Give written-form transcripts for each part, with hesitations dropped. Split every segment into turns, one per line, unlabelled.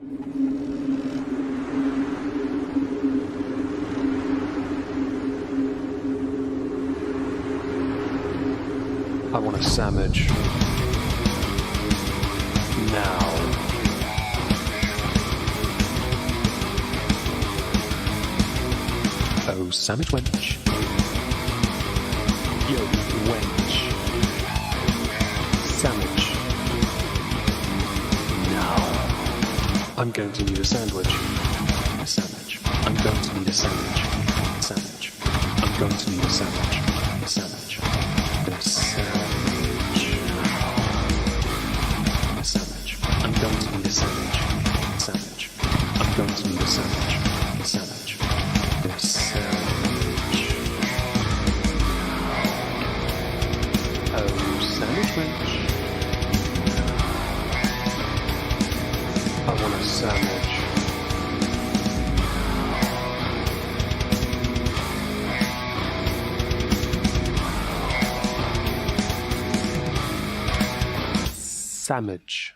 I want a sandwich. Now. Oh, sandwich wench. Yo, wench. Sandwich. Now. I'm going to need a sandwich. A sandwich. I'm going to need a sandwich. A sandwich. I'm going to need a sandwich. A sandwich. A sandwich. A sandwich. I'm going to need a sandwich. A sandwich. I'm going to need a sandwich. A sandwich. A sandwich. Oh, sandwich wench. I want a sandwich. Sandwich.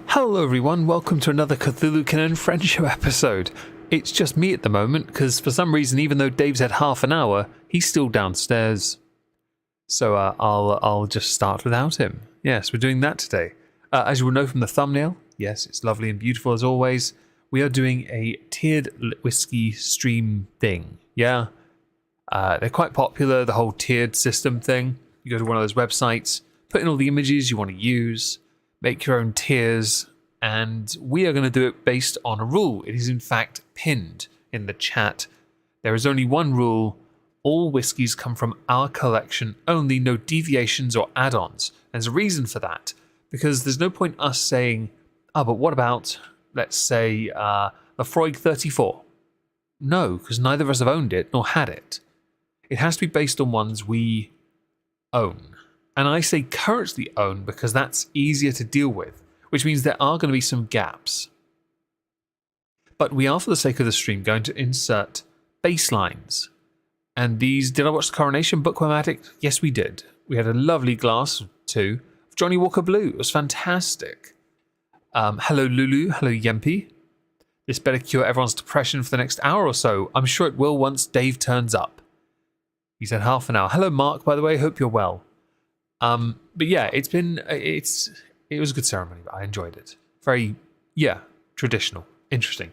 Hello everyone, welcome to another Cthulhu-kin and Friends Show episode. It's just me at the moment, because for some reason, even though Dave's had half an hour, he's still downstairs. So I'll just start without him. Yes, we're doing that today. As you will know from the thumbnail, yes, it's lovely and beautiful as always, we are doing a tiered whiskey stream thing. Yeah, they're quite popular, the whole tiered system thing. You go to one of those websites, put in all the images you want to use, make your own tiers, and we are going to do it based on a rule. It is in fact pinned in the chat. There is only one rule. All whiskies come from our collection only, no deviations or add-ons. There's a reason for that, because there's no point us saying, oh, but what about, let's say, Lefroy 34? No, because neither of us have owned it nor had it. It has to be based on ones we own. And I say currently own because that's easier to deal with, which means there are going to be some gaps. But we are, for the sake of the stream, going to insert baselines. And these, did I watch the Coronation Bookworm? Yes, we did. We had a lovely glass or two of Johnny Walker Blue. It was fantastic. Hello, Lulu. Hello, Yempy. This better cure everyone's depression for the next hour or so. I'm sure it will once Dave turns up. He said half an hour. Hello, Mark, by the way. Hope you're well. But yeah, it was a good ceremony. I enjoyed it. Very, traditional, interesting.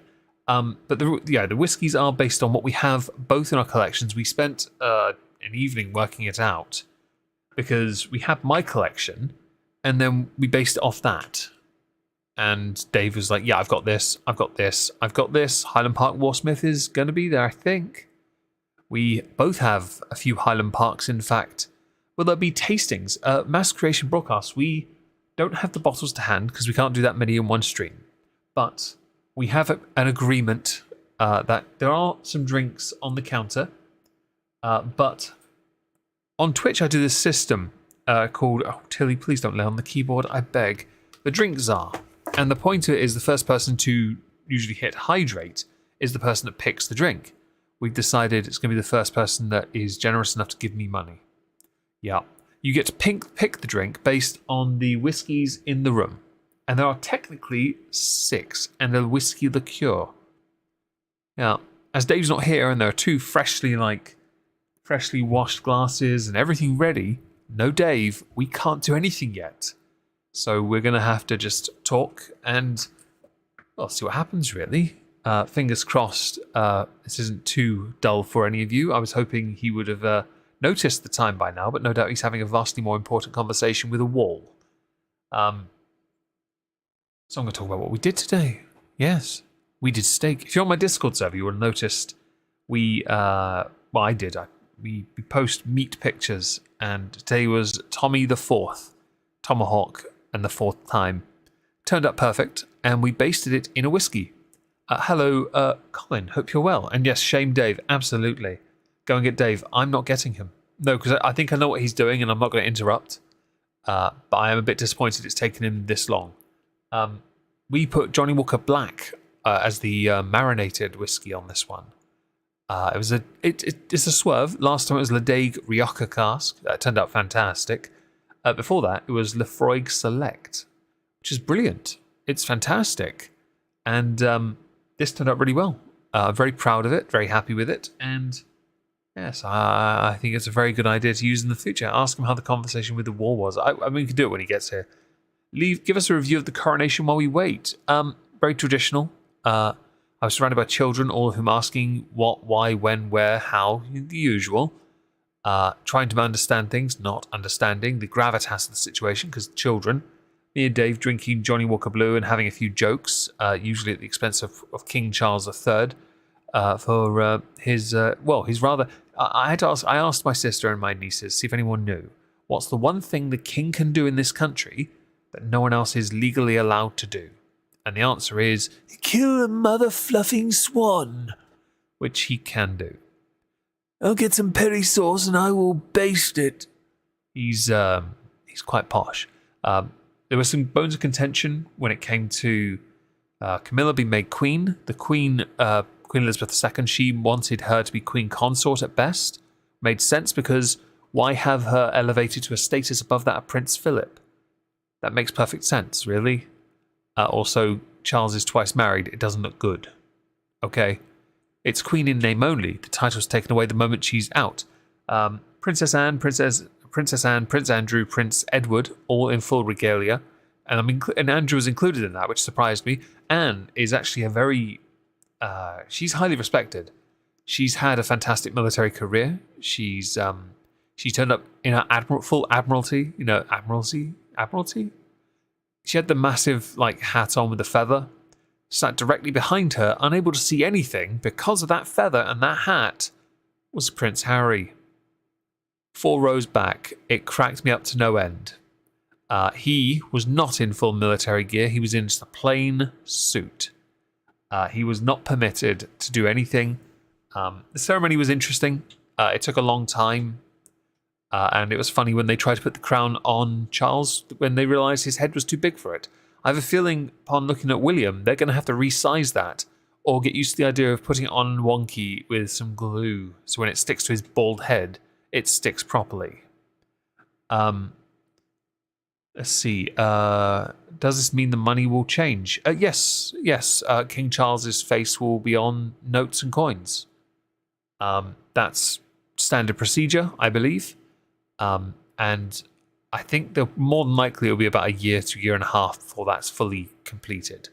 But the whiskies are based on what we have both in our collections. We spent an evening working it out because we had my collection, and then we based it off that. And Dave was like, "Yeah, I've got this. I've got this. I've got this. Highland Park Warsmith is going to be there, I think." We both have a few Highland Parks, in fact. Will there be tastings? Mass Creation Broadcast, we don't have the bottles to hand because we can't do that many in one stream. But we have an agreement that there are some drinks on the counter. But on Twitch, I do this system called... Oh, Tilly, please don't lay on the keyboard, I beg. The drink czar. And the point of it is the first person to usually hit hydrate is the person that picks the drink. We've decided it's going to be the first person that is generous enough to give me money. Yeah. You get to pick the drink based on the whiskies in the room. And there are technically 6, and a whiskey liqueur. Now, as Dave's not here, and there are 2 freshly washed glasses and everything ready, no Dave, we can't do anything yet. So we're going to have to just talk and, well, see what happens, really. Fingers crossed this isn't too dull for any of you. I was hoping he would have noticed the time by now, but no doubt he's having a vastly more important conversation with a wall. So I'm going to talk about what we did today. Yes, we did steak. If you're on my Discord server, you will have noticed we post meat pictures, and today was Tommy the 4th, tomahawk, and the 4th time. Turned out perfect, and we basted it in a whiskey. Hello, Colin, hope you're well. And yes, shame Dave, absolutely. Go and get Dave. I'm not getting him. No, because I think I know what he's doing, and I'm not going to interrupt. But I am a bit disappointed it's taken him this long. We put Johnny Walker Black as the marinated whiskey on this one. It's a swerve. Last time it was Ledaig Rioja cask. That turned out fantastic. Before that, it was Lefroy Select, which is brilliant. it's fantastic. And this turned out really well. Very proud of it, very happy with it, and yes, I think it's a very good idea to use in the future. Ask him how the conversation with the war was. I mean, we can do it when he gets here. Give us a review of the coronation while we wait. Very traditional. I was surrounded by children, all of whom asking what, why, when, where, how, the usual. Trying to understand things, not understanding the gravitas of the situation, because children. Me and Dave drinking Johnny Walker Blue and having a few jokes, usually at the expense of King Charles III, for his rather. I asked my sister and my nieces, see if anyone knew, what's the one thing the king can do in this country that no one else is legally allowed to do? And the answer is, kill a mother-fluffing swan, which he can do. I'll get some peri sauce and I will baste it. He's quite posh. There were some bones of contention when it came to Camilla being made queen. The queen, Queen Elizabeth II, she wanted her to be queen consort at best. Made sense because why have her elevated to a status above that of Prince Philip? That makes perfect sense, really. Also, Charles is twice married. It doesn't look good. Okay. It's queen in name only. The title's taken away the moment she's out. Princess Anne, Prince Andrew, Prince Edward, all in full regalia. And Andrew was included in that, which surprised me. Anne is actually a very... she's highly respected. She's had a fantastic military career. She turned up in her full admiralty. Admiralty? She had the massive hat on with the feather. Sat directly behind her, unable to see anything because of that feather and that hat, was Prince Harry. 4 rows back, it cracked me up to no end. He was not in full military gear. He was in just a plain suit. He was not permitted to do anything. The ceremony was interesting. It took a long time. And it was funny when they tried to put the crown on Charles when they realised his head was too big for it. I have a feeling, upon looking at William, they're going to have to resize that or get used to the idea of putting it on wonky with some glue so when it sticks to his bald head, it sticks properly. Let's see. Does this mean the money will change? Yes. King Charles's face will be on notes and coins. That's standard procedure, I believe. And I think more than likely it'll be about a year to a year and a half before that's fully completed.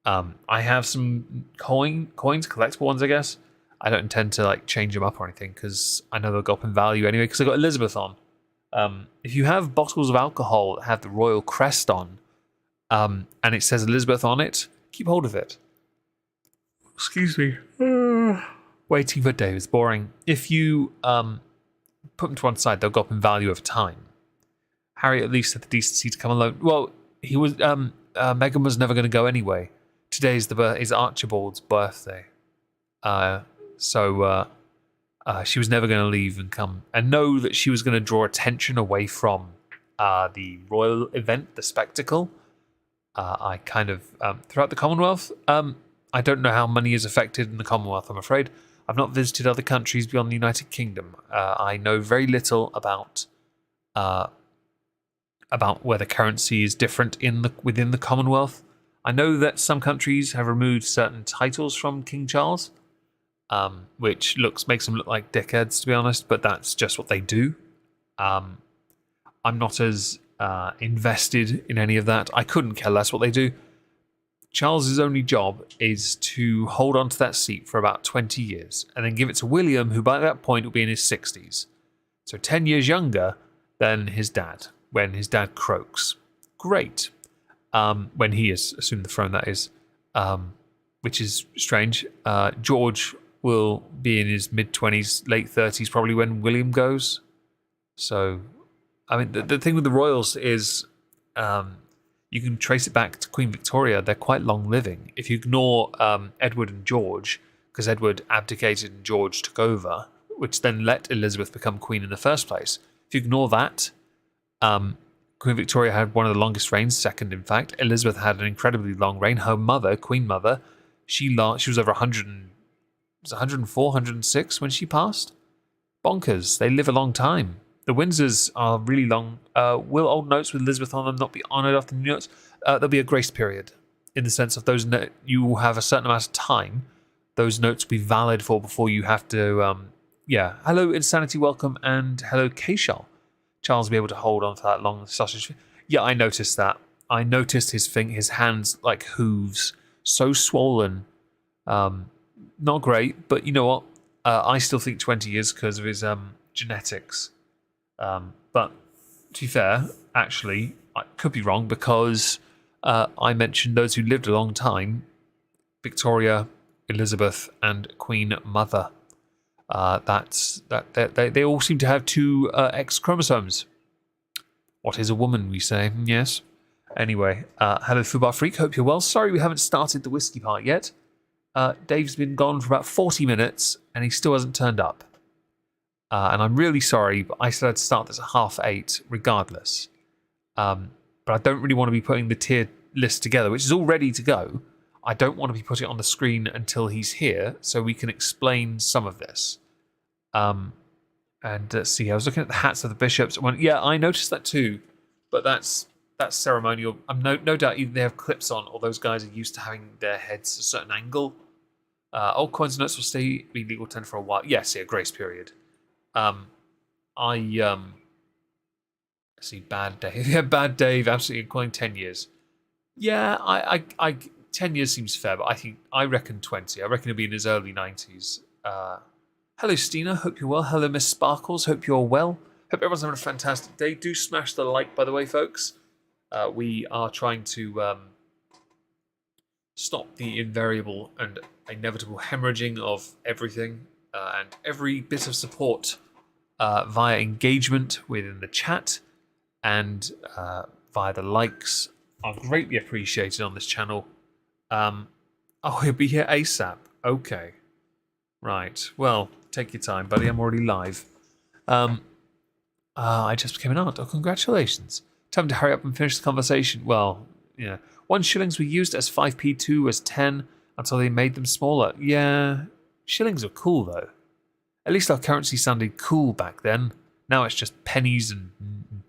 I have some coins, collectible ones, I guess. I don't intend to change them up or anything because I know they'll go up in value anyway because I got Elizabeth on. If you have bottles of alcohol that have the royal crest on, and it says Elizabeth on it, keep hold of it. Excuse me. Waiting for Dave is boring. If you put them to one side, they'll go up in value over time. Harry at least had the decency to come alone. Well, he was. Meghan was never going to go anyway. Today is is Archibald's birthday, so she was never going to leave and come and know that she was going to draw attention away from the royal event, the spectacle. I kind of throughout the Commonwealth. I don't know how money is affected in the Commonwealth. I'm afraid I've not visited other countries beyond the United Kingdom. I know very little about whether currency is different within the Commonwealth. I know that some countries have removed certain titles from King Charles, which makes them look like dickheads, to be honest, but that's just what they do. I'm not as invested in any of that. I couldn't care less what they do. Charles's only job is to hold on to that seat for about 20 years and then give it to William, who by that point will be in his 60s. So 10 years younger than his dad, when his dad croaks. Great. When he has assumed the throne, that is. Which is strange. George will be in his mid-20s, late 30s, probably when William goes. So, I mean, the thing with the royals is you can trace it back to Queen Victoria. They're quite long-living. If you ignore Edward and George, because Edward abdicated and George took over, which then let Elizabeth become queen in the first place. If you ignore that, Queen Victoria had one of the longest reigns, second in fact. Elizabeth had an incredibly long reign. Her mother, Queen Mother, she was over 104, 106 when she passed. Bonkers. They live a long time. The Windsors are really long. Will old notes with Elizabeth on them not be honoured after new notes? There'll be a grace period. in the sense of those you will have a certain amount of time those notes will be valid for before you have to. Hello Insanity, welcome, and hello Keishal. Charles will be able to hold on for that long sausage. Yeah, I noticed that. I noticed his hands like hooves, so swollen. Not great, but you know what? I still think 20 years because of his genetics. But to be fair, actually, I could be wrong because I mentioned those who lived a long time: Victoria, Elizabeth, and Queen Mother. They all seem to have two X chromosomes. What is a woman, we say? Yes. Anyway, hello Fubar Freak, hope you're well. Sorry we haven't started the whiskey part yet. Dave's been gone for about 40 minutes and he still hasn't turned up. And I'm really sorry, but I said I'd start this at 8:30 regardless. But I don't really want to be putting the tier list together, which is all ready to go. I don't want to be putting it on the screen until he's here so we can explain some of this. And let's see, I was looking at the hats of the bishops. Yeah, I noticed that too, but that's ceremonial. No doubt either they have clips on or those guys are used to having their heads a certain angle. Old coins and notes will stay be legal tender for a while. Yes, a grace period. Let's see, Bad Dave. Yeah, Bad Dave, absolutely calling 10 years. Yeah, I 10 years seems fair, but I reckon 20. I reckon he'll be in his early 90s. Hello, Stina. Hope you're well. Hello, Miss Sparkles. Hope you're well. Hope everyone's having a fantastic day. Do smash the like, by the way, folks. We are trying to stop the invariable and inevitable hemorrhaging of everything, and every bit of support via engagement within the chat and via the likes are greatly appreciated on this channel. He'll be here ASAP. Okay. Right. Well, take your time, buddy. I'm already live. I just became an aunt. Oh, congratulations. Time to hurry up and finish the conversation. Well, yeah. 1 shillings were used as 5p, 2 as 10 until they made them smaller. Yeah. Shillings are cool, though. At least our currency sounded cool back then. Now it's just pennies and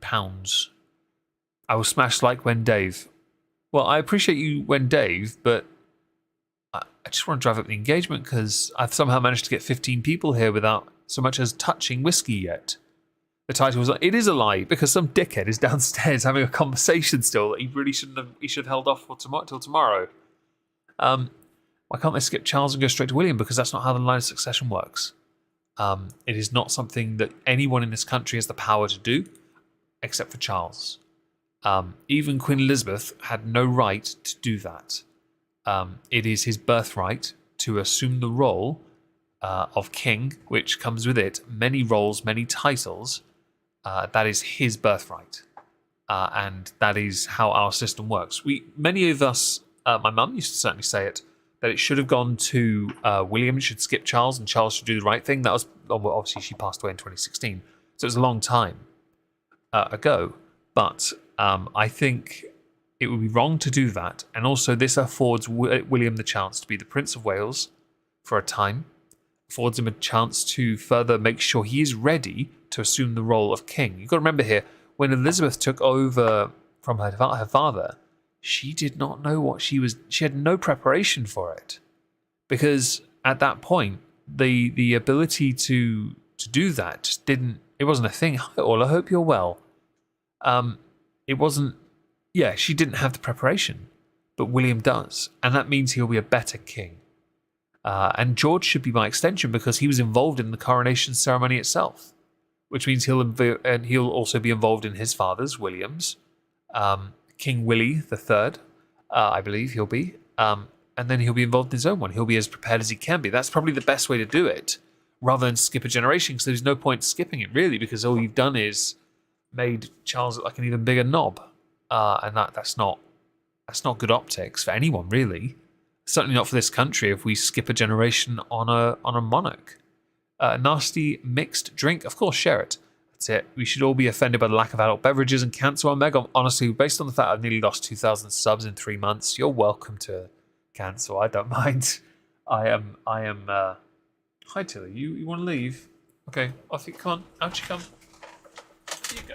pounds. I will smash like when Dave. Well, I appreciate you when Dave, but I just want to drive up the engagement because I've somehow managed to get 15 people here without so much as touching whiskey yet. The title was, it is a lie because some dickhead is downstairs having a conversation still that he really shouldn't have. He should have held off till tomorrow. Why can't they skip Charles and go straight to William? Because that's not how the line of succession works. It is not something that anyone in this country has the power to do, except for Charles. Even Queen Elizabeth had no right to do that. It is his birthright to assume the role of king, which comes with it many roles, many titles. That is his birthright, and that is how our system works. Many of us, my mum used to certainly say it, that it should have gone to William, should skip Charles, and Charles should do the right thing. That was obviously she passed away in 2016, so it was a long time ago. But I think it would be wrong to do that, and also this affords William the chance to be the Prince of Wales for a time. Affords him a chance to further make sure he is ready to assume the role of king. You've got to remember here, when Elizabeth took over from her father, she did not know what she had no preparation for it. Because at that point, the ability to do that just it wasn't a thing. Hi, Orla, hope you're well. It wasn't, she didn't have the preparation, but William does. And that means he'll be a better king. And George should be by extension because he was involved in the coronation ceremony itself, which means he'll also be involved in his father's, William's, King Willie III, I believe he'll be, and then he'll be involved in his own one. He'll be as prepared as he can be. That's probably the best way to do it, rather than skip a generation, because there's no point skipping it really, because all you've done is made Charles look like an even bigger knob, and that's not good optics for anyone really. Certainly not for this country if we skip a generation on a monarch. Nasty mixed drink, of course, share it. That's it. We should all be offended by the lack of adult beverages and cancel Omegon. Honestly, based on the fact I've nearly lost 2,000 subs in 3 months, you're welcome to cancel. I don't mind. I am. Hi, Tilly. You want to leave? Okay, off you come on. Out you come. Here you go.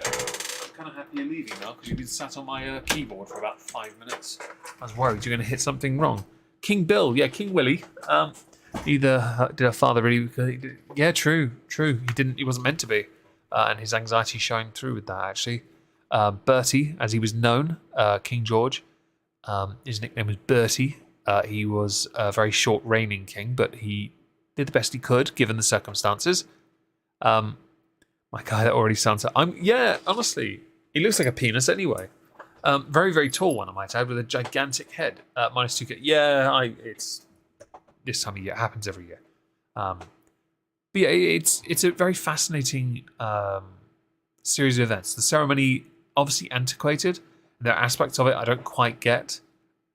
kind of happy you're leaving now because you've been sat on my keyboard for about 5 minutes. I was worried you're going to hit something wrong. King Bill, yeah, King Willie. Neither did her father really. Yeah, true. He didn't. He wasn't meant to be, and his anxiety shined through with that. Actually, Bertie, as he was known, King George. His nickname was Bertie. He was a very short reigning king, but he did the best he could given the circumstances. My guy, that already sounds. Honestly, he looks like a penis anyway. Very, very tall one, I might add, with a gigantic head. -2K. Yeah, it's this time of year. It happens every year. But yeah, it's a very fascinating series of events. The ceremony, obviously antiquated. There are aspects of it I don't quite get.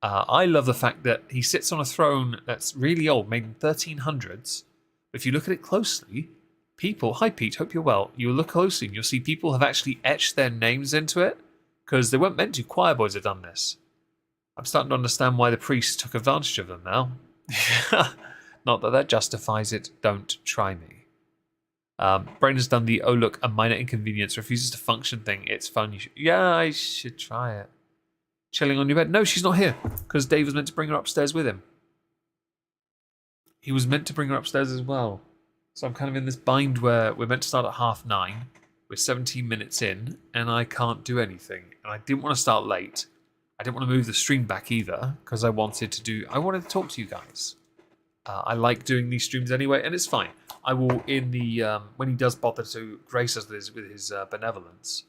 I love the fact that he sits on a throne that's really old, made in 1300s. But if you look at it closely, people... Hi, Pete. Hope you're well. You'll look closely and you'll see people have actually etched their names into it because they weren't meant to. Choir boys have done this. I'm starting to understand why the priests took advantage of them now. Not that justifies it. Don't try me. Brain has done the, oh look, a minor inconvenience, refuses to function thing. It's fun. Yeah, I should try it. Chilling on your bed. No, she's not here because Dave was meant to bring her upstairs with him. He was meant to bring her upstairs as well. So I'm kind of in this bind where we're meant to start at 9:30. We're 17 minutes in and I can't do anything. And I didn't want to start late. I didn't want to move the stream back either because I wanted to talk to you guys. I like doing these streams anyway, and it's fine. I will, in the when he does bother to grace us with his benevolence,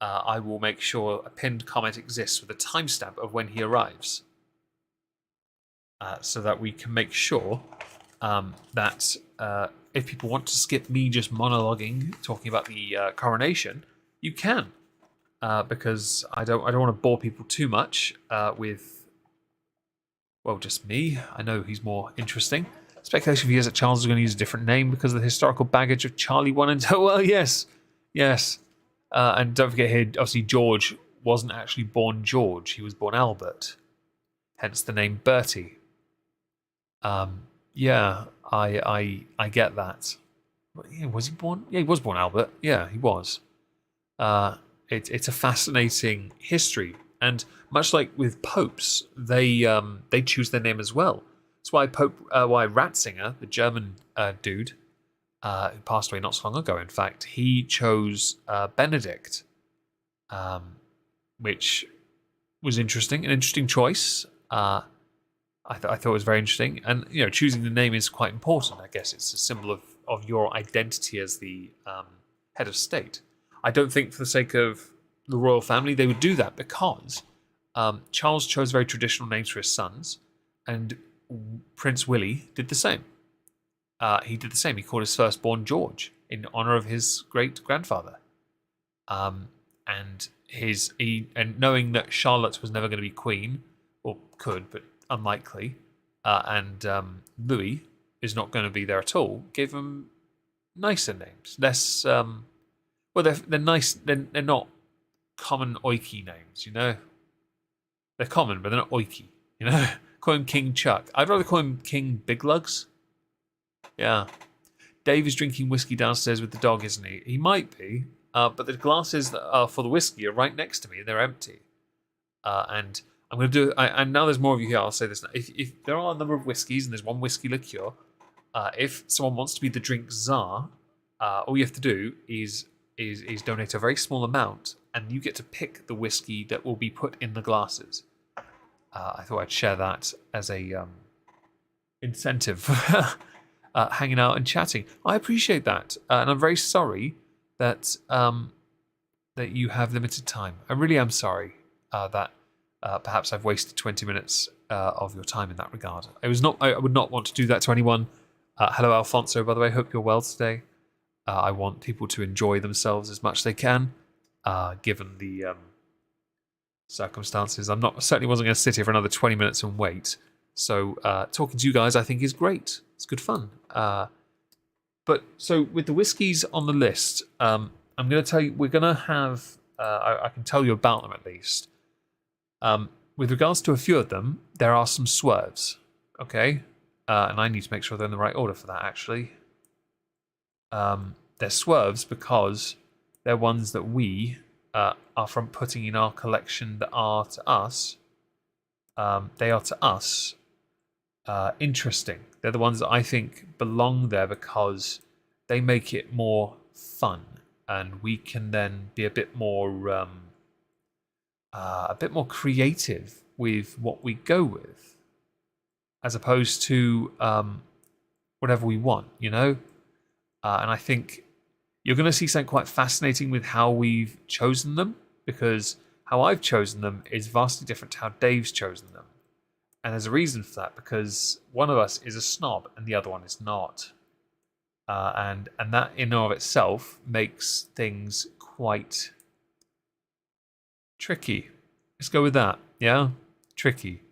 I will make sure a pinned comment exists with a timestamp of when he arrives, so that we can make sure that if people want to skip me just monologuing, talking about the coronation, you can, because I don't want to bore people too much with. Well, just me. I know he's more interesting. Speculation for years that Charles is going to use a different name because of the historical baggage of Charlie 1 and 2. Well, yes. And don't forget here, obviously, George wasn't actually born George. He was born Albert. Hence the name Bertie. Yeah, I get that. Yeah, was he born? Yeah, he was born Albert. Yeah, he was. It's a fascinating history. And much like with popes, they choose their name as well. That's why why Ratzinger, the German dude, who passed away not so long ago, in fact, he chose Benedict, which was interesting, an interesting choice. I thought it was very interesting, and choosing the name is quite important. I guess it's a symbol of your identity as the head of state. I don't think, for the sake of the royal family, they would do that because Charles chose very traditional names for his sons, and Prince Willie did the same. He did the same. He called his firstborn George in honor of his great grandfather. And knowing that Charlotte was never going to be queen, or could, but unlikely, and Louis is not going to be there at all, gave them nicer names. Less, they're nice. They're not common oiky names, They're common, but they're not oiky, Call him King Chuck. I'd rather call him King Big Lugs. Yeah. Dave is drinking whiskey downstairs with the dog, isn't he? He might be, but the glasses that are for the whiskey are right next to me and they're empty. And I'm going to do... and now there's more of you here, I'll say this now. If there are a number of whiskeys and there's one whiskey liqueur, if someone wants to be the drink czar, all you have to do is donate a very small amount and you get to pick the whiskey that will be put in the glasses. I thought I'd share that as a incentive hanging out and chatting. I appreciate that, and I'm very sorry that that you have limited time. I really am sorry that perhaps I've wasted 20 minutes of your time in that regard. I would not want to do that to anyone. Hello, Alfonso, by the way. Hope you're well today. I want people to enjoy themselves as much as they can, given the circumstances. Certainly wasn't going to sit here for another 20 minutes and wait. So talking to you guys, I think, is great. It's good fun. But so with the whiskies on the list, I'm going to tell you, we're going to have, I can tell you about them at least. With regards to a few of them, there are some swerves. Okay? And I need to make sure they're in the right order for that, actually. They're swerves because they're ones that we are from putting in our collection that are to us, they are to us interesting. They're the ones that I think belong there because they make it more fun, and we can then be a bit more creative with what we go with, as opposed to whatever we want, you know. And I think you're going to see something quite fascinating with how we've chosen them, because how I've chosen them is vastly different to how Dave's chosen them. And there's a reason for that, because one of us is a snob and the other one is not. And that in and of itself makes things quite tricky. Let's go with that, yeah? Tricky.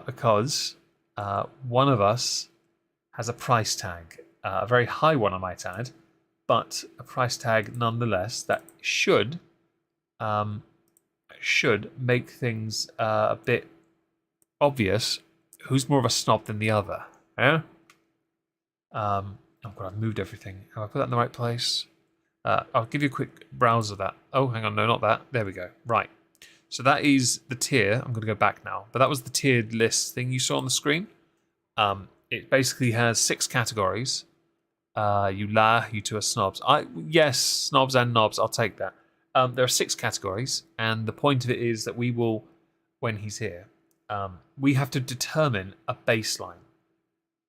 Because one of us has a price tag, a very high one I might add, but a price tag nonetheless that should make things a bit obvious who's more of a snob than the other. Yeah? Oh god, I've moved everything. Have I put that in the right place? I'll give you a quick browse of that. Oh, hang on, no, not that. There we go. Right. So that is the tier. I'm going to go back now. But that was the tiered list thing you saw on the screen. It basically has 6 categories. You two are snobs. Yes, snobs and knobs, I'll take that. There are 6 categories, and the point of it is that we will, when he's here, we have to determine a baseline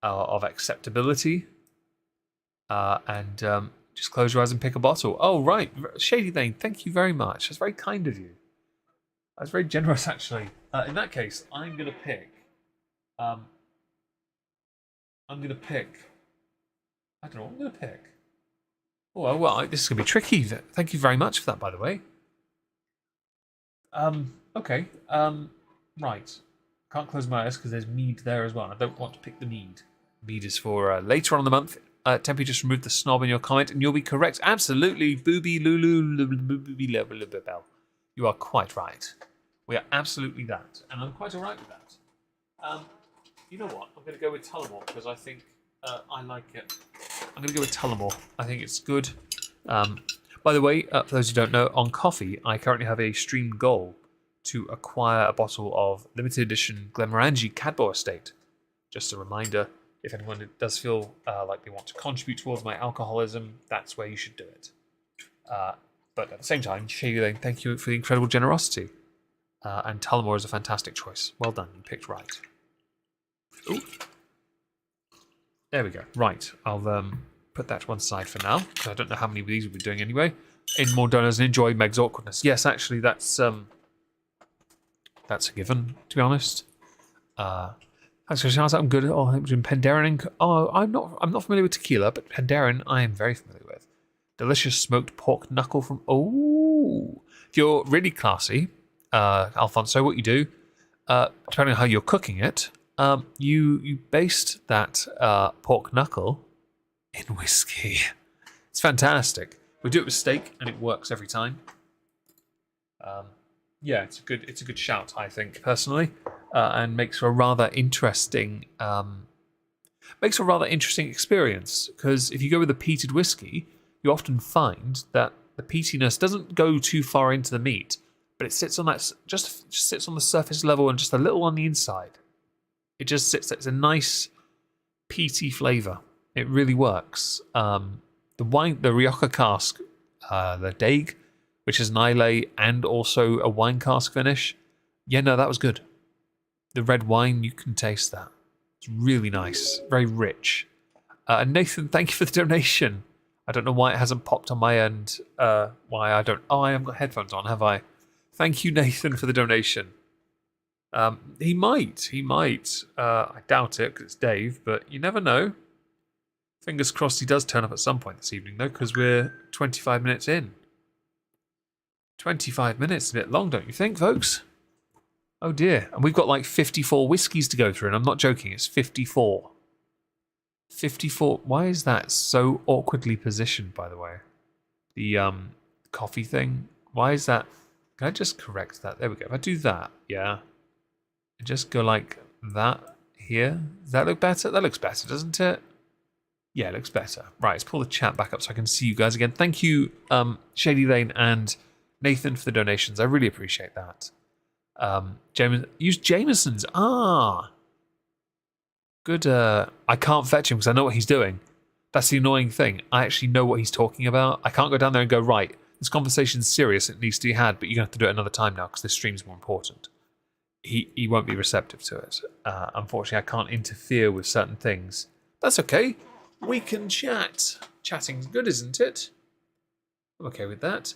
of acceptability, and just close your eyes and pick a bottle. Oh, right. Shady Lane, thank you very much. That's very kind of you. That's very generous, actually. In that case, I'm going to pick... I don't know what I'm going to pick. Oh, well, this is going to be tricky. Thank you very much for that, by the way. Okay. Right. Can't close my eyes because there's mead there as well. I don't want to pick the mead. Mead is for later on in the month. Tempe just removed the snob in your comment, and you'll be correct. Absolutely, booby lulu booby bell. You are quite right. We are absolutely that, and I'm quite alright with that. You know what? I'm going to go with Tullamore because I think I like it. I'm going to go with Tullamore. I think it's good. By the way, for those who don't know, on coffee, I currently have a stream goal to acquire a bottle of limited edition Glenmorangie Cadbow Estate. Just a reminder, if anyone does feel like they want to contribute towards my alcoholism, that's where you should do it. But at the same time, Shady Lane, thank you for the incredible generosity. And Tullamore is a fantastic choice. Well done, you picked right. Ooh. There we go. Right, I'll put that to one side for now, because I don't know how many of these we'll be doing anyway. In more donors and enjoy Meg's awkwardness. Yes, actually, that's a given, to be honest. Thanks for shouting out. I'm good. Oh, I'm doing Penderyn. I'm not familiar with tequila, but Penderyn I am very familiar with. Delicious smoked pork knuckle from. Oh, if you're really classy, Alfonso, what you do, depending on how you're cooking it, you baste that pork knuckle in whiskey. It's fantastic. We do it with steak, and it works every time. Yeah, it's a good shout, I think, personally, and makes for a rather interesting experience. Because if you go with a peated whiskey, you often find that the peatiness doesn't go too far into the meat, but it sits on that just sits on the surface level and just a little on the inside. It just sits. It's a nice peaty flavour. It really works. The Rioja cask, the Dague, which is an Islay and also a wine cask finish. Yeah, no, that was good. The red wine, you can taste that. It's really nice, very rich. And Nathan, thank you for the donation. I don't know why it hasn't popped on my end. I haven't got headphones on, have I? Thank you, Nathan, for the donation. He might. I doubt it because it's Dave, but you never know. Fingers crossed he does turn up at some point this evening, though, because we're 25 minutes in. 25 minutes, a bit long, don't you think, folks? Oh dear. And we've got like 54 whiskies to go through, and I'm not joking, it's 54. 54. Why is that so awkwardly positioned, by the way? The coffee thing. Why is that? Can I just correct that? There we go. If I do that, yeah. And just go like that here. Does that look better? That looks better, doesn't it? Yeah, it looks better. Right, let's pull the chat back up so I can see you guys again. Thank you, Shady Lane and Nathan for the donations. I really appreciate that. Use Jameson's. Good. I can't fetch him because I know what he's doing. That's the annoying thing. I actually know what he's talking about. I can't go down there and go, right, this conversation's serious. It needs to be had, but you're going to have to do it another time now because this stream's more important. He won't be receptive to it. Unfortunately, I can't interfere with certain things. That's okay. We can chat. Chatting's good, isn't it? I'm okay with that.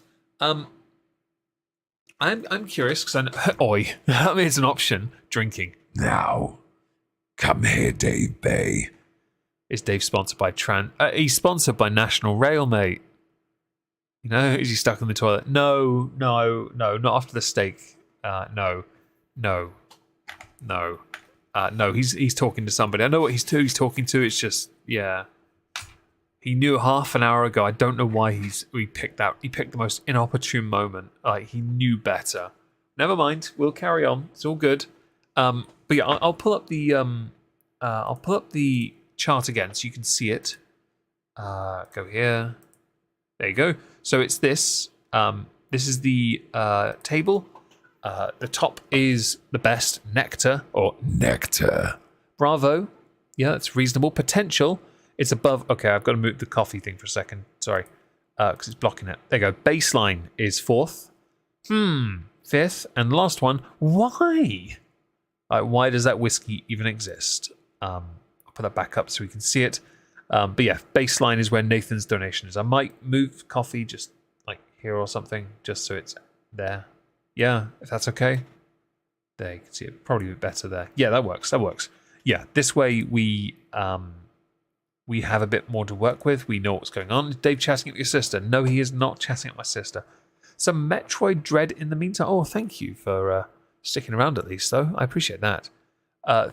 I'm curious because I know... Oi. I mean, it's an option. Drinking.
Now, come here, Dave Bay.
Is Dave sponsored by he's sponsored by National Rail, mate. You know, is he stuck in the toilet? No, not after the steak. No. He's talking to somebody. I know what he's talking to. It's just, yeah. He knew half an hour ago. I don't know why he picked the most inopportune moment. He knew better. Never mind. We'll carry on. It's all good. But yeah, I'll pull up the chart again so you can see it. Go here. There you go. So it's this. This is the table. The top is the best. Nectar. Bravo. Yeah, that's reasonable. Potential. It's above... Okay, I've got to move the coffee thing for a second. Sorry. Because it's blocking it. There you go. Baseline is 4th. 5th. And last one. Why? Why does that whiskey even exist? I'll put that back up so we can see it. But yeah, baseline is where Nathan's donation is. I might move coffee just like here or something, just so it's there. Yeah, if that's okay. There, you can see it. Probably a bit better there. Yeah, that works. Yeah, this way we have a bit more to work with. We know what's going on. Is Dave chatting with your sister? No, he is not chatting with my sister. Some Metroid Dread in the meantime. Oh, thank you for sticking around at least, though. I appreciate that.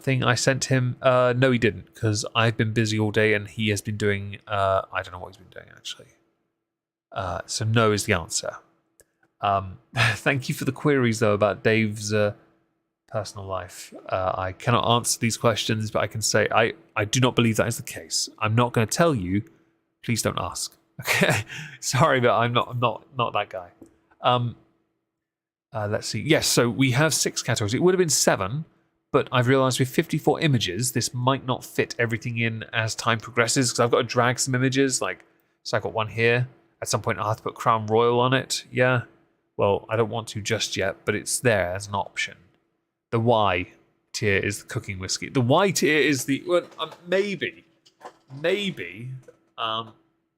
Thing I sent him. No, he didn't, because I've been busy all day and he has been doing... I don't know what he's been doing, actually. So no is the answer. Thank you for the queries, though, about Dave's personal life. I cannot answer these questions, but I can say I do not believe that is the case. I'm not going to tell you. Please don't ask. Okay, sorry, but I'm not that guy. Let's see. Yes, so we have 6 categories. It would have been 7, but I've realised with 54 images, this might not fit everything in as time progresses, because I've got to drag some images. So I've got one here. At some point, I'll have to put Crown Royal on it. Yeah. Well, I don't want to just yet, but it's there as an option. The Y tier is the cooking whiskey. The Y tier is the... Well, maybe.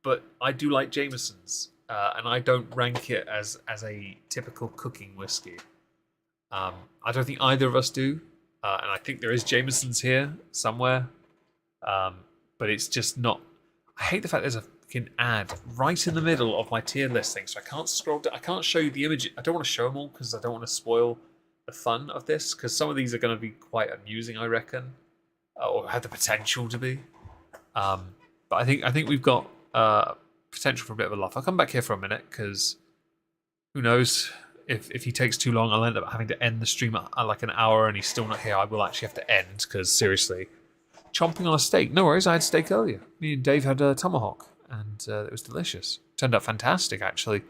But I do like Jameson's. And I don't rank it as a typical cooking whiskey. I don't think either of us do. And I think there is Jameson's here somewhere. But it's just not... I hate the fact there's a fucking ad right in the middle of my tier listing, so I can't scroll down. I can't show you the image. I don't want to show them all because I don't want to spoil the fun of this, because some of these are going to be quite amusing, I reckon, or have the potential to be. But I think we've got potential for a bit of a laugh. I'll come back here for a minute, because who knows, if he takes too long, I'll end up having to end the stream at like an hour and he's still not here. I will actually have to end, because seriously, chomping on a steak. No worries, I had steak earlier. Me and Dave had a tomahawk, and it was delicious. Turned out fantastic, actually.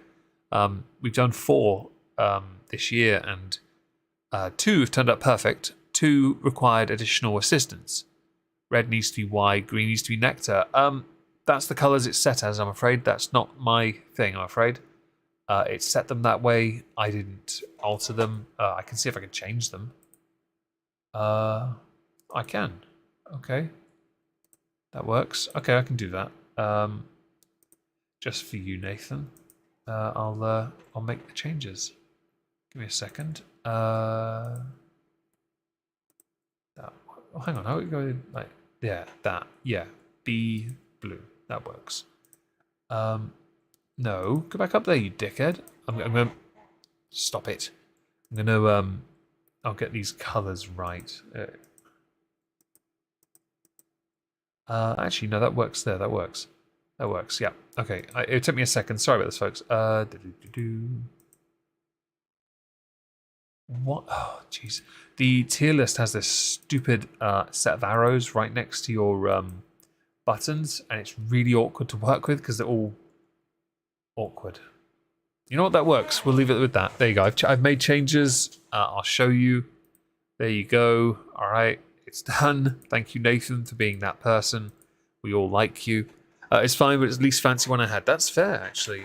We've done 4 this year, and 2 have turned out perfect. 2 required additional assistance. Red needs to be Y, green needs to be nectar. That's the colours it's set as, I'm afraid. That's not my thing, I'm afraid. It set them that way. I didn't alter them. I can see if I can change them. I can. Okay. That works. Okay, I can do that. Just for you, Nathan. I'll make the changes. Give me a second. That. Oh, hang on. How would we go like? Yeah, that. Yeah. B blue. That works. No, go back up there, you dickhead. I'm gonna stop it. I'm gonna I'll get these colours right. Actually, no, that works there. That works. Yeah. Okay. It took me a second. Sorry about this, folks. What? Oh, jeez. The tier list has this stupid set of arrows right next to your buttons, and it's really awkward to work with because they're all awkward. You know what? That works. We'll leave it with that. There you go. I've made changes. I'll show you. There you go. All right. It's done. Thank you, Nathan, for being that person. We all like you. It's fine, but it's the least fancy one I had. That's fair, actually.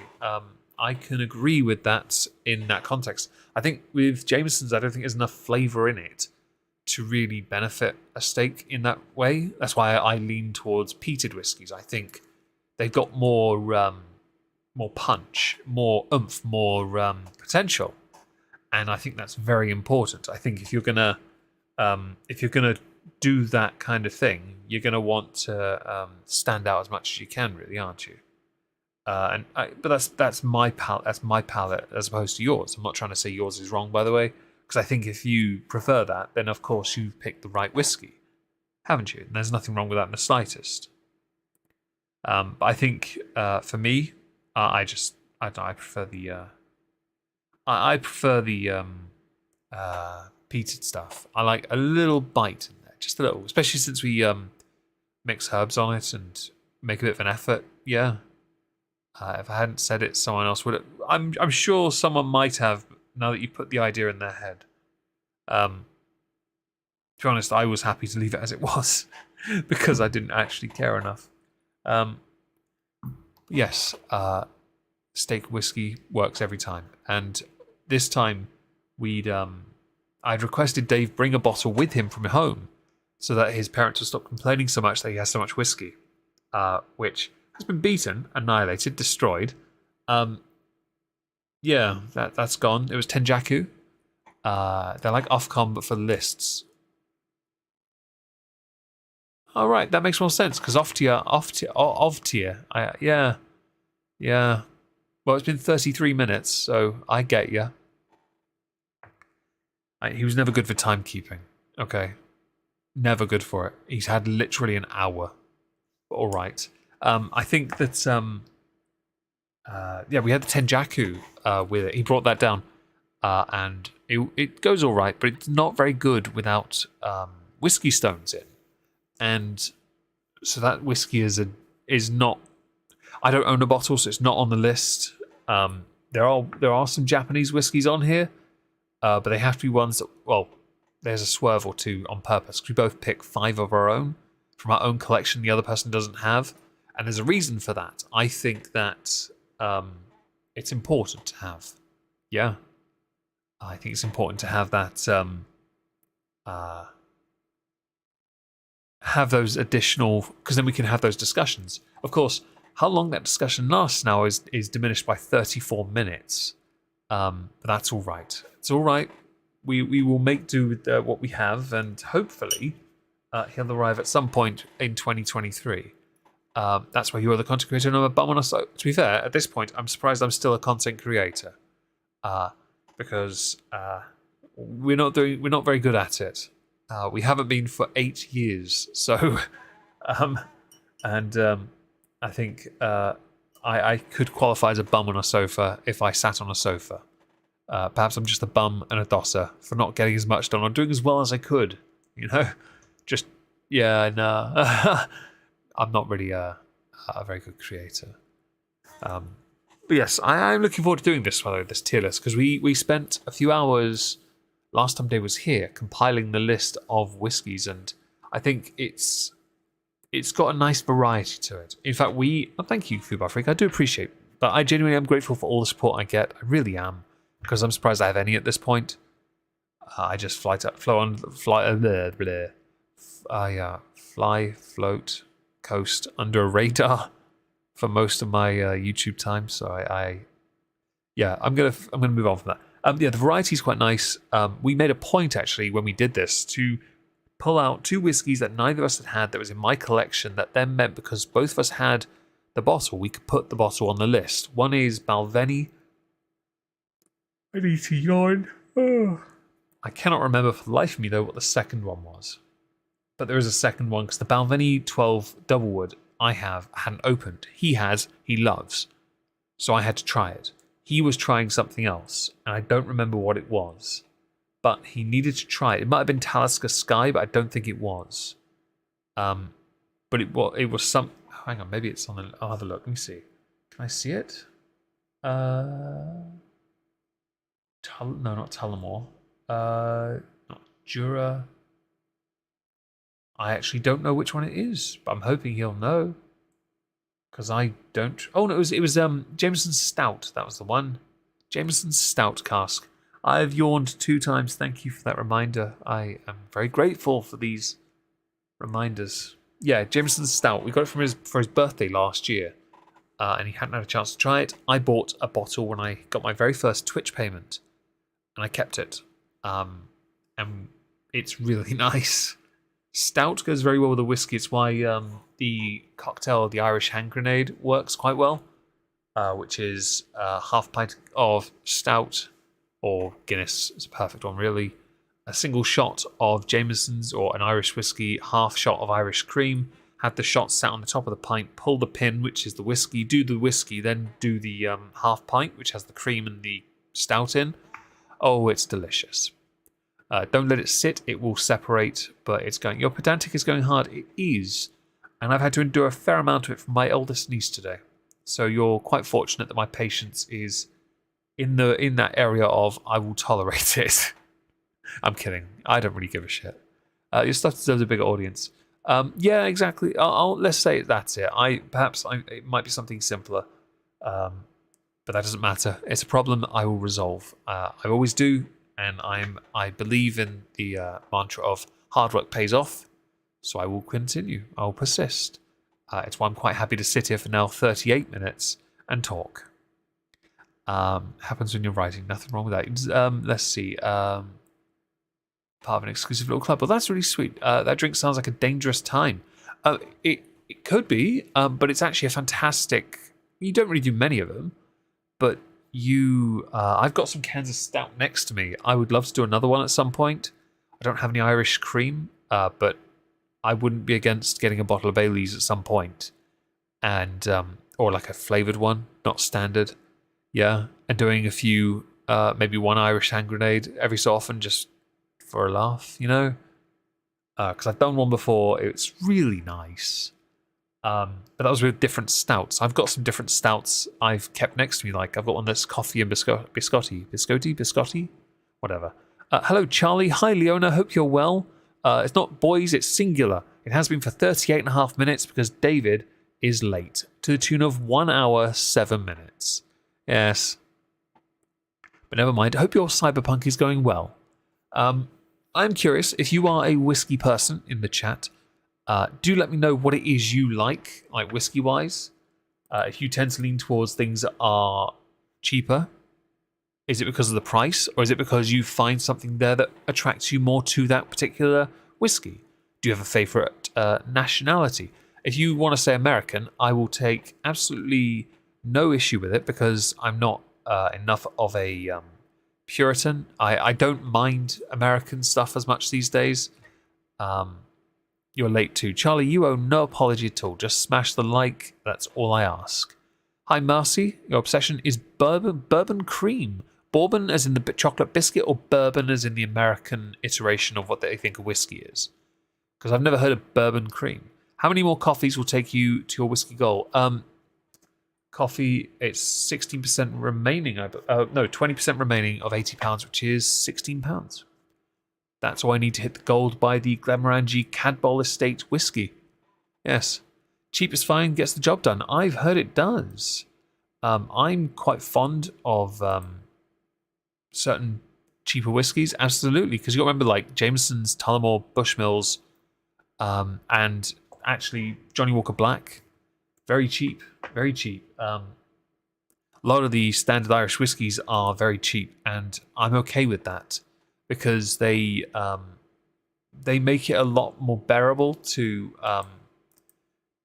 I can agree with that in that context. I think with Jameson's, I don't think there's enough flavour in it to really benefit a steak in that way. That's why I lean towards peated whiskies. I think they've got more punch, more oomph, more potential, and I think that's very important. I think if you're gonna do that kind of thing, you're gonna want to stand out as much as you can, really, aren't you? But that's my palate. That's my palate as opposed to yours. I'm not trying to say yours is wrong, by the way, because I think if you prefer that, then of course you've picked the right whiskey, haven't you? And there's nothing wrong with that in the slightest. But I think for me, I prefer the peated stuff. I like a little bite in there, just a little, especially since we mix herbs on it and make a bit of an effort. Yeah. If I hadn't said it, someone else would have. I'm sure someone might have, now that you put the idea in their head. To be honest, I was happy to leave it as it was because I didn't actually care enough. Yes, steak whiskey works every time, and this time I'd requested Dave bring a bottle with him from home so that his parents would stop complaining so much that he has so much whiskey, which has been beaten, annihilated, destroyed. Yeah, that's gone. It was Tenjaku. They're like Ofcom, but for lists. Oh, right, that makes more sense, because Oftier. Yeah. Well, it's been 33 minutes, so I get you. He was never good for timekeeping. Okay. Never good for it. He's had literally an hour. All right. I think that, we had the Tenjaku with it. He brought that down, and it goes all right, but it's not very good without whiskey stones in. And so that whiskey is not. I don't own a bottle, so it's not on the list. There are some Japanese whiskies on here, but they have to be ones that, well, there's a swerve or two on purpose. We both pick 5 of our own from our own collection the other person doesn't have, and there's a reason for that. I think that it's important to have. Yeah, I think it's important to have that. Have those additional, because then we can have those discussions. Of course, how long that discussion lasts now is diminished by 34 minutes. But that's all right. It's all right. We will make do with what we have, and hopefully he'll arrive at some point in 2023. That's why you are the content creator and I'm a bum on a soap. To be fair, at this point, I'm surprised I'm still a content creator. Because we're not very good at it. We haven't been for 8 years, so I think I could qualify as a bum on a sofa if I sat on a sofa. Perhaps I'm just a bum and a dosser for not getting as much done or doing as well as I could. Just no. I'm not really a very good creator. But yes, I'm looking forward to doing this tier list, because we spent a few hours last time Dave was here compiling the list of whiskies, and I think it's got a nice variety to it. In fact, thank you, Foodbar Freak. I do appreciate, but I genuinely am grateful for all the support I get. I really am, because I'm surprised I have any at this point. I just fly, float, coast under a radar for most of my YouTube time. So I'm gonna move on from that. The variety is quite nice. We made a point, actually, when we did this, to pull out 2 whiskies that neither of us had that was in my collection, that then meant because both of us had the bottle, we could put the bottle on the list. One is Balvenie. I need to yawn. I cannot remember for the life of me, though, what the second one was. But there is a second one, because the Balvenie 12 Doublewood I hadn't opened. He has, he loves. So I had to try it. He was trying something else, and I don't remember what it was. But he needed to try it. It might have been Talisker Sky, but I don't think it was. But it was some... Hang on, maybe it's on the... I'll have a look. Let me see. Can I see it? No, not Tullamore. Not Jura. I actually don't know which one it is, but I'm hoping he'll know. Because I don't. Oh no, it was Jameson's Stout. That was the one. Jameson's Stout cask. I've yawned 2 times. Thank you for that reminder. I am very grateful for these reminders. Yeah, Jameson's Stout. We got it for his birthday last year, and he hadn't had a chance to try it. I bought a bottle when I got my very first Twitch payment, and I kept it. And it's really nice. Stout goes very well with the whiskey. It's why the cocktail, the Irish hand grenade, works quite well, which is half pint of stout, or Guinness is a perfect one, really. A single shot of Jameson's or an Irish whiskey, half shot of Irish cream. Have the shot sat on the top of the pint. Pull the pin, which is the whiskey. Do the whiskey, then do the half pint, which has the cream and the stout in. Oh, it's delicious. Don't let it sit, it will separate, but it's going. Your pedantic is going hard. It is. And I've had to endure a fair amount of it from my eldest niece today. So you're quite fortunate that my patience is in that area of I will tolerate it. I'm kidding. I don't really give a shit. Your stuff deserves a bigger audience. Yeah, exactly. Let's say that's it. It might be something simpler, but that doesn't matter. It's a problem I will resolve. I always do. And I believe in the mantra of hard work pays off, so I will continue. I will persist. It's why I'm quite happy to sit here for now 38 minutes and talk. Happens when you're writing. Nothing wrong with that. Let's see. Part of an exclusive little club. Well, that's really sweet. That drink sounds like a dangerous time. It could be, but it's actually a fantastic. You don't really do many of them, but I've got some cans of stout next to me. I would love to do another one at some point. I don't have any Irish cream, but I wouldn't be against getting a bottle of Bailey's at some point, and or like a flavored one, not standard. Yeah, and doing a few, maybe one Irish hand grenade every so often, just for a laugh, because I've done one before. It's really nice. But that was with different stouts. I've got some different stouts I've kept next to me. Like I've got one that's coffee and biscotti, whatever. Hello, Charlie. Hi, Leona. Hope you're well. It's not boys, it's singular. It has been for 38.5 minutes because David is late to the tune of 1 hour, 7 minutes. Yes. But never mind. I hope your cyberpunk is going well. I'm curious if you are a whiskey person in the chat. Do let me know what it is you like whiskey-wise. If you tend to lean towards things that are cheaper, is it because of the price, or is it because you find something there that attracts you more to that particular whiskey? Do you have a favourite nationality? If you want to say American, I will take absolutely no issue with it because I'm not enough of a Puritan. I don't mind American stuff as much these days. You're late too. Charlie, you owe no apology at all. Just smash the like. That's all I ask. Hi, Marcy. Your obsession is bourbon cream. Bourbon as in the chocolate biscuit, or bourbon as in the American iteration of what they think a whiskey is? Because I've never heard of bourbon cream. How many more coffees will take you to your whiskey goal? Coffee, it's 16% remaining. 20% remaining of £80, which is £16. That's why I need to hit the gold by the Glenmorangie Cadboll Estate whiskey. Yes. Cheap is fine, gets the job done. I've heard it does. I'm quite fond of certain cheaper whiskies, absolutely. Because you got to remember, like Jameson's, Tullamore, Bushmills, and actually Johnny Walker Black. Very cheap, very cheap. A lot of the standard Irish whiskies are very cheap, and I'm okay with that. Because they make it a lot more bearable to,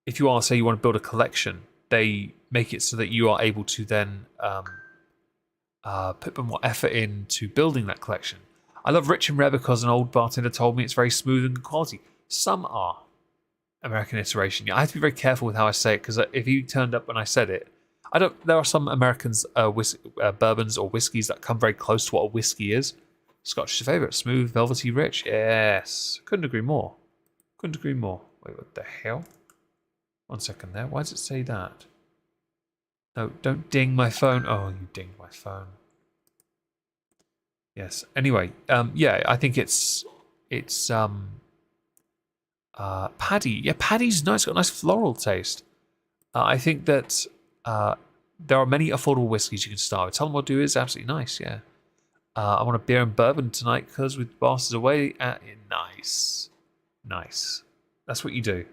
if you say you want to build a collection, they make it so that you are able to then put a bit more effort into building that collection. I love Rich and Rare because an old bartender told me it's very smooth and good quality. Some are American iteration. I have to be very careful with how I say it because if he turned up when I said it, there are some Americans bourbons or whiskies that come very close to what a whiskey is. Scotch is your favourite. Smooth, velvety, rich. Yes. Couldn't agree more. Couldn't agree more. Wait, what the hell? 1 second there. Why does it say that? No, don't ding my phone. Oh, you dinged my phone. Yes. Anyway, yeah, I think it's Paddy. Yeah, Paddy's nice. Got a nice floral taste. I think that there are many affordable whiskies you can start with. Tell them what do is absolutely nice. Yeah. I want a beer and bourbon tonight because with bosses away. Nice, nice. That's what you do.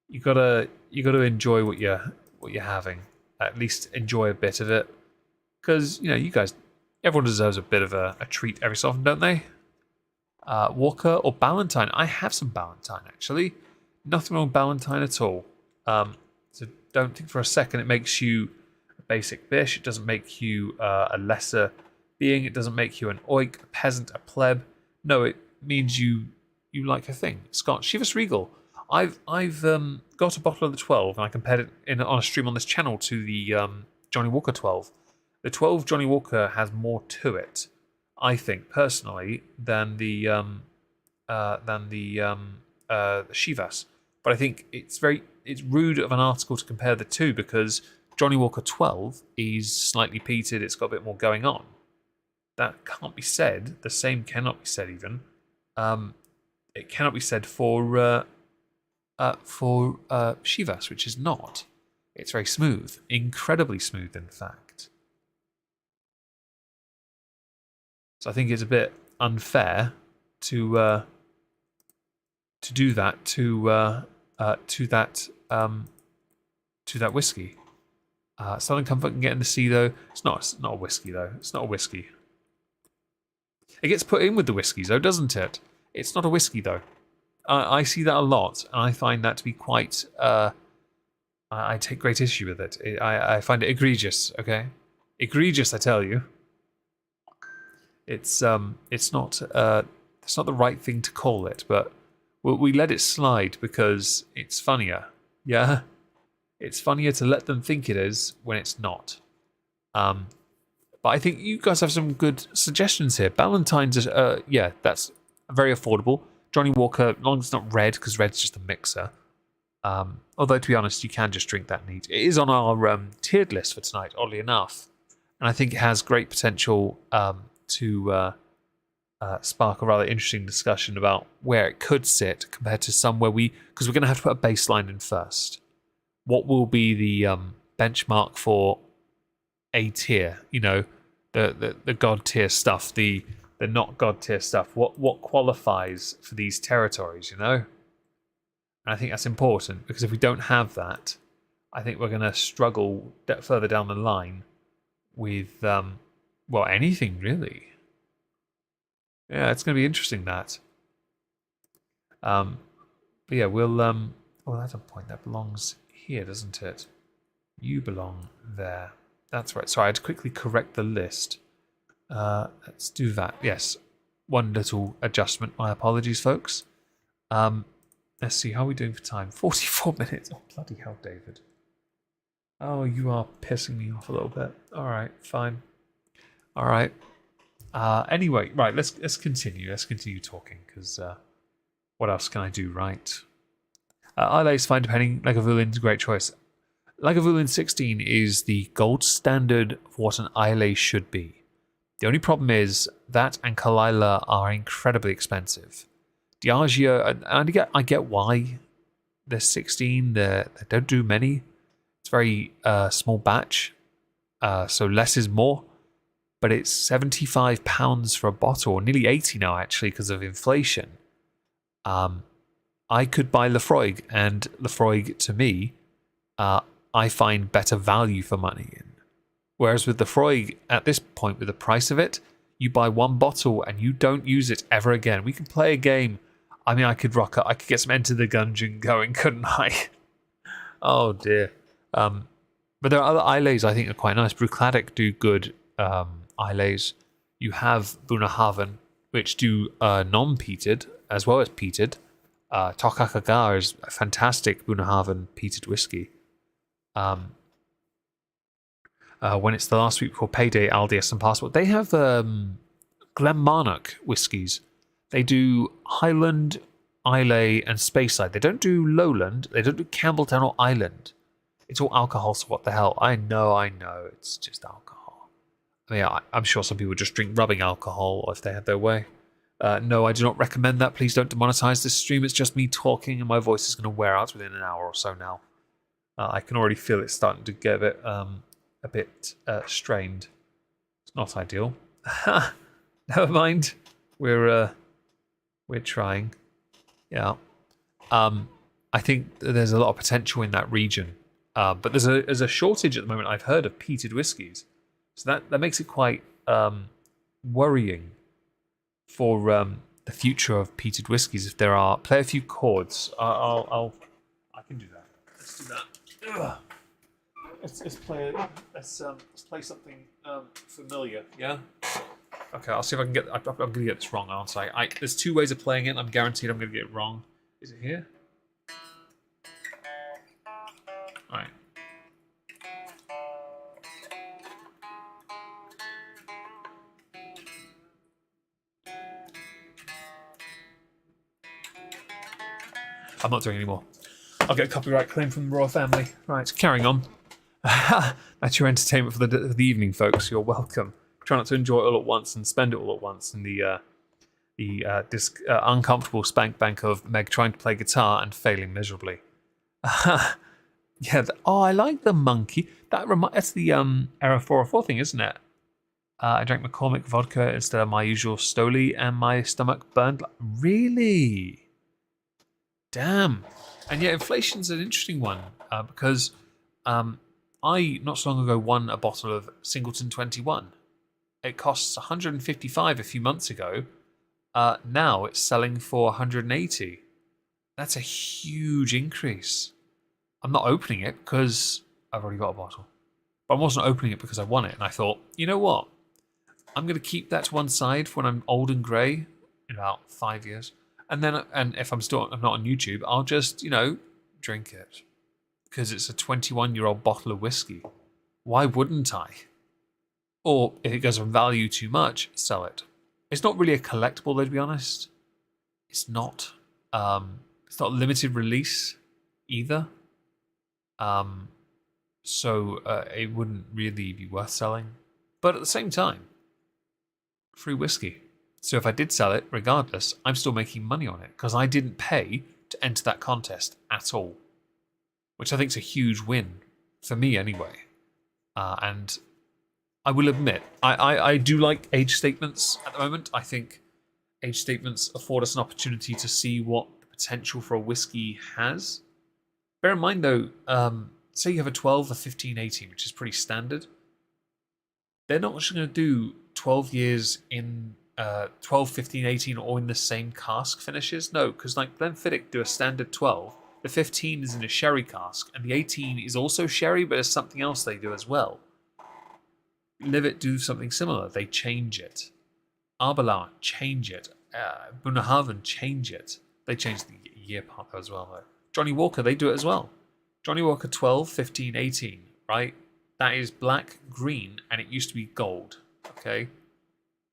You gotta enjoy what you're having. At least enjoy a bit of it, because you guys, everyone deserves a bit of a treat every so often, don't they? Walker or Ballantine? I have some Ballantine actually. Nothing wrong with Ballantine at all. So don't think for a second it makes you a basic bish. It doesn't make you a lesser being. It doesn't make you an oik, a peasant, a pleb. No, it means you like a thing. Scotch, Chivas Regal. I've got a bottle of the 12 and I compared it on a stream on this channel to the Johnny Walker 12. The 12 Johnny Walker has more to it, I think personally, than the Chivas. But I think it's rude of an article to compare the two because Johnny Walker 12 is slightly peated. It's got a bit more going on. That can't be said. The same cannot be said even. It cannot be said for Chivas, which is not. It's very smooth, incredibly smooth, in fact. So I think it's a bit unfair to do that to that whiskey. Southern Comfort can get in the sea though. It's not a whiskey though. It's not a whiskey. It gets put in with the whiskies though, doesn't it? It's not a whiskey though. I see that a lot, and I find that to be quite. I take great issue with it. I find it egregious. Okay, egregious. I tell you. It's not the right thing to call it, but we let it slide because it's funnier. Yeah, it's funnier to let them think it is when it's not. But I think you guys have some good suggestions here. Ballantine's, yeah, that's very affordable. Johnny Walker, as long as it's not red, because red's just a mixer. Although, to be honest, you can just drink that neat. It is on our tiered list for tonight, oddly enough. And I think it has great potential to spark a rather interesting discussion about where it could sit compared to some where because we're going to have to put a baseline in first. What will be the benchmark for A tier? The God tier stuff, the not God tier stuff. What qualifies for these territories? And I think that's important because if we don't have that, I think we're going to struggle further down the line with anything really. Yeah, it's going to be interesting that. But yeah, we'll that's a point that belongs here, doesn't it? You belong there. That's right. Sorry, I had to quickly correct the list. Let's do that. Yes, one little adjustment. My apologies, folks. Let's see, how are we doing for time? 44 minutes. Oh, bloody hell, David. Oh, you are pissing me off a little bit. All right, fine. All right. Anyway, right, let's continue. Let's continue talking, because what else can I do, right? Islay is fine, depending. Lagavulin, great choice. Lagavulin 16 is the gold standard of what an Islay should be. The only problem is that and Kalila are incredibly expensive. Diageo, and I get why they're 16. They don't do many. It's very small batch, so less is more. But it's £75 for a bottle, or nearly 80 now actually because of inflation. I could buy Lefroy, and Lefroy to me, I find better value for money in. Whereas with Lefroy, at this point, with the price of it, you buy one bottle and you don't use it ever again. We can play a game. I mean, I could rock up. I could get some Enter the Gungeon going, couldn't I? Oh dear. But there are other Isleys I think are quite nice. Bruichladdich do good Isleys. You have Bunnahabhain, which do non-peated as well as peated. Tokakagar is a fantastic Bunnahabhain peated whiskey. When it's the last week before payday, Aldius and Passport, they have Glenmarnock whiskies. They do Highland, Islay, and Speyside. They don't do Lowland. They don't do Campbelltown or Island. It's all alcohol, so what the hell? I know, it's just alcohol. I mean, I'm sure some people just drink rubbing alcohol if they had their way. No, I do not recommend that. Please don't demonetize this stream. It's just me talking, and my voice is going to wear out within an hour or so now. I can already feel it starting to get a bit strained. It's not ideal. Never mind. We're trying. Yeah. I think there's a lot of potential in that region, but there's a shortage at the moment. I've heard of peated whiskies, so that makes it quite worrying for the future of peated whiskies. If there are, play a few chords. I can do that. Let's do that. Ugh. Let's play something familiar. Yeah. Okay, I'll see if I can get. I'm going to get this wrong, aren't I? There's two ways of playing it. I'm guaranteed I'm going to get it wrong. Is it here? All right. I'm not doing any more. I'll get a copyright claim from the royal family. Right, carrying on. That's your entertainment for the evening, folks. You're welcome. Try not to enjoy it all at once and spend it all at once in the uncomfortable spank bank of Meg trying to play guitar and failing miserably. Yeah. I like the monkey. That's the Era 404 thing, isn't it? I drank McCormick vodka instead of my usual Stoli, and my stomach burned. Really? Damn. And yet, inflation's an interesting one because I not so long ago won a bottle of Singleton 21. It costs 155 a few months ago. Now it's selling for 180. That's a huge increase. I'm not opening it because I've already got a bottle. But I wasn't opening it because I won it. And I thought, you know what? I'm going to keep that to one side for when I'm old and grey in about 5 years. And if I'm not on YouTube, I'll just, drink it. Because it's a 21-year-old bottle of whiskey. Why wouldn't I? Or if it goes on value too much, sell it. It's not really a collectible, though, to be honest. It's not. It's not limited release either. So it wouldn't really be worth selling. But at the same time, free whiskey. So if I did sell it, regardless, I'm still making money on it because I didn't pay to enter that contest at all, which I think is a huge win for me anyway. And I will admit, I do like age statements at the moment. I think age statements afford us an opportunity to see what the potential for a whiskey has. Bear in mind though, say you have a 12, a 15, 18, which is pretty standard. They're not just going to do 12 years in 12, 15, 18 all in the same cask finishes. No, because like Glenfiddich do a standard 12. The 15 is in a sherry cask, and the 18 is also sherry, but there's something else they do as well. Livet do something similar. They change it. Arbelau change it. Bunnahabhain change it. They change the year part as well, though. Johnny Walker, they do it as well. Johnny Walker 12, 15, 18, right? That is black, green, and it used to be gold, okay?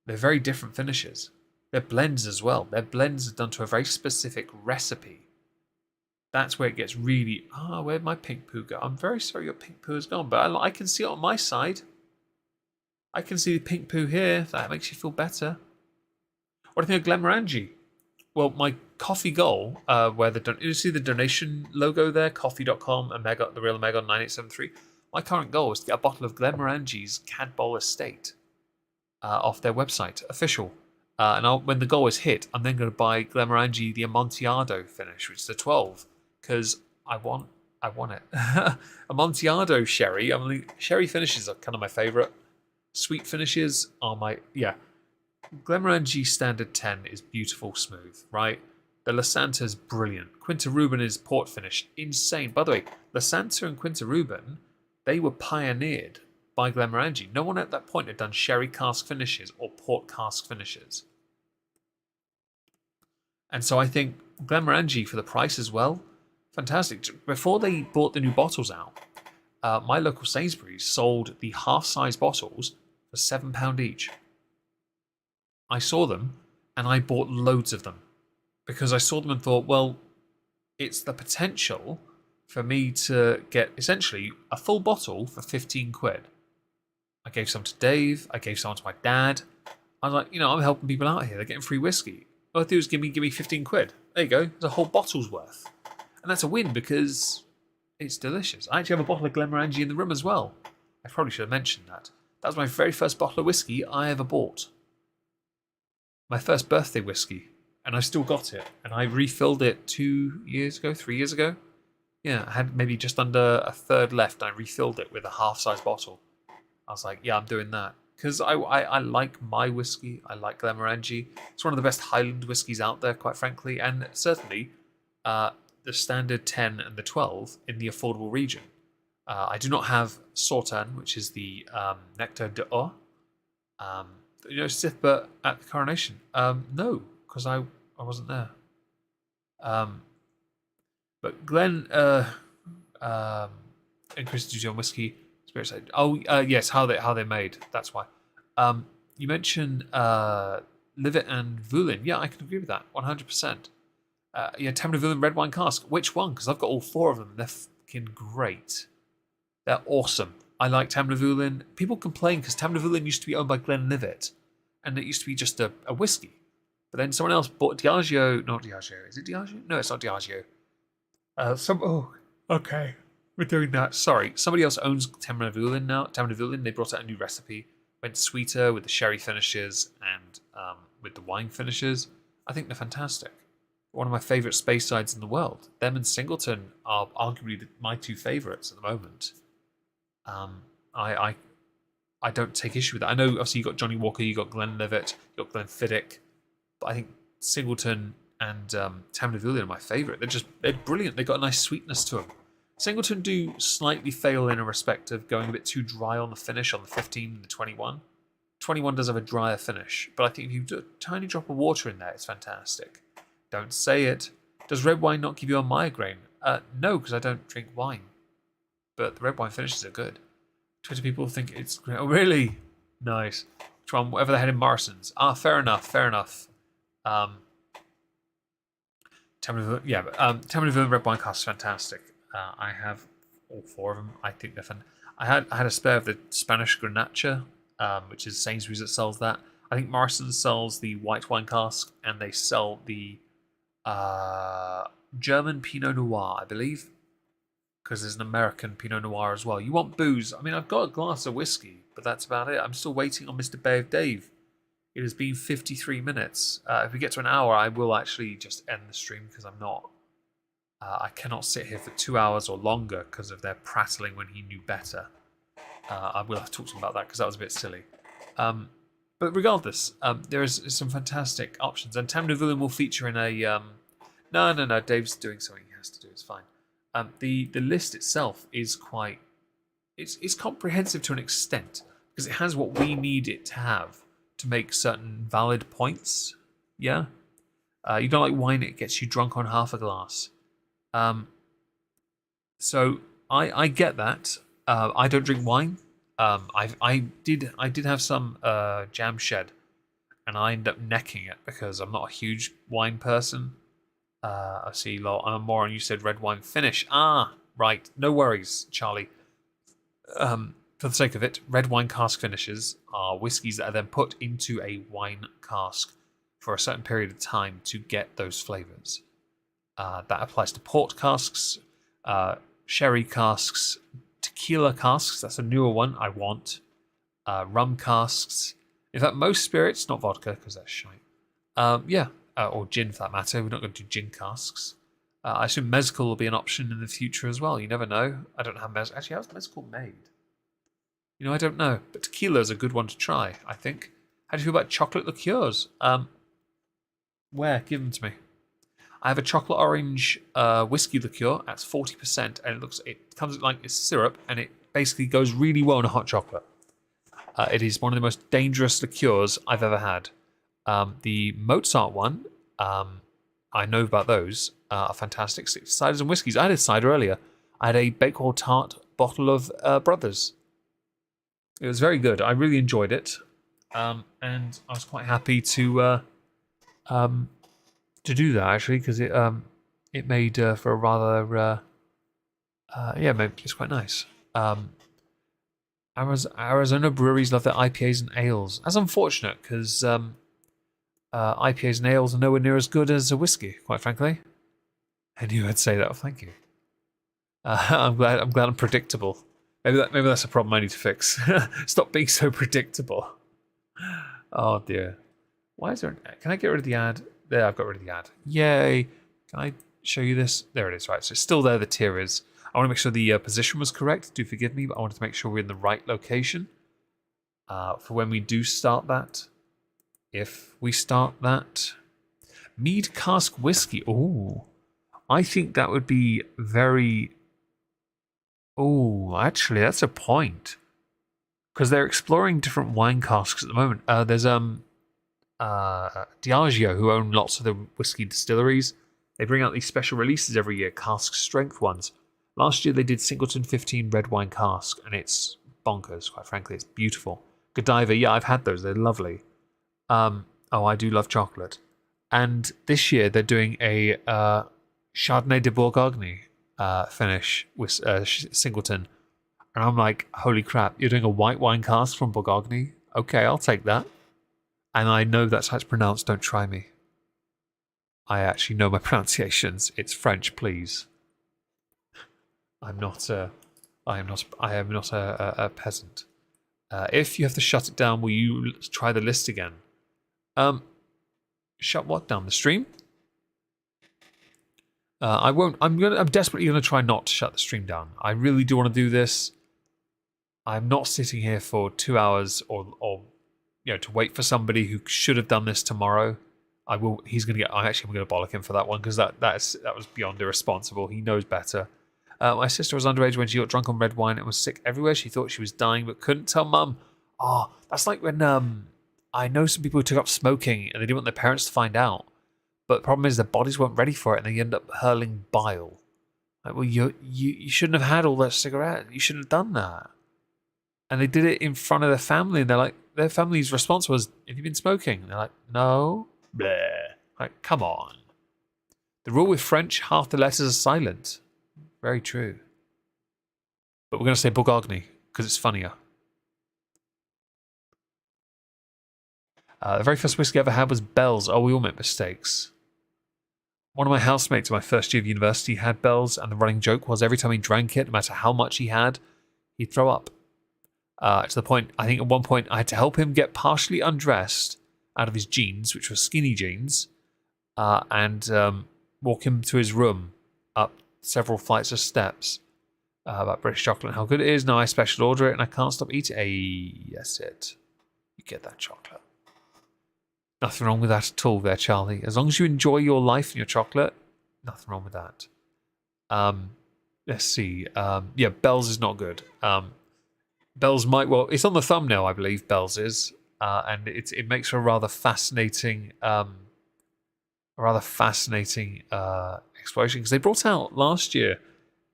They're very different finishes. They're blends as well. Their blends are done to a very specific recipe. That's where it gets really... where'd my pink poo go? I'm very sorry your pink poo is gone, but I can see it on my side. I can see the pink poo here. If that makes you feel better. What do you think of Glenmorangie? Well, my coffee goal, where you see the donation logo there, coffee.com, Omegon, the real Omegon 9873. My current goal is to get a bottle of Glenmorangie's Cadboll Estate off their website, official. And when the goal is hit, I'm then going to buy Glenmorangie the Amontillado finish, which is the 12, because I want it. Amontillado sherry. I mean, sherry finishes are kind of my favourite. Sweet finishes are Glenmorangie Standard 10 is beautiful, smooth, right? The La Santa is brilliant. Quinta Ruben is port finish, insane. By the way, La Santa and Quinta Ruben, they were pioneered by Glenmorangie. No one at that point had done sherry cask finishes or port cask finishes. And so I think Glenmorangie, for the price as well, fantastic. Before they brought the new bottles out, my local Sainsbury's sold the half-size bottles for £7 each. I saw them and I bought loads of them because I saw them and thought, well, it's the potential for me to get essentially a full bottle for 15 quid. I gave some to Dave. I gave some to my dad. I was like, I'm helping people out here. They're getting free whiskey. All I have to do is give me 15 quid. There you go. It's a whole bottle's worth. And that's a win because it's delicious. I actually have a bottle of Glenmorangie in the room as well. I probably should have mentioned that. That was my very first bottle of whiskey I ever bought. My first birthday whiskey. And I've still got it. And I refilled it 3 years ago. Yeah, I had maybe just under a third left. And I refilled it with a half-size bottle. I was like, yeah, I'm doing that. Because I like my whiskey. I like Glenmorangie. It's one of the best Highland whiskies out there, quite frankly. And certainly the standard 10 and the 12 in the affordable region. I do not have Sauternes, which is the Nectar d'Or. Sithbert at the coronation. No, because I wasn't there. But Glen and Chris Dijon whiskey spirit side. Oh yes, how they made. That's why. You mentioned Livet and Vulin. Yeah, I can agree with that 100%. Tamna Vulin red wine cask. Which one? Because I've got all 4 of them. They're fucking great. They're awesome. I like Tamna Vulin. People complain because Tamna Vulin used to be owned by Glenlivet, and it used to be just a whiskey. But then someone else bought Diageo. Not Diageo. Is it Diageo? No, it's not Diageo. Okay. We're doing that. Sorry. Somebody else owns Tamna Vulin now. Tamna Vulin, they brought out a new recipe. Went sweeter with the sherry finishes and with the wine finishes. I think they're fantastic. One of my favourite space sides in the world. Them and Singleton are arguably my 2 favourites at the moment. I don't take issue with that. I know obviously you got Johnny Walker, you got Glenlivet, you got Glenfiddich, but I think Singleton and Tamna Vulin are my favourite. They're brilliant. They've got a nice sweetness to them. Singleton do slightly fail in a respect of going a bit too dry on the finish on the 15 and the 21. 21 does have a drier finish, but I think if you do a tiny drop of water in there, it's fantastic. Don't say it. Does red wine not give you a migraine? No, because I don't drink wine. But the red wine finishes are good. Twitter people think it's great. Oh, really? Nice. Which one? Whatever they had in Morrison's. Fair enough. Tamna Vulin red wine cask is fantastic. I have all 4 of them. I think they're fun. I had a spare of the Spanish Grenache, which is Sainsbury's that sells that. I think Morrison's sells the white wine cask, and they sell the German Pinot Noir, I believe, because there's an American Pinot Noir as well. You want booze? I mean, I've got a glass of whiskey, but that's about it. I'm still waiting on Mr. Bay of Dave. It has been 53 minutes. If we get to an hour, I will actually just end the stream because I'm not. I cannot sit here for 2 hours or longer because of their prattling when he knew better. I will have to talk to him about that because that was a bit silly. But regardless, there is some fantastic options, and Tamna Vulin will feature in a. No. Dave's doing something he has to do. It's fine. The list itself is quite. It's comprehensive to an extent because it has what we need it to have to make certain valid points. Yeah. You don't like wine; it gets you drunk on half a glass. So I get that. I don't drink wine. I did have some jam shed, and I ended up necking it because I'm not a huge wine person. I see, I'm more on. You said red wine finish. Right. No worries, Charlie. For the sake of it, red wine cask finishes are whiskies that are then put into a wine cask for a certain period of time to get those flavours. That applies to port casks, sherry casks, tequila casks. That's a newer one I want. Rum casks. In fact, most spirits, not vodka, because that's shite. Or gin for that matter. We're not going to do gin casks. I assume mezcal will be an option in the future as well. You never know. I don't know how mezcal. Actually, how's mezcal made? I don't know. But tequila is a good one to try, I think. How do you feel about chocolate liqueurs? Where? Give them to me. I have a chocolate orange whiskey liqueur at 40%, and it comes like it's syrup, and it basically goes really well in a hot chocolate. It is one of the most dangerous liqueurs I've ever had. The Mozart one, I know about those, are fantastic. Ciders and whiskies. I had a cider earlier. I had a Bakewell Tart bottle of Brothers. It was very good. I really enjoyed it, and I was quite happy to do that actually because it made for a rather Yeah, maybe it's quite nice. Arizona breweries love their IPAs and ales. That's unfortunate because IPAs and ales are nowhere near as good as a whiskey, quite frankly. I knew I'd say that. Well, thank you. I'm glad. I'm predictable. Maybe that's a problem I need to fix. Stop being so predictable. Oh dear. Why is there? Can I get rid of the ad? There, I've got rid of the ad. Yay! Can I show you this? There it is. Right. So it's still there. The tier is. I want to make sure the position was correct. Do forgive me, but I wanted to make sure we're in the right location for when we do start that. If we start that, mead cask whiskey. Oh, I think that would be very. Oh, actually, that's a point because they're exploring different wine casks at the moment. There's Diageo, who own lots of the whiskey distilleries. They bring out these special releases every year, cask strength ones. Last year they did Singleton 15 red wine cask, and it's bonkers, quite frankly. It's beautiful. Godiva, yeah, I've had those. They're lovely. Oh, I do love chocolate. And this year they're doing a Chardonnay de Bourgogne finish with Singleton. And I'm like, holy crap, you're doing a white wine cask from Bourgogne? Okay, I'll take that. And I know that's how it's pronounced. Don't try me. I actually know my pronunciations. It's French, please. I am not a peasant. If you have to shut it down, will you try the list again? Shut what down? The stream? I won't. I'm desperately gonna try not to shut the stream down. I really do want to do this. I'm not sitting here for 2 hours or to wait for somebody who should have done this tomorrow. I will. He's gonna get. I'm gonna bollock him for that one because that was beyond irresponsible. He knows better. My sister was underage when she got drunk on red wine and was sick everywhere. She thought she was dying but couldn't tell mum. Oh, that's like when I know some people who took up smoking and they didn't want their parents to find out. But the problem is their bodies weren't ready for it and they end up hurling bile. Like, well, you shouldn't have had all that cigarette. You shouldn't have done that. And they did it in front of their family, and they're like, their family's response was, "Have you been smoking?" And they're like, "No." Bleh. Like, come on. The rule with French, half the letters are silent. Very true. But we're going to say Bourgogne because it's funnier. The very first whiskey I ever had was Bell's. Oh, we all make mistakes. One of my housemates in my first year of university had Bell's, and the running joke was every time he drank it, no matter how much he had, he'd throw up. To the point, I think at one point I had to help him get partially undressed out of his jeans, which were skinny jeans, and walk him to his room up several flights of steps about British chocolate and how good it is. Now I special order it and I can't stop eating. Yes, it. You get that chocolate. Nothing wrong with that at all there, Charlie. As long as you enjoy your life and your chocolate, nothing wrong with that. Let's see. Yeah, Bell's is not good. Bell's it's on the thumbnail, I believe, Bell's is. And it makes for a rather fascinating exploration because they brought out last year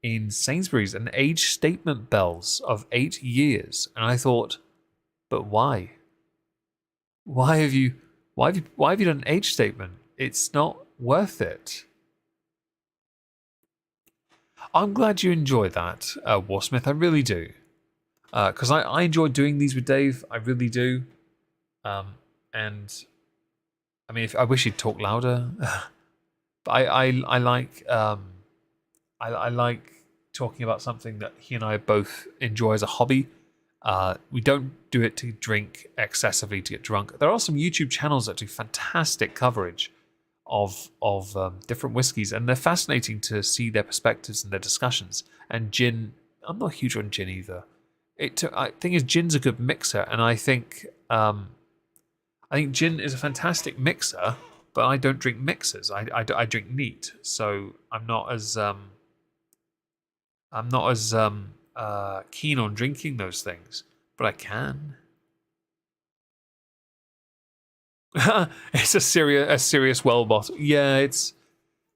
in Sainsbury's an age statement Bell's of 8 years, and I thought, but why? Why have you done an age statement? It's not worth it. I'm glad you enjoyed that, Warsmith. I really do, because I enjoy doing these with Dave. I really do, and I mean, I wish he'd talk louder. But I like I like talking about something that he and I both enjoy as a hobby. We don't do it to drink excessively to get drunk. There are some YouTube channels that do fantastic coverage of different whiskies, and they're fascinating to see their perspectives and their discussions. And gin, I'm not huge on gin either. I think gin's a good mixer, and I think gin is a fantastic mixer. But I don't drink mixers. I drink neat, so I'm not as keen on drinking those things. But I can. It's a serious well bottle. Yeah,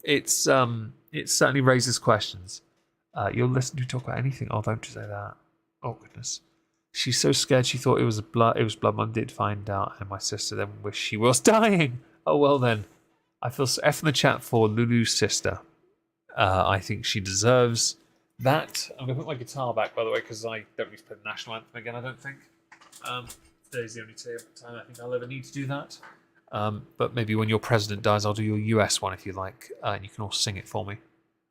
it certainly raises questions. You'll listen to talk about anything. Oh, don't you say that. Oh goodness. She's so scared she thought it was blood. It was blood. Mum did find out, and my sister then wished she was dying. Oh, well then. I feel F in the chat for Lulu's sister. I think she deserves that. I'm going to put my guitar back, by the way, because I don't need to play the national anthem again, I don't think. Today's the only time I think I'll ever need to do that. But maybe when your president dies, I'll do your US one if you like, and you can all sing it for me.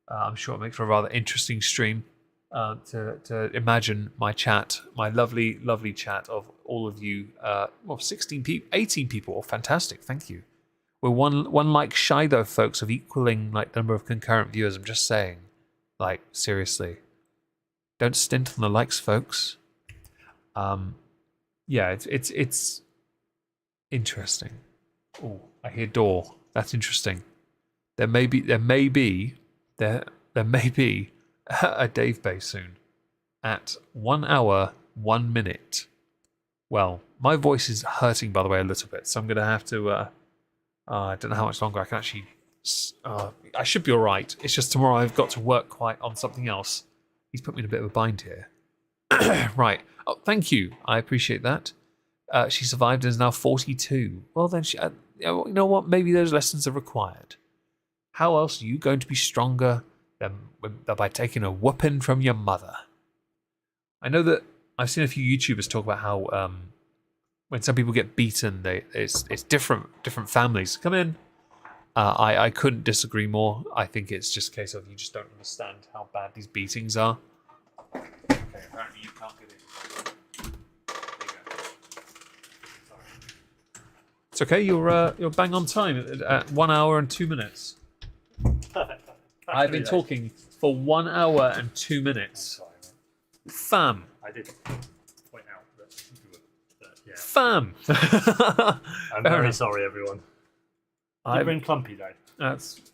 I'm sure it'll make for a rather interesting stream to imagine my chat, my lovely, lovely chat of all of you. 16 people, 18 people. Oh, fantastic. Thank you. We're one like shy, though, folks, of equaling like the number of concurrent viewers. I'm just saying. Like, seriously. Don't stint on the likes, folks. Yeah, it's interesting. Oh, I hear door. That's interesting. There may be a Dave Bay soon at 1 hour 1 minute. Well, my voice is hurting, by the way, a little bit, so I'm going to have to. I don't know how much longer I can actually. I should be all right. It's just tomorrow I've got to work quite on something else. He's put me in a bit of a bind here. Right. Oh, thank you. I appreciate that. She survived and is now 42. Well, then, you know what? Maybe those lessons are required. How else are you going to be stronger than by taking a whooping from your mother? I know that I've seen a few YouTubers talk about how when some people get beaten, it's different families. Come in. I couldn't disagree more. I think it's just a case of you just don't understand how bad these beatings are. Okay, apparently you can't get in. There you go. Sorry. It's okay. You're bang on time at 1 hour and 2 minutes.
Perfect.
I've been talking for 1 hour and 2 minutes.
I'm sorry, mate.
Fam.
I did point out that yeah.
Fam.
I'm very sorry, everyone. You've been clumpy, though.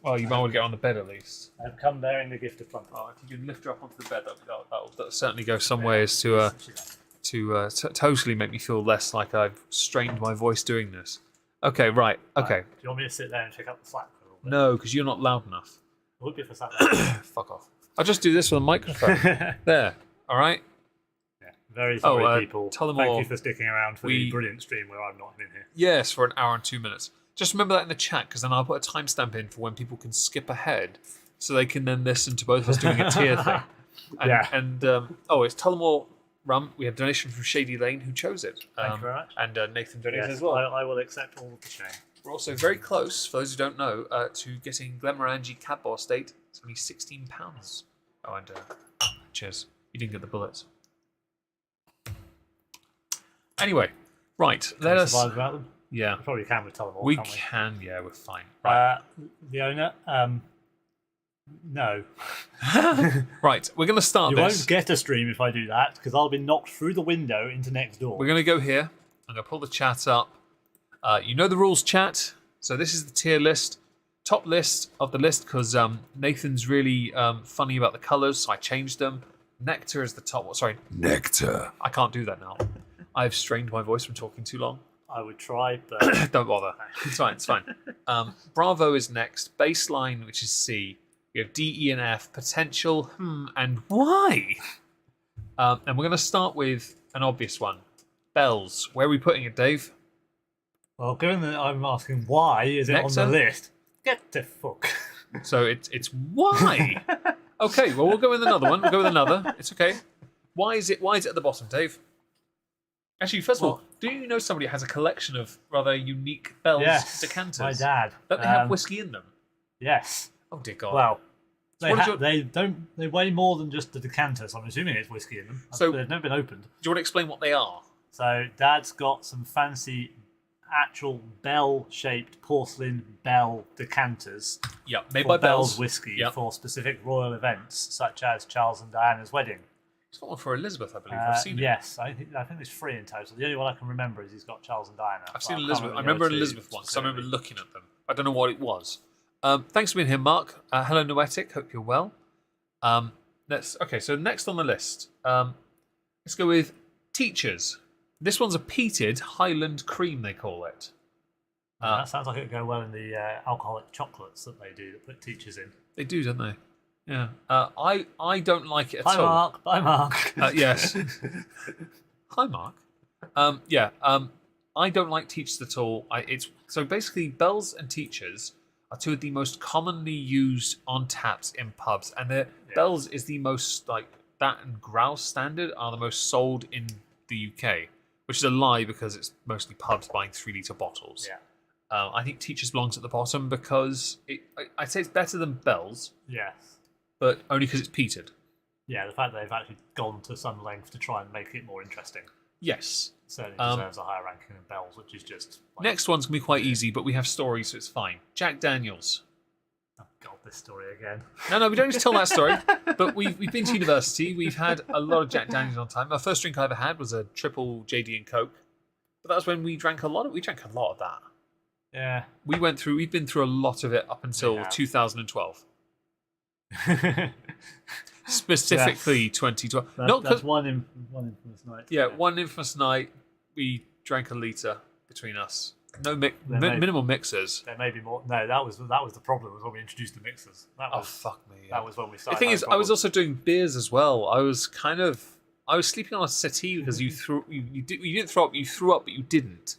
Well, you might want to get on the bed at least.
I've come bearing the gift of clumpy.
Oh, if you can lift her up onto the bed, that'll certainly go some ways to totally make me feel less like I've strained my voice doing this. Okay, right. Okay.
Do you want me to sit there and pick up the slack for a little bit?
No, because you're not loud enough.
I would be if I sat there.
Fuck off. I'll just do this with a microphone. There. All right.
Yeah. Very sorry, people.
Tell them
Thank
all
you for sticking around for the brilliant stream where I've not been here.
Yes, for 1 hour and 2 minutes. Just remember that in the chat, because then I'll put a timestamp in for when people can skip ahead, so they can then listen to both of us doing a tier thing. And it's Tullamore Rum. We have donation from Shady Lane, who chose it.
Thank you very much.
And Nathan donated
Yes,
as well.
I will accept all of the shame.
We're also very close, for those who don't know, to getting Glenmorangie Cadbar Estate. It's only £16. Oh, and cheers. You didn't get the bullets. Anyway, right. Let us
survive without them.
Yeah,
We probably can with Tullamore.
we
can't we?
can. Yeah, we're fine. Right.
The owner, no.
Right, we're going to start
You
this.
won't get a stream if I do that, because I'll be knocked through the window into next door.
We're going to go here. I'm going to pull the chat up. You know the rules, chat. So this is the tier list. Top list of the list, because Nathan's really funny about the colours, so I changed them. Nectar is the top. Sorry,
Nectar.
I can't do that now. I've strained my voice from talking too long.
I would try, but
Don't bother. It's fine. It's fine. Bravo is next. Baseline, which is C. We have D, E, and F. Potential, and Y. And we're going to start with an obvious one. Bells. Where are we putting it, Dave?
well, given that I'm asking why is it
Nectar?
on the list, get the fuck.
So it's Y. Okay. Well, we'll go with another one. We'll go with another. It's okay. Why is it at the bottom, Dave? Actually, first of all, do you know somebody who has a collection of rather unique Bell's
Yes,
decanters?
my dad.
Don't they have whiskey in them?
Yes.
Oh dear God.
Well,
what did
they weigh more than just the decanter, so I'm assuming it's whiskey in them.
So-
They've never been opened.
Do you want to explain what they are?
So Dad's got some fancy, actual bell-shaped porcelain bell decanters
Yeah, made
for
by
Bell's
Bells.
whiskey
Yep.
for specific royal events, such as Charles and Diana's wedding.
He's got one for Elizabeth, I believe. I've seen it.
Yes, I think there's 3 in total. The only one I can remember is he's got Charles and Diana.
I've
but
seen
can't
Elizabeth. I
the
remember
other
an
2
Elizabeth one, so I remember
specifically.
looking at them. I don't know what it was. Thanks for being here, Mark. Hello, Noetic. Hope you're well. So next on the list, let's go with teachers. This one's a peated Highland cream, they call it.
That sounds like it would go well in the alcoholic chocolates that they do that put teachers in.
They do, don't they? Yeah. I don't like it at all.
Bye, Mark.
Yes. Hi, Mark. I don't like teachers at all. So basically, Bells and teachers are two of the most commonly used on taps in pubs, and Bell's is the most that and Grouse Standard are the most sold in the UK, which is a lie because it's mostly pubs buying 3-litre bottles.
Yeah.
I think Teachers belongs at the bottom because I'd say it's better than Bell's.
Yes.
But only because it's peated.
Yeah, the fact that they've actually gone to some length to try and make it more interesting
Yes.
certainly deserves a higher ranking than Bell's, which is just...
Next one's going to be quite easy, but we have stories, so it's fine. Jack Daniels.
Oh, God, this story again.
No, we don't need to tell that story. But we've been to university. We've had a lot of Jack Daniels on time. Our first drink I ever had was a triple JD and Coke. But that was when we drank a lot of that.
Yeah.
We've been through a lot of it up until 2012. Specifically 2012.
That's one infamous night.
Yeah, one infamous night. We drank a litre between us. No minimal mixers.
There may be more. No, that was the problem. Was when we introduced the mixers.
Fuck me. Yeah.
That was when we started.
The thing is, I was also doing beers as well. I was sleeping on a settee because you didn't throw up. You threw up, but you didn't.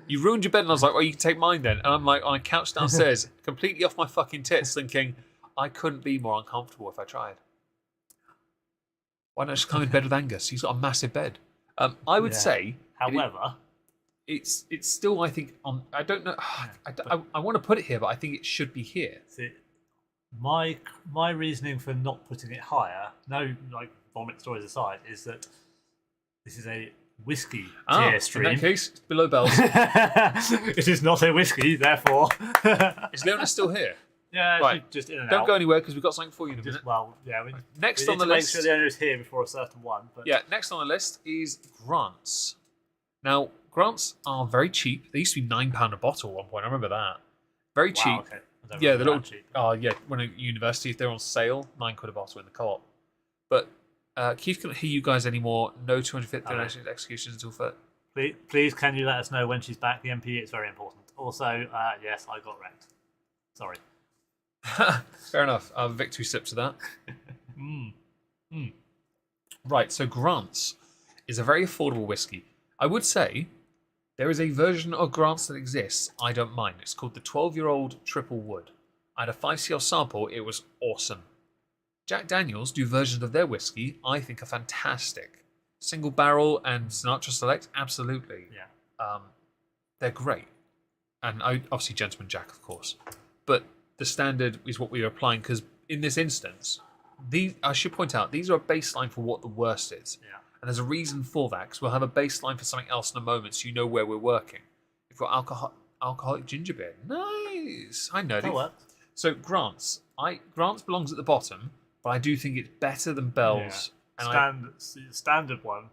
You ruined your bed, and I was like, "Well, you can take mine then." And I'm like on a couch downstairs, completely off my fucking tits, thinking I couldn't be more uncomfortable if I tried. Why not just come in bed with Angus? He's got a massive bed. I would say,
however,
it's still, I think, on. I don't know. I want to put it here, but I think it should be here.
See, my reasoning for not putting it higher, no, like vomit stories aside, is that this is a whiskey tier stream.
In that case, it's below Bell's.
It is not a whiskey, therefore.
Is Leona still here?
Yeah,
right.
Just in and out.
Don't go anywhere because we've got something for you in a minute.
Well, yeah.
Next
we
on the
need to
list.
make sure the owner is here before a certain one. But...
Yeah, next on the list is Grants. Now, Grants are very cheap. They used to be £9 a bottle at one point. I remember that. Very cheap.
Okay.
Yeah, they're little. Oh, yeah. When at university, if they're on sale, £9 a bottle in the co-op. But Keith couldn't hear you guys anymore. No 250th executions until for.
Please, can you let us know when she's back? The MP is very important. Also, yes, I got wrecked. Sorry.
Fair enough. Victory sip to that. Right, so Grants is a very affordable whiskey. I would say there is a version of Grants that exists. I don't mind. It's called the 12-year-old Triple Wood. I had a 5cl sample. It was awesome. Jack Daniels do versions of their whiskey I think are fantastic. Single barrel and Sinatra Select, absolutely.
Yeah.
They're great. And obviously Gentleman Jack, of course. But the standard is what we are applying because in this instance, I should point out, these are a baseline for what the worst is.
Yeah.
And there's a reason for that because we'll have a baseline for something else in a moment so you know where we're working. If we're alcoholic ginger beer, nice. I know.
That works.
So Grants belongs at the bottom, but I do think it's better than Bell's.
Yeah. Standard one,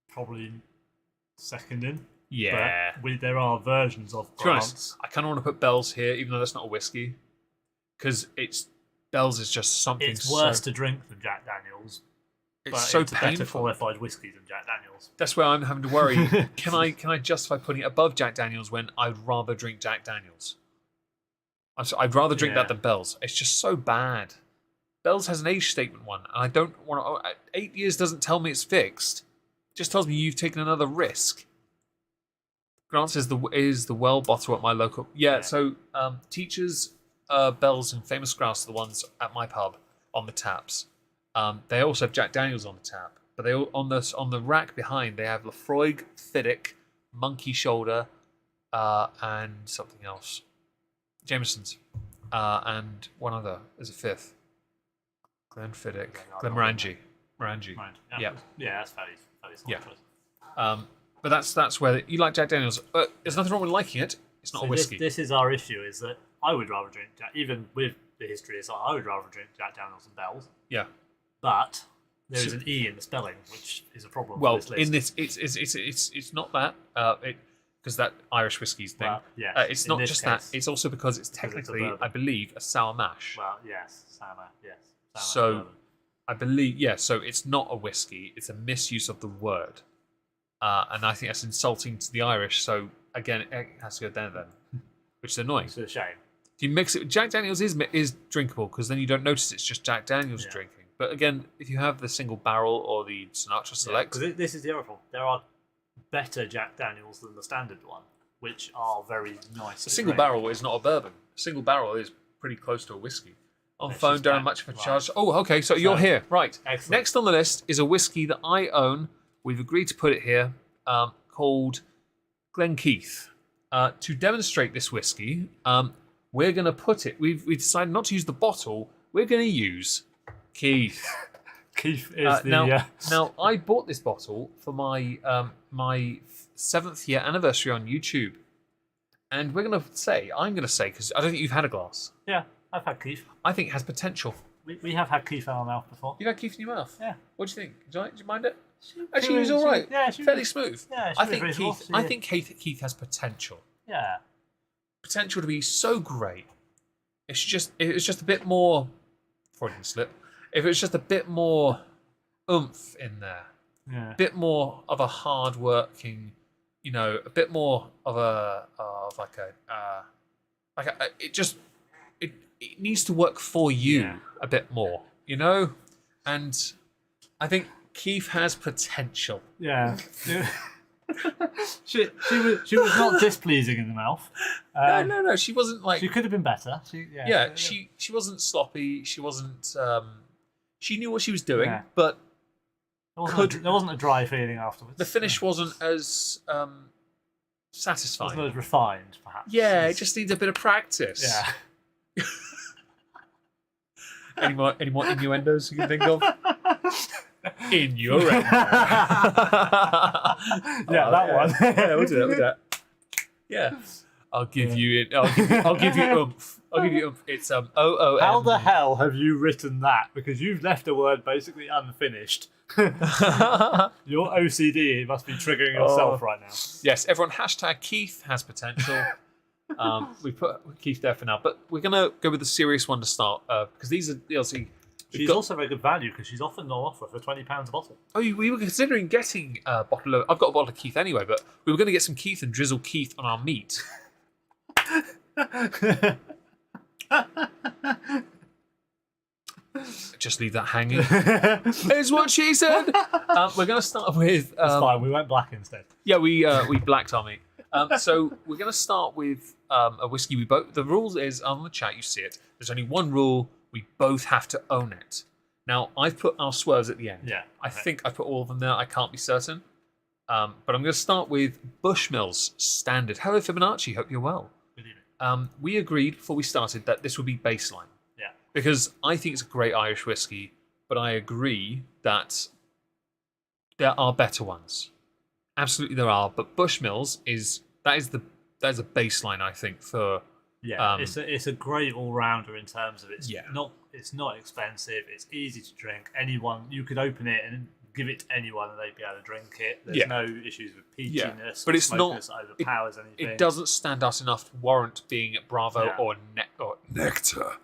probably second in.
Yeah.
But there are versions of Grants.
I kind of want to put Bell's here, even though that's not a whiskey, because Bell's is just something.
It's worse to drink than Jack Daniels.
It's so
it's
painful.
A better qualified whiskey than Jack Daniels.
That's where I'm having to worry. Can I justify putting it above Jack Daniels when I'd rather drink Jack Daniels? I'd rather drink that than Bell's. It's just so bad. Bell's has an age statement one, and I don't want to. 8 years doesn't tell me it's fixed. It just tells me you've taken another risk. Grants is the well bottle at my local. Yeah. So Teachers, Bell's, and Famous Grouse are the ones at my pub on the taps. They also have Jack Daniels on the tap, but they all, on the rack behind they have Lafroig, Fiddick, Monkey Shoulder, and something else. Jameson's, and one other is a fifth. Glenfiddich, Glenmorangie. Morangie. Yeah.
Yeah, that's fairly solid choice.
But that's where you like Jack Daniels. There's nothing wrong with liking it. It's not a whiskey.
This is our issue: is that I would rather drink Jack, even with the history. I would rather drink Jack Daniels than Bell's.
Yeah.
But there is an E in the spelling, which is a problem.
Well,
for this list.
in this, it's not that. Because that Irish whiskies thing.
Well, yes,
it's not just that. It's also because it's technically, I believe, a sour mash.
Well, yes, sour, yes.
So, I believe, so it's not a whiskey. It's a misuse of the word. And I think that's insulting to the Irish. So, again, it has to go down then, which is annoying.
It's a shame.
If you mix it, Jack Daniels is drinkable because then you don't notice it's just Jack Daniels drinking. But again, if you have the single barrel or the Sinatra Select,
this is the other problem. There are better Jack Daniels than the standard one, which are very nice.
The single barrel is not a bourbon. single barrel is pretty close to a whiskey. On
It's
phone,
just
don't
back-
have much of a
right.
charge. Oh, okay, so you're here. Right.
Excellent.
Next on the list is a whiskey that I own. We've agreed to put it here, called Glenkeith. To demonstrate this whiskey, we're going to put it... We've decided not to use the bottle. We're going to use Keith.
Keith is
Now, I bought this bottle for my 7th year anniversary on YouTube. And I'm going to say, because I don't think you've had a glass.
Yeah, I've had Keith.
I think it has potential.
We have had Keith in our mouth before.
You've had Keith in your mouth?
Yeah.
What do you think? Do you mind it?
She
Actually, he's all right.
Yeah,
fairly smooth.
Yeah,
I think Keith has potential.
Yeah.
Potential to be so great. It's just a bit more. Freudian slip. If it was just a bit more oomph in there,
Yeah.
a bit more of a hard-working, a bit more of it needs to work for you a bit more, and I think Keith has potential.
Yeah. she was not displeasing in the mouth.
No. She wasn't like.
She could have been better.
She wasn't sloppy. She wasn't. She knew what she was doing,
Yeah.
but
there wasn't a dry feeling afterwards.
the finish wasn't as satisfying.
Wasn't as refined, perhaps.
Yeah, it just needs a bit of practice.
Yeah.
Any more innuendos you can think of? Innuendo.
That one.
Yeah, we'll do that. Yeah. I'll give you it. I'll give you oomph. It's OOM.
How the hell have you written that? Because you've left a word basically unfinished. Your OCD must be triggering yourself right now.
Yes, everyone. # Keith has potential. We put Keith there for now, but we're gonna go with the serious one to start because these are obviously.
She's also very good value because she's often on offer for £20 a bottle.
Oh, we were considering getting a bottle of. I've got a bottle of Keith anyway, but we were going to get some Keith and drizzle Keith on our meat. Just leave that hanging. Is what she said. We're going to start with.
That's fine. We went black instead.
Yeah, we blacked our meat. So we're going to start with a whiskey. The rules is on the chat. You see it. There's only one rule. We both have to own it. Now I've put our swerves at the end.
Yeah.
I think I put all of them there. I can't be certain. But I'm going to start with Bushmills Standard. Hello Fibonacci. Hope you're well.
Good evening.
We agreed before we started that this would be baseline.
Yeah.
Because I think it's a great Irish whiskey, but I agree that there are better ones. Absolutely there are, but Bushmills is a baseline, I think, for
Yeah, it's a great all rounder in terms of it's
Yeah.
not expensive. It's easy to drink. Anyone you could open it and give it to anyone and they'd be able to drink it. There's
Yeah.
no issues with peachiness.
But
or
it's not-
smokiness that overpowers anything.
it doesn't stand out enough to warrant being at Bravo
Yeah.
or
Nectar.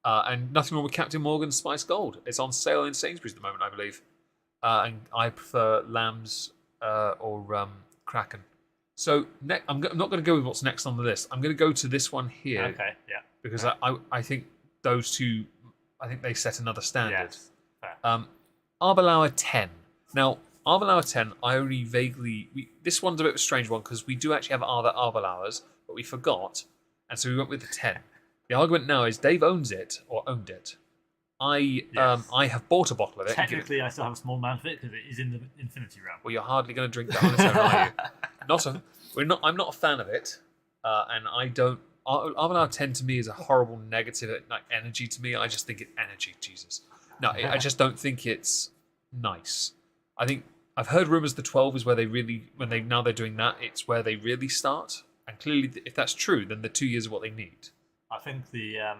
and nothing wrong with Captain Morgan's Spice Gold. It's on sale in Sainsbury's at the moment, I believe. And I prefer Lamb's or Kraken. So I'm not going to go with what's next on the list. I'm going to go to this one here.
Okay, yeah.
Because I think those two, I think they set another standard.
Yes. Fair.
Arbelauer 10. Now, Arbelauer 10, I only vaguely... this one's a bit of a strange one because we do actually have other Arbelauers, but we forgot, and so we went with the 10. The argument now is Dave owns it, or owned it. I have bought a bottle of it.
Technically, I still have a small amount of it because it is in the Infinity Realm.
Well, you're hardly going to drink that on its own, are you? I'm not a fan of it, and I don't... Arbelauer 10 to me is a horrible negative energy to me. I just think it's energy, Jesus. No, I just don't think it's nice. I think I've heard rumours the 12 is where they really, now they're doing that, it's where they really start. And clearly, if that's true, then the 2 years are what they need.
I think the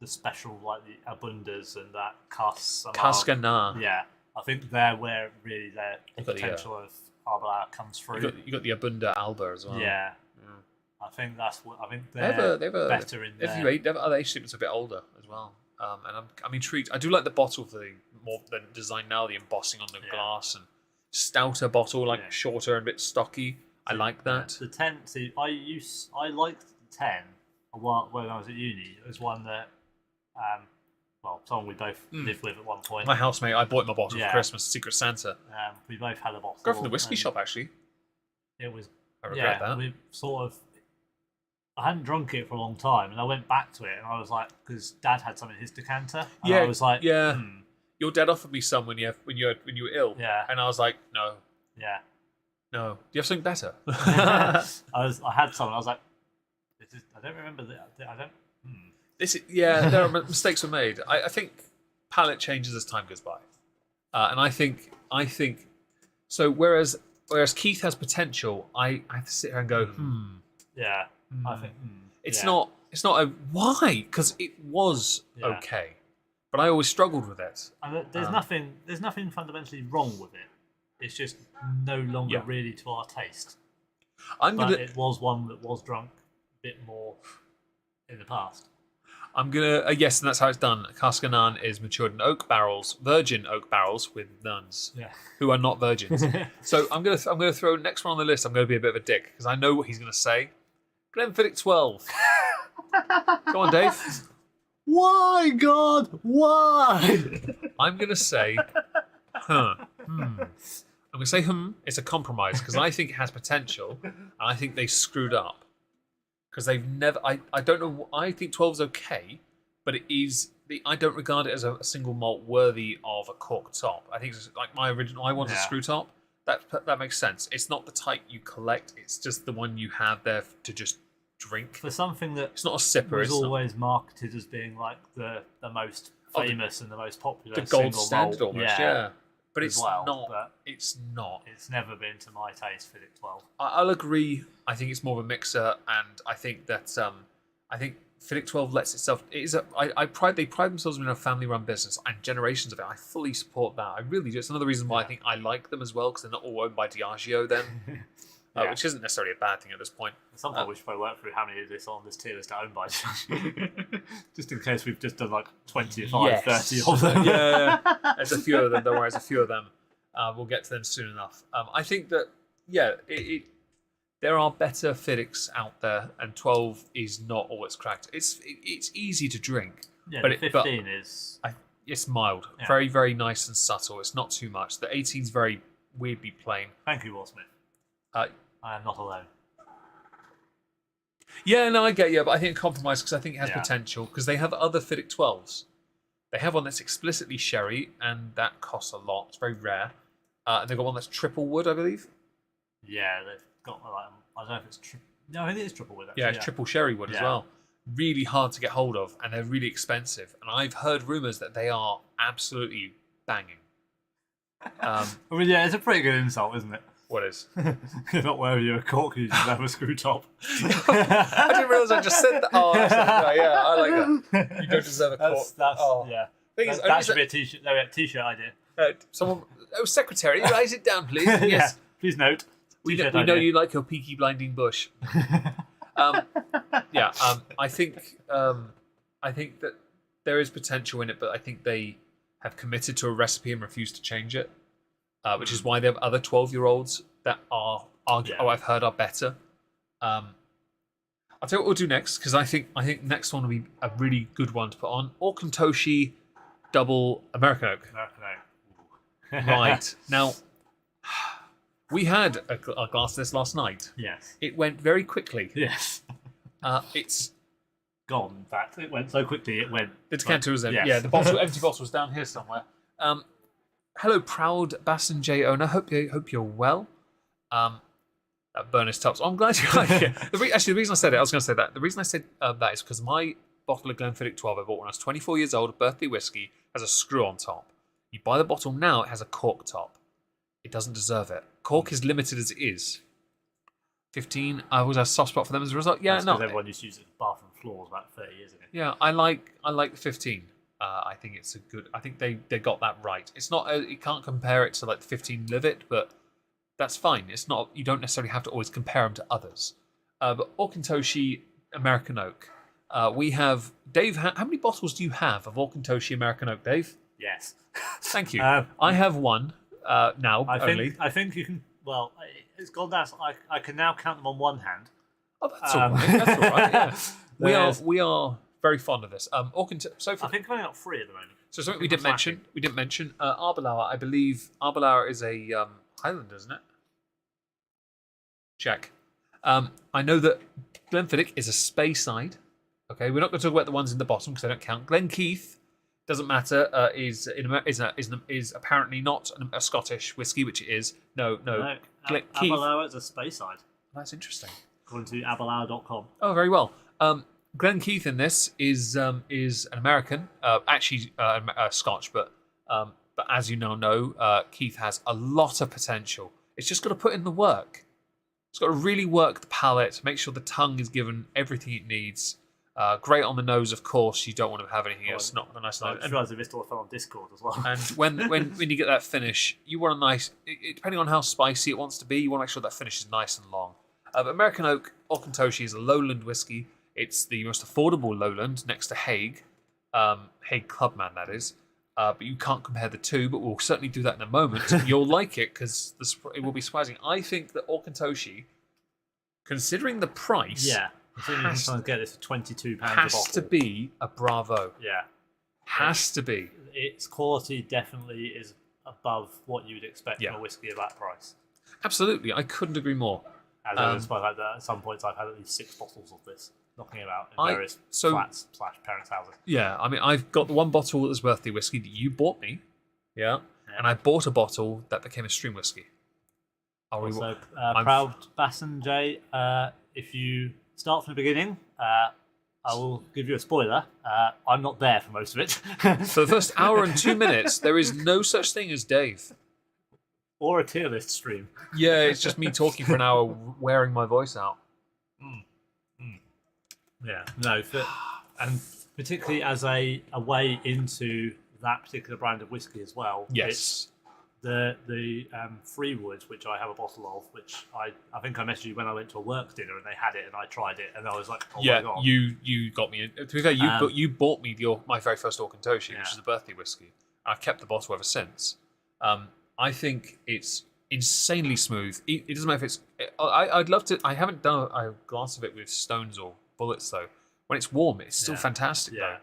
special, like the Abundas and that
Cascana.
Yeah, I think they're where really the
You've got the,
potential of Arbelauer comes through.
You got the Abunda Alba as well.
Yeah. I think that's what I think they're better in there.
Other age statements are a bit older as well. And I'm intrigued. I do like the bottle for the design now, the embossing on the glass and stouter bottle, shorter and a bit stocky. I like that.
The 10. See, I liked the 10 when I was at uni. It was one that, someone we both lived with at one point.
My housemate, I bought him a bottle for Christmas, Secret Santa.
We both had a bottle.
Go from the whiskey shop, actually.
It was.
I regret that.
We sort of. I hadn't drunk it for a long time, and I went back to it, and I was like, because Dad had some in his decanter, and I was like,
Your dad offered me some when you were ill,
Yeah.
and I was like, no,
yeah.
no. Do you have something better?
I had some, and I was like, I don't remember that. I don't.
There are mistakes were made. I think palate changes as time goes by, and I think so. Whereas Keith has potential, I have to sit here and go,
Yeah. I think
It's not a why, because it was okay, but I always struggled with it.
And there's nothing fundamentally wrong with it. It's just no longer really to our taste. It was one that was drunk a bit more in the past.
I'm gonna yes, and that's how it's done. Cask of Nan is matured in virgin oak barrels with nuns who are not virgins. So I'm gonna throw next one on the list. I'm gonna be a bit of a dick because I know what he's gonna say. Glenfiddich 12. Go on, Dave.
Why, God? Why?
I'm gonna say, I'm gonna say, It's a compromise because I think it has potential, and I think they screwed up. Because they've never, I don't know. I think 12's okay, but it is. I don't regard it as a single malt worthy of a cork top. I think it's like my original. I want a screw top. That makes sense. It's not the type you collect. It's just the one you have there to just drink.
For something that
it's not a sipper.
Was always marketed as being like the most famous and the most popular.
The gold standard almost. Yeah. But it's not. It's not.
It's never been to my taste, Fiddich 12.
I'll agree. I think it's more of a mixer, and I think that Fiddich 12 lets itself. It is they pride themselves in a family-run business, and generations of it. I fully support that. I really do. It's another reason why I think I like them as well, because they're not all owned by Diageo then, which isn't necessarily a bad thing at this point.
At some point, we should probably work through how many of this on this tier list are owned by Diageo, just in case we've just done like 25, 30 of them.
There's a few of them. Don't worry, there's a few of them. We'll get to them soon enough. I think that there are better Fiddichs out there, and 12 is not all it's cracked. It's easy to drink,
but 15 is.
It's mild, very very nice and subtle. It's not too much. The 18's very weirdly plain.
Thank you, Will Smith. I am not alone.
Yeah, no, I get you, but I think a compromise because I think it has potential because they have other Fiddich 12s. They have one that's explicitly sherry, and that costs a lot. It's very rare. And they've got one that's triple wood, I believe.
Yeah, they've got like I don't know if it's no, I think it's triple wood. Actually,
yeah, it's triple sherry wood as well. Really hard to get hold of, and they're really expensive. And I've heard rumours that they are absolutely banging.
I mean, yeah, it's a pretty good insult, isn't it?
What is?
You're not wearing your cork, you just have a screw top.
I didn't realise I just said that. Oh, I like that. You don't deserve a cork.
That should be a t-shirt. No, t-shirt idea.
Secretary, write it down, please. Yes,
please note.
We know you like your peaky blinding bush. I think that there is potential in it, but I think they have committed to a recipe and refused to change it. Which is why they have other 12-year-olds that I've heard are better. I'll tell you what we'll do next, because I think next one will be a really good one to put on. Auchentoshy Double American Oak. Right. Now, we had a glass of this last night.
Yes.
It went very quickly.
Yes.
It's
gone, in fact. It went so quickly, it went...
The decanter was empty. Yes. Yeah, the empty bottle was down here somewhere. Hello, proud Basson J owner. Hope you're well. That burner's tops. I'm glad you like it. Actually, the reason I said it, I was going to say that. The reason I said that is because my bottle of Glenfiddich 12 I bought when I was 24 years old, birthday whiskey, has a screw on top. You buy the bottle now, it has a cork top. It doesn't deserve it. Cork is limited as it is. 15. I always had a soft spot for them as a result. Yeah, no.
Everyone used to use it as bathroom floors about 30 years ago.
Yeah, I like the 15. I think it's a good. I think they got that right. It's not. You can't compare it to like the 15 Livet, but that's fine. It's not. You don't necessarily have to always compare them to others. But Auchentoshy American Oak. We have Dave. How many bottles do you have of Auchentoshy American Oak, Dave?
Yes.
Thank you. I have one now.
I think you can. Well, it's gone down. I can now count them on one hand.
Oh, that's all right. That's all right. Yeah. We are very fond of this.
I think I've only got 3 at the moment.
So something we didn't mention. Arbelauer, I believe. Arbelauer is a Highlander, isn't it? Check. I know that Glenfiddich is a Speyside. Okay, we're not going to talk about the ones in the bottom because they don't count. Glenkeith doesn't matter. Is apparently not a Scottish whiskey, which it is. No. Keith.
Aberlour is a Speyside.
That's interesting.
According to aberlour.com.
Oh, very well. Glenkeith in this is an American, actually Scotch, but as you now know, Keith has a lot of potential. It's just got to put in the work. It's got to really work the palate, make sure the tongue is given everything it needs. Great on the nose, of course. You don't want to have anything else. Not a nice.
I just realised this all fell on Discord as well.
And when you get that finish, you want a nice. Depending on how spicy it wants to be, you want to make sure that finish is nice and long. American Oak Auchentoshan is a lowland whiskey. It's the most affordable lowland next to Hague, Hague Clubman, that is. But you can't compare the two. But we'll certainly do that in a moment. You'll like it because it will be surprising. I think that Auchentoshan, considering the price,
I think you can try and get this for £22 a bottle.
Has to be a Bravo.
Yeah.
Has to be.
Its quality definitely is above what you would expect from a whiskey of that price.
Absolutely, I couldn't agree more.
As I was by that, at some points I've had at least 6 bottles of this knocking about in various flats / parents' houses. Yeah, I mean, I've got the one bottle that was birthday whiskey that you bought me. Yeah. And I bought a bottle that became a stream whiskey. Also, Proud Basson J, if you start from the beginning, I will give you a spoiler. I'm not there for most of it.
For the first hour and 2 minutes, there is no such thing as Dave.
Or a tier list stream.
Yeah, it's just me talking for an hour, wearing my voice out.
Yeah, no, and particularly as a way into that particular brand of whiskey as well.
Yes.
The Freewood, which I have a bottle of, which I think I messaged you when I went to a work dinner and they had it and I tried it and I was like, oh my god.
You got me. To be fair, you bought me my very first Auchentoshan, which is a birthday whiskey. I've kept the bottle ever since. I think it's insanely smooth. It doesn't matter if it's. I'd love to. I haven't done a glass of it with stones or bullets though. When it's warm, it's still fantastic though.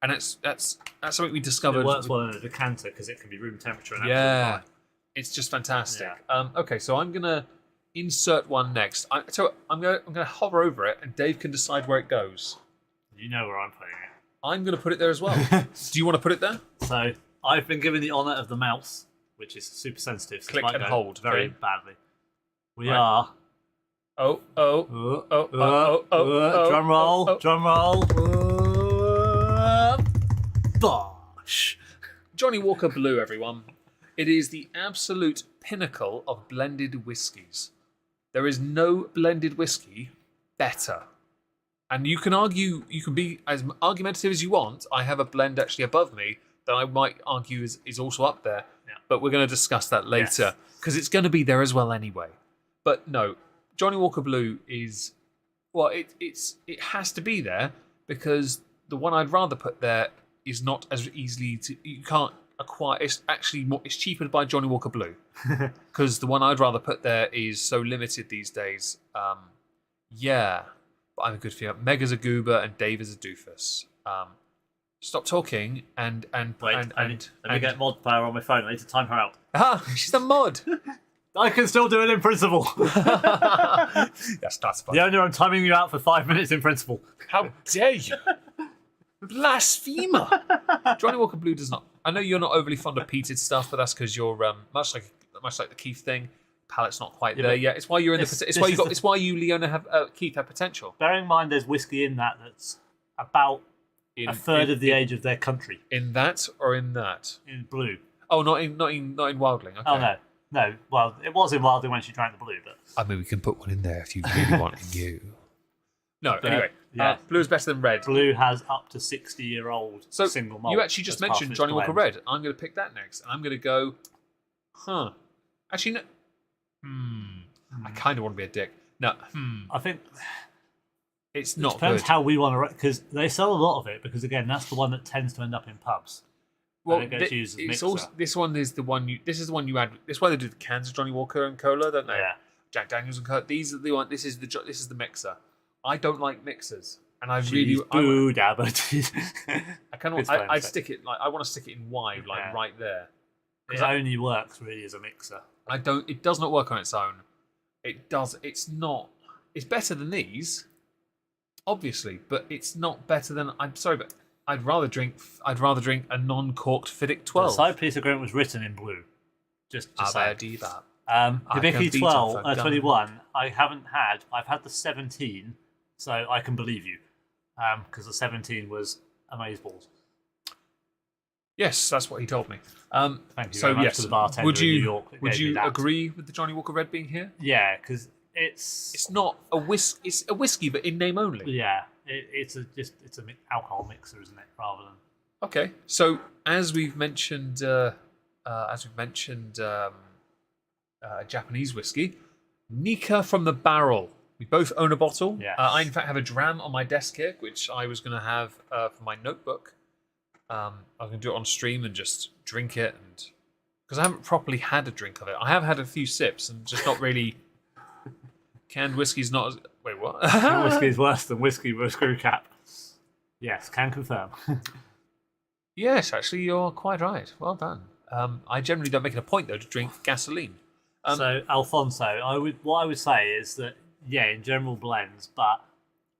And that's something we discovered.
It works well in a decanter because it can be room temperature. And
it's just fantastic. Yeah. Okay, so I'm gonna insert one next. So I'm gonna hover over it, and Dave can decide where it goes.
You know where I'm putting it.
I'm gonna put it there as well. Do you want to put it there?
So I've been given the honour of the mouse, which is super sensitive. So
click and hold
very badly. We are.
Oh!
Drum roll. Bosh!
Johnny Walker Blue, everyone. It is the absolute pinnacle of blended whiskies. There is no blended whiskey better. And you can argue, you can be as argumentative as you want. I have a blend actually above me that I might argue is also up there. Yeah. But we're going to discuss that later because it's going to be there as well anyway. But no, Johnny Walker Blue is, well, it has to be there because the one I'd rather put there is not as easily you can't acquire. It's actually it's cheaper to buy Johnny Walker Blue because the one I'd rather put there is so limited these days. But I'm a good feeling. Meg is a goober and Dave is a doofus. Stop talking and
wait. Let me get mod player on my phone. I need to time her out.
She's a mod.
I can still do it in principle.
That's
the only I'm timing you out for 5 minutes in principle.
How dare you? Blasphemer! Johnny Walker Blue does not. I know you're not overly fond of peated stuff, but that's because you're much like the Keith thing. Palate's not quite there yet. It's why you're in it's why you, Leona, have Keith have potential.
Bearing in mind, there's whiskey in that's about a third of the age of their country.
In that or in that?
In Blue.
Oh, not in Wildling. Okay.
Oh no. Well, it was in Wildling when she drank the Blue, but
I mean, we can put one in there if you really want you. No, anyway. Blue is better than red.
Blue has up to 60-year-old single malt.
You actually just mentioned Johnny Walker Red. I'm going to pick that next, and I'm going to go. Actually, no. I kind of want to be a dick. No.
I think
it's not.
It depends how we want to, because they sell a lot of it. Because again, that's the one that tends to end up in pubs.
Well, this one is the one. This is the one you add. This is why they do the cans of Johnny Walker and cola, don't they?
Yeah.
Jack Daniels and cola. These are the one. This is the mixer. I don't like mixers, and I cannot. I'd stick it like I want to stick it in wide, like right there.
It only works really as a mixer.
It does not work on its own. It does. It's not. It's better than these, obviously, but it's not better than. I'm sorry, but I'd rather drink a non-corked Fiddick 12.
The side piece agreement was written in blue. Just to say. Hibiki 21. I've had the 17, so I can believe you, because the 17 was amazeballs.
Yes, that's what he told me.
Thank you very much to the bartender in New York.
Would you agree with the Johnny Walker Red being here?
Yeah, because it's
not a whiskey. It's a whiskey, but in name only.
Yeah, it's an alcohol mixer, isn't it? Rather than
okay. So as we've mentioned, Japanese whiskey, Nika from the barrel. We both own a bottle.
Yes.
I in fact have a dram on my desk here, which I was going to have for my notebook. I was going to do it on stream and just drink it, and because I haven't properly had a drink of it. I have had a few sips and just not really. Canned whiskey's not. Wait, what?
Canned whiskey is worse than whiskey with a screw cap. Yes, can confirm.
Yes, actually, you're quite right. Well done. I generally don't make it a point though to drink gasoline.
So Alfonso, what I would say is that in general blends, but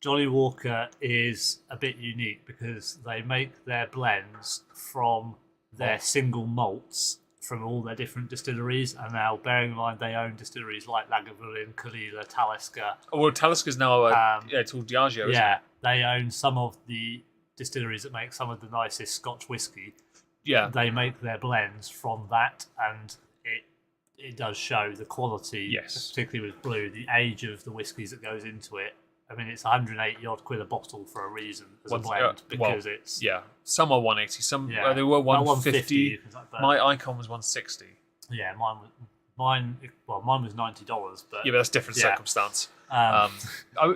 Johnny Walker is a bit unique because they make their blends from their single malts from all their different distilleries, and now bearing in mind they own distilleries like Lagavulin, Kalila, Talisker.
Oh, well, Talisker's now it's all Diageo, isn't it?
They own some of the distilleries that make some of the nicest Scotch whiskey.
Yeah,
they make their blends from that, and it does show the quality.
Yes,
particularly with blue, the age of the whiskies that goes into it. I mean, it's 180 odd quid a bottle for a reason as a blend because it's
some are 180, some they were 150. My Icon was 160.
Yeah, mine was $90, but
but that's different circumstance.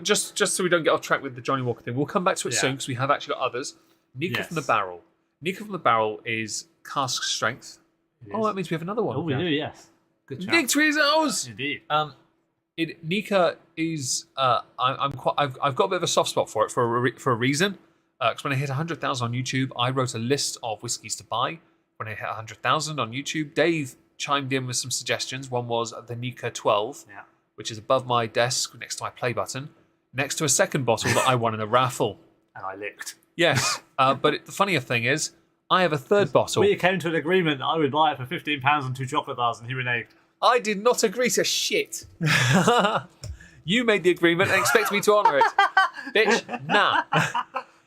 Just so we don't get off track with the Johnny Walker thing, we'll come back to it soon because we have actually got others. Nika from the barrel. Nika from the barrel is cask strength. Oh, that means we have another one.
Oh, we do, yes. Good job.
Victory is ours.
Indeed.
Nika is I've got a bit of a soft spot for it for a reason. Because when I hit 100,000 on YouTube, I wrote a list of whiskies to buy. When I hit 100,000 on YouTube, Dave chimed in with some suggestions. One was the Nika 12, which is above my desk next to my play button, next to a second bottle that I won in a raffle.
And I licked.
Yes, but the funnier thing is, I have a third bottle.
We came to an agreement that I would buy it for £15 and 2 chocolate bars, and he reneged.
I did not agree to shit. You made the agreement and expect me to honour it. Bitch, nah.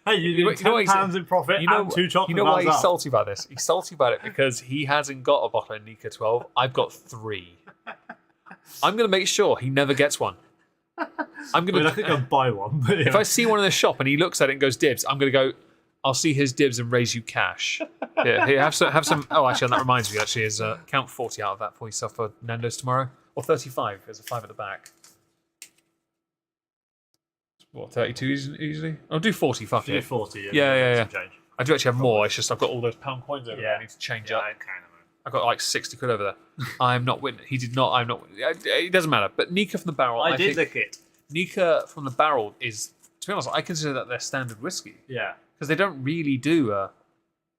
Hey, you did £10 in profit and 2 chocolate bars.
You know why he's salty about this? He's salty about it because he hasn't got a bottle of Nika 12. I've got 3. I'm going to make sure he never gets one. I'm going
to go buy one. But
if I see one in the shop and he looks at it and goes dibs, I'm going to go, I'll see his dibs and raise you cash. Yeah, here, have some. Oh, actually, that reminds me. Actually, is count 40 out of that for yourself for Nando's tomorrow, or 35. There's a 5 at the back. What, 32 usually? I'll do 40. Fuck it.
Do 40.
Yeah. I do actually have more. It's just I've got all those pound coins over there. I need to change up. I've got like 60 quid over there. I'm not winning. He did not. I'm not. It doesn't matter. But Nika from the barrel.
I did lick it.
Nika from the barrel is, to be honest, I consider that their standard whiskey.
Yeah.
Because they don't really do. Well,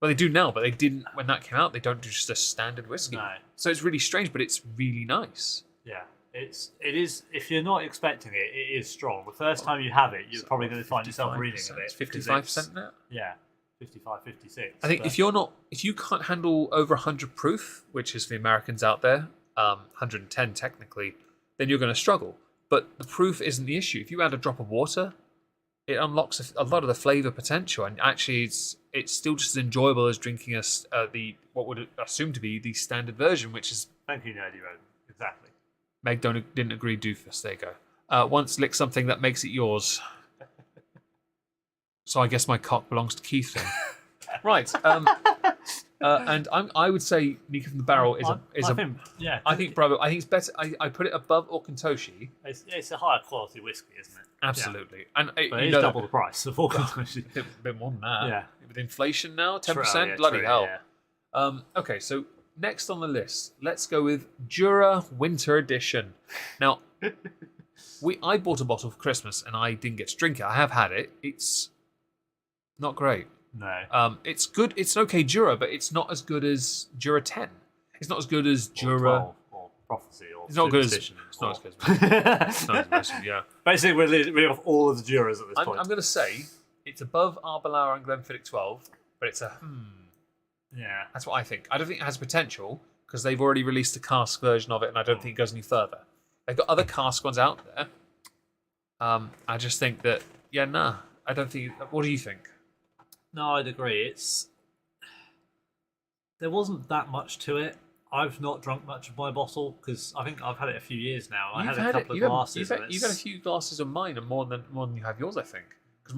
they do now, but they didn't when that came out. They don't do just a standard whiskey.
No.
So it's really strange, but it's really nice.
Yeah. It is. If you're not expecting it, it is strong. The first time you have it, you're probably going to find yourself reading of it.
It's 55% now.
Yeah. 55, 56.
I think if you can't handle over 100 proof, which is the Americans out there, 110 technically, then you're going to struggle. But the proof isn't the issue. If you add a drop of water, it unlocks a lot of the flavour potential, and actually it's still just as enjoyable as drinking what would assume to be the standard version, which is.
Thank you, Nerdy Road. Exactly.
Meg didn't agree. Doofus. There you go. Once lick something that makes it yours. So I guess my cock belongs to Keith then. Right. And I would say Nika from the barrel I think bravo. I think it's better. I put it above Aukantoshi.
It's a higher quality whiskey, isn't it?
Absolutely.
Yeah.
And
but it's double the price of Aukantoshi.
A bit more than that.
Yeah.
With inflation now, 10%. Bloody hell.
Yeah.
Okay, so next on the list, let's go with Jura Winter Edition. Now, I bought a bottle for Christmas and I didn't get to drink it. I have had it. It's not great.
No.
It's good. It's an okay Jura, but it's not as good as Jura 10. It's not as good as Jura.
12, Prophecy or
it's not good as
Superstition.
it's not as good as it's not as impressive, yeah.
Basically, we're reading off all of the Juras at this point.
I'm going to say it's above Arbalaur and Glenfiddich 12, but it's a
Yeah.
That's what I think. I don't think it has potential because they've already released a cask version of it, and I don't think it goes any further. They've got other cask ones out there. I just think that, I don't think. What do you think?
No, I'd agree. There wasn't that much to it. I've not drunk much of my bottle because I think I've had it a few years now. I had a couple of glasses.
You've had a few glasses of mine, and more than you have yours, I think. Because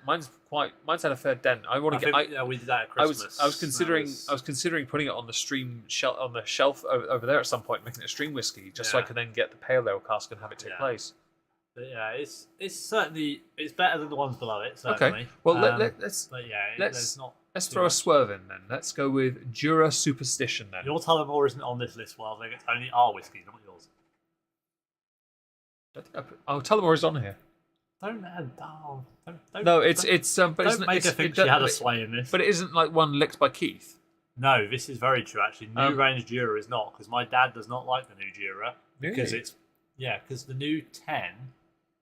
mine's had a fair dent. We did that at Christmas. I was considering putting it on the stream on the shelf over there at some point, making it a stream whiskey, just so I could then get the pale ale cask and have it take place.
But yeah, it's certainly better than the ones below it. Certainly.
Okay. Well, let's throw a swerve in then. Let's go with Jura Superstition then.
Your Tullamore isn't on this list. Well, it's only our whiskey, not yours.
Tullamore is on here.
Don't make her think she had a sway in this.
But it isn't like one licked by Keith.
No, this is very true. Actually, new range Jura is not because my dad does not like the new Jura because because the new 10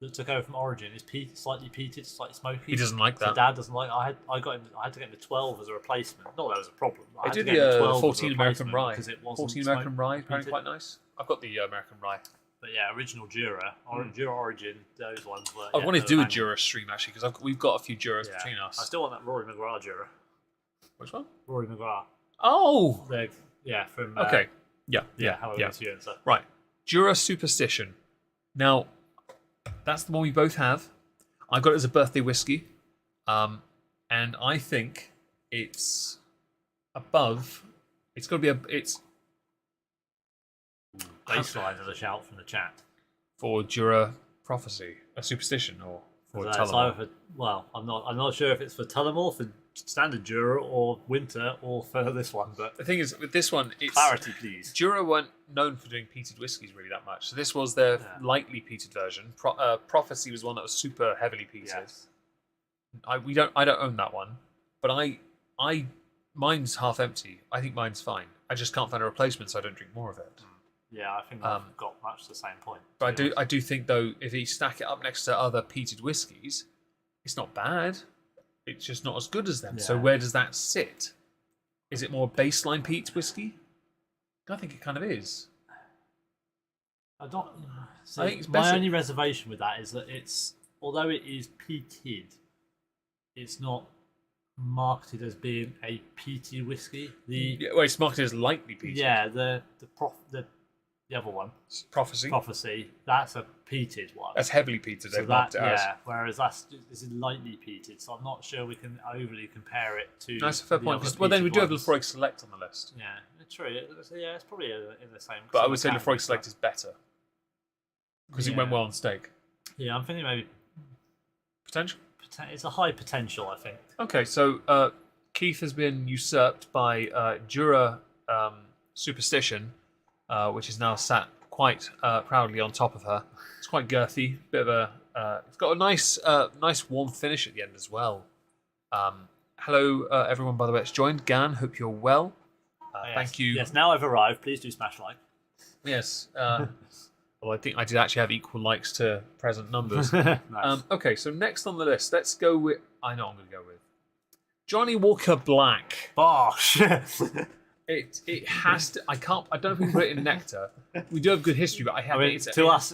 that took over from Origin is slightly peated, slightly smoky.
He doesn't like that.
So Dad doesn't like. I had to get him the 12 as a replacement. Not that was a problem.
I did the 14 American Rye because it wasn't 14 American Rye, apparently quite nice. I've got the American Rye.
But yeah, original Jura, Jura Origin, those ones were.
I want to do a Jura stream actually because we've got a few Juras between us.
I still want that Rory McGrath Jura.
Which one?
Rory McGrath.
Oh,
from
okay, right. Jura Superstition. Now, that's the one we both have. I got it as a birthday whiskey, and I think it's above. It's got to be it's.
Baseline as a shout from the chat
for Jura Prophecy, a superstition, or for Tullamore.
I'm not sure if it's for Tullamore, for standard Jura, or Winter, or for this one. But
the thing is, with this one, it's
clarity, please.
Jura weren't known for doing peated whiskies really that much, so this was their lightly peated version. Prophecy was one that was super heavily peated. Yes. I don't own that one, but mine's half empty. I think mine's fine. I just can't find a replacement, so I don't drink more of it.
Yeah, I think I've got much the same point.
But I do think though, if you stack it up next to other peated whiskies, it's not bad. It's just not as good as them. Yeah. So where does that sit? Is it more baseline peat whiskey? I think it kind of is.
I think it's my only reservation with that is that although it is peated, it's not marketed as being a peaty whiskey.
It's marketed as lightly peated.
Yeah, the other one, Prophecy, that's a peated one.
That's heavily peated.
So whereas this is lightly peated, so I'm not sure we can overly compare it to.
That's a fair point. Well, then we do have Lefroy Select on the list.
Yeah, true. It's probably in the same.
But I would say Lefroy Select is better because it went well on steak.
Yeah, I'm thinking maybe
potential.
It's a high potential, I think.
Okay, so Keith has been usurped by Jura Superstition, which is now sat quite proudly on top of her. It's quite girthy, bit of a. It's got a nice warm finish at the end as well. Hello, everyone. By the way, it's joined. Gan, hope you're well. Thank you.
Yes, now I've arrived. Please do smash like.
Yes. Well, I think I did actually have equal likes to present numbers.
Nice.
Okay, so next on the list, let's go with. I know what I'm going to go with Johnny Walker Black.
Bosh.
It has to. I don't know if we can put it in nectar. We do have good history, but
to us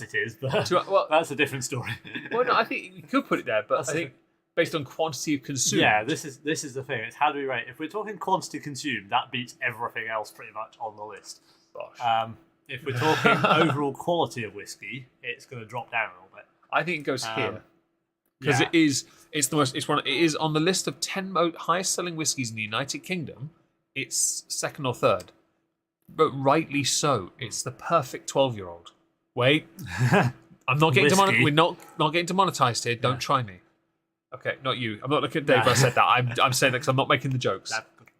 it is, but that's a different story.
Well, no, I think we could put it there, but I think based on quantity of consumed.
Yeah, this is the thing. It's how do we rate? If we're talking quantity consumed, that beats everything else pretty much on the list.
Gosh.
If we're talking overall quality of whiskey, it's going to drop down a little bit.
I think it goes here because it is on the list of 10 highest selling whiskies in the United Kingdom. It's second or third, but rightly so. It's the perfect 12-year-old. Wait, I'm not getting we're not getting demonetized here. Don't try me. Okay, not you. I'm not looking at Dave. I said that. I'm saying that because I'm not making the jokes.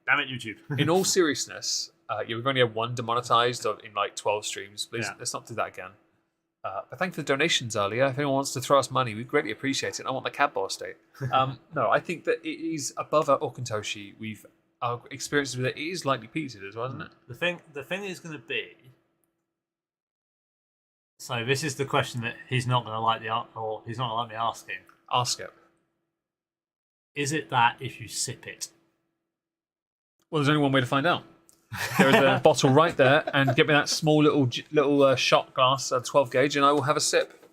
Damn it, YouTube.
In all seriousness, we've only had one demonetized in like 12 streams. Please, let's not do that again. But thank you for the donations earlier. If anyone wants to throw us money, we greatly appreciate it. I want the cab bar estate. No, I think that it is above our Okantoshi. Our experiences with it is lightly peated as well, isn't it?
The thing is going to be So this is the question that he's not going to like or he's not going to like me asking.
Ask it.
Is it that if you sip it?
Well, there's only one way to find out. There is a bottle right there, and get me that small little shot glass, 12 gauge, and I will have a sip.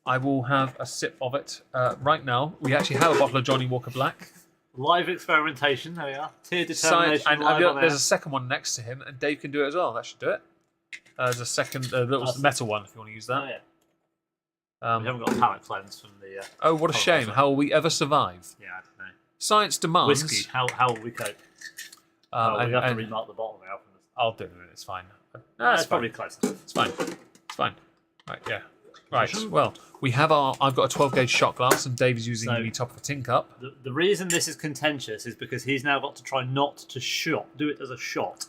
I will have a sip of it right now. We actually have a bottle of Johnny Walker Black.
Live experimentation. There we are. Tier determination.
And there's a second one next to him, and Dave can do it as well. That should do it. There's a second little metal one if you want to use that.
Oh, yeah. We haven't got a palate cleanse from the.
Oh, what a shame! How will we ever survive?
Yeah, I don't know.
Science demands.
Whiskey. How will we cope? We have to remark the bottle now.
I'll do it. It's fine.
That's probably close.
It's fine. It's fine. Right. Yeah. Right. Well, I've got a 12 gauge shot glass, and Dave is using the top of a tin cup.
The reason this is contentious is because he's now got to try not to do it as a shot,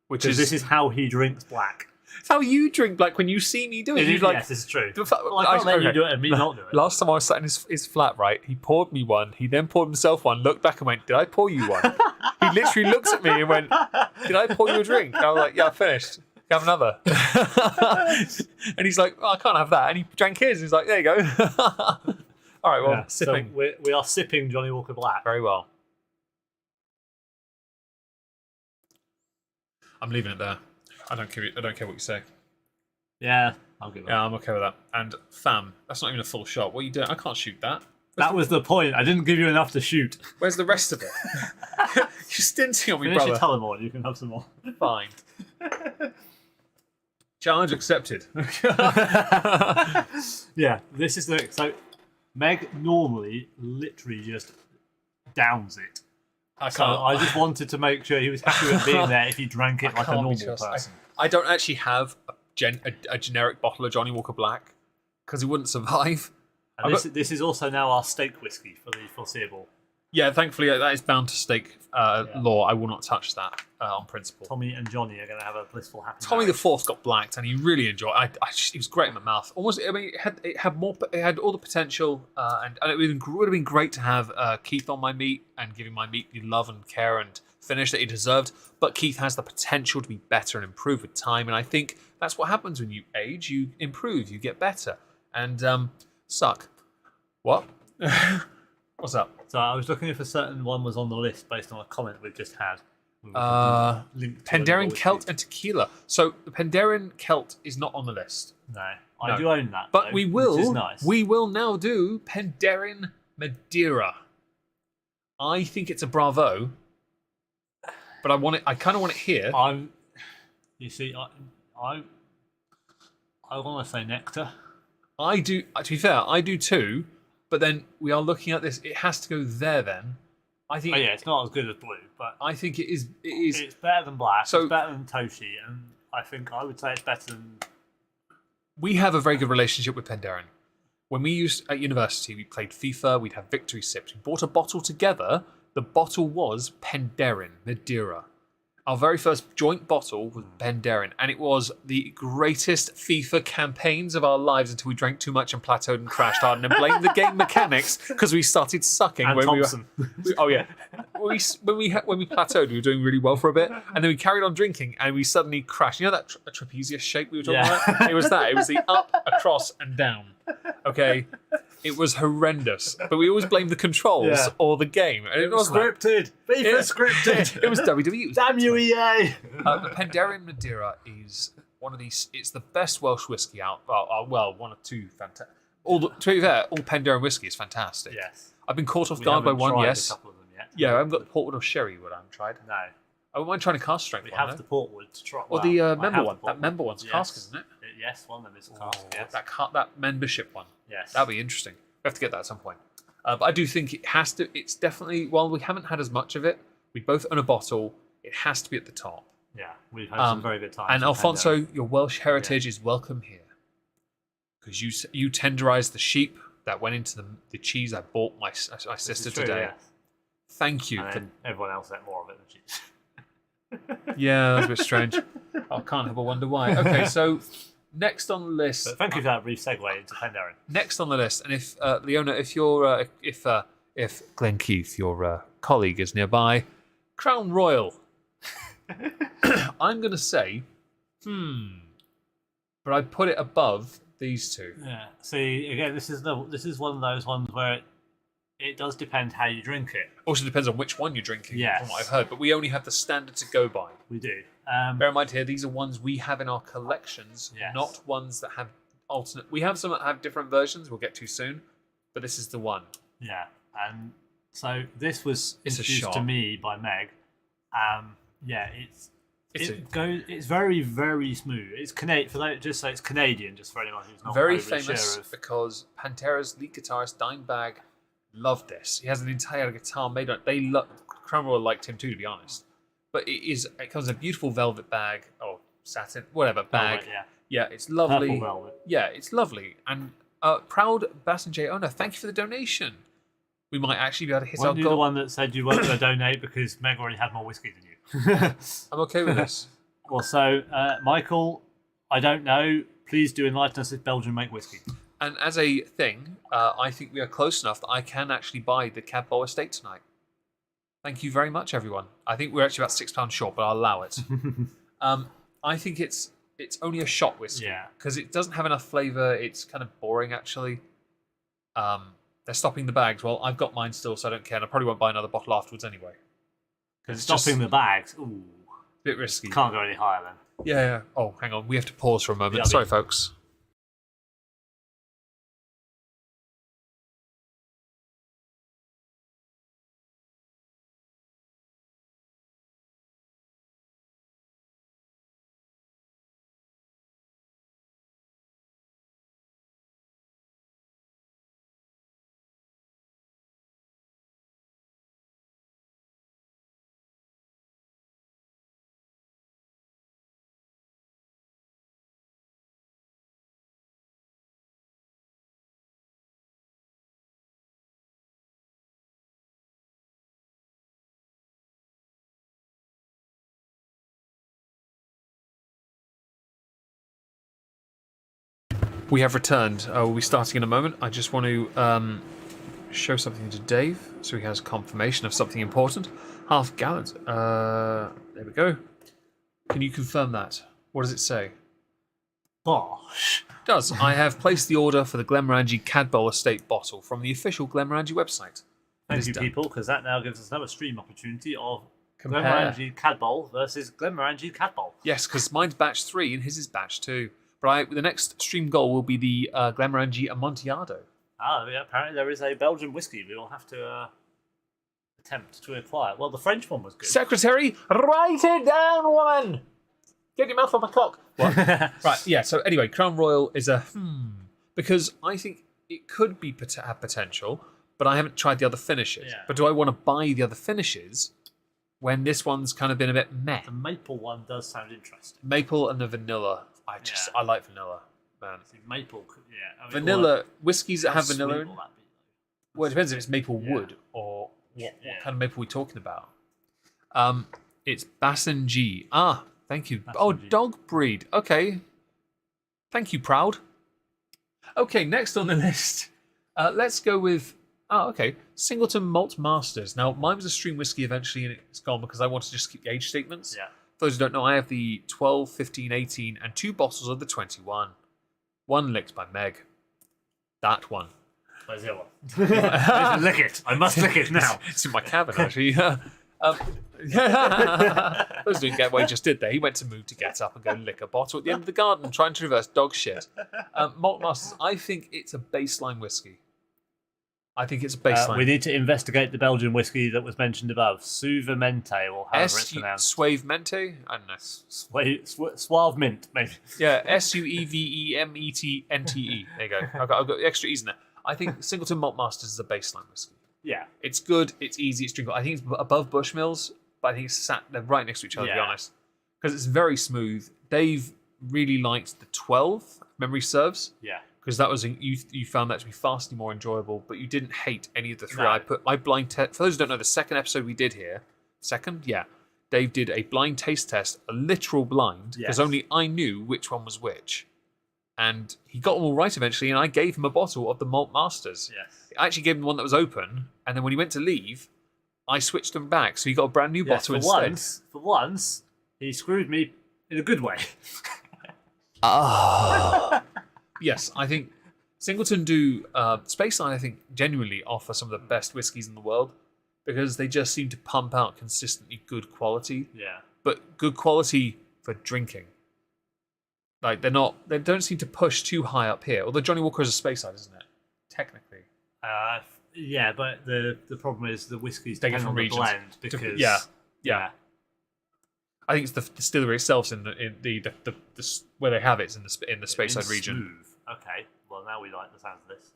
this is how he drinks black.
It's how you drink black when you see me do it.
Yes, it's true. I can't let you do it and me not do it.
Last time I was sat in his flat, right, he poured me one. He then poured himself one, looked back and went, "Did I pour you one?" He literally looks at me and went, "Did I pour you a drink?" And I was like, "Yeah, I finished. Have another." And he's like, "Oh, I can't have that." And he drank his. He's like, "There you go." All right, well, sipping.
So we are sipping Johnny Walker Black.
Very well. I'm leaving it there. I don't care what you say.
Yeah, I'll give it.
Yeah, I'm okay with that. And fam, that's not even a full shot. What are you doing? I can't shoot that.
That was the point. I didn't give you enough to shoot.
Where's the rest of it? You're stinting on me,
Finish
brother.
your Tullamore, you can have some more.
Fine. Challenge accepted.
Yeah, this is the... So, Meg normally literally just downs it. I just wanted to make sure he was happy with being there if he drank it like a normal person.
I don't actually have a generic bottle of Johnny Walker Black because he wouldn't survive.
And this is also now our steak whiskey for the foreseeable.
Yeah, thankfully that is bound to steak law. I will not touch that on principle.
Tommy and Johnny are going to have a blissful happy
Tommy
marriage.
the Fourth got blacked, and he really enjoyed. It was great in my mouth. Almost, I mean, it had all the potential, and it would have been great to have Keith on my meat and giving my meat the love and care and finish that he deserved. But Keith has the potential to be better and improve with time, and I think that's what happens when you age. You improve, you get better, and suck. What? What's up?
So I was looking if a certain one was on the list based on a comment we've just had.
Pandaren Celt and Tequila. So the Pandaren Celt is not on the list.
No, I do own that.
But
though,
we will.
Which is nice.
We will now do Pandaren Madeira. I think it's a Bravo, but I want it. I kind of want it here.
You see, I want to say nectar.
I do. To be fair, I do too. But then we are looking at this. It has to go there. Then I think.
Oh yeah, it's not as good as blue, but
I think it is. It is.
It's better than black.
So,
it's better than Toshi, and I would say it's better than.
We have a very good relationship with Pandaren. When we used at university, we played FIFA. We'd have victory sips. We bought a bottle together. The bottle was Pandaren Madeira. Our very first joint bottle was Pandaren, and it was the greatest FIFA campaigns of our lives until we drank too much and plateaued and crashed hard, and then blamed the game mechanics because we started sucking.
And
when
Thompson.
Oh yeah, when we plateaued, we were doing really well for a bit, and then we carried on drinking, and we suddenly crashed. You know that trapezius shape we were talking about? It was that. It was the up, across, and down. Okay. It was horrendous, but we always blamed the controls or the game. And
it was scripted. FIFA scripted.
It was WWE.
Damn you, EA.
The Pandaren Madeira is one of these. It's the best Welsh whiskey out. Well, one of two fantastic. To be fair, all Pandaren whiskey is fantastic.
Yes.
I've been caught off guard by one. Yes.
A couple of them yet.
Yeah, I haven't got the Portwood or Sherrywood. I haven't tried.
No.
I wouldn't mind trying a cask strength.
We have the Portwood to try.
Or the member one. That member one's cask, isn't it?
Yes, one of them is cask. Yes.
That membership one.
Yes.
That'd be interesting. We have to get that at some point. But I do think it has to. It's definitely. While we haven't had as much of it, we both own a bottle. It has to be at the top.
Yeah, we've had some very good times.
And Alfonso, your Welsh heritage is welcome here, because you tenderized the sheep that went into the cheese I bought my sister today. Yeah. Thank you.
And then everyone else ate more of it than cheese.
Yeah, that's a bit strange. I can't help but wonder why. Okay, so. Next on the list.
But thank you for that brief segue into Pandaren.
Next on the list, and if Leona, if you're if Glenn Keith, your colleague, is nearby, Crown Royal. I'm going to say, but I'd put it above these two.
Yeah. See, again, this is one of those ones where it does depend how you drink it.
Also depends on which one you're drinking,
Yes.
from what I've heard. But we only have the standard to go by.
We do.
Bear in mind here, these are ones we have in our collections, not ones that have alternate. We have some that have different versions. We'll get to soon, but this is the one.
Yeah, and so this was
It's a
introduced
shot.
to me by Meg. Yeah, it's very, very smooth. It's Canadian. Just say it's Canadian, just for anyone who's not
Very
overly
famous
sure of.
because Pantera's lead guitarist Dimebag loved this. He has an entire guitar made on it. Crown Royal liked him too, to be honest. But it comes in a beautiful velvet bag, or satin, whatever bag.
Velvet, yeah.
Yeah, it's lovely.
Purple velvet.
Yeah, it's lovely. And proud Bass and J owner, thank you for the donation. We might actually be able to hit our
Weren't you the
goal.
one that said you weren't going to donate because Meg already had more whiskey than you?
I'm okay with this.
Well, so Michael, I don't know. Please do enlighten us if Belgium make whiskey.
And as a thing, I think we are close enough that I can actually buy the Cab Bowl estate tonight. Thank you very much, everyone. I think we're actually about £6 short, but I'll allow it. I think it's only a shot whiskey.
Yeah.
Because it doesn't have enough flavour. It's kind of boring, actually. They're stopping the bags. Well, I've got mine still, so I don't care. And I probably won't buy another bottle afterwards anyway.
Because stopping the bags, ooh,
bit risky.
Can't go any higher then.
Yeah. Oh, hang on. We have to pause for a moment.
Yeah,
Sorry, folks. We have returned. We'll be starting in a moment. I just want to show something to Dave so he has confirmation of something important. Half gallons. There we go. Can you confirm that? What does it say?
Bosh.
It does. I have placed the order for the Glenmorangie Cadboll Estate bottle from the official Glenmorangie website.
Thank you, people, because that now gives us another stream opportunity of
Compare.
Glenmorangie Cadboll versus Glenmorangie Cadboll.
Yes, because mine's batch 3 and his is batch 2. But the next stream goal will be the Glenmorangie Amontillado.
Ah, yeah, apparently there is a Belgian whiskey we will have to attempt to acquire. Well, the French one was good.
Secretary, write it down, woman! Get your mouth off my cock. What? Right, yeah, so anyway, Crown Royal is a because I think it could be have potential, but I haven't tried the other finishes.
Yeah.
But do I want to buy the other finishes when this one's kind of been a bit meh?
The maple one does sound interesting.
Maple and the vanilla. I like vanilla, man.
See, maple, yeah. I mean,
Vanilla, whiskies that have
sweet
vanilla in.
will that be, though?
Well, it depends if it's maple wood or what kind of maple we're talking about. It's Bassin G. Ah, thank you.
Bassin G.
Dog breed. Okay. Thank you, Proud. Okay, next on the list. Let's go with... Oh, okay. Singleton Malt Masters. Now, mine was a stream whiskey eventually, and it's gone because I wanted to just keep the age statements.
Yeah.
For those who don't know, I have the 12, 15, 18, and 2 bottles of the 21. One licked by Meg. That one.
Where's the other one? Lick it. I must lick it now.
It's in my cabin, actually. Those didn't get what he just did there. He went to move to get up and go lick a bottle at the end of the garden, trying to reverse dog shit. Malt Masters, I think it's a baseline whiskey. I think it's a baseline.
We need to investigate the Belgian whiskey that was mentioned above. Suavemente, or however it's pronounced.
Suave Mente? I don't know.
Suave Mint, maybe.
Yeah, Suevementente. There you go. I've got extra E's in there. I think Singleton Malt Masters is a baseline whiskey.
Yeah.
It's good, it's easy, it's drinkable. I think it's above Bushmills, but I think they're right next to each other, to be honest. Because it's very smooth. Dave really liked the 12, if memory serves.
Yeah.
Because that was you found that to be vastly more enjoyable, but you didn't hate any of the 3.
No.
I blind test. For those who don't know, the second episode we did here, Dave did a blind taste test, a literal blind, because only I knew which one was which, and he got them all right eventually. And I gave him a bottle of the Malt Masters.
Yes.
I actually gave him one that was open, and then when he went to leave, I switched them back, so he got a brand new bottle instead.
For once, he screwed me in a good way.
Yes, I think Singleton do Spaceline. I think genuinely offer some of the best whiskies in the world because they just seem to pump out consistently good quality.
Yeah,
but good quality for drinking. Like they don't seem to push too high up here. Although Johnny Walker is a Speyside, isn't it? Technically.
Yeah, but the problem is the whiskies
Taken
depend
from
on the
regions.
blend because
Yeah. I think it's the distillery itself in the where they have it in the Speyside region.
Smooth. Okay. Well, now we like the sound of this.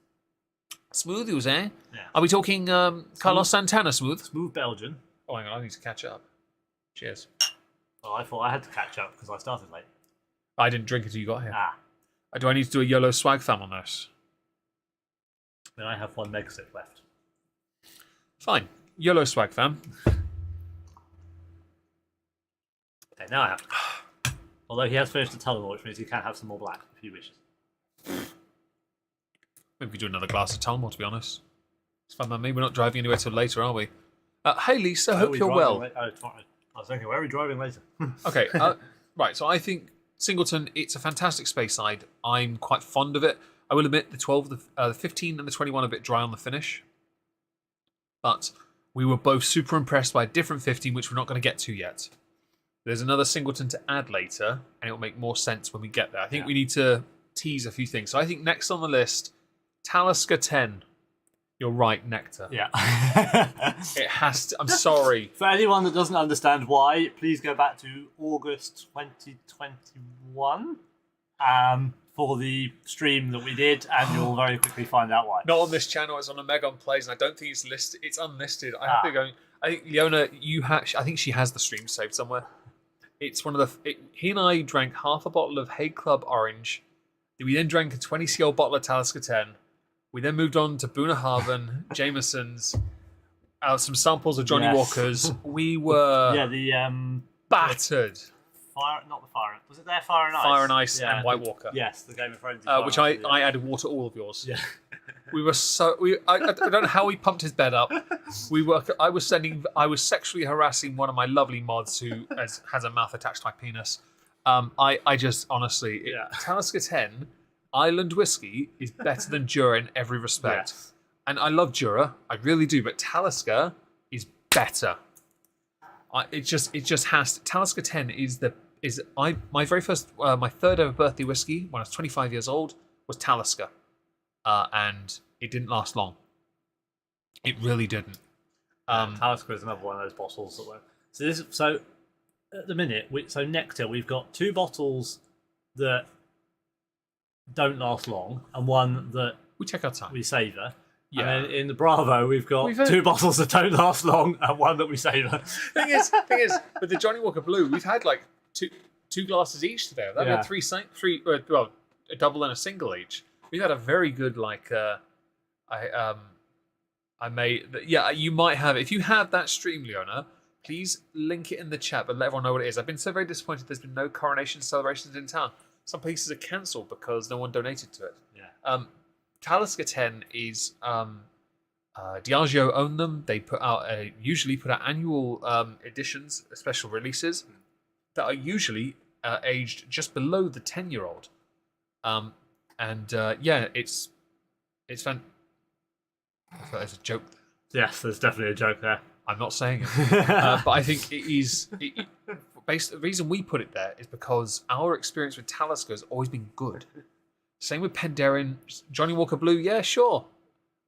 Smooth, you say?
Yeah.
Are we talking Carlos Santana smooth?
Smooth Belgian.
Oh, hang on, I need to catch up. Cheers.
Oh, I thought I had to catch up because I started late.
I didn't drink it until you got here.
Ah.
Do I need to do a YOLO swag fam on this?
Then I have one mega sip left.
Fine. YOLO swag fam.
Okay, now I have. Although he has finished the Tullamore, which means he can have some more black if he wishes.
Maybe we do another glass of Tullamore, to be honest. It's fine by me. We're not driving anywhere till later, are we? Hey, Lisa. Hope you're well.
Tomorrow. I was thinking, where are we driving later?
Okay. Right. So I think Singleton. It's a fantastic Speyside. I'm quite fond of it. I will admit the 12, the 15, and the 21 are a bit dry on the finish. But we were both super impressed by a different 15, which we're not going to get to yet. There's another Singleton to add later, and it will make more sense when we get there. I think we need to tease a few things. So I think next on the list, Talisker 10. You're right, Nectar.
Yeah.
It has to. I'm sorry.
For anyone that doesn't understand why, please go back to August 2021 for the stream that we did, and you'll very quickly find out why.
Not on this channel. It's on Omegon Plays, and I don't think it's listed. It's unlisted. I have to go. I think Leona, I think she has the stream saved somewhere. It's one of the. He and I drank half a bottle of Hague Club Orange. We then drank a 20cl bottle of Talisker 10. We then moved on to Boonahaven, Jameson's, some samples of Johnny Walker's. We were battered.
Not the Fire. Was it there? Fire and Ice.
Fire and Ice and White Walker.
Yes, the Game of Thrones.
Which I added water to all of yours.
Yeah.
We were so. I don't know how we pumped his bed up. I was sexually harassing one of my lovely mods who has a mouth attached to my penis. I just honestly, Talisker 10 Island whiskey is better than Jura in every respect.
Yes.
And I love Jura, I really do, but Talisker is better. It just has. Talisker 10 my very first, my third ever birthday whiskey when I was 25 years old was Talisker, and it didn't last long. It really didn't.
Talisker is another one of those bottles that were. So at the minute, Nectar, we've got 2 bottles that don't last long, and one that
we take our time.
We savour.
Yeah.
And then in the Bravo, we've got 2 bottles that don't last long and one that we savour.
Thing is, with the Johnny Walker Blue, we've had like two glasses each today. That had three, a double and a single each. We've had a very good you might have it. If you have that stream, Leona, please link it in the chat, but let everyone know what it is. I've been so very disappointed there's been no coronation celebrations in town. Some places are cancelled because no one donated to it.
Yeah.
Talisker 10 is Diageo own them. They usually put out annual editions, special releases that are usually aged just below the 10-year-old. It's fun. I thought there's a joke.
Yes, there's definitely a joke there.
I'm not saying it, but I think it is. The reason we put it there is because our experience with Talisker has always been good. Same with Penderyn, Johnny Walker Blue. Yeah, sure.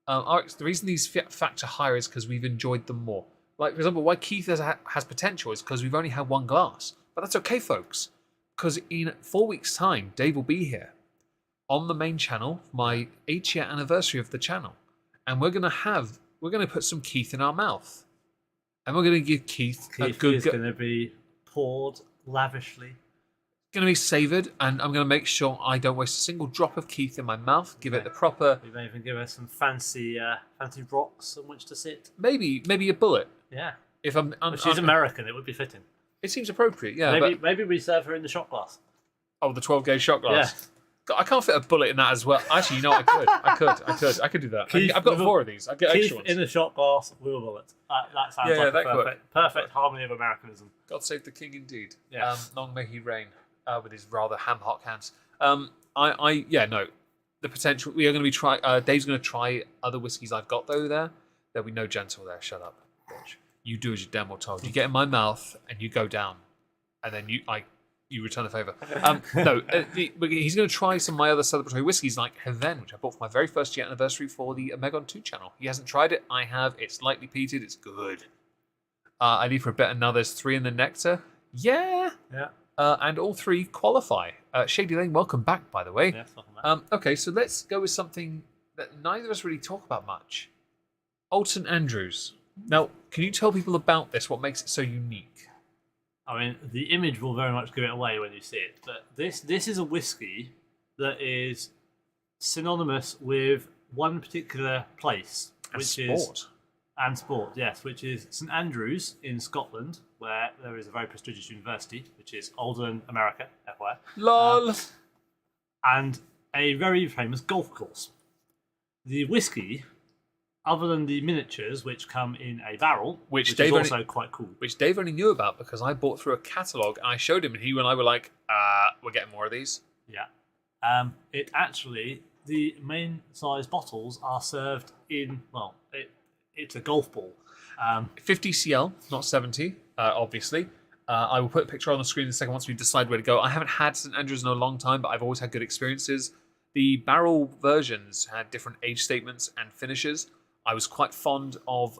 The reason these factor higher is because we've enjoyed them more. Like, for example, why Keith has potential is because we've only had 1 glass. But that's okay, folks, because in 4 weeks' time, Dave will be here on the main channel for my 8-year anniversary of the channel, and we're gonna put some Keith in our mouth, and we're gonna give Keith a good.
Is going to be poured lavishly.
Going to be savoured, and I'm going to make sure I don't waste a single drop of Keith in my mouth. Give it the proper.
We may even give her some fancy rocks on which to sit.
Maybe a bullet.
Yeah.
If
she's American, it would be fitting.
It seems appropriate. Yeah.
Maybe we serve her in the shot glass.
Oh, the 12-gauge shot glass.
Yeah.
God, I can't fit a bullet in that as well. Actually, you know, I could do that.
Keith,
I've got 4 of these. I get extra ones.
In a shot glass with a bullet. That sounds like a perfect harmony of Americanism.
God save the king, indeed.
Yes.
Long may he reign with his rather ham-hock hands. No. The potential. We are going to be Dave's going to try other whiskies I've got though. There'll be no gentle there. Shut up, bitch. You do as you're damn well told. You get in my mouth and you go down, and then you return the favour. He's going to try some of my other celebratory whiskies like Heaven, which I bought for my very first year anniversary for the Omegon 2 channel. He hasn't tried it. I have. It's lightly peated. It's good. I need for a bet. Now there's 3 in the Nectar. Yeah. And all 3 qualify. Shady Lane, welcome back, by the way.
Yeah, welcome back.
Okay, so let's go with something that neither of us really talk about much. Old St Andrews. Now, can you tell people about this? What makes it so unique?
I mean, the image will very much give it away when you see it. But this is a whiskey that is synonymous with one particular place, which is sport, yes, which is St Andrews in Scotland, where there is a very prestigious university, which is older than America, FYI.
LOL.
And a very famous golf course. The whiskey, other than the miniatures, which come in a barrel, which is also quite cool.
Which Dave only knew about because I bought through a catalogue and I showed him, and he and I were like, we're getting more of these.
Yeah. The main size bottles are served in, it's a golf ball.
50 cl, not 70, obviously. I will put a picture on the screen in a second once we decide where to go. I haven't had St Andrews in a long time, but I've always had good experiences. The barrel versions had different age statements and finishes. I was quite fond of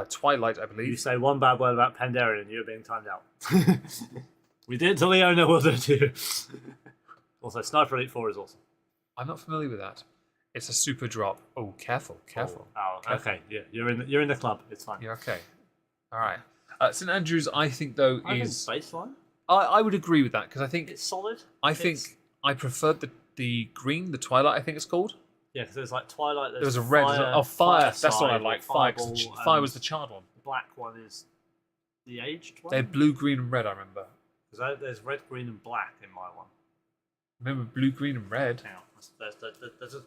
Twilight, I believe.
You say one bad word about Pandaren and you're being timed out. We did it to Leona, we'll do it to you. Also, Sniper Elite 4 is awesome.
I'm not familiar with that. It's a super drop. Oh, careful. Careful.
Okay. Yeah, you're in the club. It's fine.
You're okay. All right. St Andrews, I think though is
baseline.
I would agree with that because I think
it's solid.
I preferred the green, the Twilight. I think it's called.
Yeah, because there's like Twilight.
There was a red. Fire. That's what I like. Fire. Fire was the charred one.
The black one is the aged one.
They're blue, green, and red. I remember.
Because there's red, green, and black in my one.
Remember blue, green, and red.
Hang on.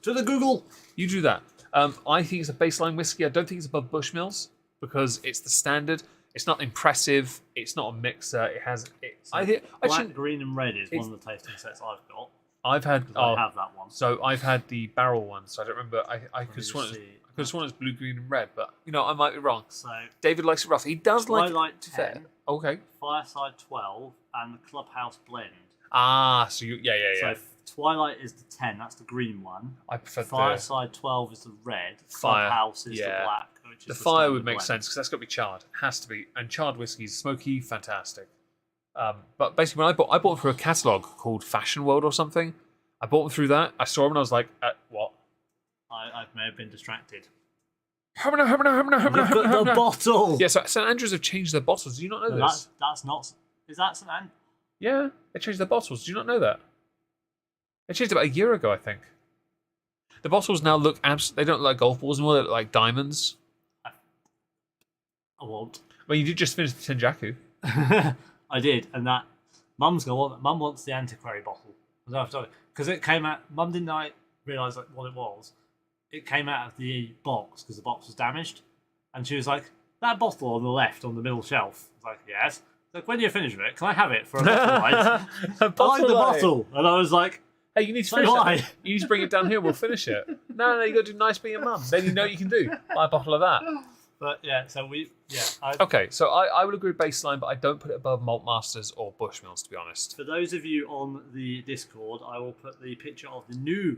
To the Google.
You do that. I think it's a baseline whiskey. I don't think it's above Bushmills because it's the standard. It's not impressive. It's not a mixer. It has.
Black, green, and red is one of the tasting sets I've got.
I have
that one.
So I've had the barrel one. So I don't remember. I could have sworn it's blue, green, and red, but I might be wrong.
So
David likes it rough. He does
Twilight
like it
10,
fair. Okay.
Fireside 12, and the Clubhouse Blend.
So yeah.
So Twilight is the 10. That's the green one.
I prefer
Fireside 12 is the red. Clubhouse is the black. Which is
the fire would make sense because that's got to be charred. It has to be. And charred whiskey's smoky, fantastic. But basically, when I bought them through a catalogue called Fashion World or something. I bought them through that. I saw them and I was like, what?
I may have been distracted.
Look at
the bottle.
Yeah, so St Andrews have changed their bottles. Do you not know this?
That's not. Is that St Andrews?
Yeah, they changed their bottles. Do you not know that? They changed it about a year ago, I think. The bottles now look they don't look like golf balls anymore. They look like diamonds.
I won't.
Well, you did just finish the Tenjaku.
I did, and that Mum wants the antiquary bottle because it came out. Mum didn't realise what it was. It came out of the box because the box was damaged, and she was like, "That bottle on the left on the middle shelf." I was like, "Yes." Like, when you're finished with it, can I have it for a bottle light? I like the bottle, and I was like,
"Hey, you need to finish it. You need to bring it down here. We'll finish it." No, you got to do nice by your mum. Then you know what you can do. Buy a bottle of that.
But yeah, so
okay, so I would agree baseline, but I don't put it above Malt Masters or Bushmills, to be honest.
For those of you on the Discord, I will put the picture of the new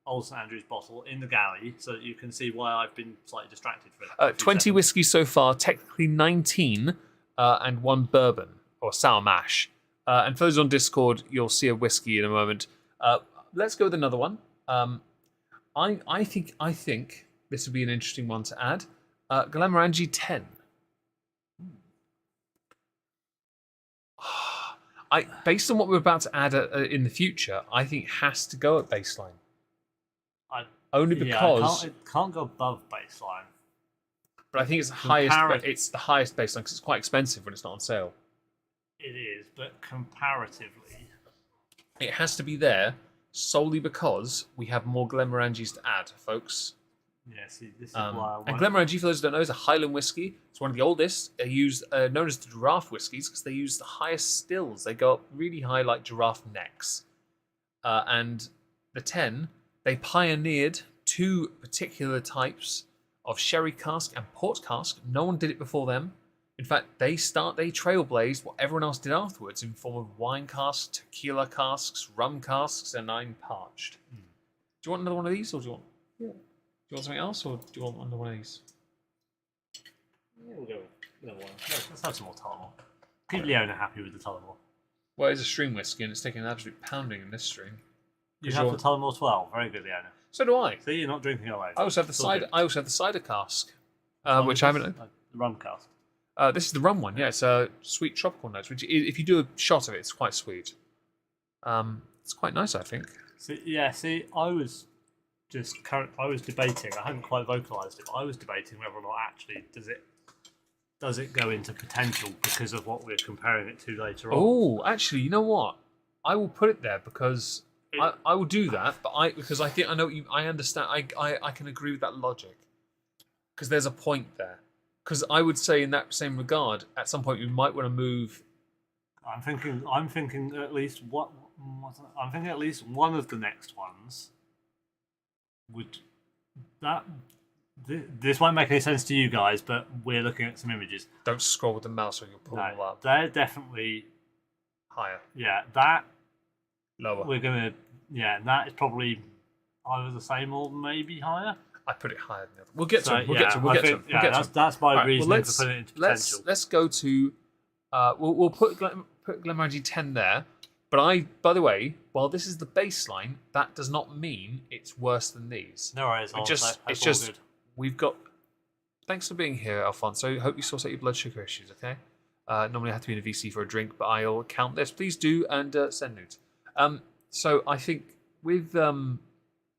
Old St Andrews bottle in the galley so that you can see why I've been slightly distracted for it.
20 whiskies so far, technically 19, and 1 bourbon or sour mash. And for those on Discord, you'll see a whiskey in a moment. Let's go with another one. I think this would be an interesting one to add. Glenmorangie 10. Based on what we're about to add in the future, I think it has to go at baseline. Only because
it can't go above baseline.
But I think it's the highest. It's the highest baseline because it's quite expensive when it's not on sale.
It is, but comparatively,
it has to be there solely because we have more Glenmorangies to add, folks.
Yeah, see, this is why
and Glenmorangie, for those who don't know, is a Highland whiskey. It's one of the oldest. They use known as the giraffe whiskies because they use the highest stills. They go up really high like giraffe necks. and the 10, they pioneered 2 particular types of sherry cask and port cask. No one did it before them. In fact, they trailblazed what everyone else did afterwards in form of wine casks, tequila casks, rum casks, and 9 parched. Do you want another one of these, or do you want? Yeah. Do you want something else, or do you want another one of these?
Yeah, we'll go with another one. Let's have some more Tullamore. Keep Leona happy with the Tullamore.
Well, it's a stream whiskey, and it's taking an absolute pounding in this stream.
You have the Tullamore 12. Very good, Leona.
So do I.
See, you're not drinking alone.
I also have the cider. I also have the cider cask, which I haven't.
The rum cask.
This is the rum one. Yeah, it's a sweet tropical notes. Which, if you do a shot of it, it's quite sweet. It's quite nice, I think.
See, I was debating. I hadn't quite vocalised it, but I was debating whether or not actually does it go into potential because of what we're comparing it to later on.
Oh, actually, you know what? I will put it there because I will do that, but because I think I know you. I understand. I can agree with that logic because there's a point there. Because I would say, in that same regard, at some point we might want to move.
I'm thinking at least what. I'm thinking at least one of the next ones would that. This won't make any sense to you guys, but we're looking at some images.
Don't scroll with the mouse or you'll pull them up.
They're definitely
higher.
Yeah, that
lower.
We're gonna. Yeah, that is probably either the same or maybe higher.
I put it higher than the other. We'll get to it. We'll get to it.
That's my reason for putting it into potential.
Let's go to. We'll put Glenmorangie 10 there. But by the way, while this is the baseline, that does not mean it's worse than these.
No worries.
It's just we've got. Thanks for being here, Alfonso. Hope you sort out your blood sugar issues. Okay. Normally I have to be in a VC for a drink, but I'll count this. Please do and send nudes. So I think with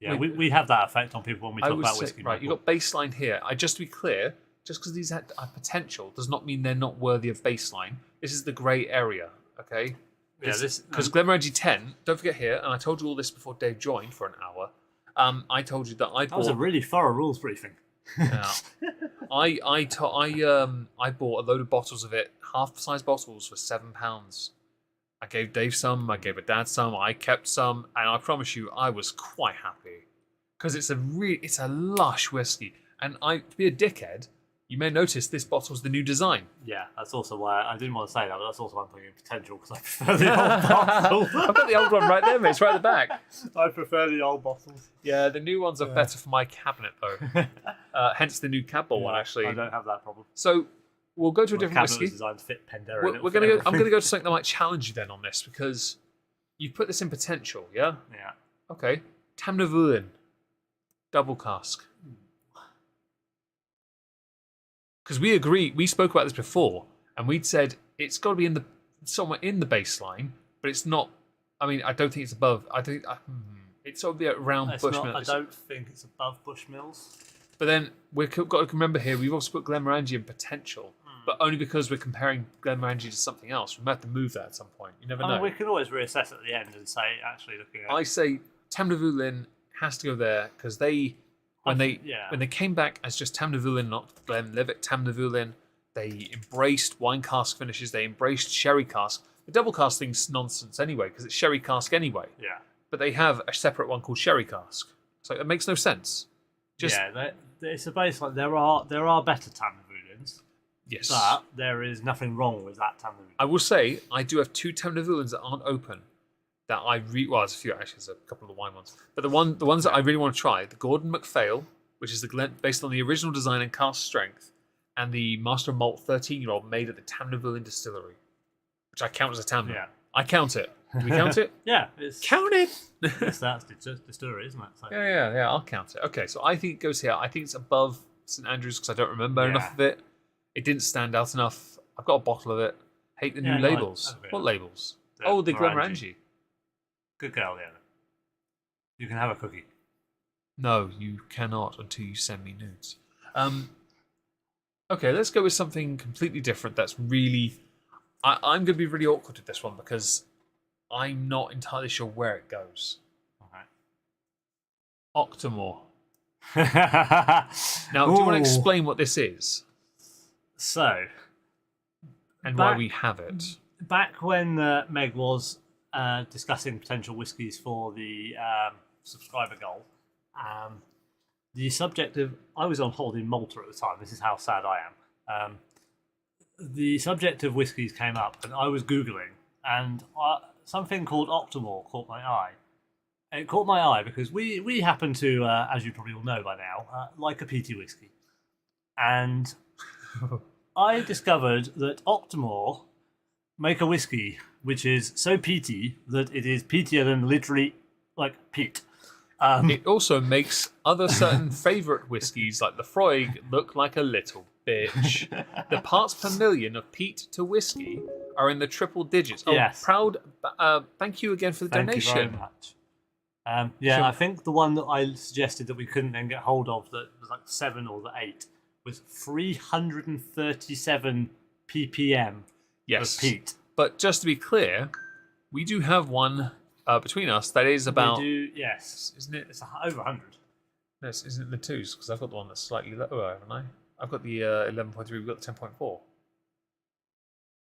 Yeah, we have that effect on people when we talk about whiskey.
Right, you've got baseline here. Just to be clear, just because these have potential does not mean they're not worthy of baseline. This is the grey area, okay? Because Glenmorangie 10, don't forget here, and I told you all this before Dave joined for an hour. I told you that
that was a really thorough rules briefing.
Yeah. I bought a load of bottles of it, half-size bottles for £7. I gave Dave some, I gave a dad some, I kept some, and I promise you, I was quite happy because it's a lush whiskey. And to be a dickhead, you may notice this bottle's the new design.
Yeah, that's also why I didn't want to say that, but that's also why I'm putting in potential because I prefer the old bottle.
I've got the old one right there, mate. It's right at the back.
I prefer the old bottles.
Yeah, the new ones are better for my cabinet though. Hence the new cab ball one. Actually,
I don't have that problem.
So we'll go to a different whiskey.
Was designed to fit Pendera.
I'm going to go to something that might challenge you then on this because you put this in potential. Yeah.
Yeah.
Okay. Tamnavulin, double cask. Because we spoke about this before, and we'd said it's got to be somewhere in the baseline, but it's not. I mean, I don't think it's above. I think it's sort of around Bushmills.
I don't think it's above Bushmills.
But then we've got to remember here, we've also put Glenmorangie in potential, but only because we're comparing Glenmorangie to something else. We might have to move that at some point. You never know.
We can always reassess at the end and say, actually, looking at.
I say Tamnavulin has to go there because when they came back as just Tamnavulin, not Glenlivet Tamnavulin, they embraced wine cask finishes. They embraced sherry cask. The double cask thing's nonsense anyway because it's sherry cask anyway.
Yeah.
But they have a separate one called sherry cask, so it makes no sense.
It's a baseline. There are better Tamnavulins.
Yes.
But there is nothing wrong with that Tamnavulin.
I will say I do have 2 Tamnavulins that aren't open. That there's a few actually. There's a couple of the wine ones, but the ones that I really want to try, the Gordon MacPhail, which is based on the original design and cask strength, and the Master of Malt 13-year-old made at the Tamnavulin Distillery, which I count as a Tamna.
Yeah.
I count it. Do we count it?
Yeah.
Count it!
That's distillery, isn't it? So.
Yeah, I'll count it. Okay, so I think it goes here. I think it's above St Andrews because I don't remember enough of it. It didn't stand out enough. I've got a bottle of it. Hate the new labels. What labels? The Glenmorangie.
Good girl, Leona. You can have a cookie.
No, you cannot until you send me nudes. Okay, let's go with something completely different that's really... I'm going to be really awkward with this one because I'm not entirely sure where it goes.
Okay.
Octomore. Now, do you want to explain what this is?
So...
And why we have it.
Back when Meg was discussing potential whiskies for the subscriber goal. The subject of... I was on hold in Malta at the time. This is how sad I am. The subject of whiskies came up, and I was Googling, and something called Octomore caught my eye. It caught my eye because we happen to, as you probably all know by now, like a peaty whiskey. And I discovered that Octomore make a whiskey which is so peaty that it is peatier than literally, like, peat.
It also makes other certain favourite whiskies, like the Freud, look like a little bitch. The parts per million of peat to whiskey are in the triple digits. Oh,
yes.
Proud. Thank you again for the donation.
Thank you very much. I think the one that I suggested that we couldn't then get hold of, that was like 7 or the 8, was 337 ppm of peat.
But just to be clear, we do have one between us that is about...
We do, yes.
Isn't it?
It's over 100.
No, isn't it the 2s? Because I've got the one that's slightly lower, haven't I? I've got the 11.3, we've got the 10.4.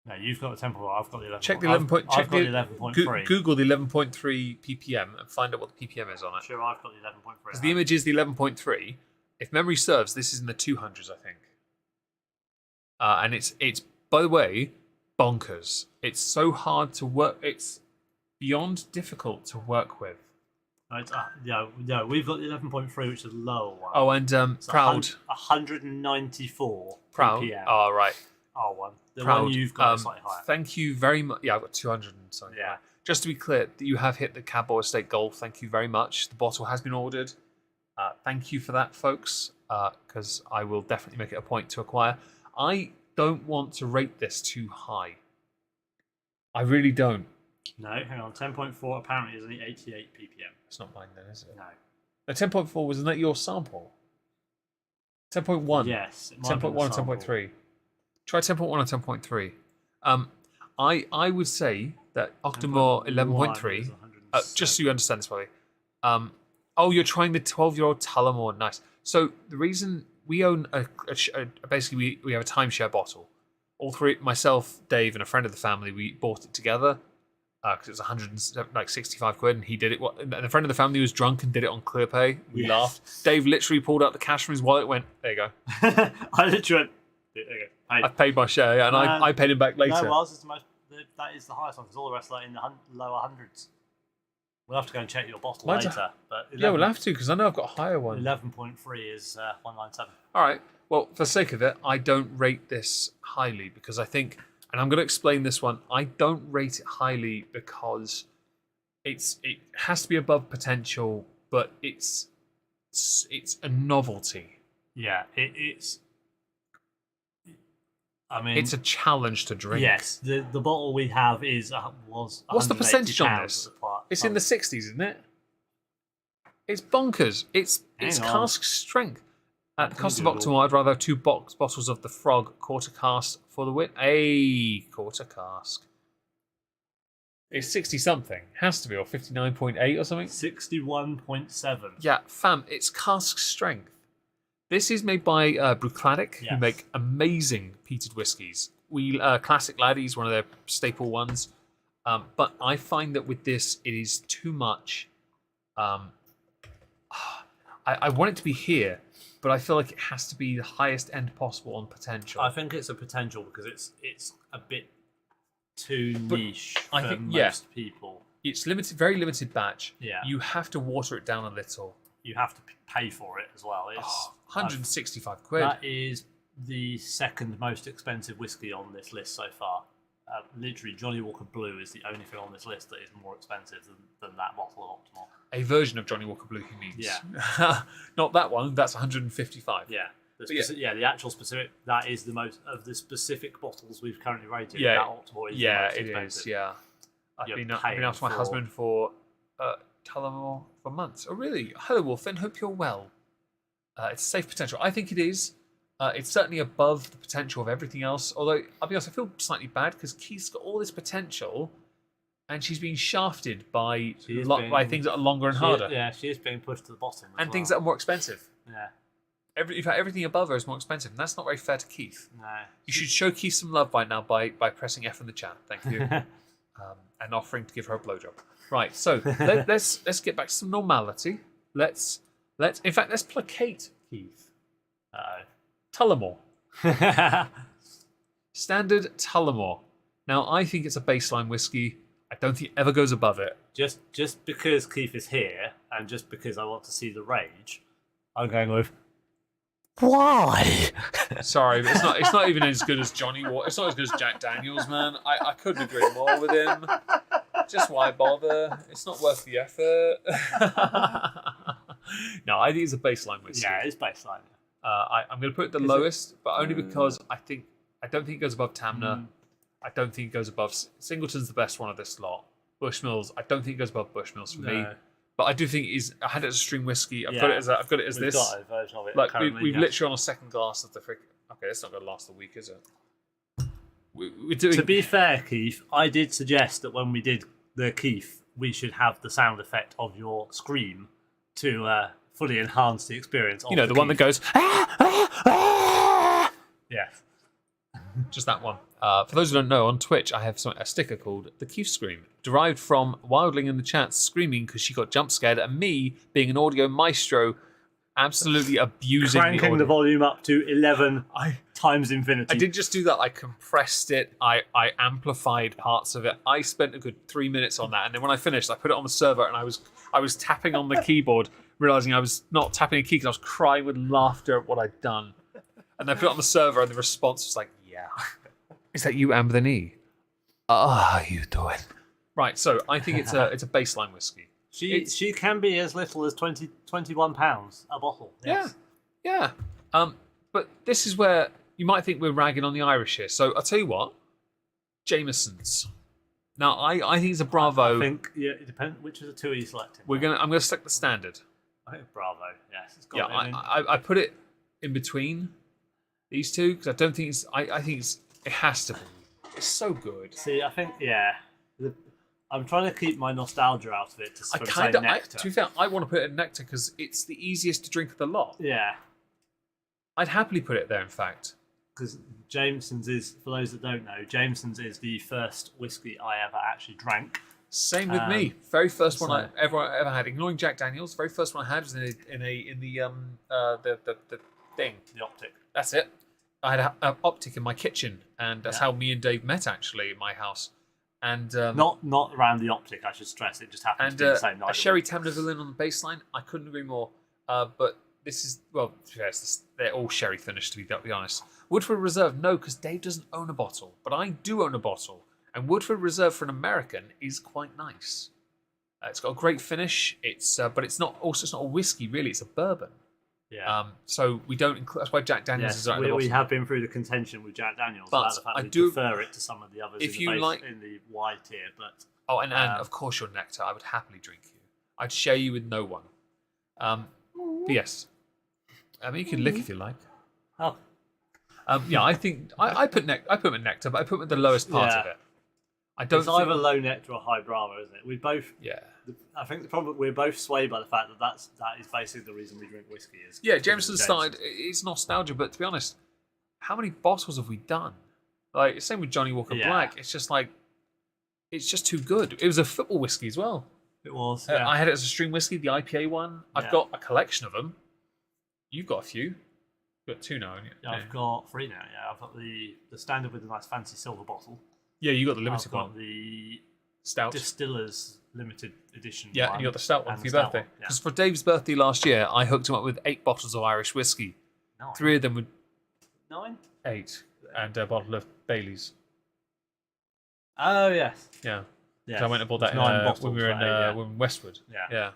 No, you've got the 10.4, I've got the 11.
Check the 11.
I've got the 11.3.
Google the 11.3 ppm and find out what the ppm is on it.
Sure, I've got the 11.3.
Because the image is the 11.3. If memory serves, this is in the 200s, I think. And it's by the way, bonkers. It's so hard to work. It's beyond difficult to work with.
No, we've got the 11.3, which is the lower one.
Oh, and Proud.
194
Proud.
ppm.
Oh, right.
R1. The
Proud.
one you've got is slightly higher.
Thank you very much. Yeah, I've got 200 and something.
Yeah.
Just to be clear, you have hit the Cabo Estate goal. Thank you very much. The bottle has been ordered. Thank you for that, folks, because I will definitely make it a point to acquire. I don't want to rate this too high. I really don't.
No, hang on. 10.4 apparently is only 88 ppm.
It's not mine then, is it?
No.
The 10.4, wasn't that your sample? 10.1?
Yes.
10.1 and 10.3. Try 10.1 and 10.3. I would say that Octomore 11.3, just so you understand this, probably. Oh, you're trying the 12-year-old Tullamore. Nice. So the reason we own basically we have a timeshare bottle. All three, myself, Dave, and a friend of the family, we bought it together because it was 165 quid, and he did it. And the friend of the family was drunk and did it on ClearPay. We laughed. Dave literally pulled out the cash from his wallet. Went, there you go.
I literally went, there you go.
I paid my share, and I paid him back later.
No, ours is that is the highest one because all the rest are in the lower hundreds. We'll have to go and check your bottle later. But
we'll have to because I know I've got a higher one.
11.3 is 197.
All right. Well, for the sake of it, I don't rate this highly because I think, and I'm going to explain this one. I don't rate it highly because it has to be above potential, but it's a novelty.
Yeah, it's. I mean,
it's a challenge to drink.
Yes, the bottle we have was.
What's the percentage on this? It's in the 60s, isn't it? It's bonkers. It's cask strength. At the cost of Octomore, I'd rather have 2 bottles of the Frog quarter cask for the win. A quarter cask. It's 60 something. Has to be, or 59.8 or something.
61.7.
Yeah, fam, it's cask strength. This is made by Bruichladdich, who make amazing peated whiskies. Classic Laddie's one of their staple ones. But I find that with this, it is too much. I want it to be here, but I feel like it has to be the highest end possible on potential.
I think it's a potential because it's a bit too niche for most people.
It's limited, very limited batch.
Yeah.
You have to water it down a little.
You have to pay for it as well. It's
165 quid.
That is the second most expensive whiskey on this list so far. Literally, Johnny Walker Blue is the only thing on this list that is more expensive than that bottle of Octomore.
A version of Johnny Walker Blue, he means. Yeah. Not that one, that's 155.
Yeah. The actual specific, that is the most, of the specific bottles we've currently rated,
yeah,
that Octomore is the most expensive.
Yeah. I've been out to my husband for Tullamore for months. Oh, really? Hello, Wolfen. Hope you're well. It's a safe potential. I think it is. It's certainly above the potential of everything else. Although, I'll be honest, I feel slightly bad because Keith's got all this potential and she's being shafted by things that are longer and harder.
She is being pushed to the bottom.
And things that are more expensive.
Yeah.
In fact, everything above her is more expensive, and that's not very fair to Keith.
No.
You should show Keith some love by now by pressing F in the chat. Thank you. and offering to give her a blowjob. Right, so let's get back to some normality. Let's placate Keith. Tullamore. Standard Tullamore. Now, I think it's a baseline whiskey. I don't think it ever goes above it.
Just because Keith is here, and just because I want to see the rage, I'm going with. Why?
Sorry, but it's not even as good as Johnny Walker. It's not as good as Jack Daniels, man. I couldn't agree more with him. Just why bother? It's not worth the effort. No, I think it's a baseline whiskey.
Yeah, it's baseline.
I'm going to put it the lowest, but only because I don't think it goes above Tamna. I don't think it goes above Singleton's the best one of this lot. Bushmills, I don't think it goes above Bushmills for me. But I do think I had it as a string whiskey. I've got it as
We've
this.
Got a version of it
like we've literally on a second glass of the frick. Okay, it's not going to last a week, is it? We're doing.
To be fair, Keith, I did suggest that when we did the Keith, we should have the sound effect of your scream to fully enhance the experience. Of
the one that goes.
Yes.
Just that one. For those who don't know, on Twitch, I have a sticker called the Keith Scream, derived from Wildling in the chat screaming because she got jump scared, and me being an audio maestro, absolutely abusing
cranking the volume up to 11 times infinity.
I did just do that. I compressed it. I amplified parts of it. I spent a good 3 minutes on that, and then when I finished, I put it on the server, and I was tapping on the keyboard, realizing I was not tapping a key because I was crying with laughter at what I'd done. And I put it on the server, and the response was like, "Yeah, is that you, Amber the Knee? How you doing?" Right. So I think it's a baseline whiskey.
She can be as little as 21 pounds a bottle. Yes.
Yeah. But this is where you might think we're ragging on the Irish here. So I'll tell you what, Jameson's. Now I think it's a Bravo.
I think it depends which of the two are you selecting.
I'm gonna stick the standard.
I think Bravo. Yes. It's
got I put it in between these two because I don't think it's. I think it has to be. It's so good.
See, I think I'm trying to keep my nostalgia out of it to sort of say nectar.
To be fair, I want to put it in nectar because it's the easiest to drink of the lot.
Yeah.
I'd happily put it there, in fact.
Because Jameson's is, for those that don't know, Jameson's is the first whiskey I ever actually drank.
Same with me. Very first one I ever had, ignoring Jack Daniels. Very first one I had was in the thing,
the Optic.
That's it. I had an Optic in my kitchen, and that's how me and Dave met actually in my house. And
not around the Optic, I should stress. It just happened to be the same night.
A sherry Tamnaville on the baseline. I couldn't agree more. But this is they're all sherry finished to be honest. Woodford Reserve, no, because Dave doesn't own a bottle, but I do own a bottle, and Woodford Reserve for an American is quite nice. It's got a great finish. But it's not a whiskey really. It's a bourbon.
Yeah.
So we don't include. That's why Jack Daniels is right.
We have been through the contention with Jack Daniels,
but
the fact I do prefer it to some of the others
if
in the Y tier. But
and of course your nectar, I would happily drink you. I'd share you with no one. But yes, I mean you can lick if you like.
Oh.
I think I put nectar, but I put them at the lowest part of it.
It's either low nectar or high Bravo, isn't it? We both.
Yeah.
I think the problem we're both swayed by the fact that is basically the reason we drink whiskey. Is
Jameson started. It's nostalgia, but to be honest, how many bottles have we done? Like same with Johnny Walker Black. It's just like it's just too good. It was a football whiskey as well.
It was.
I had it as a string whiskey, the IPA one. I've got a collection of them. You've got a few. You've got two now.
Yeah, I've got three now. Yeah, I've got the standard with the nice fancy silver bottle.
Yeah, you got the limited one.
I've got the
stout
Distiller's limited edition.
Yeah, and you got the stout one for your birthday. Because for Dave's birthday last year, I hooked him up with 8 bottles of Irish whiskey.
9.
3 of them were
9,
8, and a bottle of Bailey's.
Oh yes.
Yeah. I went and bought that when we were in Westwood. Yeah.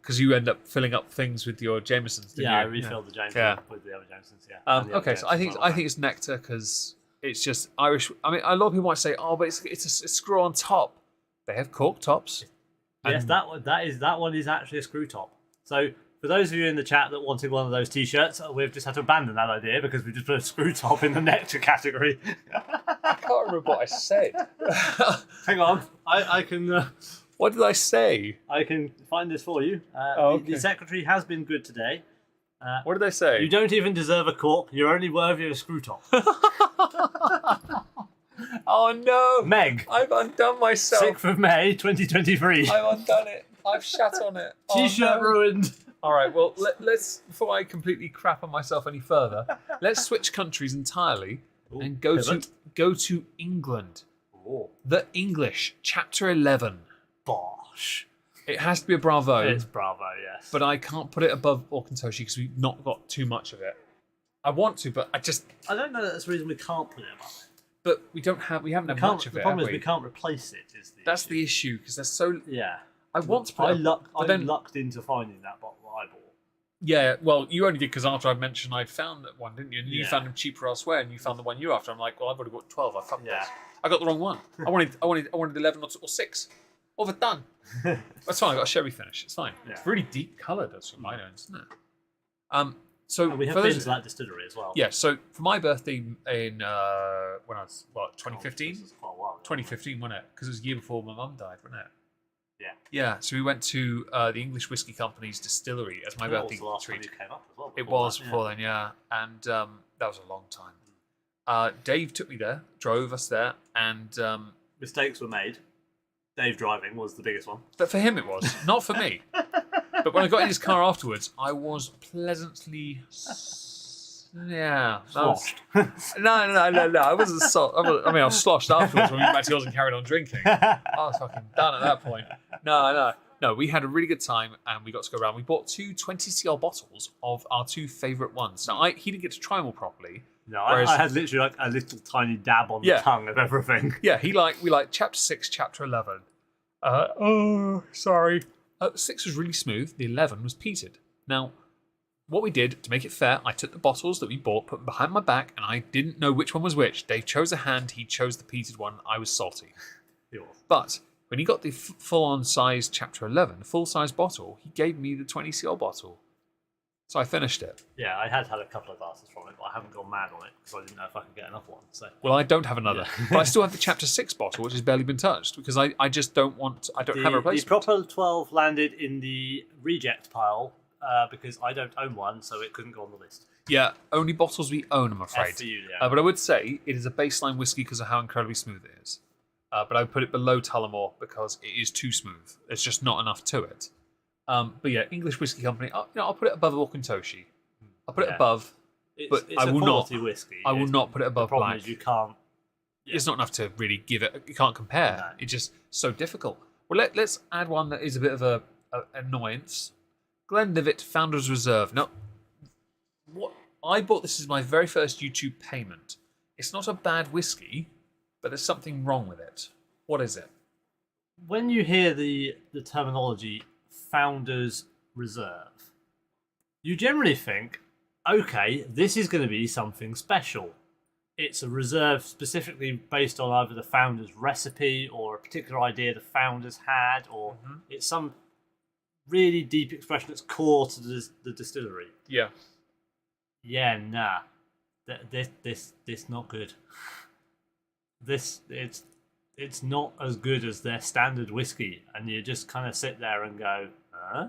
Because you end up filling up things with your Jamesons. Didn't you?
I refilled the Jameson with the other Jamesons. Yeah.
Okay, so I think it's nectar because it's just Irish. I mean, a lot of people might say, "Oh, but it's a screw on top." They have cork tops.
Yes, that one is actually a screw top. So for those of you in the chat that wanted one of those T-shirts, we've just had to abandon that idea because we just put a screw top in the nectar category.
I can't remember what I said.
Hang on, I can.
What did I say?
I can find this for you.
Okay.
The secretary has been good today.
What did I say?
You don't even deserve a cork. You're only worthy of a screw top.
Oh no!
Meg.
I've undone myself.
6th of May, 2023.
I've undone it. I've shat on it.
T-shirt ruined.
All right, well, let's before I completely crap on myself any further, let's switch countries entirely and go to England.
Ooh.
The English, Chapter 11.
Bosh.
It has to be a Bravo.
It's Bravo, yes.
But I can't put it above Aukentoshi because we've not got too much of it. I want to, but I
don't know that that's the reason we can't put it above it.
But we haven't had much of it.
The problem is we can't replace it.
That's the issue because they're so.
Yeah.
I want to put
I lucked into finding that bottle I bought.
Yeah, well, you only did because after I mentioned I'd found that one, didn't you? And you found them cheaper elsewhere, and you found the one you're after. I'm like, well, I've already got 12. I fucked this. I got the wrong one. I wanted 11 or 6. Overdone. That's fine. I got a sherry finish. It's fine. Yeah. It's really deep coloured, that's what mine is, isn't it? So
and we have been to that distillery as well.
Yeah. So for my birthday in when I was 2015.
This is quite a while.
2015, wasn't it? Because it was the year before my mum died, wasn't it?
Yeah.
Yeah, so we went to the English Whisky Company's distillery as my birthday
treat. That was the last time you came up as well.
It was before then, yeah. And that was a long time. Dave took me there, drove us there, and...
mistakes were made. Dave driving was the biggest one.
But for him it was, not for me. But when I got in his car afterwards, I was pleasantly... Yeah.
Sloshed.
No. I wasn't I was sloshed afterwards when we went back to yours and carried on drinking. I was fucking done at that point. No, we had a really good time and we got to go around. We bought 2 20cl bottles of our 2 favourite ones. Now, he didn't get to try them all properly.
No, I had literally like a little tiny dab on the tongue of everything.
Yeah, we like Chapter 6, Chapter 11. Sorry. 6 was really smooth. The 11 was peated. Now, what we did, to make it fair, I took the bottles that we bought, put them behind my back, and I didn't know which one was which. Dave chose a hand, he chose the peated one, I was salty. But when he got the full-on size Chapter 11, full-size bottle, he gave me the 20cl bottle. So I finished it.
Yeah, I had a couple of glasses from it, but I haven't gone mad on it, because I didn't know if I could get another one. So.
Well, I don't have another. Yeah. But I still have the Chapter 6 bottle, which has barely been touched, because I just don't have a replacement.
The proper 12 landed in the reject pile, because I don't own one, so it couldn't go on the list.
Yeah, only bottles we own, I'm afraid.
For you, yeah.
But I would say it is a baseline whiskey because of how incredibly smooth it is. But I would put it below Tullamore because it is too smooth. There's just not enough to it. But yeah, English Whisky Company, I'll put it above Aukentoshi. I'll put it above, but I will not.
Whiskey.
I will not put it above
the problem
black.
Is you can't. Yeah.
It's not enough to really give it. You can't compare. No. It's just so difficult. Well, let's add one that is a bit of a annoyance. Glenlivet Founders Reserve. Now, what I bought this as my very first YouTube payment. It's not a bad whiskey, but there's something wrong with it. What is it?
When you hear the terminology Founders Reserve, you generally think, okay, this is going to be something special. It's a reserve specifically based on either the founder's recipe or a particular idea the founders had, or it's some really deep expression that's core to the distillery.
Yeah.
Yeah, nah. This not good. It's not as good as their standard whiskey, and you just kind of sit there and go, huh?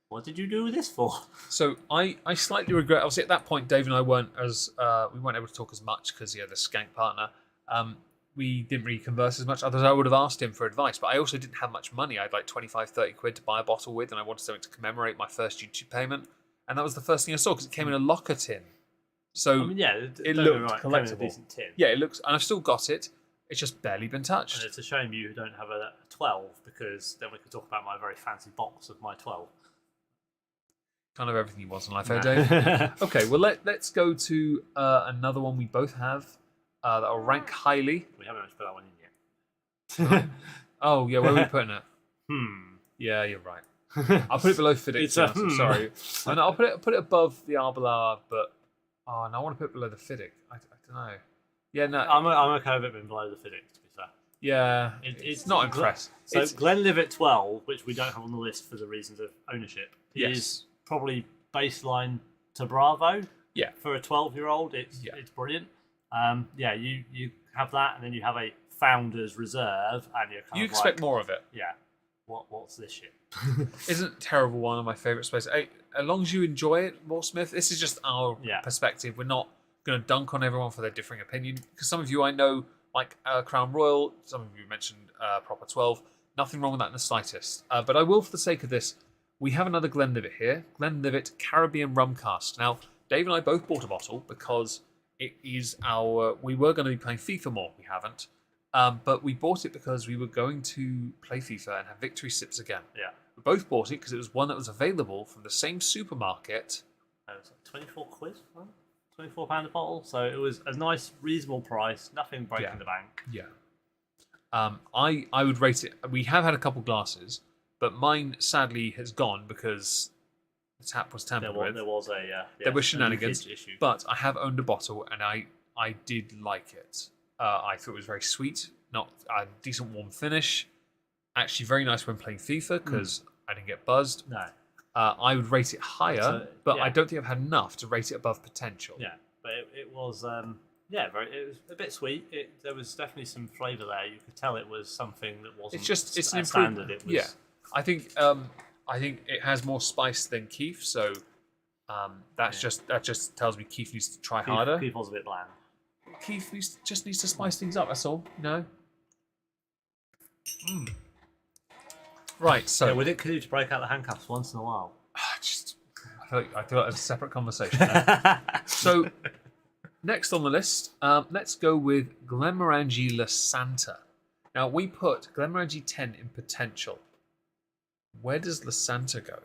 What did you do this for? So
I slightly regret. Obviously, at that point, Dave and I weren't able to talk as much because he had a skank partner. We didn't really converse as much. Otherwise, I would have asked him for advice. But I also didn't have much money. I had like 25, 30 quid to buy a bottle with, and I wanted something to commemorate my first YouTube payment. And that was the first thing I saw because it came in a locker tin. So it looked collectible.
A decent tin.
Yeah, it looks, and I've still got it. It's just barely been touched.
And it's a shame you don't have a 12 because then we could talk about my very fancy box of my 12.
Kind of everything you want in life, Dave? Okay, well, let's go to another one we both have that will rank highly.
We haven't actually put that one in yet.
Oh, yeah, where are we putting it? Yeah, you're right. I'll put it below Fiddick. I'm sorry. No, I'll put it above the Arbelard, but no, I want to put it below the Fiddick. I don't know. Yeah, no.
I'm okay with it being below the Fiddick, to be fair.
Yeah, it's not impressed.
So Glenlivet 12, which we don't have on the list for the reasons of ownership, is probably baseline to Bravo.
Yeah.
For a 12-year-old, it's brilliant. You have that, and then you have a Founders Reserve, and you're kind
you
of
expect
like,
more of it.
Yeah. What's this shit?
Isn't Terrible one of my favourite spaces? As long as you enjoy it, Walt Smith, this is just our perspective. We're not going to dunk on everyone for their differing opinion, because some of you I know like Crown Royal. Some of you mentioned Proper 12. Nothing wrong with that in the slightest. But I will, for the sake of this, we have another Glenlivet here. Glenlivet Caribbean Rum Cask. Now, Dave and I both bought a bottle because it is we were going to be playing FIFA more. We haven't. But we bought it because we were going to play FIFA and have victory sips again.
Yeah.
We both bought it because it was one that was available from the same supermarket.
It was like 24 quid, £24 a bottle. So it was a nice, reasonable price. Nothing breaking the bank.
Yeah. I would rate it. We have had a couple glasses, but mine sadly has gone because the tap was tampered with.
There
were shenanigans.
Issue.
But I have owned a bottle and I did like it. I thought it was very sweet, not a decent warm finish. Actually, very nice when playing FIFA because I didn't get buzzed.
No.
I would rate it higher, but I don't think I've had enough to rate it above potential.
Yeah, but it was it was a bit sweet. There was definitely some flavour there. You could tell it was something that wasn't.
It's an
standard.
It was, yeah, I think it has more spice than Keith, so that just tells me Keith needs to try harder.
Keith was a bit bland.
Keith just needs to spice things up. That's all. Right, so
yeah, would it kill you to break out the handcuffs once in a while?
I feel like it's a separate conversation. So next on the list, let's go with Glenmorangie La Santa. Now we put Glenmorangie 10 in potential. Where does La Santa go?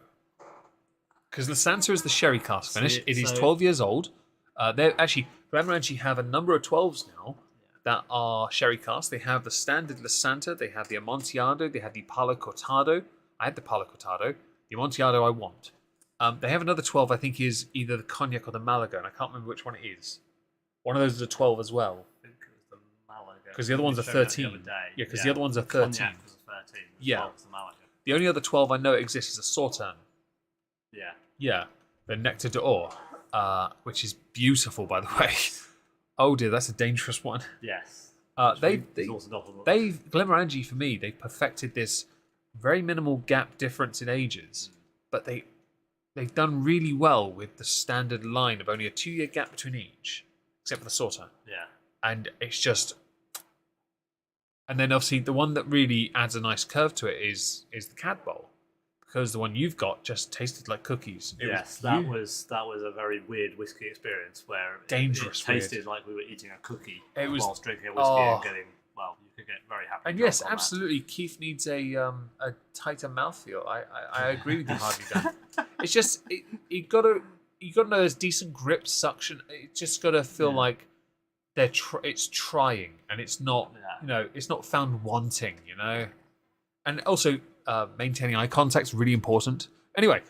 Because La Santa is the sherry cask finish. It is 12 years old. Glenmorangie have a number of 12s now that are sherry cask. They have the standard La Santa, they have the Amontillado, they have the Palo Cortado. I had the Palo Cortado. The Amontillado I want. They have another 12, I think is either the Cognac or the Malaga, and I can't remember which one it is. One of those is a 12 as well.
I think it was the Malaga.
Because the other ones are 13. Yeah, because the other ones are 13.
Cognac was a 13.
Yeah.
12 was the Malaga.
The only other 12 I know exists is a Sauterne.
Yeah.
Yeah. The Nectar d'Or, which is beautiful, by the way. Oh dear, that's a dangerous one.
Yes.
Glenmorangie, for me, they perfected this very minimal gap difference in ages, but they've done really well with the standard line of only a 2-year gap between each, except for the Sauterne.
Yeah.
And it's just... And then obviously the one that really adds a nice curve to it is the Cad Bowl, because the one you've got just tasted like cookies.
That was a very weird whiskey experience where it tasted like we were eating a cookie whilst drinking a whiskey and getting, well, you could get very happy.
And yes, absolutely, Keith needs a tighter mouthfeel. I agree with you, Harvey. Dan. It's just you got to know there's decent grip, suction. It's just got to feel like it's trying, and it's not it's not found wanting, and also. Maintaining eye contact's really important. Anyway,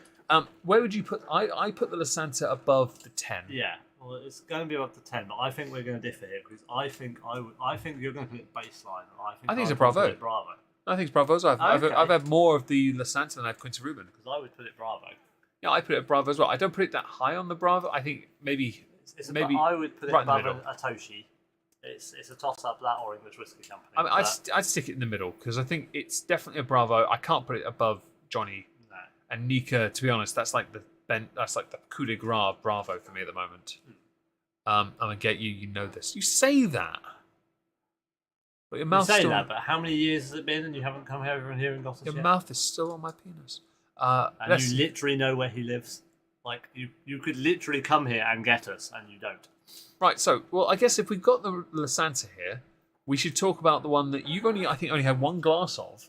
where would you put... I put the La Santa above the 10.
Yeah, well, it's going to be above the 10, but I think we're going to differ here because I think you're going to put it baseline. And I think
it's a Bravo. I think it's Bravo as well. I've had more of the La Santa than I've Quinta Ruben.
Because I would put it Bravo.
Yeah, I put it Bravo as well. I don't put it that high on the Bravo. I think maybe
I would put it above
a
Toshi. It's a toss-up, that or English Whiskey Company.
I mean, I'd stick it in the middle because I think it's definitely a Bravo. I can't put it above Johnny and Nika. To be honest, that's like the coup de grace of Bravo for me at the moment. I'm gonna get you. You know this. You say that, but your mouth.
You say that, but how many years has it been, and you haven't come over and here and got us
Your
yet?
mouth is still on my penis.
And you literally know where he lives. Like you could literally come here and get us, and you don't.
Right, so, well, I guess if we've got the La Santa here, we should talk about the one that you've only had one glass of,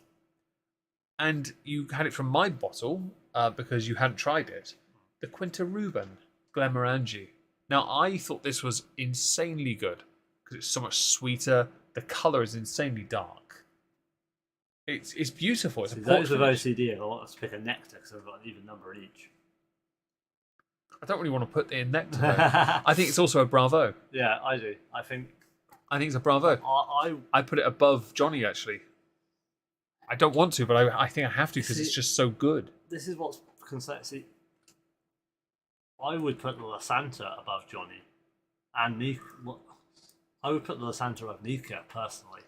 and you had it from my bottle because you hadn't tried it, the Quinta Ruben Glenmorangie. Now, I thought this was insanely good because it's so much sweeter. The colour is insanely dark. It's beautiful. It's a
those with OCD, I want us to pick a nectar because I've got an even number each.
I don't really want to put it in nectar, though. I think it's also a Bravo.
Yeah, I do. I think
it's a Bravo. I put it above Johnny, actually. I don't want to, but I think I have to because it's just so good.
This is what's concerning. I would put the La Santa above Johnny, and Nika. I would put the La Santa above Nika personally.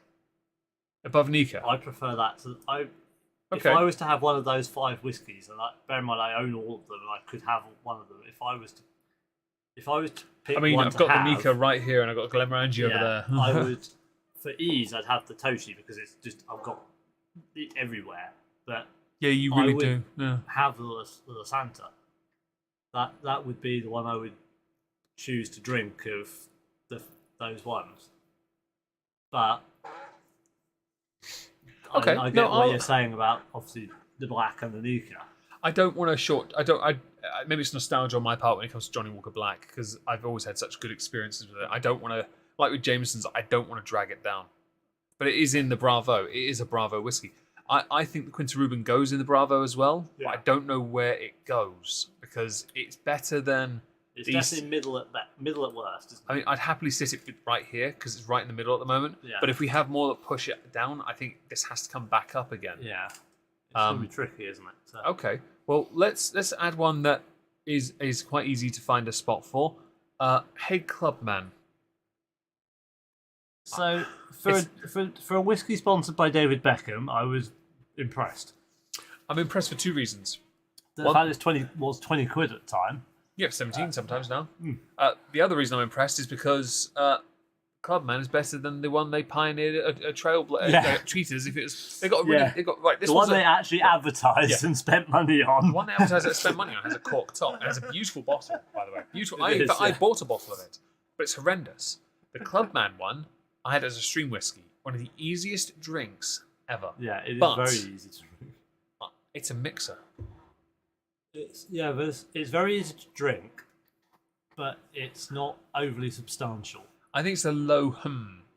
Above Nika?
I prefer that. If I was to have one of those 5 whiskies, and bear in mind I own all of them, and I could have one of them. If I was to pick one
I've got the Nika right here, and I've got Glenmorangie over there.
I would, for ease, I'd have the Toshi because it's just I've got it everywhere. But
yeah, you really do. Yeah.
Have the Santa. That would be the one I would choose to drink of those ones. But
okay,
I get what you're saying about obviously the black and the Nika.
I don't want maybe it's nostalgia on my part when it comes to Johnny Walker Black because I've always had such good experiences with it. I don't want to, like with Jameson's, I don't want to drag it down. But it is in the Bravo. It is a Bravo whiskey. I think the Quinta Ruben goes in the Bravo as well, but I don't know where it goes because it's better than.
It's definitely middle at worst. Isn't it?
I mean, I'd happily sit it right here because it's right in the middle at the moment. Yeah. But if we have more that push it down, I think this has to come back up again.
Yeah, it's gonna be tricky, isn't it? So.
Okay, well let's add one that is quite easy to find a spot for. Hey Clubman.
So for a whiskey sponsored by David Beckham, I was impressed.
I'm impressed for two reasons.
The fact it was 20 quid at the time.
Yeah, 17 sometimes now. The other reason I'm impressed is because Clubman is better than the one they pioneered a Cheaters. If it was, they got right. This
the one they actually advertised and spent money on.
The one they advertised and spent money on has a cork top. It has a beautiful bottle, by the way. Beautiful. I bought a bottle of it, but it's horrendous. The Clubman one I had as a stream whiskey, one of the easiest drinks ever.
Yeah, it is very easy to drink.
It's a mixer.
It's very easy to drink, but it's not overly substantial.
I think it's a low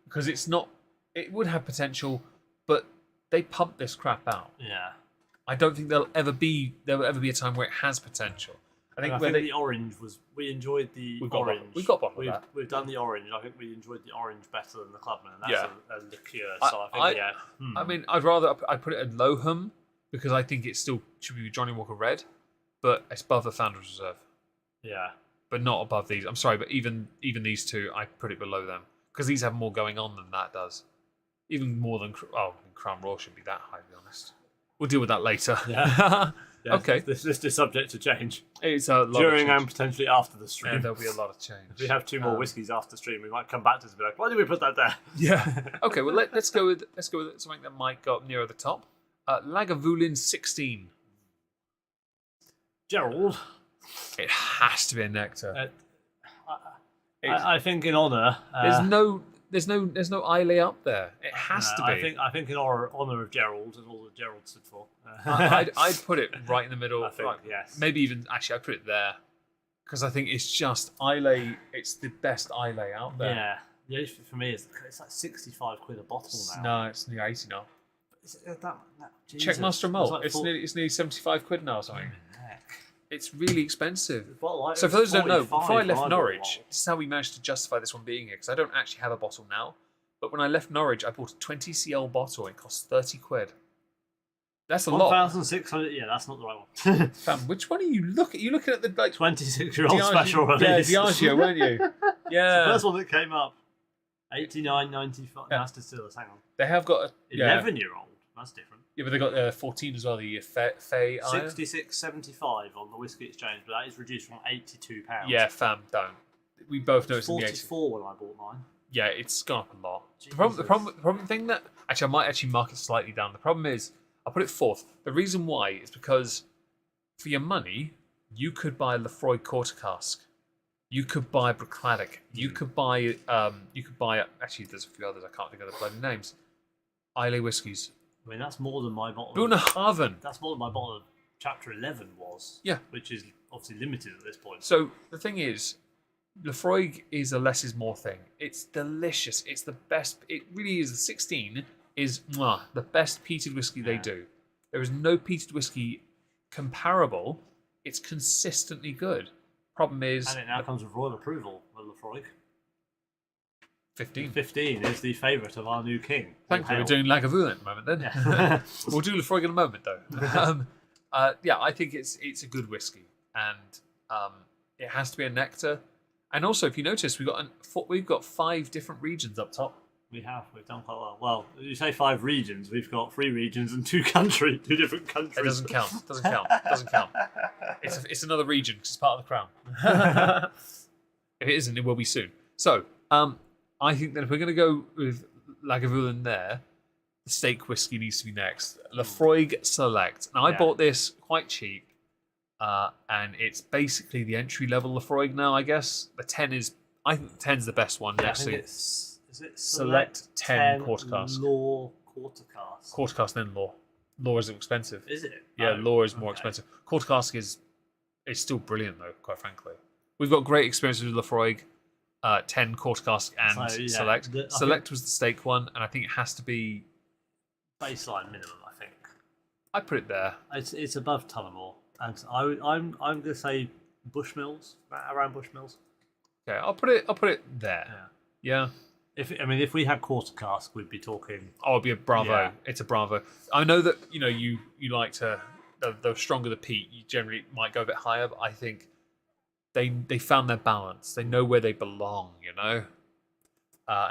because it's not. It would have potential, but they pump this crap out.
Yeah.
I don't think there will ever be a time where it has potential. I think
the orange was. We enjoyed the orange.
We've got one of that.
We've done the orange. I think we enjoyed the orange better than the Clubman. And that's a liqueur. So
I mean, I put it at low because I think it still should be Johnny Walker Red, but it's above the Founder's Reserve.
Yeah.
But not above these. I'm sorry, but even these two, I put it below them because these have more going on than that does. Even more than Crown Royal should be that high, to be honest. We'll deal with that later.
Yeah.
Okay.
This is subject to change.
It's a lot
during
of
and potentially after the stream.
Yeah, there'll be a lot of change.
If we have two more whiskies after the stream, we might come back to this and be like, why did we put that there?
Yeah. Okay. Well, let's go with something that might go up nearer the top. Lagavulin 16.
Gerald.
It has to be a nectar.
I think in honour,
there's no Islay up there. It has to be.
I think in honour of Gerald and all that Gerald stood for.
I'd put it right in the middle.
Yes.
Maybe even actually I'd put it there because I think it's just Islay. It's the best Islay out there.
Yeah. The issue for me is it's like 65 quid a bottle now.
No, it's near 80 now.
Jesus.
Check Master Malt. It's nearly 75 quid now or something. It's really expensive. So for those who don't know, before I left Norwich, this is how we managed to justify this one being here, because I don't actually have a bottle now. But when I left Norwich, I bought a 20cl bottle. It cost 30 quid. That's a lot.
1,600. Yeah, that's not the right one.
Fam, which one are you looking? You're looking at the
26-year-old special release.
Yeah, Diageo, weren't you? Yeah.
The first one that came up. 89.95. That's distillers. Hang on.
They have got a
11-year-old. That's different.
Yeah, but they got 14 as well. The Fay
66.75 on the Whisky Exchange, but that is reduced from £82.
Yeah, fam, don't. We both know it's
44 when I bought mine.
Yeah, it's gone up a lot. The problem thing that actually I might actually mark it slightly down. The problem is I'll put it fourth. The reason why is because for your money you could buy Lefroy Quarter Cask, you could buy Bruichladdich, you could buy actually there's a few others I can't think of the bloody names. Islay whiskies.
I mean, that's more than my bottle.
Bunnahabhain.
That's more than my bottle of Chapter 11 was.
Yeah.
Which is obviously limited at this point.
So the thing is, Lefroy is a less is more thing. It's delicious. It's the best. It really is. The 16 is the best peated whiskey they do. There is no peated whiskey comparable. It's consistently good. Problem is...
And it now comes with royal approval of Lefroy.
15.
15 is the favourite of our new king.
Thankfully, we're doing Lagavulin at the moment then. Yeah. We'll do Lefroy in a moment though. I think it's a good whiskey, and it has to be a nectar. And also, if you notice, we've got 5 different regions up top.
We've done quite well. Well, you say 5 regions, we've got 3 regions and 2 different countries.
It doesn't count. It's another region because it's part of the crown. If it isn't, it will be soon. So, I think that if we're going to go with
Lagavulin there. The steak whiskey needs to be next. Lafroig Select. Now, I bought this quite cheap, and it's basically the entry level Lafroig now, I guess. The 10 is, I think the 10's the best one.
Yeah,
next
I think
to
it's, is it
Select 10 quarter cask.
Law quarter cask.
Quarter cask, then Law. Law is expensive.
Is it?
Yeah, Law is more expensive. Quarter cask is still brilliant, though, quite frankly. We've got great experiences with Lafroig. 10 quarter cask and Select. Select was the steak one, and I think it has to be
baseline minimum. I think
I put it there.
It's above Tullamore, and I'm going to say Bushmills, around Bushmills.
Okay, I'll put it there. Yeah.
If we had quarter cask, we'd be talking.
Oh, it'd be a Bravo. Yeah. It's a Bravo. I know that you like to the stronger the peat, you generally might go a bit higher, but I think they found their balance. They know where they belong, and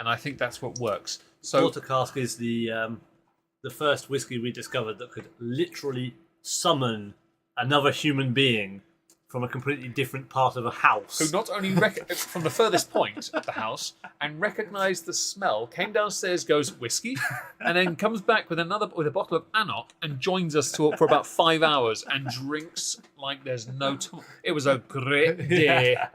I think that's what works. So
quarter cask is the first whiskey we discovered that could literally summon another human being from a completely different part of a house.
Who not only from the furthest point of the house and recognised the smell, came downstairs, goes whiskey, and then comes back with a bottle of Anok and joins us for about 5 hours and drinks like there's no tomorrow. It was a great day.
Yeah.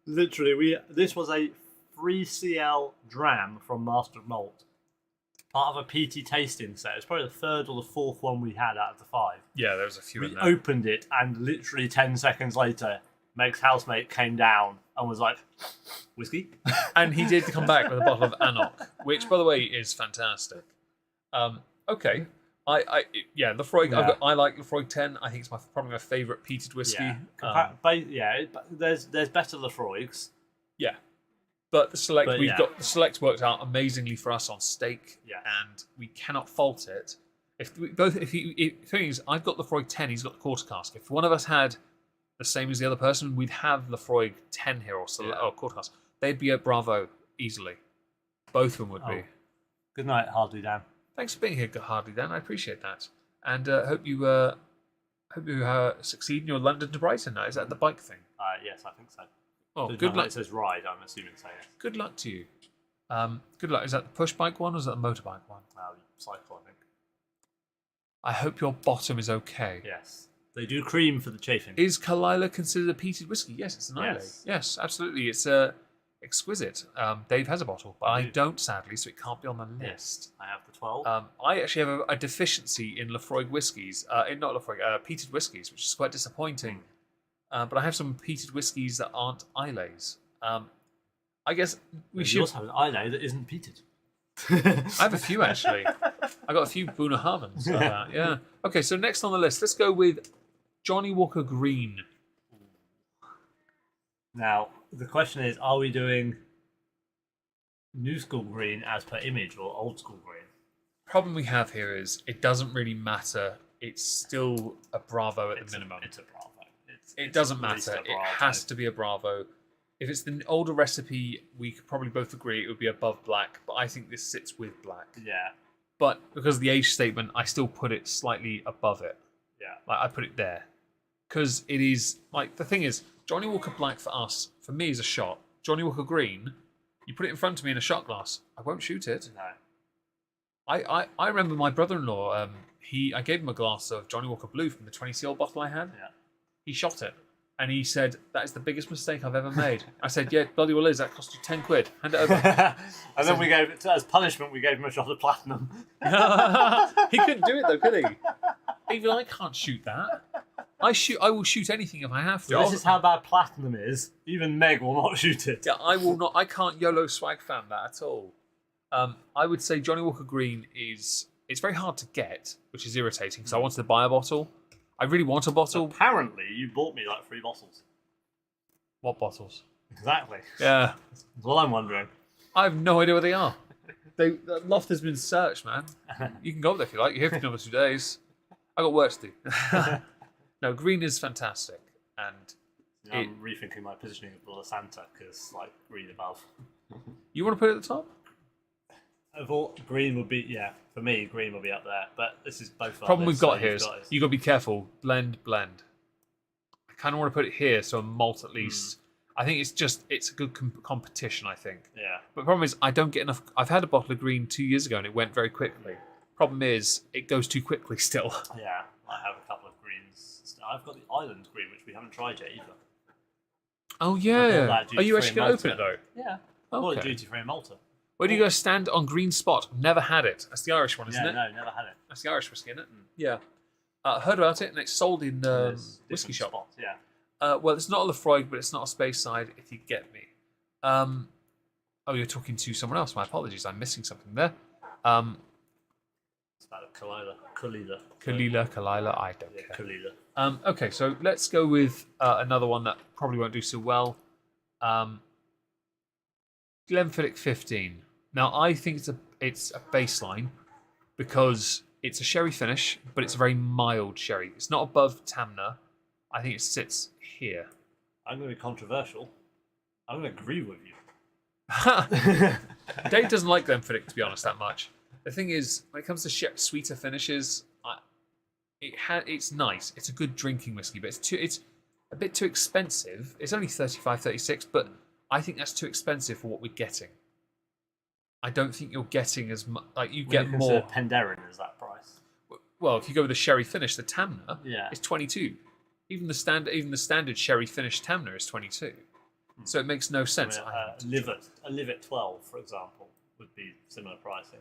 Literally, this was a 3CL dram from Master of Malt. Part of a PT tasting set. It's probably the third or the fourth one we had out of the 5.
Yeah, there was a few in there.
We opened it, and literally 10 seconds later, Meg's housemate came down and was like, whiskey?
And he did come back with a bottle of Anok, which, by the way, is fantastic. Okay. Lafroig.
Yeah.
I like Lafroig 10. I think it's probably my favourite peated whiskey.
There's better Lafroigs.
Yeah. But the Select, the Select worked out amazingly for us on steak, and we cannot fault it. The thing is, I've got Lafroig 10, he's got the quarter cask. If one of us had the same as the other person, we'd have Lafroig 10 here or quarter cask. They'd be a Bravo easily. Both of them would be.
Good night, Hardly Dan.
Thanks for being here, Hardly Dan. I appreciate that, and hope you succeed in your London to Brighton. Now, is that the bike thing?
Yes, I think so.
Oh, good luck.
It says ride, I'm assuming so, yes.
Good luck to you. Good luck. Is that the push bike one or is that the motorbike one?
Cycle, I think.
I hope your bottom is okay.
Yes. They do cream for the chafing.
Is Kalila considered a peated whiskey? Yes, it's an Islay. Yes, absolutely. It's exquisite. Dave has a bottle, but I don't, sadly, so it can't be on the list.
I have the 12.
I actually have a deficiency in Lafroig whiskies. Peated whiskies, which is quite disappointing. But I have some peated whiskies that aren't Isleys. I guess we should.
You also have an Islay that isn't peated.
I have a few actually. I got a few Bunnahabhans like that. Yeah. Okay, so next on the list, let's go with Johnny Walker Green.
Now the question is: are we doing new school green as per image or old school green?
Problem we have here is it doesn't really matter. It's still a Bravo at the minimum.
It's a Bravo.
It doesn't matter. It has to be a Bravo. If it's the older recipe, we could probably both agree it would be above black, but I think this sits with black.
Yeah.
But because of the age statement, I still put it slightly above it.
Yeah.
Like I put it there. Because it is, like, the thing is, Johnny Walker Black for us, for me, is a shot. Johnny Walker Green, you put it in front of me in a shot glass, I won't shoot it.
No.
I remember my brother-in-law, I gave him a glass of Johnny Walker Blue from the 20cl bottle I had.
Yeah.
He shot it. And he said, that is the biggest mistake I've ever made. I said, yeah, bloody well is. That cost you 10 quid. Hand it over.
And then we gave it, as punishment, we gave him a shot of platinum.
He couldn't do it though, could he? Even I can't shoot that. I will shoot anything if I have to.
Well, this is how bad platinum is. Even Meg will not shoot it.
Yeah, I will not. I can't YOLO swag fan that at all. I would say Johnny Walker Green it's very hard to get, which is irritating because I wanted to buy a bottle. I really want a bottle.
Apparently, you bought me like 3 bottles.
What bottles?
Exactly.
Yeah.
That's what I'm wondering.
I have no idea where they are. The loft has been searched, man. You can go up there if you like. You're here for another 2 days. I got work to do. No, green is fantastic, and
I'm rethinking my positioning of the Santa because, like, green above.
You want to put it at the top?
I thought green would be, for me, green will be up there. But this is both.
Problem we've got here is you got to be careful. Blend. I kind of want to put it here, so a malt at least. I think it's a good competition, I think.
Yeah.
But the problem is, I don't get enough. I've had a bottle of green 2 years ago and it went very quickly. Problem is, it goes too quickly still.
Yeah, I have a couple of greens. I've got the island green, which we haven't tried yet either.
Oh, yeah. Are you actually going to open it, though?
Yeah. I bought it duty free in Malta.
Where do you go stand on green spot? Never had it. That's the Irish one, isn't it?
No, never had it.
That's the Irish whiskey, isn't it? Yeah. Heard about it, and it's sold in whiskey shop.
Spots, yeah.
Well, it's not a Lefroy, but it's not a Speyside, if you get me. Oh, you're talking to someone else. My apologies. I'm missing something there.
It's about a Kalila.
Kalila, I don't care.
Kalila.
Okay, so let's go with another one that probably won't do so well. Glenfiddich 15. Now, I think it's a baseline because it's a sherry finish, but it's a very mild sherry. It's not above Tamna. I think it sits here.
I'm going to be controversial. I'm going to agree with you.
Dave doesn't like Glenfiddich, to be honest, that much. The thing is, when it comes to sweeter finishes, it's nice. It's a good drinking whiskey, but it's a bit too expensive. It's only 35, 36, but I think that's too expensive for what we're getting. I don't think you're getting as much. Like you get more.
Penderyn is that price?
Well, if you go with the sherry finish, the Tamna,
yeah,
it's 22. Even the standard sherry finish Tamna is 22. So it makes no sense.
A Livet 12, for example, would be similar pricing.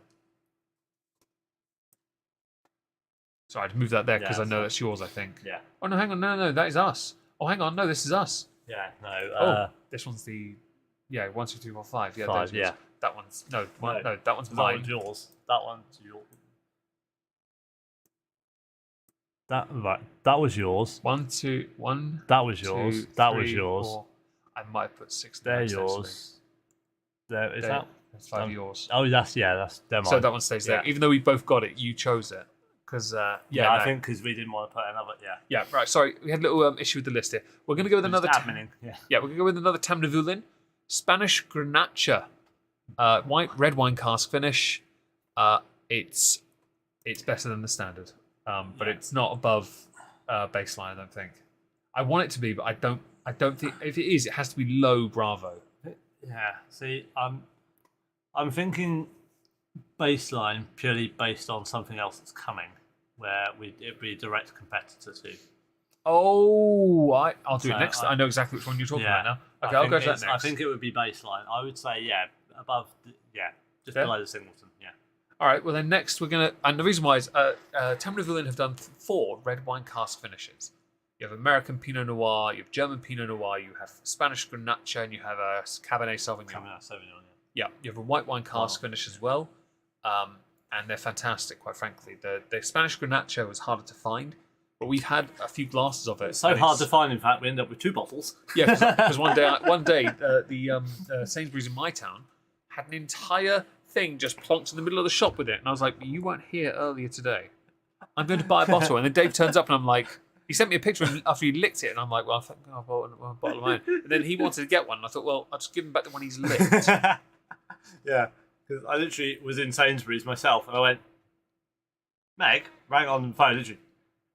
So I'd move that there because I know that's yours, I think.
Yeah.
Oh, no, hang on. No, that is us. Oh, hang on. No, this is us.
Yeah, no.
This one's the... Yeah, 1, 2, 3, 4, 5. Yeah,
5, yeah.
That one's... No, that one's mine.
That one's yours. That one's yours. That was yours.
1, 2, 1.
That was yours.
2,
that
3,
was yours.
4. I might put 6.
They're yours. There is that.
That's 5 yours.
Oh, that's they're mine.
So that one stays there. Even though we both got it, you chose it. Because
I think because we didn't want to put another.
Yeah, right. Sorry, we had a little issue with the list here. We're going to go with another. We're going to go with another Tamnavulin, Spanish Grenache, red wine cask finish. It's better than the standard, but it's not above baseline. I don't think. I want it to be, but I don't think if it is, it has to be low Bravo.
Yeah. See, I'm thinking baseline purely based on something else that's coming, where it'd be a direct competitor to.
Oh, I'll do it next. I know exactly which one you're talking about now. Okay, I'll go to that next.
I think it would be baseline. I would say above, just below the Singleton. Yeah.
All right. Well, then next we're gonna, and the reason why is Tamnavulin have done 4 red wine cask finishes. You have American Pinot Noir, you have German Pinot Noir, you have Spanish Grenache, and you have a Cabernet Sauvignon. Yeah, you have a white wine cask finish as well. And they're fantastic, quite frankly. The Spanish Grenache was harder to find, but we've had a few glasses of it.
It's so hard to find, in fact, we ended up with 2 bottles.
Yeah, because one day the Sainsbury's in my town had an entire thing just plonked in the middle of the shop with it. And I was like, you weren't here earlier today. I'm going to buy a bottle. And then Dave turns up and I'm like, he sent me a picture after he licked it. And I'm like, well, I bought a bottle of mine. And then he wanted to get one. And I thought, well, I'll just give him back the one he's licked.
Yeah. Because I literally was in Sainsbury's myself, and I went, Meg, rang on the phone, literally,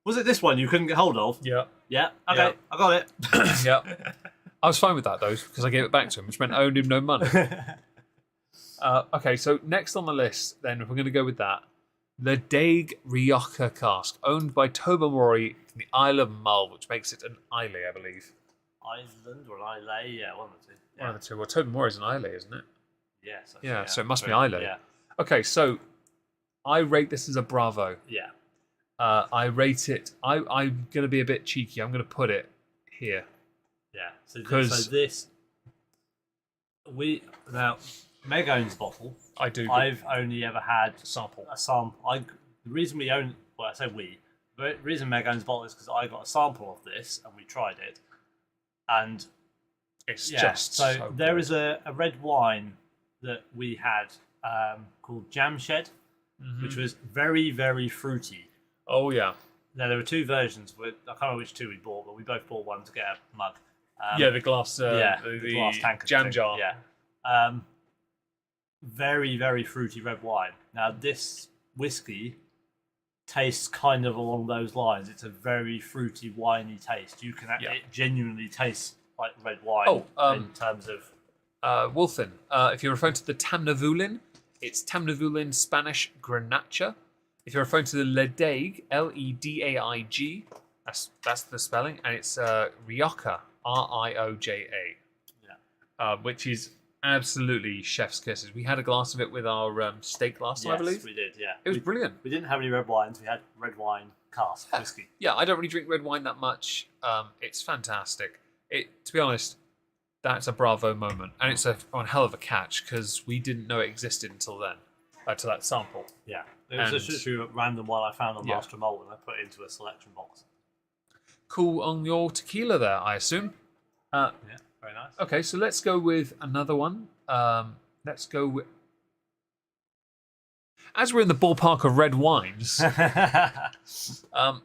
was it this one you couldn't get hold of?
Yeah.
Yeah, okay, yeah. I got it.
Yeah. I was fine with that, though, because I gave it back to him, which meant I owed him no money. Okay, so next on the list, then, if we're going to go with that, the Daig Rioja cask, owned by Tobermory from the Isle of Mull, which makes it an Islay, I believe.
Island or an Islay? Yeah, one of the two. Yeah.
One of the two. Well, Tobermory is an Islay, isn't it?
Yes.
Yeah, so it must be Islay.
Yeah.
Okay, so I rate this as a Bravo.
Yeah.
I rate it. I'm going to be a bit cheeky. I'm going to put it here.
Yeah. So this, now Meg owns a bottle.
I do.
I've only ever had
a sample.
The reason we own, well, I say we. The reason Meg owns a bottle is because I got a sample of this and we tried it, and
it's just so
there
good.
is a red wine that we had called Jam Shed, which was very, very fruity.
Oh, yeah.
Now, there were 2 versions. I can't remember which 2 we bought, but we both bought one to get a mug.
The glass the
glass tank
jam
thing.
jar.
Yeah. Very, very fruity red wine. Now, this whiskey tastes kind of along those lines. It's a very fruity, winey taste. You can it genuinely tastes like red wine in terms of
Wolfen. If you're referring to the Tamnavulin, it's Tamnavulin Spanish Grenache. If you're referring to the Ledaig, Ledaig, that's the spelling, and it's Rioja, Rioja, which is absolutely chef's kisses. We had a glass of it with our steak last time, I believe.
Yes, we did. Yeah,
it was brilliant.
We didn't have any red wines. We had red wine cask whiskey.
Yeah, I don't really drink red wine that much. It's fantastic. To be honest, that's a bravo moment, and it's a hell of a catch because we didn't know it existed until then, to that sample.
Yeah, it was just a random one I found on Master Malt and I put it into a selection box.
Cool on your tequila there, I assume.
Yeah, very nice.
Okay, so let's go with another one. Let's go with... As we're in the ballpark of red wines,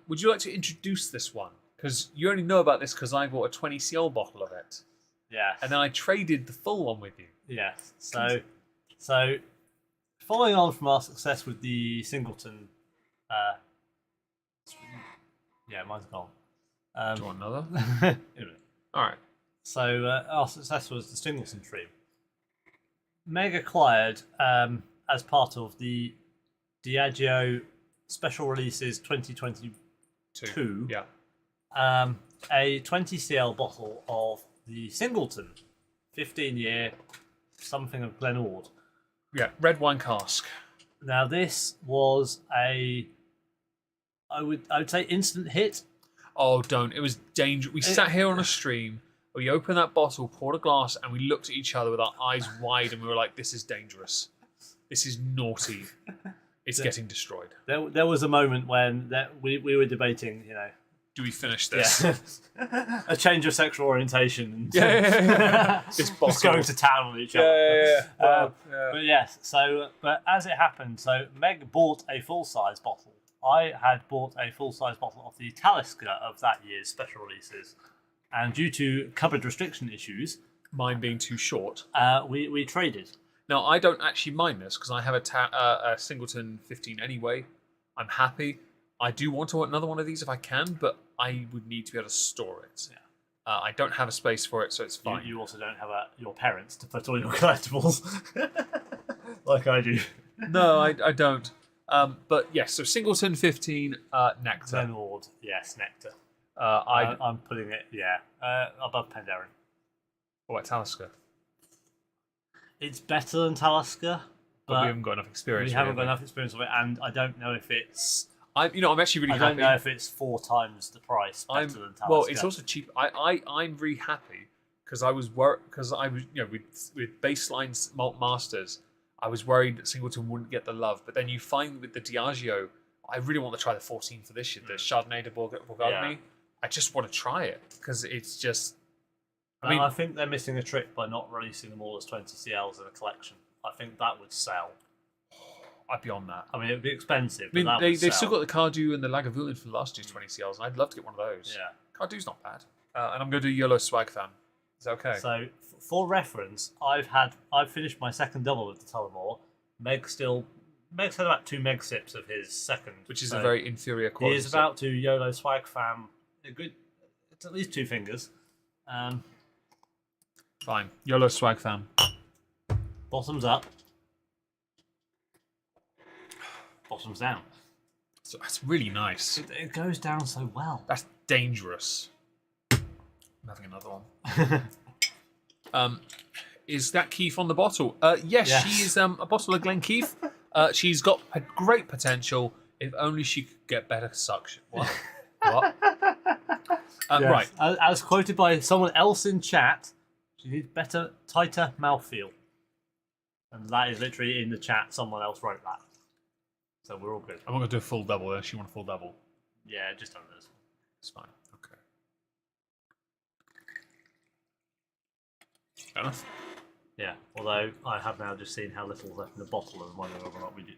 would you like to introduce this one? Because you only know about this because I bought a 20cl bottle of it.
Yeah.
And then I traded the full one with you.
Yes. So following on from our success with the Singleton... mine's gone.
Do you want another? All right.
So our success was the Singleton stream. Meg acquired, as part of the Diageo Special Releases 2022, a 20cl bottle of the Singleton 15-year something of Glenord.
Yeah, red wine cask.
Now this was I would say instant hit.
Oh, don't. It was dangerous. We sat here on a stream, we opened that bottle, poured a glass, and we looked at each other with our eyes wide, and we were like, this is dangerous. This is naughty. It's getting destroyed.
There was a moment when we were debating,
do we finish this?
Yeah. A change of sexual orientation.
Yeah. This bottle.
Just going to town on each other.
Yeah.
But yes, but as it happened, Meg bought a full-size bottle. I had bought a full-size bottle of the Talisker of that year's special releases. And due to cupboard restriction issues...
Mine being too short.
We traded.
Now, I don't actually mind this because I have a Singleton 15 anyway. I'm happy. I do want another one of these if I can, but I would need to be able to store it. Yeah. I don't have a space for it, so it's fine.
You also don't have your parents to put all your collectibles, like I do.
No, I don't. But yes, so Singleton 15 Nectar.
Glenord, yes, Nectar. I'm putting it, above Penderyn.
What about Talisker?
It's better than Talisker,
but we haven't got enough experience.
We haven't got enough experience of it, and I don't know if it's.
I'm actually really happy.
I don't know if it's 4 times the price better than Talisker.
Well, it's also cheap. I'm really happy because I was worried with baseline Malt Masters, I was worried that Singleton wouldn't get the love, but then you find with the Diageo, I really want to try the 14 for this year, the Chardonnay de Bourgogne. Yeah. I just want to try it because it's just.
I think they're missing a trick by not releasing them all as 20cls in a collection. I think that would sell.
I'd be on that.
I mean, it would be expensive.
They've still got the Cardew and the Lagavulin for the last year's 20cls, and I'd love to get one of those.
Yeah.
Cardew's not bad. And I'm going to do YOLO Swag Fan. Is that okay?
So, for reference, I've finished my second double with the Tullamore. Meg's had about 2 meg sips of his second,
which is a very inferior quality.
He is about to YOLO Swag Fan. It's at least 2 fingers.
Fine. YOLO Swag Fan.
Bottoms up. Bottoms down.
So that's really nice.
It goes down so well.
That's dangerous. I'm having another one. Is that Keith on the bottle? Yes, she is a bottle of Glen Keith. She's got great potential if only she could get better suction. What? What? Right.
As quoted by someone else in chat, she needs better, tighter mouthfeel. And that is literally in the chat. Someone else wrote that. So we're all good.
I'm not going to do a full double then. She want a full double.
Yeah, just under this.
It's fine. Okay. Fair enough.
Yeah, although I have now just seen how little left in the bottle and wondering whether or not we do.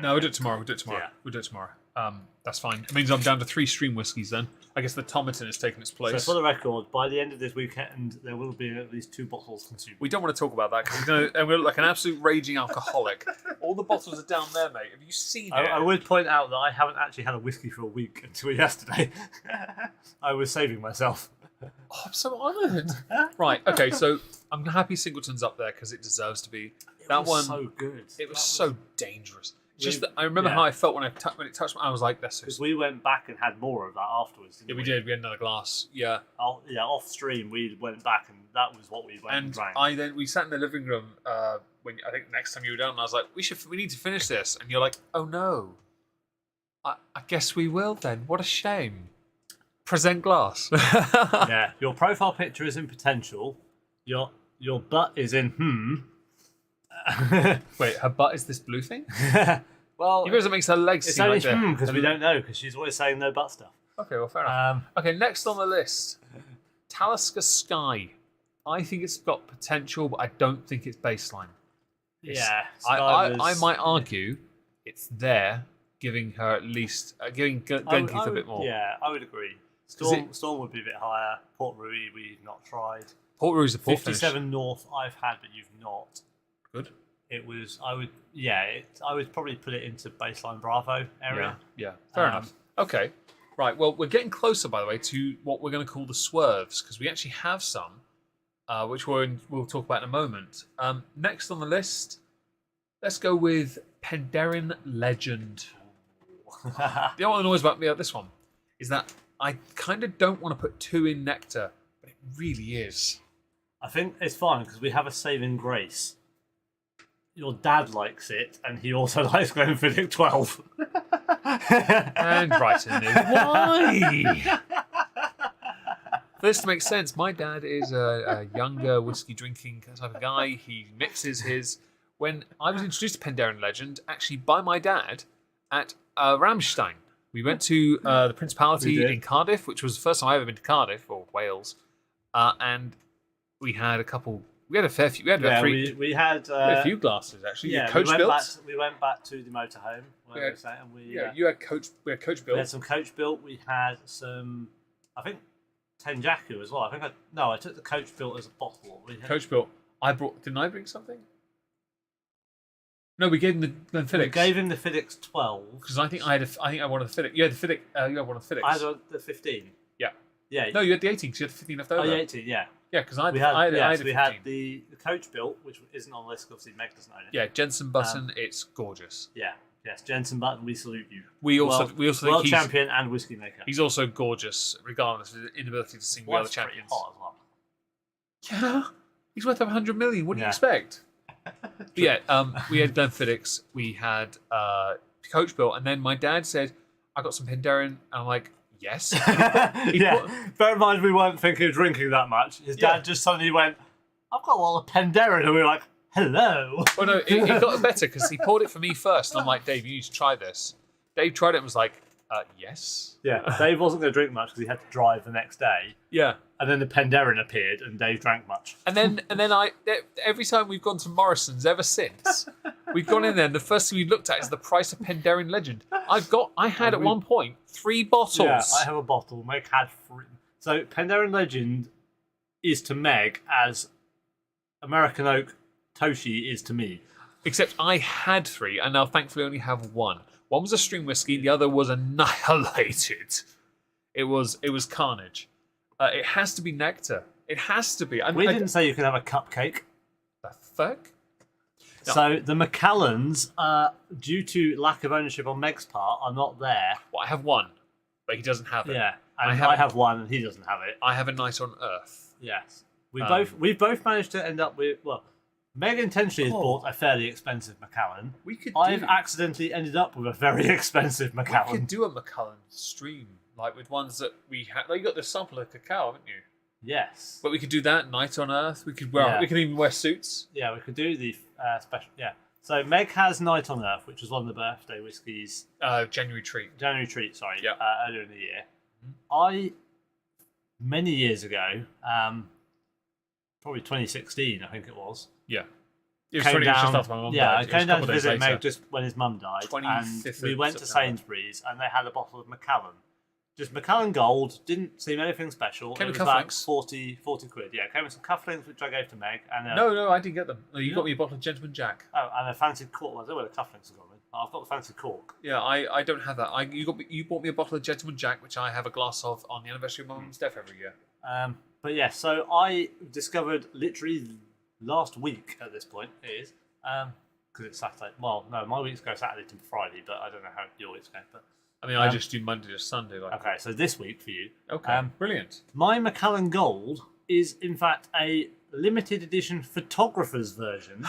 No, we'll do it tomorrow. We'll do it tomorrow. That's fine. It means I'm down to 3 stream whiskies then. I guess the Tomatin has taken its place.
So for the record, by the end of this weekend, there will be at least 2 bottles consumed.
We don't want to talk about that because we're going to look like an absolute raging alcoholic. All the bottles are down there, mate. Have you seen it?
I would point out that I haven't actually had a whiskey for a week until yesterday. I was saving myself.
Oh, I'm so honoured. Right, okay, so I'm happy Singleton's up there because it deserves to be. That one,
so good.
It was so dangerous. Just that I remember how I felt when it touched me. I was like, "That's so."
Because we went back and had more of that afterwards. Didn't
we did. We had another glass. Yeah.
Off stream, we went back and that was what we went and drank.
We sat in the living room when I think next time you were down, and I was like, we need to finish this, and you're like, "Oh no, I guess we will then. What a shame." Present glass.
Yeah, your profile picture is in potential. Your butt is in
Wait, her butt is this blue thing?
Well,
you realize it makes her legs
it's
seem
only
like
because we don't know, because she's always saying no butt stuff.
Okay, well, fair enough. Okay, next on the list, Talisker Sky. I think it's got potential, but I don't think it's baseline. I might argue it's there, giving her at least giving Glenkeith a bit more.
Yeah, I would agree. Storm would be a bit higher. Port Rui, we've not tried.
Port Rui's a port
57
finish.
North, I've had, but you've not.
Good.
It was. I would probably put it into baseline Bravo area.
Yeah. Fair enough. Okay. Right. Well, we're getting closer, by the way, to what we're going to call the swerves because we actually have some, which we'll talk about in a moment. Next on the list, let's go with Penderyn Legend. The only noise about this one is that I kind of don't want to put 2 in Nectar, but it really is.
I think it's fine because we have a saving grace. Your dad likes it, and he also likes Glenfiddich 12.
And Brighton is why? For this to make sense, my dad is a younger whiskey drinking type of guy. He mixes his. When I was introduced to Penderyn Legend, actually by my dad at Ramstein. We went to the Principality in Cardiff, which was the first time I've ever been to Cardiff or Wales, and we had a couple. We had a fair few. We had three.
We had
a few glasses actually.
Yeah,
coach built.
We went back to the motorhome.
You had coach. We had coach built.
We had some coach built. We had some. I think Tenjaku as well. I took the coach built as a bottle.
Coach built. Didn't I bring something? No, we gave him the Glenfiddich.
We gave him the Fiddix 12
because I think I wanted the Fiddix. You had the Fiddix. You had one of the Fiddix.
I had the 15.
Yeah.
Yeah.
No, you had the 18 because you had the 15 left over.
Oh, the 18. Yeah.
Yeah, because
we had the coach built, which isn't on the list. Obviously, Meg doesn't own it.
Yeah, Jensen Button. It's gorgeous.
Yeah. Yes, Jensen Button. We salute you.
We also think
world champion and whiskey maker.
He's also gorgeous, regardless of his inability to sing the other champions.
Hot as well.
Yeah, he's worth over 100 million. What do you expect? We had Glenfiddich, we had coach built, and then my dad said, "I got some Penderyn," and I'm like, "Yes."
Bear in mind, we weren't thinking of drinking that much. His dad just suddenly went, "I've got a lot of Penderyn," and we were like, "Hello."
Well, no, it got better because he poured it for me first, and I'm like, "Dave, you need to try this." Dave tried it and was like, "Yes."
Yeah, Dave wasn't going to drink much because he had to drive the next day.
Yeah.
And then the Penderyn appeared, and Dave drank much.
And then every time we've gone to Morrison's ever since, we've gone in there, and the first thing we looked at is the price of Penderyn Legend. I had at one point 3 bottles.
Yeah, I have a bottle. Meg had 3. So Penderyn Legend is to Meg as American Oak Toshi is to me.
Except I had 3, and now thankfully only have 1. One was a string whiskey, the other was annihilated. It was carnage. It has to be Nectar. It has to be.
We didn't say you could have a cupcake.
The fuck? No.
So the Macallans, due to lack of ownership on Meg's part, are not there.
Well, I have 1, but he doesn't have it.
Yeah, and I have 1, and he doesn't have it.
I have a Night on Earth.
Yes, we've both managed to end up with Meg intentionally has bought a fairly expensive Macallan. I've accidentally ended up with a very expensive Macallan.
We could do a Macallan stream, like with ones that we had. Like you got the sample of cacao, haven't you?
Yes.
But we could do that Night on Earth. We could we could even wear suits.
Yeah, we could do the special. Yeah. So Meg has Night on Earth, which was one of the birthday whiskies.
January treat.
Sorry.
Yeah.
Earlier in the year. Many years ago, probably 2016, I think it was.
Yeah. It was just after my mum died.
I came down to visit Meg just when his mum died. And we went to
September.
Sainsbury's and they had a bottle of Macallan. Just Macallan Gold, didn't seem anything special.
Came
it was
with
like
cufflinks.
40 quid. Yeah, came with some cufflinks, which I gave to Meg. And
No, I didn't get them. No, you got me a bottle of Gentleman Jack.
Oh, and a fancied cork. I don't know where the cufflinks have gone with. I've got the fancy cork.
Yeah, I don't have that. You bought me a bottle of Gentleman Jack, which I have a glass of on the anniversary of my mum's death every year.
But yeah, so I discovered literally last week at this point, it is, because it's Saturday. Well, no, my weeks go Saturday to Friday, but I don't know how your weeks go. But
I mean, I just do Monday to Sunday.
Okay, so this week for you.
Okay, brilliant.
My Macallan Gold is, in fact, a limited edition photographer's version.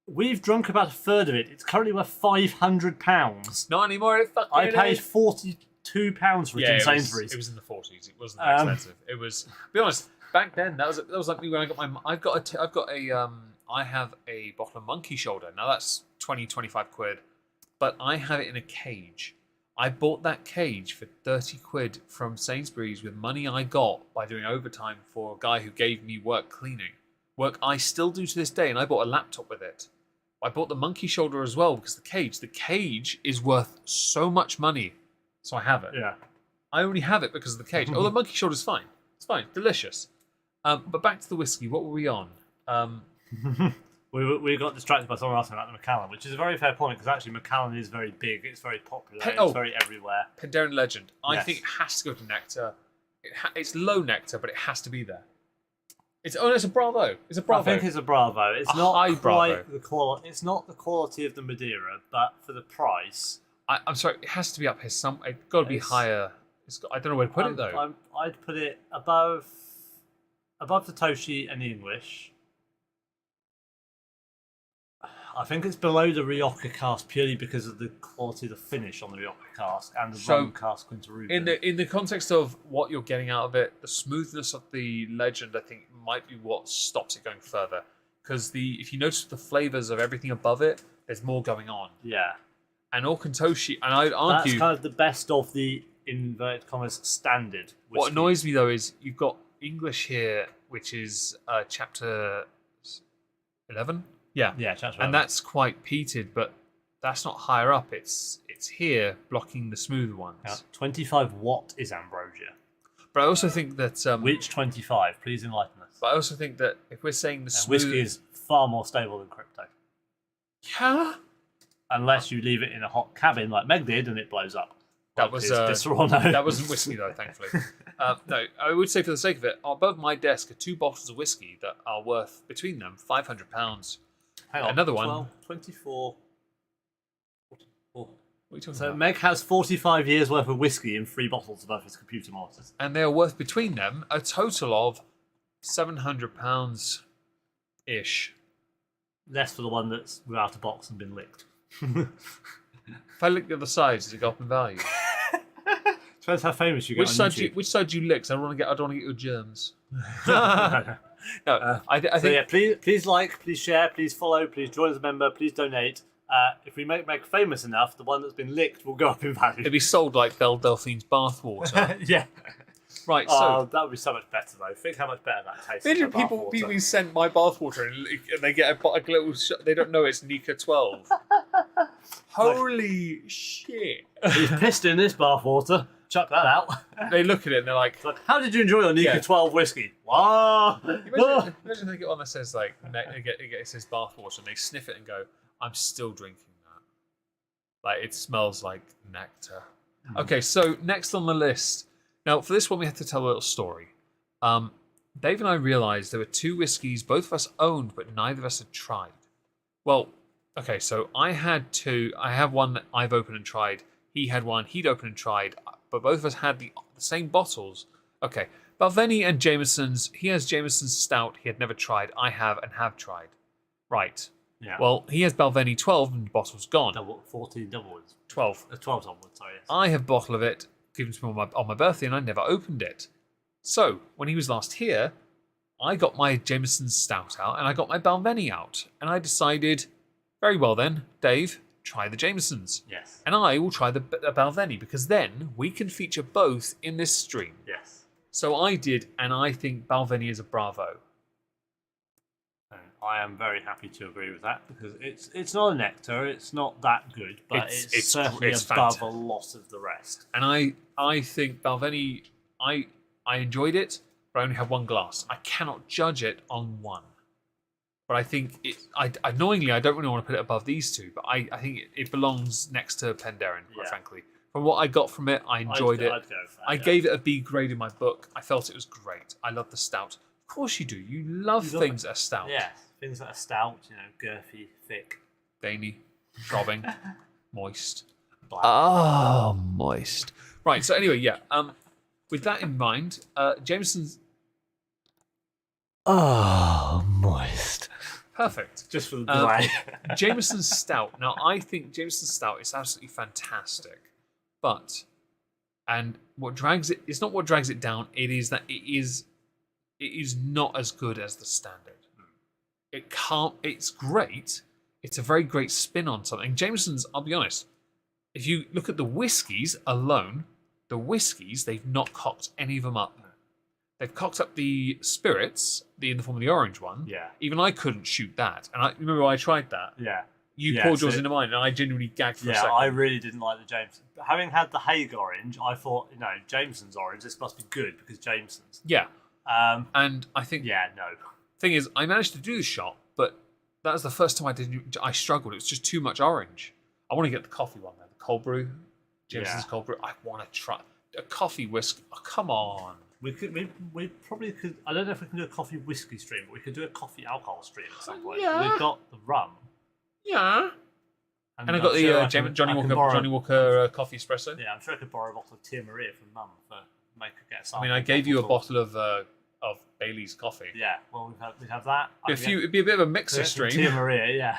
We've drunk about a third of it. It's currently worth £500.
Not anymore.
I paid £42 for it in Sainsbury's.
It was in the 40s. It wasn't that expensive. It was. To be honest, back then that was like me when I got my. I have a bottle of Monkey Shoulder. Now that's 25 quid, but I have it in a cage. I bought that cage for 30 quid from Sainsbury's with money I got by doing overtime for a guy who gave me work cleaning. Work I still do to this day, and I bought a laptop with it. I bought the Monkey Shoulder as well because the cage is worth so much money. So I have it.
Yeah.
I only have it because of the cage. Oh, the Monkey Shoulder's fine. It's fine. Delicious. But back to the whiskey. What were we on?
We got distracted by someone asking about the Macallan, which is a very fair point because actually Macallan is very big. It's very popular. It's very everywhere.
Pandaren Legend. I think it has to go to Nectar. It's low Nectar, but it has to be there. It's a Bravo. It's a Bravo.
I think it's a Bravo. It's not
high Bravo.
The quality. It's not the quality of the Madeira, but for the price,
I'm sorry. It has to be up here. It's got to be higher. I don't know where to put it though.
I'd put it above the Toshi and the English. I think it's below the Rioja cask purely because of the quality of the finish on the Rioja cask and the rum cask Quintaruga.
In the context of what you're getting out of it, the smoothness of the Legend, I think, might be what stops it going further. Because if you notice the flavours of everything above it, there's more going on.
Yeah.
And Aukentoshi, and I'd argue...
That's kind of the best of the, inverted commas, standard whiskey.
What annoys me, though, is you've got English here, which is chapter 11? Yeah,
chapter 11.
And that's quite peated, but that's not higher up. It's here, blocking the smooth ones.
Yeah. 25 watt is ambrosia.
But I also think that...
Which 25? Please enlighten us.
But I also think that if we're saying the smooth...
Whiskey is far more stable than crypto.
Yeah?
Unless you leave it in a hot cabin like Meg did and it blows up.
That was that wasn't whiskey though, thankfully. No, I would say for the sake of it, above my desk are 2 bottles of whiskey that are worth between them £500.
Hang on,
another
12,
one.
24.
What are you talking
So
about?
Meg has 45 years worth of whiskey in 3 bottles above his computer monitors.
And they are worth between them a total of £700 ish.
Less for the one that's without a box and been licked.
If I lick the other sides, does it go up in value?
Depends how famous you get.
Which side do you lick? 'Cause I don't want to get your germs.
No,
I think.
So yeah, please like, please share, please follow, please join as a member, please donate. If we make Meg famous enough, the one that's been licked will go up in value.
It'd be sold like Belle Delphine's bathwater.
Yeah.
Right, so
that would be so much better though. Think how much better that tastes.
imagine people send my bathwater and they get a little. They don't know it's Nika 12. Holy shit!
He's pissed in this bathwater. Chuck that out.
They look at it and they're like,
"How did you enjoy your Nika 12 whiskey?" Wow.
Imagine they get one that says like it says bathwater and they sniff it and go, "I'm still drinking that." Like it smells like nectar. Okay, so next on the list. Now, for this one, we have to tell a little story. Dave and I realised there were 2 whiskies both of us owned, but neither of us had tried. Well, okay, so I had 2. I have one that I've opened and tried. He had one he'd opened and tried, but both of us had the same bottles. Okay, Balvenie and Jameson's. He has Jameson's Stout he had never tried. I have and have tried. Right.
Yeah.
Well, he has Balvenie 12 and the bottle's gone.
14 double ones.
12.
12's onwards, sorry. Yes.
I have a bottle of it given to me on my birthday and I never opened it. So, when he was last here, I got my Jameson's Stout out and I got my Balvenie out. And I decided, very well then, Dave, try the Jamesons.
Yes.
And I will try the Balvenie because then we can feature both in this stream.
Yes.
So I did, and I think Balvenie is a Bravo.
And I am very happy to agree with that because it's not a nectar, it's not that good, but it's certainly above
fantastic.
A lot of the rest.
And I think Balvenie, I enjoyed it, but I only had 1 glass. I cannot judge it on 1. But I think annoyingly, I don't really want to put it above these two. But I think it belongs next to Penderyn, quite frankly. From what I got from it, I enjoyed it.
I'd go for that,
I gave it a B grade in my book. I felt it was great. I love the stout. Of course you do. You love things that are stout.
Yeah, things that are stout, girthy, thick.
Veiny, throbbing, moist.
Black.
Oh, moist.
Right, so anyway, yeah. With that in mind, Jameson's...
Oh, moist.
Perfect.
Just for the delay.
Jameson's Stout. Now, I think Jameson's Stout is absolutely fantastic. But, and what drags it, it's not what drags it down, it is that it is not as good as the standard. It's great. It's a very great spin on something. Jameson's, I'll be honest, if you look at the whiskies alone, they've not cocked any of them up. They've cocked up the spirits, in the form of the orange one.
Yeah.
Even I couldn't shoot that. And I remember I tried that.
Yeah.
You poured yours into mine, and I genuinely gagged for a second.
Yeah, I really didn't like the Jameson. But having had the Hague orange, I thought, Jameson's orange, this must be good because Jameson's.
Yeah. And I think...
Yeah, no.
Thing is, I managed to do the shot, but that was the first time I struggled. It was just too much orange. I want to get the coffee one, though. The cold brew. Jameson's cold brew. I want to try... A coffee whiskey. Oh, come on.
We probably could... I don't know if we can do a coffee whiskey stream, but we could do a coffee alcohol stream at some point.
Yeah.
We've got the rum.
Yeah. And I got the Johnny Walker coffee espresso.
Yeah, I'm sure I could borrow a bottle of Tia Maria from Mum for get a sample.
I mean, I gave you a bottle of Bailey's coffee.
Yeah, well, we'd have that.
It'd be a bit of a mixer stream.
Tia Maria, yeah.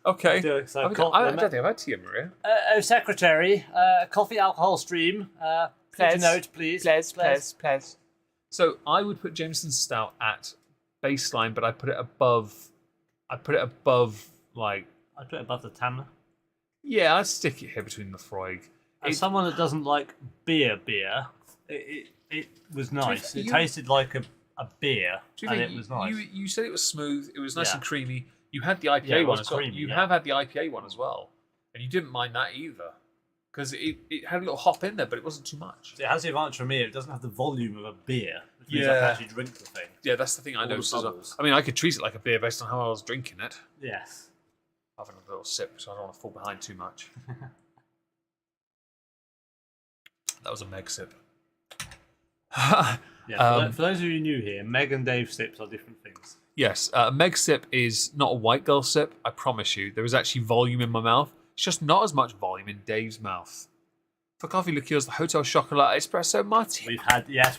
Okay.
I don't
think I've had Tia Maria.
Secretary, coffee alcohol stream. Please note, please.
Please.
So I would put Jameson's Stout at baseline, but I put it above. Like.
I'd put it above the Tanner.
Yeah, I'd stick it here between the Freud.
As someone that doesn't like beer, it was nice. It tasted like a beer, and it was nice.
You said it was smooth. It was nice and creamy. You had the IPA one as well. You have had the IPA one as well, and you didn't mind that either, because it had a little hop in there, but it wasn't too much.
It has the advantage for me. It doesn't have the volume of a beer. Which means I can actually drink the thing.
Yeah, that's the thing I noticed as well. I mean, I could treat it like a beer based on how I was drinking it.
Yes.
Having a little sip, so I don't want to fall behind too much. That was a Meg sip.
For those of you new here, Meg and Dave sips are different things.
Yes, a Meg sip is not a white girl sip, I promise you. There is actually volume in my mouth. It's just not as much volume in Dave's mouth. For coffee liqueurs, the Hotel Chocolat Espresso Martini.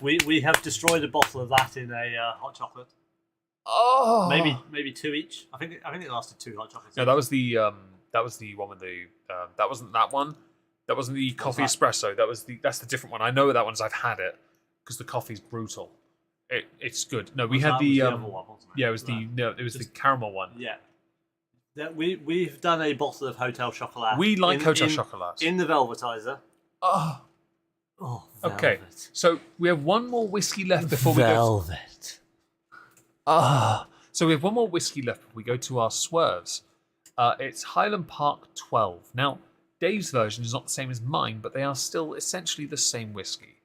We have destroyed a bottle of that in a hot chocolate.
Oh,
maybe two each. I think it lasted 2 hot chocolates.
No, that was the one with the that wasn't that one. That wasn't the coffee espresso. That's the different one. I know that one. I've had it because the coffee's brutal. It's good. No, we had the
other one, wasn't it?
Yeah, it was the caramel one.
Yeah. We've done a bottle of Hotel Chocolat.
We like Hotel Chocolat
in the Velvetizer.
Oh,
velvet.
Okay. So we have one more whiskey left before
Velvet.
So we have one more whiskey left before we go to our swerves. It's Highland Park 12. Now, Dave's version is not the same as mine, but they are still essentially the same whiskey.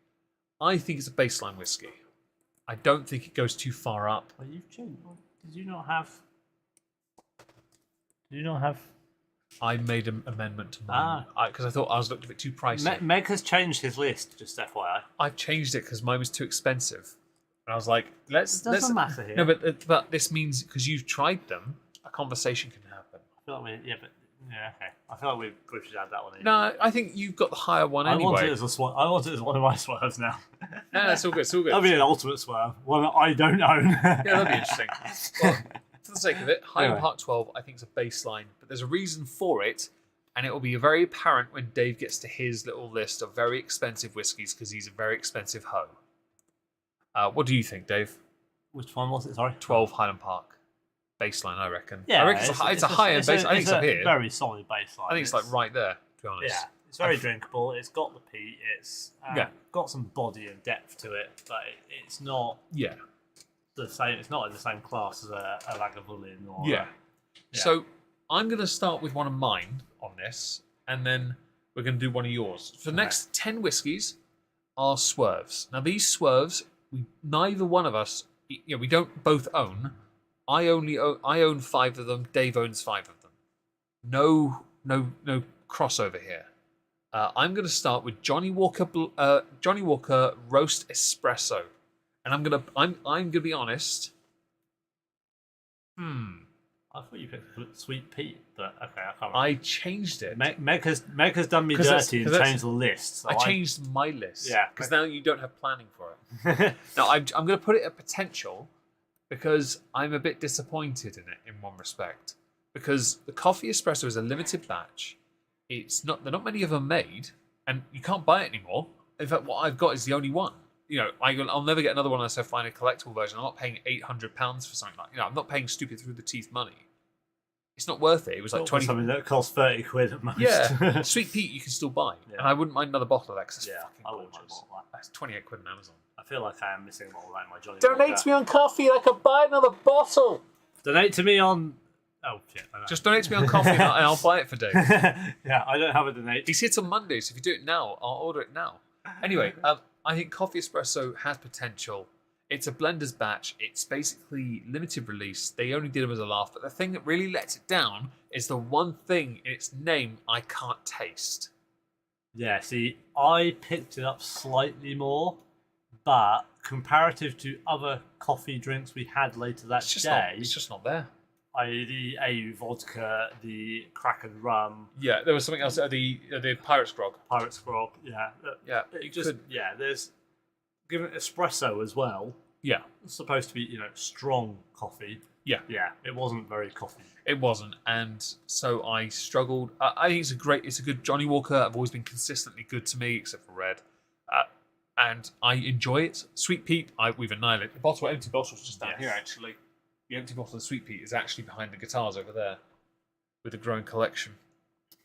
I think it's a baseline whiskey. I don't think it goes too far up.
Well, you've changed. Did you not have?
I made an amendment to mine because I thought I was looked a bit too pricey.
Meg has changed his list, just FYI.
I've changed it because mine was too expensive. And I was like,
it doesn't matter here.
No, but this means because you've tried them, a conversation can happen.
I feel like okay. I feel like we should add that one in.
No, I think you've got the higher one anyway.
I want it as one of my swerves now.
No, that's all good. It's all good.
That'll be an ultimate swerve, one that I don't own.
Yeah, that'd be interesting. Well, for the sake of it, Highland Park 12, I think is a baseline, but there's a reason for it, and it will be very apparent when Dave gets to his little list of very expensive whiskies because he's a very expensive hoe. What do you think, Dave?
Which one was it? Sorry,
12 Highland Park baseline. I reckon.
Yeah,
I reckon it's a high end base. I think it's up here.
Very solid baseline.
I think it's like right there. To be honest.
Yeah, it's very drinkable. It's got the peat. It's got some body and depth to it, but it's not.
Yeah.
The same. It's not in the same class as a Lagavulin or.
Yeah. So I'm going to start with one of mine on this, and then we're going to do one of yours. For the next 10 whiskies are swerves. Now these swerves, neither one of us, we don't both own
I own 5 of them. Dave owns 5 of them. No crossover here. I'm going to start with Johnny Walker roast espresso, and I'm gonna be honest.
I thought you picked Sweet Pete, but okay, I can't remember.
I changed it.
Meg has done me dirty and changed the list. So
I changed my list.
Yeah,
because now you don't have planning for it. No, I'm going to put it at potential because I'm a bit disappointed in it in one respect. Because the coffee espresso is a limited batch. There are not many of them made, and you can't buy it anymore. In fact, what I've got is the only one. I'll never get another one unless I find a collectible version. I'm not paying £800 for something like. I'm not paying stupid through the teeth money. It's not worth it. It was like 20.
Something that costs 30 quid at most.
Yeah, Sweet Pete you can still buy, and I wouldn't mind another bottle of that. Cause
I wouldn't mind a bottle of that.
That's 28 quid on Amazon.
I feel like I am missing a bottle of that in my Johnny
Donate
Walker.
to me on coffee, I could buy another bottle.
Donate to me on. Oh shit!
Just donate to me on coffee, and I'll buy it for Dave.
Yeah, I don't have a donate.
He's here till Monday, so if you do it now, I'll order it now. Anyway, I think coffee espresso has potential. It's a blender's batch. It's basically limited release. They only did them as a laugh, but the thing that really lets it down is the one thing in its name I can't taste.
Yeah, see, I picked it up slightly more, but comparative to other coffee drinks we had later that day,
it's just not there.
The AU vodka, the Kraken rum.
Yeah, there was something else. The Pirate's Grog.
Pirate's Grog, yeah.
Yeah,
there's given espresso as well.
Yeah,
it's supposed to be strong coffee.
Yeah,
it wasn't very coffee.
It wasn't, and so I struggled. I think it's a good Johnny Walker. I've always been consistently good to me, except for red, and I enjoy it. Sweet Pete, we've annihilated. The empty bottle's just down here actually. The empty bottle of Sweet Pete is actually behind the guitars over there, with a growing collection.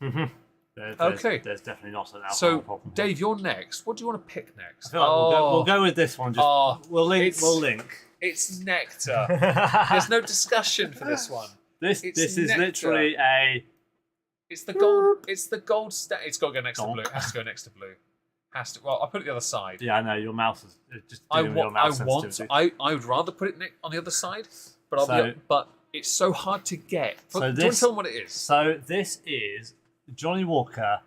Okay, there's definitely not an alcohol problem.
So, Dave, you're next. What do you want to pick next?
I feel like we'll go with this one. We'll link.
It's nectar. There's no discussion for this one.
This is literally a.
It's the gold. It's the gold. It's got to go next to blue. It has to go next to blue. Well, I'll put it the other side.
Yeah, I know your mouse is just.
I would rather put it on the other side, but it's so hard to get. Do you want to tell them what it is?
So this is Johnny Walker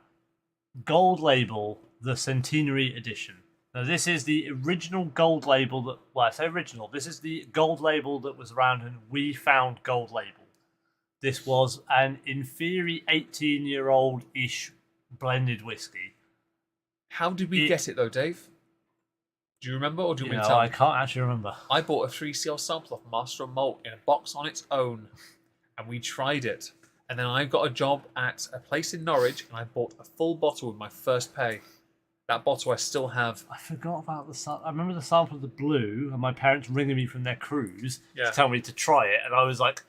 Gold Label, the Centenary Edition. Now this is the original gold label that. Well, I say original. This is the gold label that was around, and we found Gold Label. This was an in theory 18-year-old-ish blended whiskey.
How did we get it though, Dave? Do you remember, or do you want me to tell?
I can't actually remember.
I bought a 3CL sample of Master of Malt in a box on its own, and we tried it. And then I got a job at a place in Norwich, and I bought a full bottle with my first pay. That bottle I still have.
I forgot about the sample. I remember the sample of the blue, and my parents ringing me from their cruise to tell me to try it, and I was like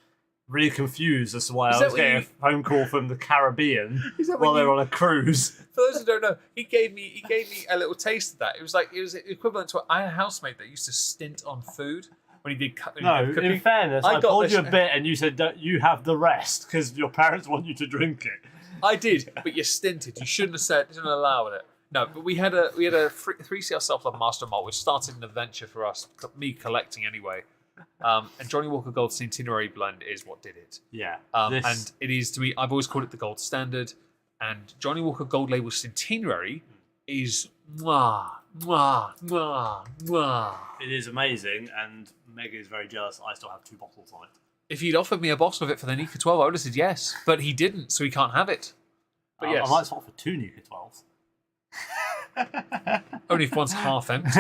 really confused as to why I was getting a phone call from the Caribbean while they were on a cruise.
For those who don't know, he gave me a little taste of that. It was equivalent to I had a housemate that used to stint on food when he did cooking.
In fairness, I poured you a bit and you said you have the rest because your parents want you to drink it.
I did, but you stinted. You shouldn't have allowed it. No, but we had a 3CL self-love Master Malt, which started an adventure for us, me collecting anyway. And Johnny Walker Gold Centenary Blend is what did it.
Yeah.
And it is, to me, I've always called it the gold standard. And Johnny Walker Gold Label Centenary is mwah, mwah, mwah, mwah.
It is amazing, and Meg is very jealous I still have 2 bottles of it.
If he'd offered me a bottle of it for the Nika 12, I would have said yes. But he didn't, so he can't have it. But yes.
I might swap for 2 Nika 12s.
Only if one's half empty.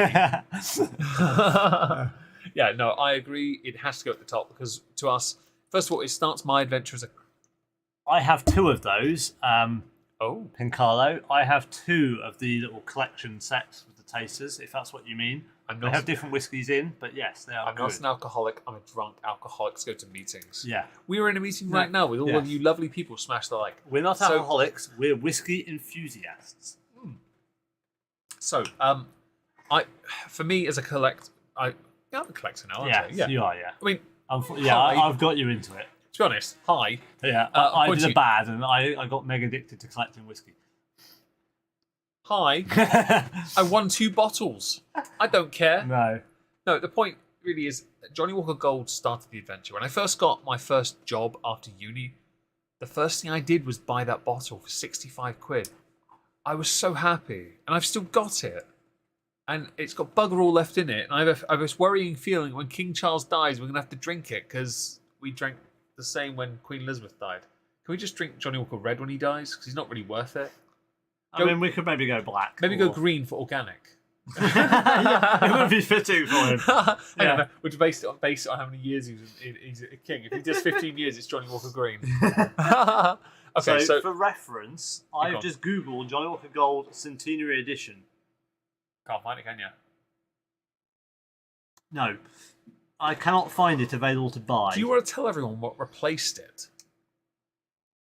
Yeah, no, I agree. It has to go at the top because to us, first of all, it starts my adventure as a.
I have 2 of those. Pincalo. I have 2 of the little collection sets with the tasters, if that's what you mean. They have different whiskies in, but yes, they are
I'm not an alcoholic. I'm a drunk alcoholic to go to meetings.
Yeah.
We are in a meeting right now with all of you lovely people. Smash the like.
We're not alcoholics. We're whiskey enthusiasts.
So, for me as a I'm a collector now, aren't I?
Yeah, you are, yeah.
I mean,
I've got you into it.
To be honest, hi.
Yeah, I did a bad, and I got mega addicted to collecting whiskey.
Hi. I won 2 bottles. I don't care.
No,
the point really is, Johnny Walker Gold started the adventure. When I first got my first job after uni, the first thing I did was buy that bottle for 65 quid. I was so happy, and I've still got it. And it's got bugger all left in it. And I have this worrying feeling when King Charles dies, we're going to have to drink it, because we drank the same when Queen Elizabeth died. Can we just drink Johnny Walker Red when he dies? Because he's not really worth it.
I mean, we could maybe go black.
Maybe go green for organic.
Yeah, it would be fitting for him.
Yeah. We'd base it on how many years he's a king. If he does 15 years, it's Johnny Walker Green. Okay, so
for reference, I've just Googled Johnny Walker Gold Centenary Edition.
Can't find it, can you?
No. I cannot find it available to buy.
Do you want to tell everyone what replaced it?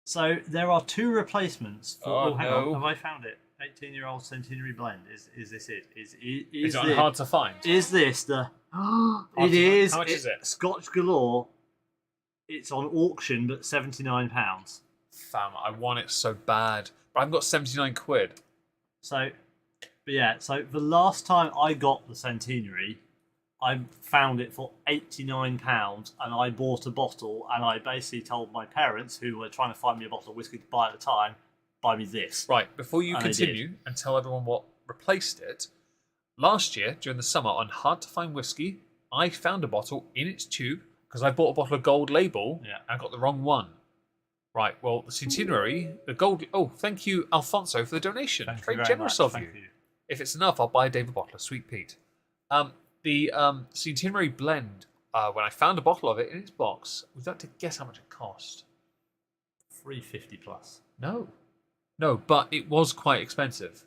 So there are 2 replacements.
Oh,
hang
no.
on. Have I found it? 18-year-old Centenary Blend. Is this it? Is
it hard to find?
Is this the... It is.
How much is it?
Scotch galore. It's on auction, but £79.
Fam, I want it so bad. But I've got 79 quid.
So the last time I got the Centenary, I found it for £89, and I bought a bottle, and I basically told my parents, who were trying to find me a bottle of whiskey to buy at the time, buy me this.
Right, before you continue and tell everyone what replaced it, last year, during the summer, on Hard to Find Whiskey, I found a bottle in its tube, because I bought a bottle of Gold Label, and I got the wrong one. Right, well, the Centenary, the Gold... Oh, thank you, Alfonso, for the donation. Very generous of you. If it's enough, I'll buy Dave a bottle of Sweet Pete. The Centenary Blend, when I found a bottle of it in its box, would you like to guess how much it cost?
$3.50 plus.
No, but it was quite expensive.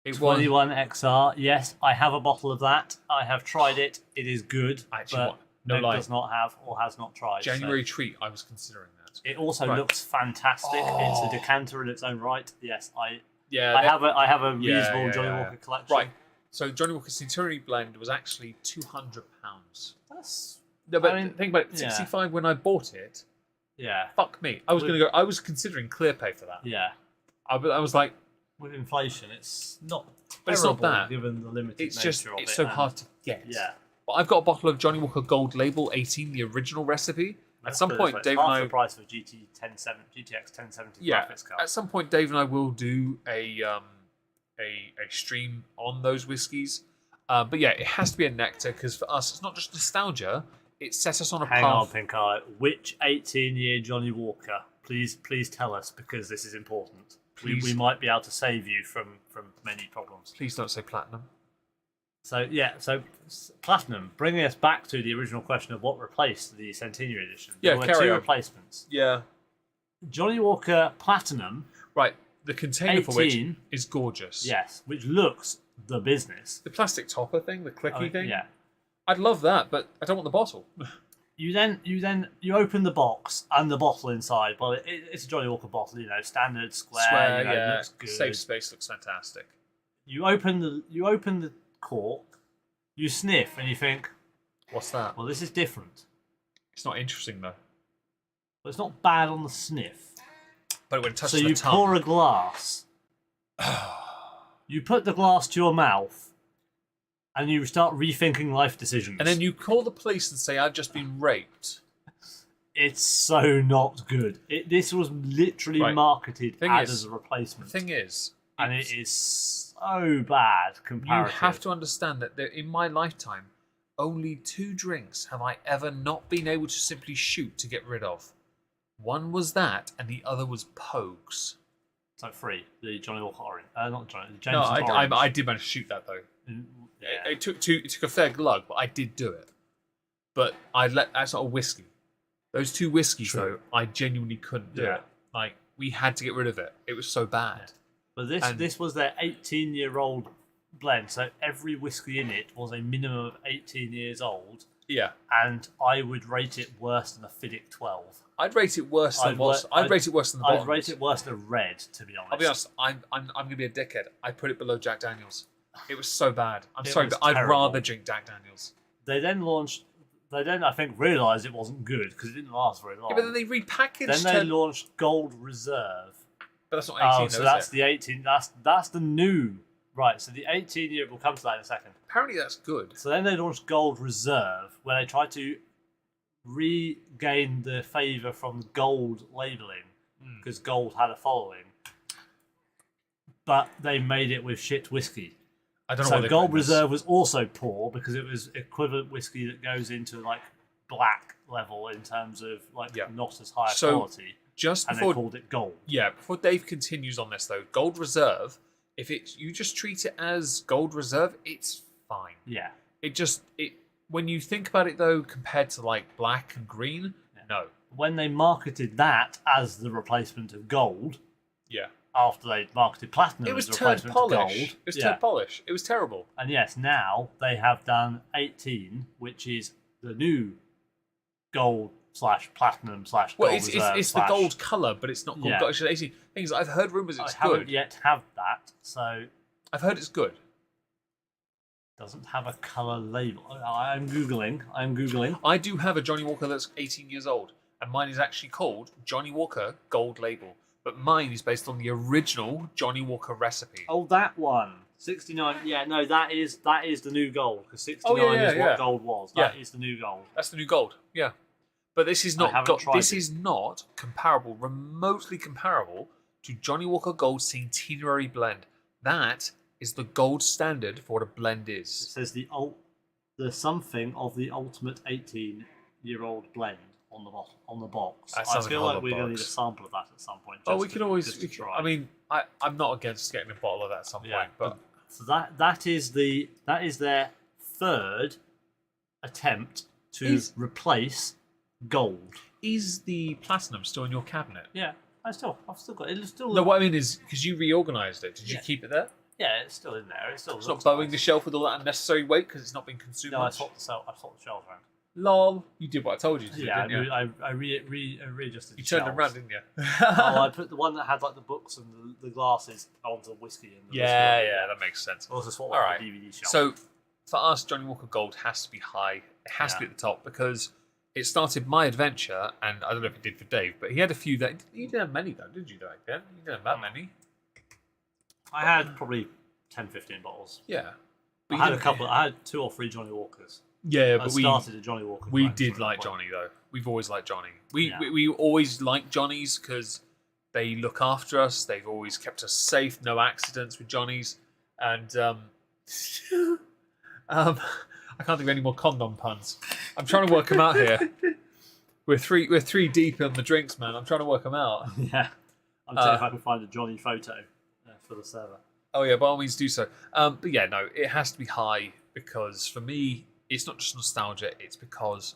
It
21 XR. Yes, I have a bottle of that. I have tried it. It is good.
Actually,
but does not have or has not tried.
January treat. I was considering that.
It also looks fantastic. It's a decanter in its own right. Yes, I have a reasonable Johnny Walker collection.
Right. So Johnny Walker Centenary Blend was actually £200.
That's...
think about it. 65 when I bought it.
Yeah.
Fuck me. I was considering clear pay for that.
Yeah.
I was like,
with inflation, it's not terrible,
but it's not that.
Given the limited nature of it.
It's so hard to get.
Yeah.
But I've got a bottle of Johnny Walker Gold Label 18, the original recipe. At some point, Dave and I...
half the price of a GTX 1070 graphics card.
At some point, Dave and I will do a stream on those whiskies. But yeah, it has to be a nectar, because for us, it's not just nostalgia. It sets us on a path.
Hang on, Pink Eye. Which 18-year Johnny Walker? Please tell us, because this is important. We might be able to save you from many problems.
Please don't say platinum.
So platinum, bringing us back to the original question of what replaced the Centenary Edition. There were 2 replacements.
Yeah.
Johnny Walker Platinum.
Right. The container
18,
for which is gorgeous.
Yes, which looks the business.
The plastic topper thing, the clicky thing.
Yeah.
I'd love that, but I don't want the bottle.
You open the box and the bottle inside. Well, it's a Johnny Walker bottle, standard square. Looks good.
Safe space looks fantastic.
You open the cork, you sniff, and you think,
"What's that?"
Well, this is different.
It's not interesting though.
But it's not bad on the sniff.
But when it touches
the tongue. So you pour a glass. You put the glass to your mouth. And you start rethinking life decisions.
And then you call the police and say, I've just been raped.
It's so not good. This was literally marketed as a replacement.
The thing is...
And it is so bad comparatively.
You have to understand that in my lifetime, only 2 drinks have I ever not been able to simply shoot to get rid of. One was that, and the other was Pogues.
So 3. The Johnny Walker Orange. Not Johnny, the Jameson
No,
Orange.
I did manage to shoot that, though.
Yeah.
It took a fair glug, but I did do it. But that's not a whiskey. Those 2 whiskeys, though, I genuinely couldn't do it. Like, we had to get rid of it. It was so bad.
But this was their 18-year-old blend, so every whiskey in it was a minimum of 18 years old.
Yeah.
And I would rate it worse than a Fiddick 12.
I'd rate it worse than I'd rate it worse than the Bond.
I'd rate it worse than a Red, to be honest.
I'll be honest, I'm going to be a dickhead. I put it below Jack Daniels. It was so bad. I'm sorry, but I'd rather drink Jack Daniels.
They then, I think, realised it wasn't good because it didn't last very long.
Yeah, but then they repackaged
Then they launched Gold Reserve.
But that's not 18,
so that's the 18. That's the new... Right, so the 18-year... We'll come to that in a second.
apparently that's good.
So then they launched Gold Reserve, where they tried to regain the favour from gold labelling, because gold had a following. But they made it with shit whiskey.
I don't know.
So Gold Reserve was also poor because it was equivalent whiskey that goes into like black level in terms of like not as high quality.
Just
and
before,
they called it gold.
Yeah, before Dave continues on this though, Gold Reserve, if you just treat it as Gold Reserve, it's fine.
Yeah.
It when you think about it though, compared to like black and green, no.
When they marketed that as the replacement of gold, after they marketed platinum as the replacement of gold,
it was turd polish. It was terrible.
And yes, now they have done 18, which is the new gold / platinum / gold reserve.
It's the gold colour, but it's not called gold. It's 18 things. I've heard rumours it's good.
I haven't yet have that, so
I've heard it's good.
Doesn't have a colour label. I'm googling.
I do have a Johnny Walker that's 18 years old, and mine is actually called Johnny Walker Gold Label. But mine is based on the original Johnny Walker recipe.
Oh, that one. 69. Yeah, no, that is the new gold, because 69 is what gold was. That is the new gold.
That's the new gold. Yeah, but this is not. This is not comparable, remotely comparable to Johnny Walker Gold Centenary Blend. That is the gold standard for what a blend is.
It says the something of the ultimate 18-year-old blend on the box. I feel like we're going to need a sample of that at some point.
We could always try. I mean, I'm not against getting a bottle of that at some point, but
so that is their third attempt to replace gold.
Is the platinum still in your cabinet?
Yeah, I've still got it.
No, what I mean is because you reorganised it. Did you keep it there?
Yeah, it's still in there. It's
not bowing the shelf with all that unnecessary weight because it's not been consumed.
No, I swapped the shelves around.
Lol, you did what I told you to do, didn't you?
I readjusted the
You turned
shelves.
them around, didn't you?
I put the one that had like the books and the glasses onto whiskey. And
that makes sense.
I also swapped the DVD shelf.
So, for us, Johnny Walker Gold has to be high. It has to be at the top because it started my adventure, and I don't know if it did for Dave, but he had a few that... You didn't have many, though, did you, back then? You didn't have that many.
I had probably 10, 15 bottles.
Yeah.
But I had a couple. I had 2 or 3 Johnny Walkers.
Yeah, but
we started a Johnny Walker.
We did like Johnny though. We've always liked Johnny. We always liked Johnnies because they look after us. They've always kept us safe. No accidents with Johnnies. And I can't think of any more condom puns. I'm trying to work them out here. We're three deep in the drinks, man. I'm trying to work them out.
Yeah, I'm seeing if I can find a Johnny photo for the server.
Oh yeah, by all means do so. But yeah, no, it has to be high because for me. It's not just nostalgia, it's because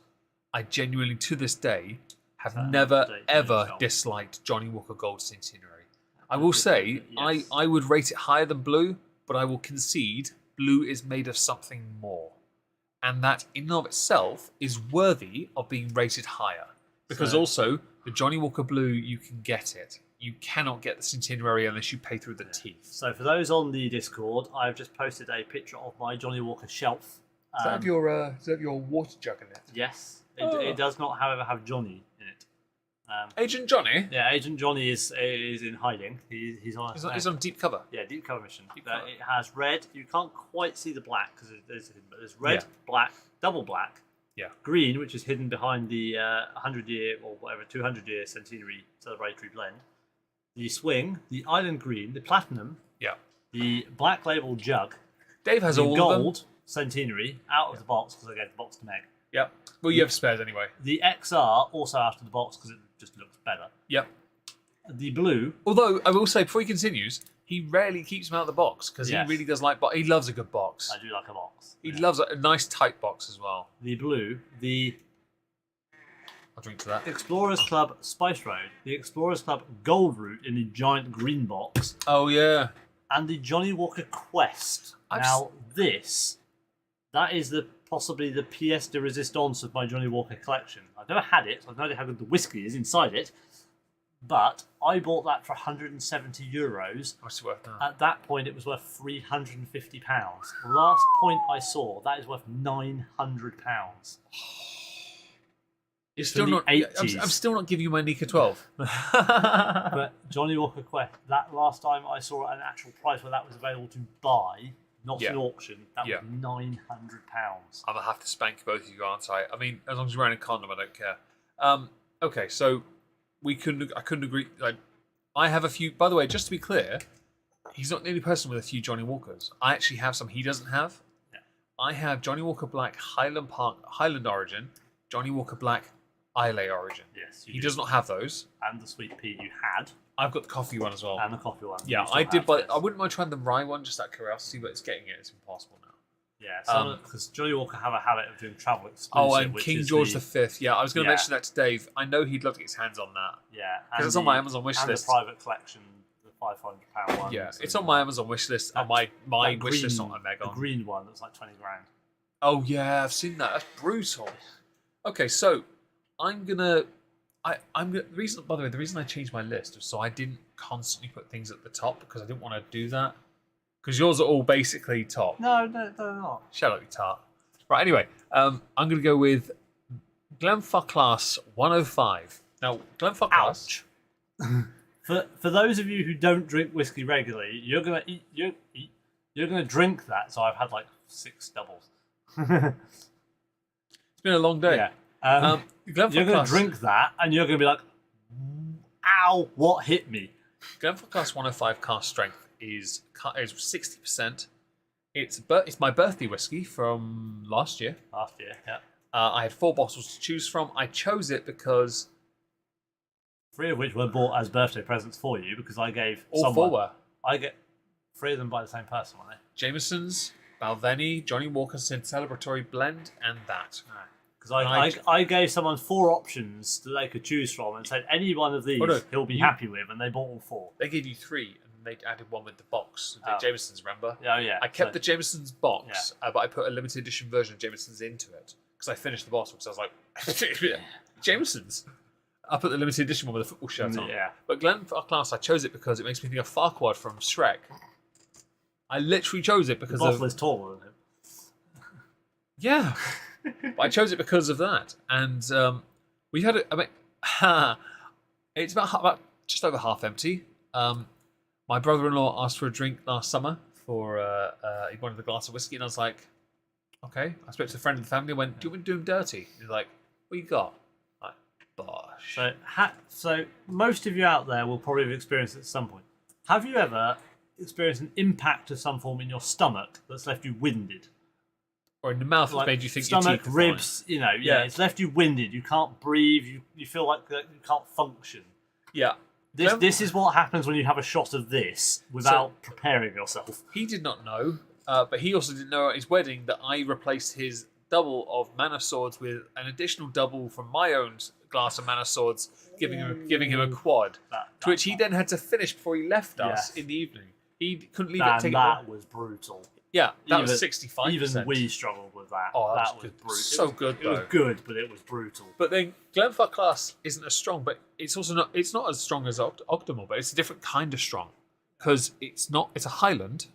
I genuinely, to this day, have never, ever disliked Johnny Walker Gold Centenary. I will say, I would rate it higher than Blue, but I will concede Blue is made of something more. And that, in and of itself, is worthy of being rated higher. Because also, the Johnny Walker Blue, you can get it. You cannot get the Centenary unless you pay through the teeth.
So for those on the Discord, I've just posted a picture of my Johnny Walker shelf.
Does that have your water jug in it?
Yes. It does not, however, have Johnny in it.
Agent Johnny?
Yeah, Agent Johnny is in hiding. He's on
deep cover.
Yeah, deep cover mission. It has red. You can't quite see the black because there's red, black, double black.
Yeah.
Green, which is hidden behind the 100-year or whatever 200-year centenary celebratory blend. The swing, the island green, the platinum.
Yeah.
The black label jug.
Dave has all
gold,
of them.
Centenary out of the box because I gave the box to Meg.
Yep. Well, you have spares anyway.
The XR also out of the box because it just looks better.
Yep.
The blue.
Although I will say, before he continues, he rarely keeps them out of the box because he really does like. He loves a good box.
I do like a box.
He loves a nice tight box as well.
The blue.
I'll drink to that.
Explorers Club Spice Road. The Explorers Club Gold Route in the giant green box.
Oh yeah.
And the Johnny Walker Quest. That is possibly the pièce de résistance of my Johnny Walker collection. I've never had it. I know how good the whiskey is inside it. But I bought that for €170.
What's it worth now?
At that point, it was worth £350. The last point I saw, that is worth £900.
You're still not. I'm still not giving you my Nika 12.
But Johnny Walker Quest, that last time I saw an actual price where that was available to buy, not an auction. That was £900.
I'm gonna have to spank both of you, aren't I? I mean, as long as you're wearing a condom, I don't care. Okay, so I couldn't agree. Like, I have a few. By the way, just to be clear, he's not the only person with a few Johnny Walkers. I actually have some he doesn't have.
Yeah.
I have Johnny Walker Black Highland Origin, Johnny Walker Black Islay Origin.
Yes,
he does not have those.
And the Sweet Pea you had.
I've got the coffee one as well.
And the coffee one.
Yeah, I did, but I wouldn't mind trying the rye one just out of curiosity, but it's getting it. It's impossible now.
Yeah, because Johnny Walker have a habit of doing travel exclusive.
Oh, and King George V. Yeah, I was going to mention that to Dave. I know he'd love to get his hands on that.
Yeah,
because it's on my Amazon wish list.
And the private collection, the £500 one.
Yeah, it's on my Amazon wish list. On my wish list on Omegon.
The green one that's like 20 grand.
Oh yeah, I've seen that. That's brutal. Okay, so I'm gonna. The reason, by the way, the reason I changed my list was so I didn't constantly put things at the top because I didn't want to do that. Because yours are all basically top.
No, they're not.
Shut up, you tart. Right, anyway, I'm going to go with Glenfarclas 105. Now, Glenfarclas...
For those of you who don't drink whiskey regularly, you're gonna drink that. So I've had like 6 doubles.
It's been a long day.
Yeah. You're gonna drink that, and you're gonna be like, "Ow! What hit me?"
Glenfarclas 105 cast strength is 60%. It's my birthday whiskey from last year.
Yeah.
I had 4 bottles to choose from. I chose it because
3 of which were bought as birthday presents for you because I gave
all 4 were.
I get 3 of them by the same person, weren't they?
Jameson's, Balvenie, Johnny Walker's Celebratory Blend, and that.
Because I gave someone 4 options that they could choose from and said any one of these he'll be happy with, and they bought all 4.
They gave you 3, and they added 1 with the box. Jameson's, remember?
Oh, yeah.
I kept the Jameson's box, but I put a limited edition version of Jameson's into it because I finished the bottle because I was like, Jameson's. I put the limited edition one with a football shirt on.
Yeah.
But Glenfarclas, I chose it because it makes me think of Farquaad from Shrek. I literally chose it because
the bottle is taller than him.
Yeah. But I chose it because of that. And we had it, it's about just over half empty. My brother-in-law asked for a drink last summer he wanted a glass of whiskey, and I was like, okay. I spoke to a friend of the family and went, do you want to do him dirty? He's like, what you got? I'm like, bosh.
So most of you out there will probably have experienced it at some point. Have you ever experienced an impact of some form in your stomach that's left you winded?
Or in the mouth, like made you think
stomach,
your teeth are
ribs, it's left you winded. You can't breathe. You feel like you can't function.
Yeah.
This is what happens when you have a shot of this without preparing yourself.
He did not know, but he also didn't know at his wedding that I replaced his double of Man of Swords with an additional double from my own glass of Man of Swords, giving him a quad, to which he then had to finish before he left us in the evening. He couldn't leave it.
That was brutal.
Yeah, that was 65%.
Even we struggled with that.
Oh,
that was brutal.
So good, though.
It was good, but it was brutal.
But then Glenfarclas isn't as strong, but it's also not. It's not as strong as Octomore, but it's a different kind of strong because it's not. It's a Highland.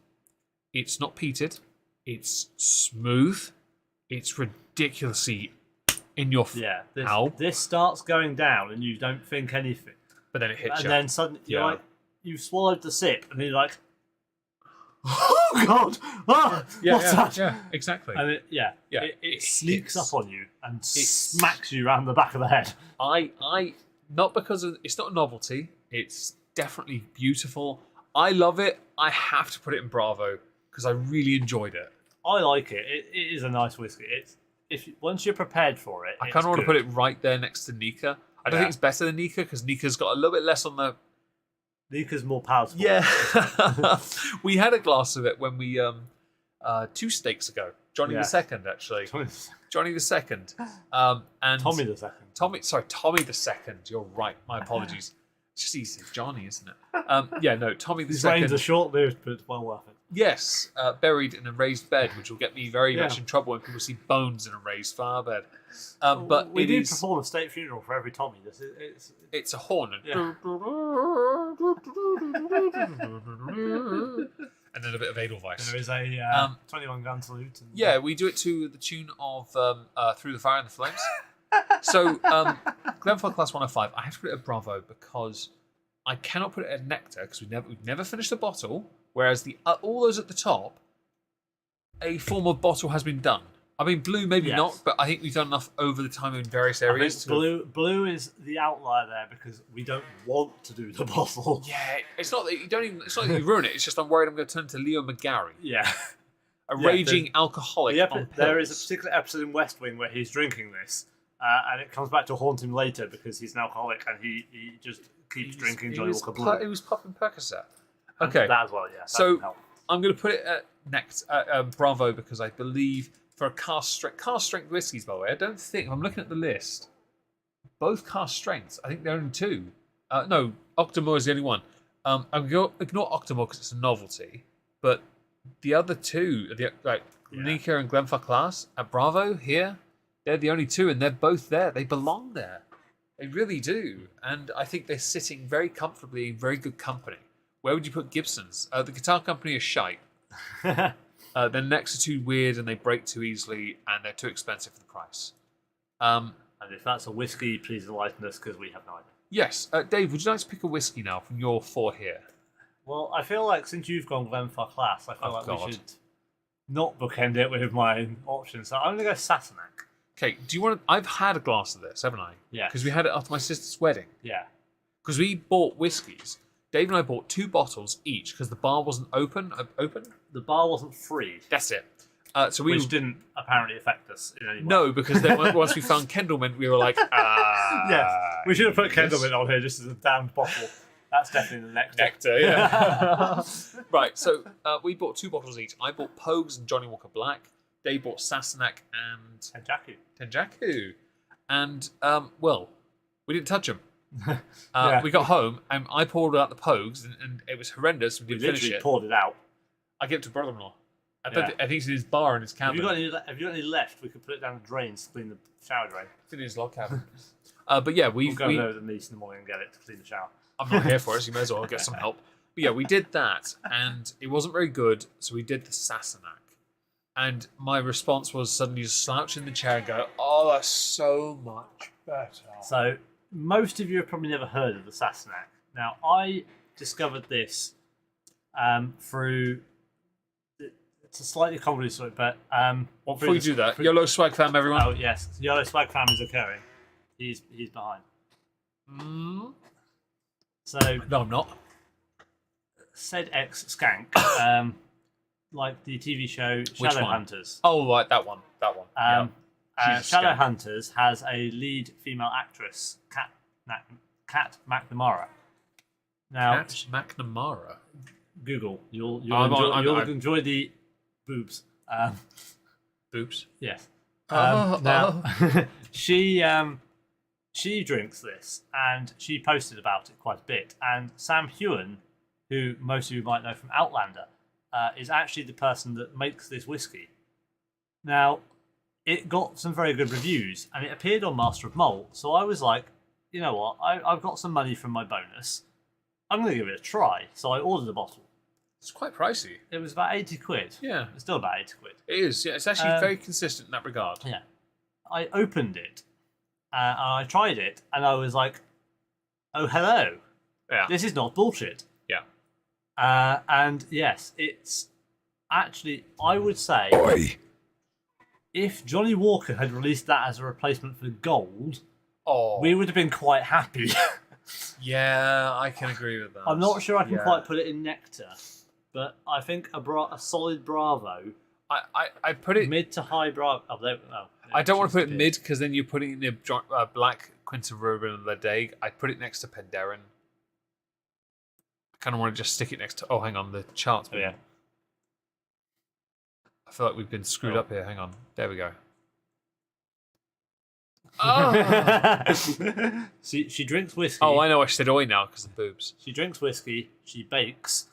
It's not peated. It's smooth. It's ridiculously in your.
This starts going down, and you don't think anything.
But then it hits you.
And then suddenly you're like, you've swallowed the sip, and then you're like, oh God! What's that?
Yeah, exactly.
And it sneaks up on you and smacks you around the back of the head.
Not because it's not a novelty. It's definitely beautiful. I love it. I have to put it in Bravo because I really enjoyed it.
I like it. It is a nice whiskey. Once you're prepared for it,
I kind of want to put it right there next to Nika. I don't think it's better than Nika because Nika's got a little bit less on the.
Nika's more palatable.
Yeah. We had a glass of it when we 2 steaks ago. Johnny the Second, actually. Johnny the Second. And
Tommy the Second.
Tommy the Second. You're right. My apologies. It's just easy. Johnny, isn't it? Tommy the Second.
His reigns are short-lived, but it's well worth it.
Yes, buried in a raised bed, which will get me very much in trouble when people see bones in a raised flower bed. But
we do perform a state funeral for every Tommy.
It's a horn.
Yeah.
And then a bit of Edelweiss.
There is a 21-gun salute.
Yeah, we do it to the tune of Through the Fire and the Flames. So, Glenfarclas 105, I have to put it at Bravo because I cannot put it at Nectar because we've never finished the bottle, whereas all those at the top,
a form of bottle has been done. I mean, blue maybe not, but I think we've done enough over the time in various areas.
Blue is the outlier there because we don't want to do the bottle.
Yeah, it's not that you don't even. It's not that you ruin it. It's just I'm worried I'm going to turn into Leo McGarry.
Yeah.
A raging alcoholic.
There is a particular episode in West Wing where he's drinking this, and it comes back to haunt him later because he's an alcoholic and he just keeps drinking Johnny Walker Blue.
He was popping Percocet. Okay.
That as well, yeah.
So I'm going to put it at next, Bravo, because I believe for a cask strength whiskies, by the way, I don't think, I'm looking at the list, both cask strengths, I think there are only two. No, Octomore is the only one. I'm going to ignore Octomore because it's a novelty, but the other two, Nika and Glenfarclas at Bravo here, they're the only two, and they're both there. They belong there. They really do. And I think they're sitting very comfortably in very good company. Where would you put Gibson's? The guitar company is shite. Then next are too weird and they break too easily and they're too expensive for the price.
And if that's a whiskey, please enlighten us because we have no idea.
Yes. Dave, would you like to pick a whiskey now from your four here?
Well, I feel like since you've gone Glenfarclas, I feel we should not bookend it with my options. So I'm going to go Sassenach.
Okay, do you want to... I've had a glass of this, haven't I?
Yeah.
Because we had it after my sister's wedding.
Yeah.
Because we bought whiskies. Dave and I bought 2 bottles each because the bar wasn't open.
The bar wasn't free.
That's it.
Which didn't apparently affect us in any way.
No, because then once we found Kendallmint, we were like,
yes, we should have put Kendallmint on here just as a damned bottle. That's definitely the nectar.
Nectar, yeah. Right, so we bought 2 bottles each. I bought Pogues and Johnny Walker Black. Dave bought Sassenach and... Tenjaku. And, we didn't touch them. We got home and I poured out the Pogues and it was horrendous. We didn't finish it.
Literally poured it out.
I gave it to brother-in-law. I think it's in his bar in his cabin.
Have you got any left? We could put it down the drains to clean the shower drain.
It's in his log cabin. But yeah, we'll
go over the niece in the morning and get it to clean the shower.
I'm not here for it, so you may as well get some help. But yeah, we did that and it wasn't very good, so we did the Sassenach. And my response was suddenly just slouch in the chair and go, oh, that's so much better.
So most of you have probably never heard of the Sassenach. Now, I discovered this through... It's a slightly convoluted story, but...
before you do that, YOLO Swag Fam, everyone.
Oh, yes. YOLO Swag Fam is occurring. He's behind. So...
No, I'm not.
Said ex-skank, like the TV show Shadowhunters.
Oh, right, that one.
Shadowhunters has a lead female actress, Kat McNamara. Now,
Kat McNamara?
Google. You'll enjoy the boobs.
Boobs?
Yes. Now, she drinks this, and she posted about it quite a bit. And Sam Heughan, who most of you might know from Outlander, is actually the person that makes this whiskey. Now, it got some very good reviews, and it appeared on Master of Malt, so I was like, you know what, I've got some money from my bonus. I'm going to give it a try. So I ordered a bottle.
It's quite pricey.
It was about 80 quid.
Yeah.
It's still about 80 quid.
It is, yeah. It's actually very consistent in that regard.
Yeah. I opened it, and I tried it, and I was like, oh, hello.
Yeah.
This is not bullshit.
Yeah.
And yes, it's actually, I would say, if Johnny Walker had released that as a replacement for gold, we would have been quite happy.
Yeah, I can agree with that.
I'm not sure I can quite put it in nectar, but I think a solid Bravo.
I put it
mid to high Bravo.
I don't want to put it mid because then you're putting it in the black Quinta Ruben and the Dague. I put it next to Penderyn. I kind of want to just stick it next to. Oh, hang on, the charts.
Oh, yeah.
I feel like we've been screwed up here. Hang on, there we go.
She drinks whiskey.
Oh, I know. I said oi now because of boobs.
She drinks whiskey. She bakes.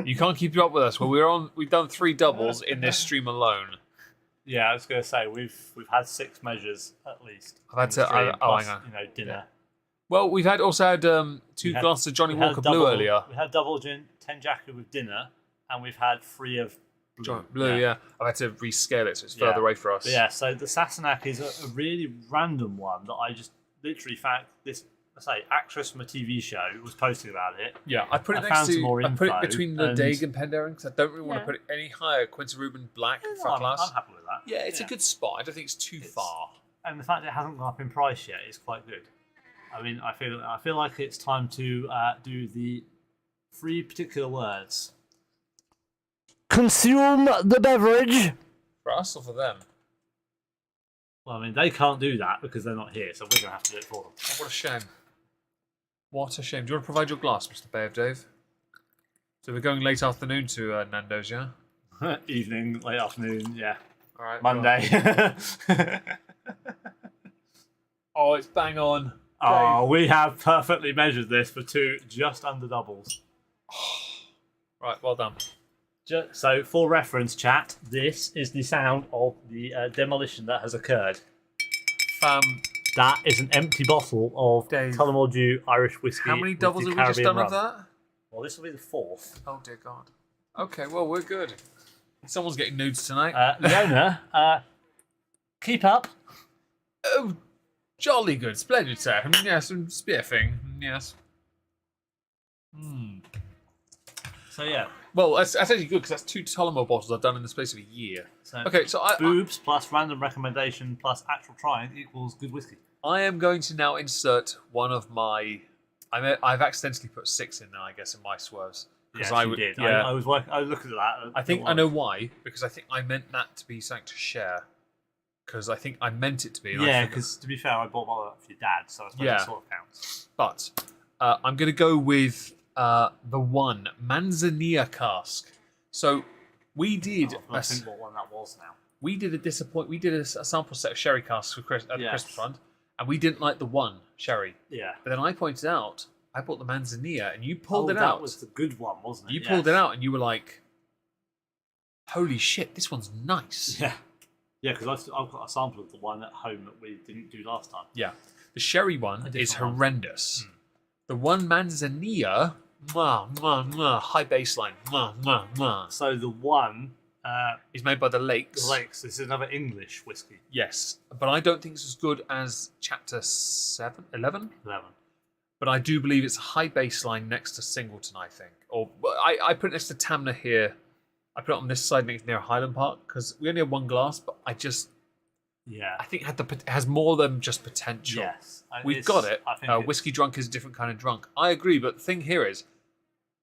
You can't keep up with us. Well, we've done 3 doubles in this stream alone.
Yeah, I was going to say we've had 6 measures at least.
I've had to.
Plus,
hang on.
Dinner. Yeah.
Well, we've also had 2 glasses of Johnny Walker Blue earlier.
We had double gin Tenjaku with dinner, and we've had 3 of blue.
Yeah. I've had to rescale it so it's further away for us.
But yeah, so the Sassenach is a really random one that I just literally found this say, actress from a TV show was posting about it.
Yeah, I put it
I found some more
I put it
info,
between the
and-
Daig and Penderyn because I don't really want to put it any higher. Quinta Rubin Black for
I'm
class.
happy with that.
Yeah, it's a good spot. I don't think it's too far.
And the fact it hasn't gone up in price yet is quite good. I mean, I feel like it's time to do the 3 particular words. Consume the beverage.
For us or for them?
Well, I mean, they can't do that because they're not here, so we're going to have to do it for them.
Oh, what a shame. What a shame. Do you want to provide your glass, Mr. Bay of Dave? So we're going late afternoon to Nando's, yeah?
Evening, late afternoon, yeah.
All right.
Monday.
Oh, it's bang on.
Oh, we have perfectly measured this for 2 just under doubles.
Right, well done.
So, for reference, chat, this is the sound of the demolition that has occurred. That is an empty bottle of
Dave.
Tullamore Dew Irish whiskey.
How many
with
doubles
the
have we just
Caribbean
done of
rum.
that?
Well, this will be the 4th.
Oh, dear God. Okay, well, we're good. Someone's getting nudes tonight.
Leona, keep up.
Oh, jolly good. Splendid, sir. Yes, and spiffing. Yes.
So, yeah.
Well, that's actually good because that's 2 Tullamore bottles I've done in the space of a year.
So,
Okay, so
boobs plus random recommendation plus actual trying equals good whiskey.
I am going to now insert one of my. I've accidentally put 6 in there, I guess, in my swerves.
Yes,
I
you
would-
did.
Yeah.
I was looking at that.
I think I know why, because I think I meant that to be something to share. Because I think I meant it to be. and I
Yeah,
forgot.
because to be fair, I bought one for your dad, so I suppose
Yeah.
it sort of counts.
But I'm going to go with the one Manzanilla cask. So we did.
I think what one that was now.
We did a sample set of sherry casks for at the
Yes.
Christmas fund, and we didn't like the one sherry.
Yeah.
But then I pointed out I bought the Manzanilla, and you pulled it
that
out.
was the good one, wasn't it?
You pulled it out, and you were like, "Holy shit, this one's nice."
Yeah. Yeah, because I've got a sample of the one at home that we didn't do last time.
Yeah. The sherry one
A
is
different one.
horrendous. The one Manzanilla, high baseline,
So the one,
is made by the Lakes.
the Lakes, this is another English whiskey.
Yes, but I don't think it's as good as Chapter 11.
11.
But I do believe it's a high baseline next to Singleton, I think. Or I put it next to Tamna here. I put it on this side near Highland Park because we only have one glass, but I
Yeah.
think it has more than just potential.
Yes.
We've got it.
I think
Whiskey drunk is a different kind of drunk. I agree, but the thing here is,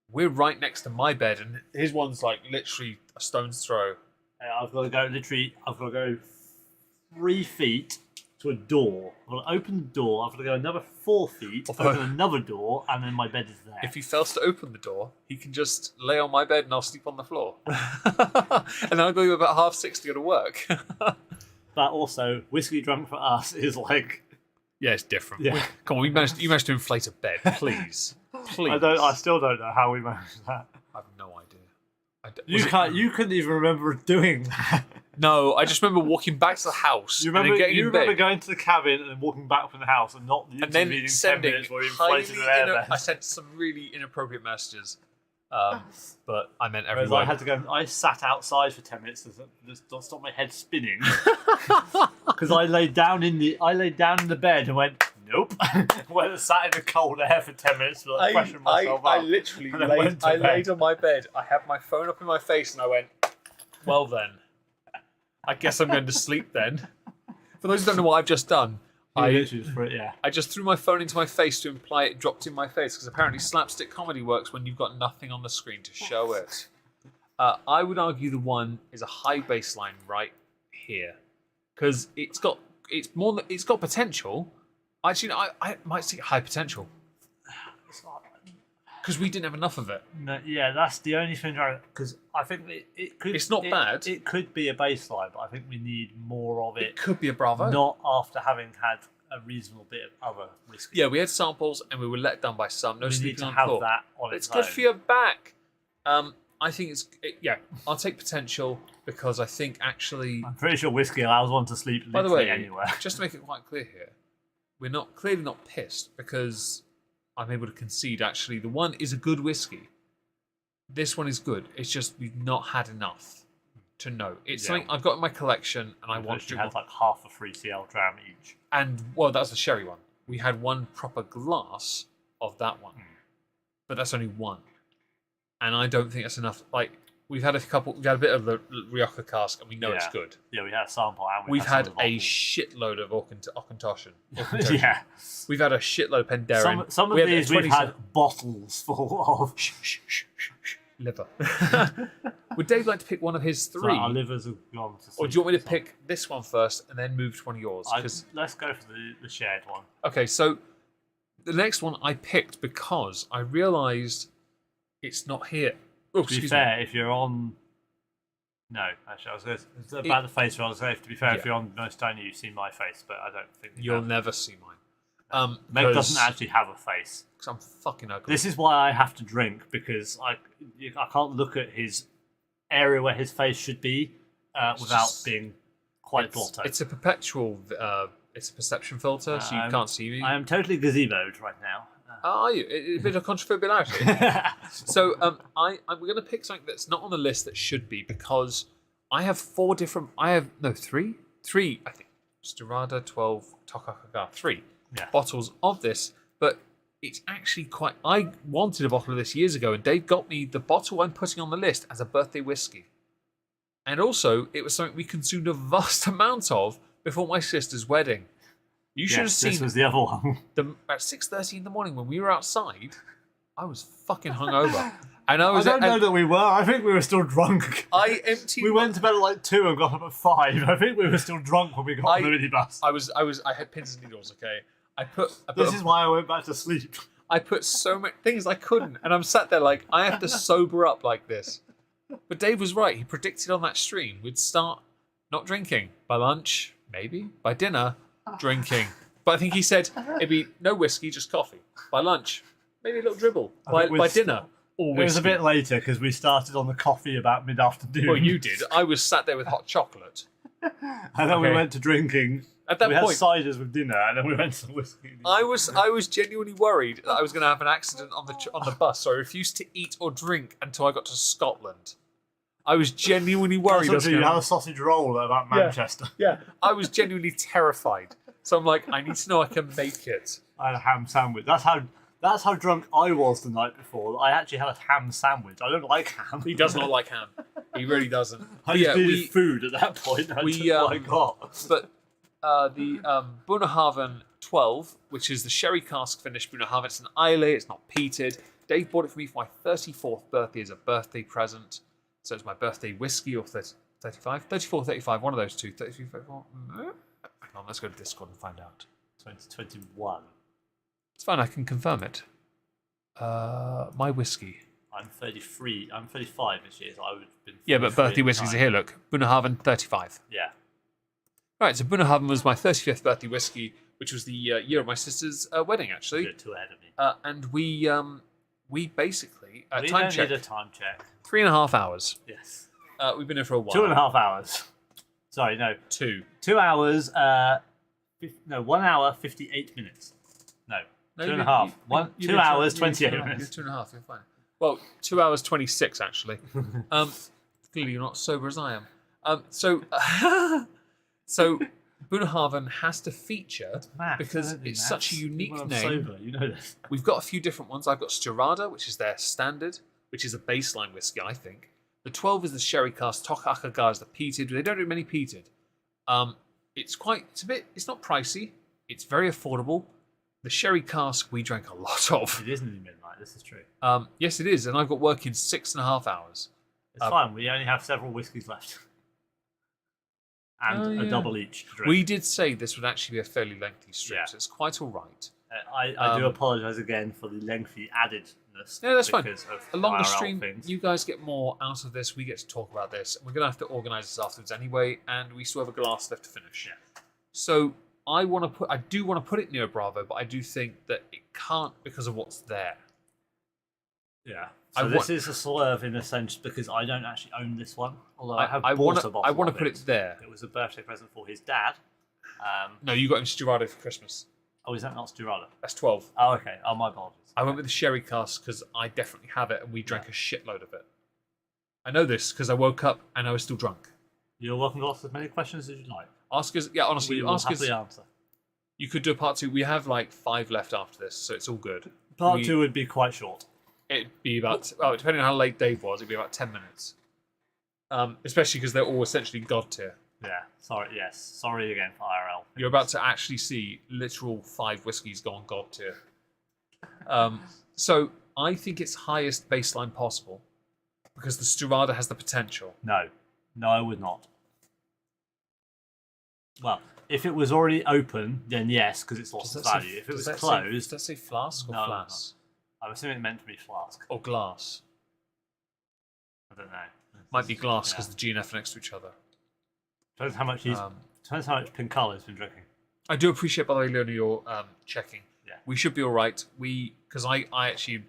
we're right next to my bed, and his one's like literally a stone's throw.
I've got to go 3 feet to a door. I've got to open the door. I've got to go another 4 feet, open another door, and then my bed is there.
If he fails to open the door, he can just lay on my bed and I'll sleep on the floor. And then I'll go about 6:30 to go to work.
But also, whiskey drunk for us is like...
Yeah, it's different.
Yeah.
Come on, you managed to inflate a bed, please. Please.
I still don't know how we managed that.
I have no idea.
You couldn't even remember doing that.
No, I just remember walking back to the house
You
and then
remember,
getting in bed.
going to the cabin and then walking back from the house and not the
And then
intervening 10
sending
minutes where you
highly
inflated an airbed.
I sent some really inappropriate messages. But I meant
Whereas
everyone.
I had to go. I sat outside for 10 minutes to stop my head spinning because I laid down in the bed and went nope. Went and sat in the cold air for 10 minutes to freshen myself up.
I literally
and then went to bed.
laid on my bed. I had my phone up in my face and I went, well then, I guess I'm going to sleep then. For those who don't know what I've just done, I just threw my phone into my face to imply it dropped in my face because apparently slapstick comedy works when you've got nothing on the screen to show it. I would argue the one is a high baseline right here because it's got potential. Actually, I might see high potential because we didn't have enough of it.
No, yeah, that's the only thing. Because I think it could.
It's not bad.
It could be a baseline, but I think we need more of it.
It could be a Bravo.
Not after having had a reasonable bit of other whiskey.
Yeah, we had samples and we were let down by some. No
we need
sleeping
to
on
have
floor.
that on
It's
its
good
own.
for your back. I think I'll take potential because I think actually.
I'm pretty sure whiskey allows one to sleep
By the
literally
way,
anywhere.
just to make it quite clear here, we're clearly not pissed because I'm able to concede actually the one is a good whiskey. This one is good. It's just we've not had enough to know. It's something I've got in my collection and I want to
had like half a 3CL dram each.
And well, that's the sherry one.
we had one proper glass of that one, but that's only one, and I don't think that's enough. Like we've had a bit of the Rioja cask, and we know it's good.
Yeah, we had a sample, and
We've had a shitload of Auchentoshan.
Yeah,
we've had a shitload of Penderyn.
Some of these we've had bottles full of
liver. Would Dave like to pick one of his three?
So our livers have gone to sleep.
Or do you want me to pick this one first and then move to one of yours?
Let's go for the shared one.
Okay, so the next one I picked because I realised it's not here. Oh,
to be fair, if you're on... No, actually, I was going to... About the face, I was going to say, to be fair, if you're on Most Only, you've seen my face, but I don't think...
You'll never see mine.
Meg doesn't actually have a face.
Because I'm fucking ugly.
This is why I have to drink, because I can't look at his area where his face should be without being quite blotto.
It's a perpetual... it's a perception filter, so you can't see me.
I am totally gazeboed right now.
Are you? A bit of controversiality. So we're going to pick something that's not on the list that should be, because I have three, I think. Stirada, 12, Tokakaga, 3 bottles of this, but it's actually quite... I wanted a bottle of this years ago, and Dave got me the bottle I'm putting on the list as a birthday whiskey. And also, it was something we consumed a vast amount of before my sister's wedding. You should have seen...
This was the other one.
At 6:30 in the morning when we were outside, I was fucking hungover. And
I don't know that we were. I think we were still drunk.
I emptied...
We went to bed at like 2 and got up at 5. I think we were still drunk when we got on the minibus.
I had pins and needles, okay?
This is why I went back to sleep.
I put so many things I couldn't, and I'm sat there like, I have to sober up like this. But Dave was right. He predicted on that stream we'd start not drinking. By lunch, maybe. By dinner, drinking. But I think he said it'd be no whiskey, just coffee. By lunch, maybe a little dribble. By dinner, all whiskey.
It was a bit later because we started on the coffee about mid-afternoon.
Well, you did. I was sat there with hot chocolate.
And then we went to drinking.
At that point,
had ciders with dinner, and then we went to whiskey.
I was genuinely worried that I was going to have an accident on the bus, so I refused to eat or drink until I got to Scotland. I was genuinely worried.
You had a sausage roll about Manchester.
Yeah, I was genuinely terrified. So I'm like, I need to know I can make it.
I had a ham sandwich. That's how drunk I was the night before. I actually had a ham sandwich. I don't like ham.
He does not like ham. He really doesn't.
I just needed food at that point. That's what I got.
But the Bunnahabhain 12, which is the sherry cask finished Bunnahabhain, it's an Islay, it's not peated. Dave bought it for me for my 34th birthday as a birthday present. So it's my birthday whiskey, or 35? 34, 35, one of those two. 33, 34? Hang on, let's go to Discord and find out.
2021.
It's fine, I can confirm it. My whiskey.
I'm 33. I'm 35 this year, so I would have been...
Yeah, but birthday whiskies are here, look. Bunnahabhain 35.
Yeah.
Right, so Bunnahabhain was my 35th birthday whiskey, which was the year of my sister's wedding, actually.
You're 2 ahead of me.
And we basically...
we don't need a time check.
3.5 hours.
Yes.
We've been here for a while.
2.5 hours. Sorry, no.
2.
2 hours, 1 hour, 58 minutes. No, 2.5. 2 hours, 28 minutes.
2.5, you're fine. Well, 2 hours, 26, actually. Clearly you're not sober as I am. So Bunnahabhain has to feature because it's such a unique name.
Sober, you know this.
We've got a few different ones. I've got Stirada, which is their standard, which is a baseline whiskey, I think. The 12 is the sherry cask. Tokakaga is the peated. They don't do many peated. It's not pricey. It's very affordable. The sherry cask we drank a lot of.
It is nearly midnight. This is true.
Yes, it is, and I've got work in 6.5 hours.
It's fine. We only have several whiskies left. And a double each to drink.
We did say this would actually be a fairly lengthy stream, so it's quite all right.
I do apologise again for the lengthy addedness.
Yeah, that's fine. A longer
IRL
stream,
things.
you guys get more out of this. We get to talk about this. We're going to have to organise this afterwards anyway, and we still have a glass left to finish.
Yeah.
So I do want to put it near Bravo, but I do think that it can't because of what's there.
Yeah. So this is a swerve in a sense because I don't actually own this one, although I want to
put it there.
It was a birthday present for his dad.
No, you got him Stirada for Christmas.
Oh, is that not Stirada?
That's 12.
Oh, okay. Oh, my apologies.
I went with the sherry cask because I definitely have it, and we drank a shitload of it. I know this because I woke up and I was still drunk.
You're welcome to ask as many questions as you like.
Ask us, yeah, honestly,
we will
ask us.
happily answer.
You could do a part 2. We have like 5 left after this, so it's all good.
Part 2 would be quite short.
It'd be about, depending on how late Dave was, it'd be about 10 minutes. Especially because they're all essentially God tier.
Yeah, sorry, yes. Sorry again for IRL.
You're about to actually see literal 5 whiskies go on God tier. So I think it's highest baseline possible because the Strada has the potential.
No, I would not. Well, if it was already open, then yes, because it's lost its value. If it was closed...
Does that say flask or flask?
I'm assuming it meant to be flask.
Or glass.
I don't know.
Might be glass because the G and F are next to each other.
Depends how much depends how much Pincala has been drinking.
I do appreciate, by the way, Leona, your checking.
Yeah.
We should be all right. Because I actually, to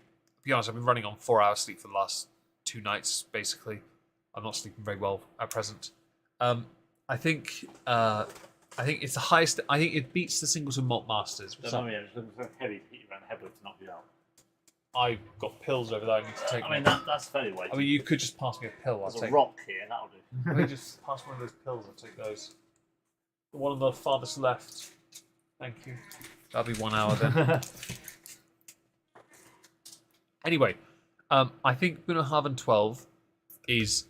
be honest, I've been running on 4 hours sleep for the last 2 nights, basically. I'm not sleeping very well at present. I think it's the highest. I think it beats the Singleton Malt Masters.
Don't know, it's so heavy to hit you around the head with to knock you out.
I've got pills over there I need to take.
I mean, that's fairly weighty.
I mean, you could just pass me a pill.
There's a rock here, that'll do.
Let me just pass one of those pills. I'll take those. The one on the farthest left. Thank you. That'll be 1 hour then. Anyway, I think Bunnahabhain 12 it's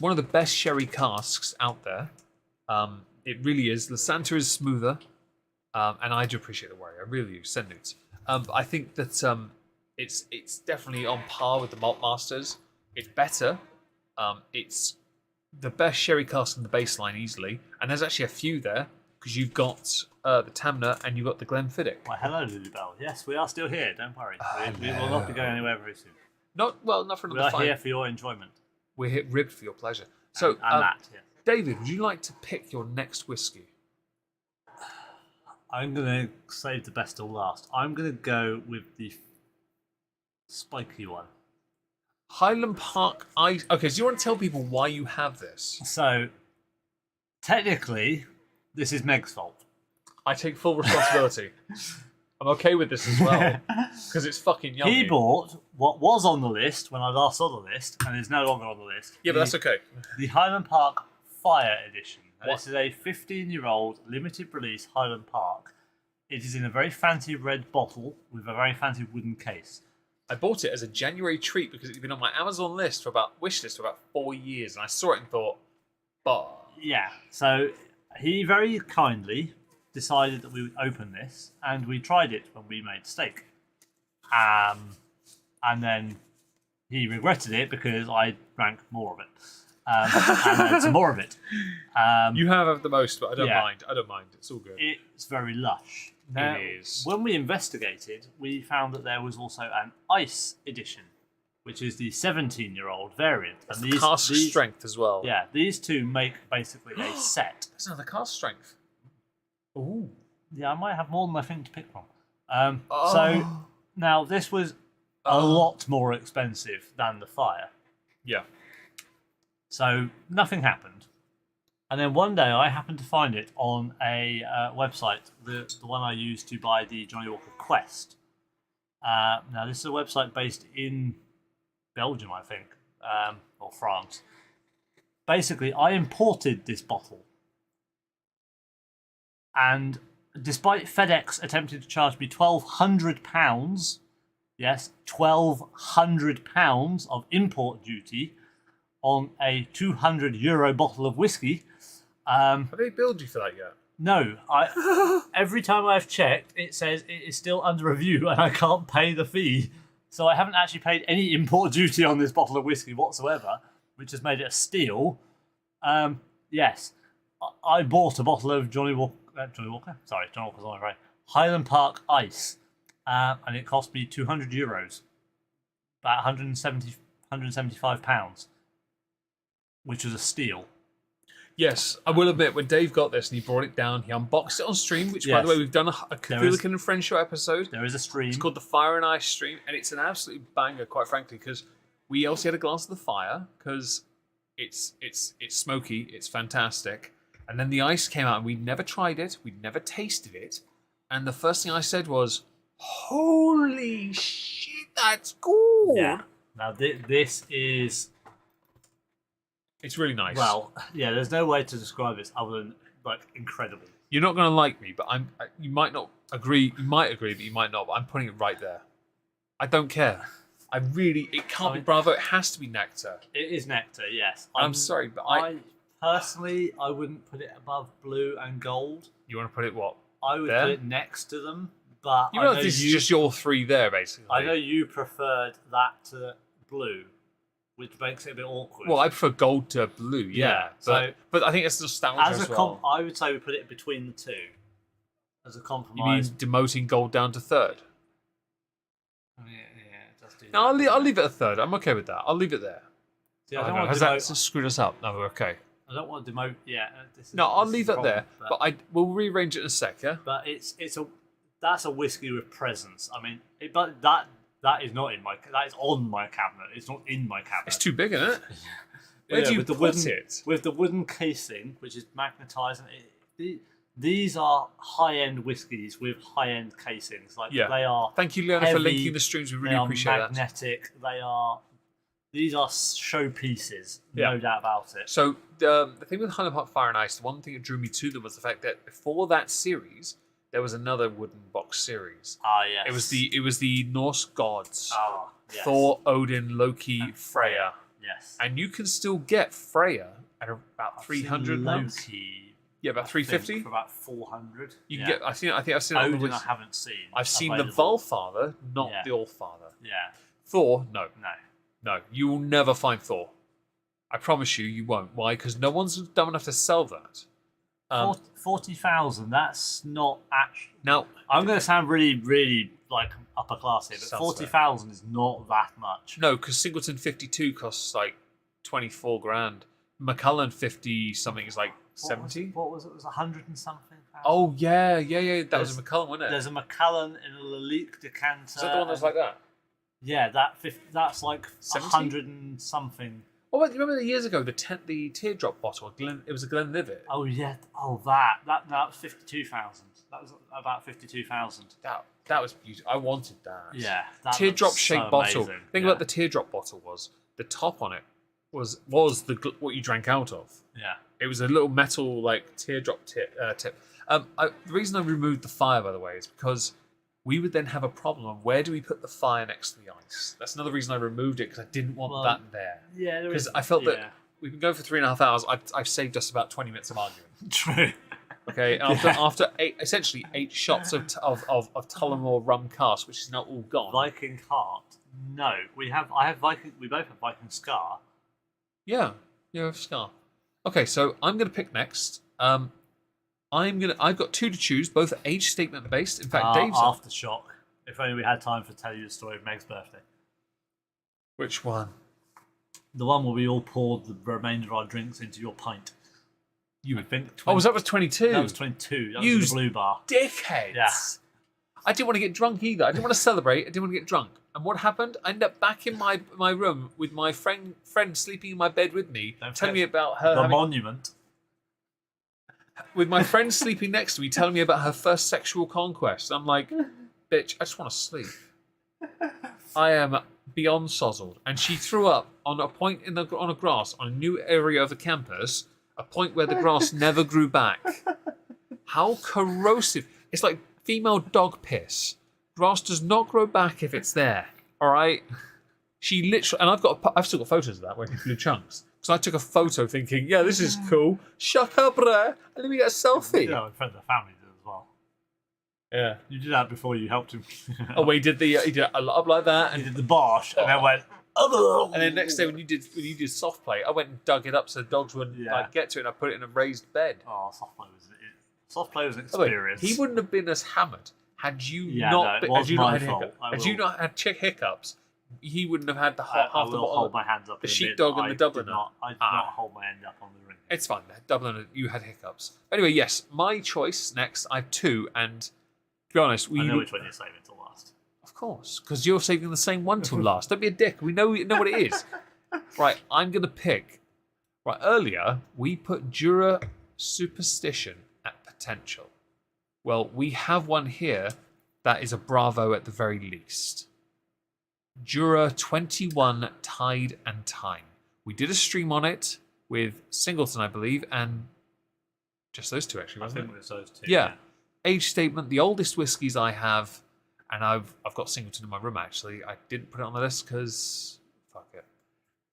one of the best sherry casks out there. It really is. The Santa is smoother, and I do appreciate the worry. I really do. Send nudes. But I think that it's definitely on par with the Malt Masters. It's better. It's the best sherry cask in the baseline easily, and there's actually a few there because you've got the Tamna and you've got the Glenfiddich.
Well, hello, Lulubelle. Yes, we are still here. Don't worry. We will not be going anywhere very soon.
Not for another 5.
We are here for your enjoyment.
We're here ribbed for your pleasure. So,
and that, yes.
David, would you like to pick your next whiskey?
I'm going to save the best till last. I'm going to go with the spiky one.
Highland Park Ice. Okay, so you want to tell people why you have this?
So, technically, this is Meg's fault.
I take full responsibility. I'm okay with this as well because it's fucking yummy.
He bought what was on the list when I last saw the list and is no longer on the list.
Yeah, but that's okay.
The Highland Park Fire Edition. This is a 15-year-old limited release Highland Park. It is in a very fancy red bottle with a very fancy wooden case.
I bought it as a January treat because it's been on my Amazon wish list for about 4 years, and I saw it and thought, bah.
Yeah. So he very kindly decided that we would open this, and we tried it when we made steak. And then he regretted it because I drank more of it. And then some more of it.
You have the most, but I don't
Yeah.
mind. I don't mind. It's all good.
It's very lush. Now,
It is.
when we investigated, we found that there was also an ice edition, which is the 17-year-old variant.
It's
And
the cask strength as well.
Yeah, these two make basically a set.
There's another cask strength. Ooh.
Yeah, I might have more than I think to pick from. So now this was a lot more expensive than the Fire.
Yeah.
So nothing happened. And then one day I happened to find it on a website, the one I used to buy the Johnny Walker Quest. Now this is a website based in Belgium, I think, or France. Basically, I imported this bottle. And despite FedEx attempting to charge me £1,200, yes, £1,200 of import duty on a €200 bottle of whiskey.
Have they billed you for that yet?
No, every time I've checked, it says it is still under review and I can't pay the fee. So I haven't actually paid any import duty on this bottle of whiskey whatsoever, which has made it a steal. Yes, I bought a bottle of Johnny Walker's on right. Highland Park Ice, and it cost me €200, about £175, which was a steal.
Yes, I will admit, when Dave got this and he brought it down, he unboxed it on stream, which, by the way, we've done a Cthulhu-kin and Friend Show episode.
There is a stream.
It's called the Fire and Ice stream, and it's an absolute banger, quite frankly, because we also had a glance at the Fire, because it's smoky, it's fantastic. And then the ice came out, and we'd never tried it, we'd never tasted it, and the first thing I said was, holy shit, that's good!
Yeah. Now, this is...
It's really nice.
Well, yeah, there's no way to describe this other than, like, incredible.
You're not going to like me, but you might not agree. You might agree, but you might not. But I'm putting it right there. I don't care. It can't be Bravo. It has to be Nectar.
It is Nectar, yes.
I'm sorry, but
I personally, I wouldn't put it above blue and gold.
You want to put it what?
I would
there?
put it next to them, but
you know this is just your three there, basically.
I know you preferred that to blue, which makes it a bit awkward.
Well, I prefer gold to blue, yeah. But I think it's nostalgia as well.
I would say we put it between the two as a compromise.
You mean demoting gold down to third?
Oh, yeah, it does do that.
No, I'll leave it a third. I'm okay with that. I'll leave it there.
See, I don't want
has that screwed us up? No, we're okay.
I don't want to demote. Yeah.
I'll leave it there. But we'll rearrange it in a sec, yeah?
But that's a whiskey with presence. I mean, but that is not in my. That is on my cabinet. It's not in my cabinet.
It's too big, isn't it? Where do you put it?
With the wooden casing, which is magnetised. These are high-end whiskies with high-end casings. They are.
Thank you, Leona, for linking the streams. We really appreciate
that. They are magnetic. These are showpieces, no doubt about it.
So the thing with Highland Park Fire and Ice, the one thing that drew me to them was the fact that before that series, there was another wooden box series.
Ah, yes.
It was the Norse gods.
Ah, yes.
Thor, Odin, Loki, Freya.
Yes.
And you can still get Freya at about 300
Loki.
Yeah, about 350
for about 400.
You can get. I think I've seen.
Odin, I haven't seen.
I've seen the Volfather, not the Allfather.
Yeah.
Thor, no. You will never find Thor. I promise you, you won't. Why? Because no one's dumb enough to sell that.
40,000. That's not actually.
Now
I'm going to sound really, really like upper class here, but 40,000 is not that much.
No, because Singleton 52 costs like 24 grand. McCullen 50 something is like 70.
What was it? It was 100 and something.
Oh yeah. That was a McCullen, wasn't it?
There's a McCullen in a Lalique decanter.
Is that the one that's like that?
Yeah, that's like 100 and something.
Oh, wait, remember the years ago the teardrop bottle? It was a Glenlivet.
Oh yeah. Oh that was 52,000. That was about 52,000.
That was beautiful. I wanted that.
Yeah.
Teardrop shaped bottle.
Amazing.
Think about the teardrop bottle was the top on it was what you drank out of.
Yeah.
It was a little metal like teardrop tip. The reason I removed the fire, by the way, is because we would then have a problem of where do we put the fire next to the ice. That's another reason I removed it, because I didn't want that there.
Yeah,
because I felt that we've been going for 3.5 hours. I've saved us about 20 minutes of arguing.
True.
Okay, after essentially 8 shots of Tullamore rum cast, which is now all gone.
Viking Heart. No, we have Viking. We both have Viking Scar.
Yeah, you have Scar. Okay, so I'm going to pick next. I've got 2 to choose, both age statement based. In fact, Dave's
Aftershock. If only we had time to tell you the story of Meg's birthday.
Which one?
The one where we all poured the remainder of our drinks into your pint. You would think.
That was 22.
That was 22. That was the blue bar.
Dickheads.
Yeah.
I didn't want to get drunk either. I didn't want to celebrate. I didn't want to get drunk. And what happened? I ended up back in my room with my friend sleeping in my bed with me, telling me about her
monument.
With my friend sleeping next to me, telling me about her first sexual conquest. I'm like, bitch, I just want to sleep. I am beyond sozzled. And she threw up on a point on a grass on a new area of the campus, a point where the grass never grew back. How corrosive. It's like female dog piss. Grass does not grow back if it's there. All right? She literally... And I've still got photos of that where it blew chunks. So I took a photo thinking, yeah, this is cool. Shut up, bruh. And let me get a selfie.
Yeah, friends of the family did as well.
Yeah.
You did that before you helped him.
He did a lot up like that.
And he did the bosh and then went...
And then next day when you did soft play, I went and dug it up so the dogs wouldn't get to it, and I put it in a raised bed.
Oh, soft play was an experience.
He wouldn't have been as hammered had you not had chick hiccups. He wouldn't have had the half the bottle.
Hold my hands up.
The sheepdog and the Dubliner.
I did not hold my end up on the ring.
It's fine. Dubliner, you had hiccups. Anyway, yes, my choice next. I have 2, and to be honest,
I know which one you're saving till last.
Of course, because you're saving the same one till last. Don't be a dick. We know what it is. Right, I'm gonna pick. Right, earlier we put Jura Superstition at potential. Well, we have one here that is a Bravo at the very least. Jura 21 Tide and Time. We did a stream on it with Singleton, I believe, and
Just those two, actually, wasn't it?
I think it was those two.
Yeah. Age statement, the oldest whiskies I have, and I've got Singleton in my room, actually. I didn't put it on the list because, fuck it.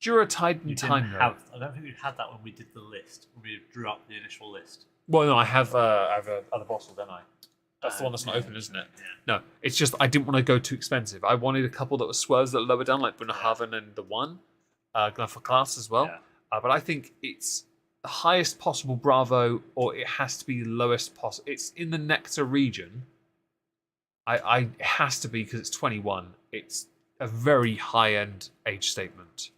Jura Tide and Time, though.
I don't think we had that when we did the list, when we drew up the initial list.
Well, no, I have a other bottle, don't I? That's the one that's not open, isn't it?
Yeah.
No, it's just I didn't want to go too expensive. I wanted a couple that were swerves that are lower down, like Bunnahabhain and the one, Glenfarclas as well.
Yeah.
But I think it's the highest possible Bravo, or it has to be the lowest possible. It's in the Nectar region. It has to be because it's 21. It's a very high-end age statement.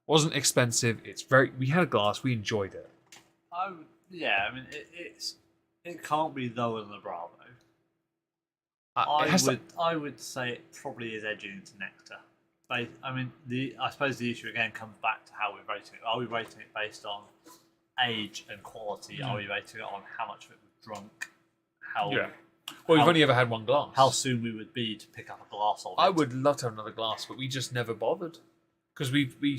Wasn't expensive. It's very. We had a glass. We enjoyed it.
I mean, it can't be lower than the Bravo. I would say it probably is edging into Nectar. I mean, I suppose the issue again comes back to how we're rating it. Are we rating it based on age and quality? Are we rating it on how much of it we've drunk?
Well, we've only ever had one glass.
How soon we would be to pick up a glass of it?
I would love to have another glass, but we just never bothered because we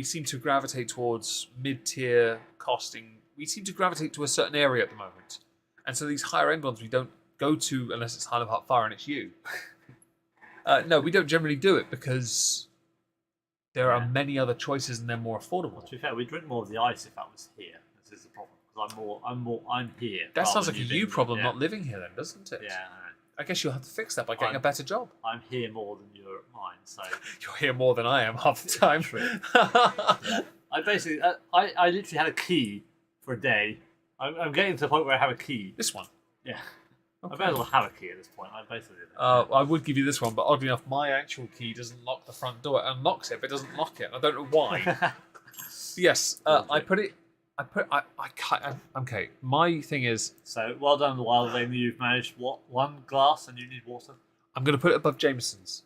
seem to gravitate towards mid-tier costing. We seem to gravitate to a certain area at the moment, and so these higher end ones we don't go to unless it's Highland Park Fire and it's you. No, we don't generally do it because there are many other choices and they're more affordable.
To be fair, we'd drink more of the ice if that was here. This is the problem because I'm here.
That sounds like a you problem, not living here, then, doesn't it?
Yeah.
I guess you'll have to fix that by getting a better job.
I'm here more than you're at mine, so
you're here more than I am half the time.
I basically, I literally had a key for a day. I'm getting to the point where I have a key.
This one.
Yeah. Okay. I better have a key at this point. I basically did.
I would give you this one, but oddly enough, my actual key doesn't lock the front door. It unlocks it, but it doesn't lock it. I don't know why. Yes, I put it. Okay, my thing is.
So well done, Wildling. You've managed one glass, and you need water.
I'm going to put it above Jameson's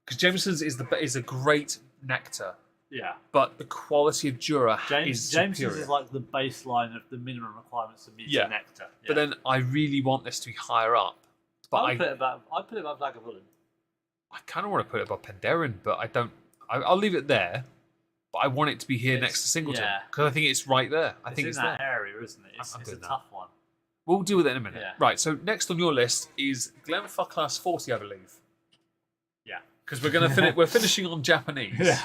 because Jameson's is a great nectar.
Yeah,
but the quality of Jura is
Jameson's
superior.
Is like the baseline of the minimum requirements to meet nectar. Yeah.
But then I really want this to be higher up. But
I'd put it above Lagavulin.
I kind of want to put it above Penderyn, but I don't. I'll leave it there. But I want it to be here next to Singleton because I think it's right there. I think it's
in that
there.
area, isn't it? It's a tough one.
We'll deal with it in a minute.
Yeah.
Right. So next on your list is Glenfarclas 40, I believe.
Yeah.
Because we're finishing on Japanese.
Yeah.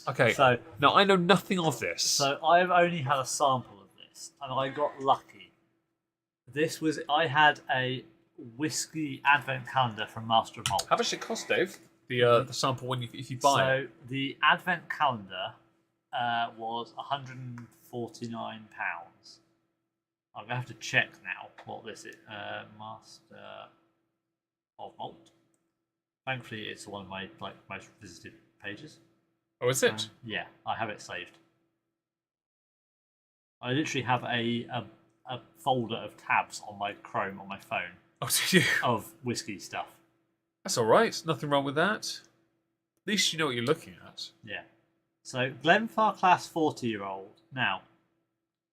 Okay. So now I know nothing of this.
So I've only had a sample of this, and I got lucky. I had a whiskey advent calendar from Master of Malt.
How much did it cost, Dave? The sample if you buy it.
So the advent calendar was £149. I'm gonna have to check now what this is. Master of Malt. Thankfully, it's one of my most visited pages.
Oh, is it?
Yeah, I have it saved. I literally have a folder of tabs on my Chrome on my phone.
Oh, do you?
Of whiskey stuff.
That's all right. Nothing wrong with that. At least you know what you're looking at.
Yeah. So Glenfarclas 40-year-old. Now,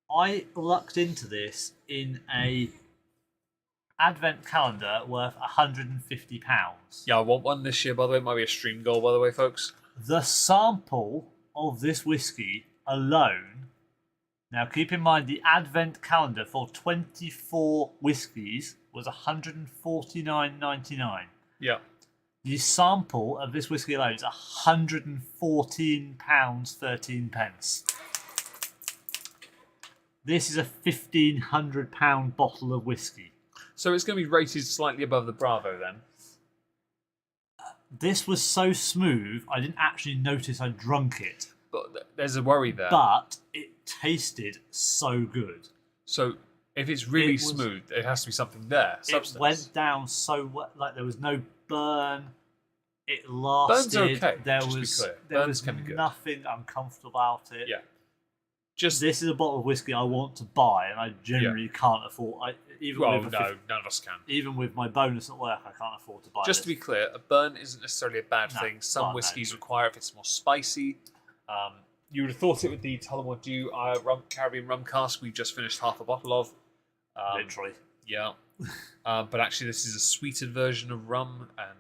I lucked into this in a advent calendar worth £150.
Yeah, I want one this year, by the way. It might be a stream goal, by the way, folks.
The sample of this whiskey alone. Now, keep in mind the advent calendar for 24 whiskies was $149.99.
Yeah.
The sample of this whiskey alone is £114.13. This is a £1,500 bottle of whiskey.
So it's going to be rated slightly above the Bravo then?
This was so smooth, I didn't actually notice I drunk it.
But there's a worry there.
But it tasted so good.
So if it's really smooth, it has to be something there. Substance.
It went down so well, like there was no burn. It lasted.
Burn's okay.
There
just
was
be clear.
there
Burns
was
can be good.
nothing uncomfortable about it.
Yeah.
This is a bottle of whiskey I want to buy, and I generally can't afford.
None of us can.
Even with my bonus at work, I can't afford to buy.
Just to be clear, a burn isn't necessarily a bad thing. Some whiskies require if it's more spicy. You would have thought it with the Tullamore Dew Caribbean rum cask we've just finished half a bottle of.
Literally.
Yeah. But actually, this is a sweetened version of rum, and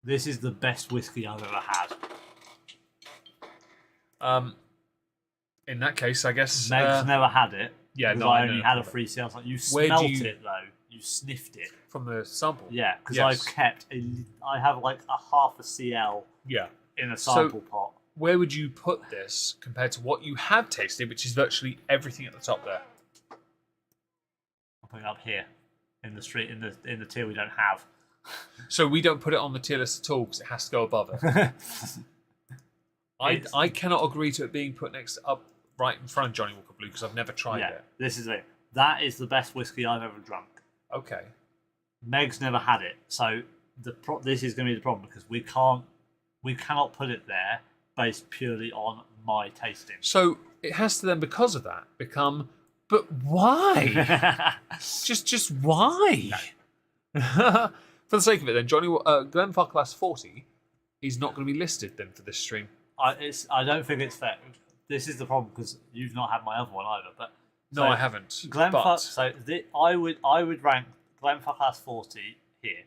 this is the best whiskey I've ever had.
In that case, I guess
Meg's never had it.
Yeah,
because
no,
I
I
only
know.
had a free sale. You
Where do
smelt
you-
it though. You sniffed it.
from the sample.
Yeah, because
Yes.
I've kept I have like a half a CL
Yeah.
in a sample pot.
Where would you put this compared to what you have tasted, which is virtually everything at the top there?
I'll put it up here in the street in the tier we don't have.
So we don't put it on the tier list at all because it has to go above it. I cannot agree to it being put up right in front of Johnny Walker Blue because I've never tried
Yeah,
it.
this is it. That is the best whiskey I've ever drunk.
Okay.
Meg's never had it, so this is going to be the problem because we cannot put it there based purely on my tasting.
So it has to then, because of that, become. But why? just why? For the sake of it, then Glenfarclas Class 40 is not going to be listed then for this stream.
I don't think it's fair. This is the problem because you've not had my other one either. But
No, I haven't.
I would rank Glenfarclas 40 here.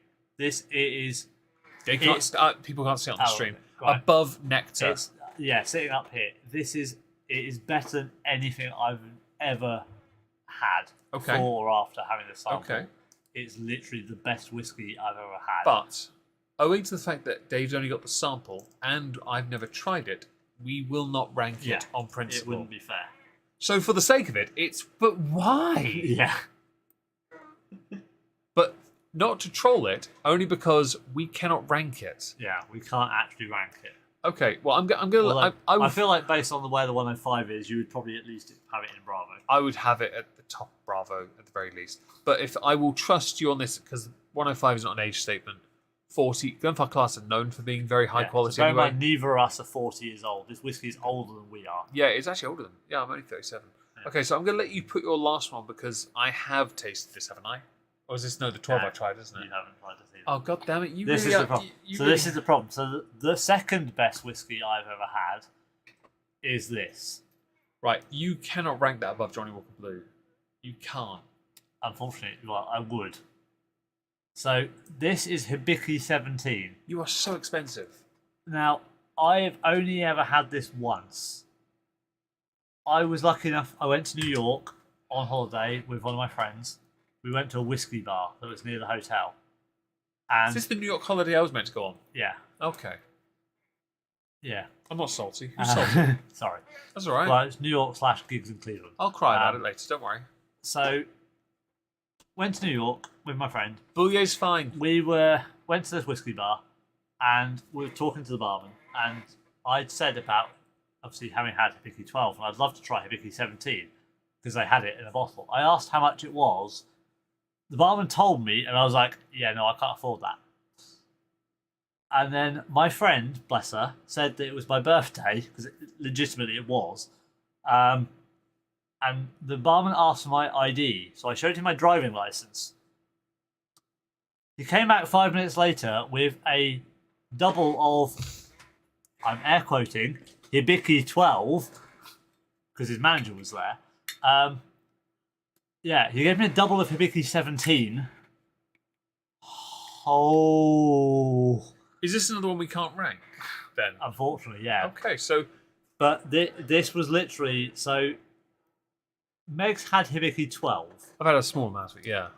People can't see it on the stream.
Right.
Above Nectar.
Sitting up here. It is better than anything I've ever had before or after having this sample.
Okay.
It's literally the best whiskey I've ever had.
But owing to the fact that Dave's only got the sample and I've never tried it, we will not rank it on principle.
It wouldn't be fair.
So for the sake of it, but why?
Yeah.
But not to troll it, only because we cannot rank it.
Yeah, we can't actually rank it.
Okay, well, I'm gonna.
I feel like based on the way the 105 is, you would probably at least have it in Bravo.
I would have it at the top Bravo at the very least. But if I will trust you on this, because 105 is not an age statement. 40 Glenfarclas are known for being very high quality.
So
anyway.
neither of us are 40 years old. This whiskey is older than we are.
Yeah, it's actually older than. Yeah, I'm only 37. Yeah. Okay, so I'm going to let you put your last one because I have tasted this, haven't I? Or is this the 12 I tried, isn't it?
You haven't tried this either.
Oh, god damn it!
This is the problem. This is the problem. So the second best whiskey I've ever had is this.
Right, you cannot rank that above Johnny Walker Blue. You can't.
Unfortunately, well, I would. So this is Hibiki 17.
You are so expensive.
Now, I've only ever had this once. I was lucky enough, I went to New York on holiday with one of my friends. We went to a whiskey bar that was near the hotel. And
is this the New York holiday I was meant to go on?
Yeah.
Okay.
Yeah.
I'm not salty. Who's salty?
Sorry.
That's all right.
Well, it's New York / gigs in Cleveland.
I'll cry about it later, don't worry.
So, went to New York with my friend.
Boulier's fine.
We went to this whiskey bar and we were talking to the barman. And I'd said about, obviously, having had Hibiki 12, and I'd love to try Hibiki 17 because they had it in a bottle. I asked how much it was. The barman told me, and I was like, yeah, no, I can't afford that. And then my friend, bless her, said that it was my birthday, because legitimately it was. And the barman asked for my ID, so I showed him my driving license. He came back 5 minutes later with a double of, I'm air quoting, Hibiki 12, because his manager was there. Yeah, he gave me a double of Hibiki 17. Oh.
Is this another one we can't rank, then?
Unfortunately, yeah.
Okay, so...
But this was literally... So, Meg's had Hibiki 12.
I've had a small amount of it, yeah.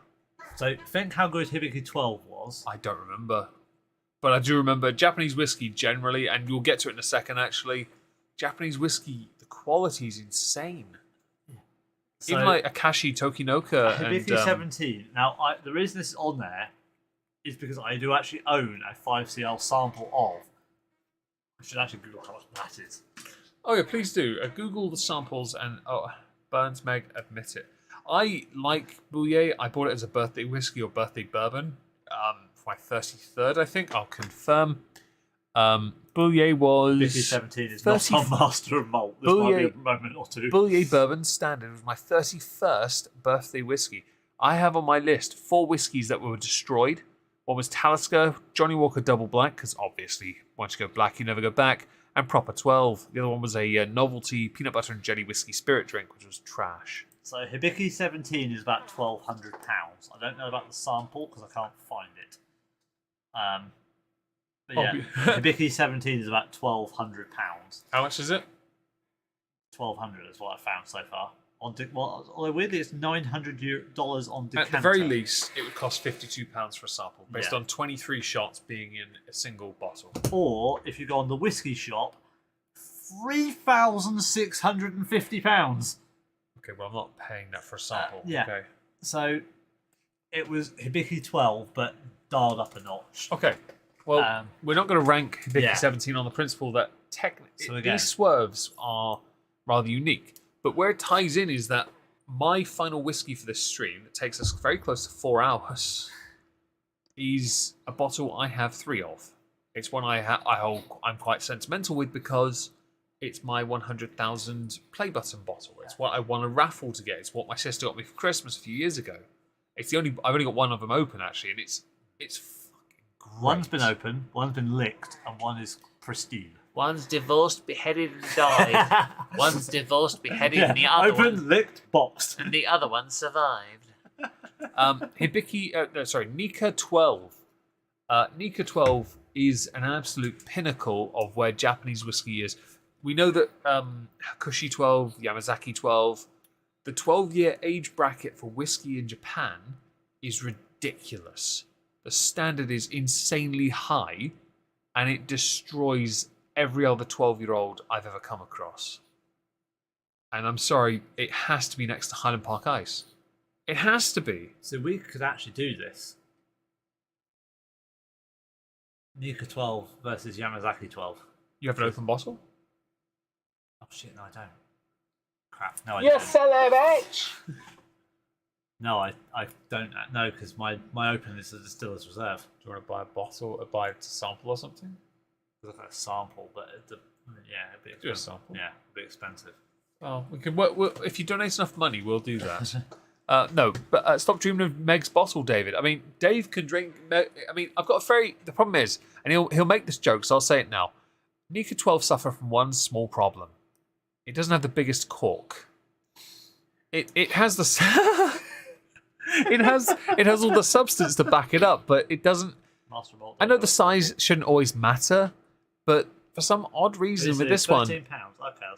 So, think how good Hibiki 12 was.
I don't remember. But I do remember Japanese whiskey generally, and you'll get to it in a second, actually. Japanese whiskey, the quality is insane. So, even like Akashi Tokinoka
Hibiki
and
17. Now, the reason this is on there is because I do actually own a 5CL sample of. I should actually Google how much that is.
Oh yeah, please do. Google the samples and Burns Meg admit it. I like Bouillet. I bought it as a birthday whiskey or birthday bourbon for my 33rd, I think. I'll confirm. Bouillet was...
Hibiki 17 is not on Master of Malt. This might be a moment or two.
Bouillet Bourbon Standard was my 31st birthday whiskey. I have on my list 4 whiskies that were destroyed. One was Talisker, Johnny Walker Double Black, because obviously once you go black, you never go back, and Proper 12. The other one was a novelty peanut butter and jelly whiskey spirit drink, which was trash.
So Hibiki 17 is about £1,200. I don't know about the sample because I can't find it. But yeah, Hibiki 17 is about £1,200.
How much is it?
1,200 is what I found so far. Although weirdly, it's $900 on decanter.
At the very least, it would cost £52 for a sample, based on 23 shots being in a single bottle.
Or if you go on the whiskey shop, £3,650.
Okay, well, I'm not paying that for a sample.
Yeah.
Okay.
So it was Hibiki 12, but dialed up a notch.
Okay. Well, we're not going to rank Hibiki 17 on the principle that these swerves are rather unique. But where it ties in is that my final whiskey for this stream, that takes us very close to 4 hours, is a bottle I have 3 of. It's one I'm quite sentimental with because it's my 100,000 play button bottle. It's what I won a raffle to get. It's what my sister got me for Christmas a few years ago. I've only got one of them open actually, and it's fucking great.
One's been open, one's been licked, and one is pristine.
One's divorced, beheaded, and died. One's divorced, beheaded, and the other
open, licked, boxed.
And the other one survived.
Nika 12. Nika 12 is an absolute pinnacle of where Japanese whiskey is. We know that Hakushi 12, Yamazaki 12, the 12-year age bracket for whiskey in Japan is ridiculous. The standard is insanely high, and it destroys every other 12-year-old I've ever come across. And I'm sorry, it has to be next to Highland Park Ice. It has to be.
So we could actually do this. Nika 12 versus Yamazaki 12.
You have an open bottle?
Oh shit, no I don't. Crap, no I
You
don't.
silly bitch!
No, I don't know because my open is a distiller's reserve.
Do you want to buy a bottle, buy a sample or something?
Look at a sample, but it'd be
Do a sample.
Yeah, a bit expensive.
Well, we can work. If you donate enough money, we'll do that. No, but stop dreaming of Meg's bottle, David. I mean, Dave can drink. I've got a very. The problem is, and he'll make this joke, so I'll say it now. Nika 12 suffer from one small problem. It doesn't have the biggest cork. It has the. it has all the substance to back it up, but it doesn't. I know the size shouldn't always matter, but for some odd reason with this one,
£13. Okay,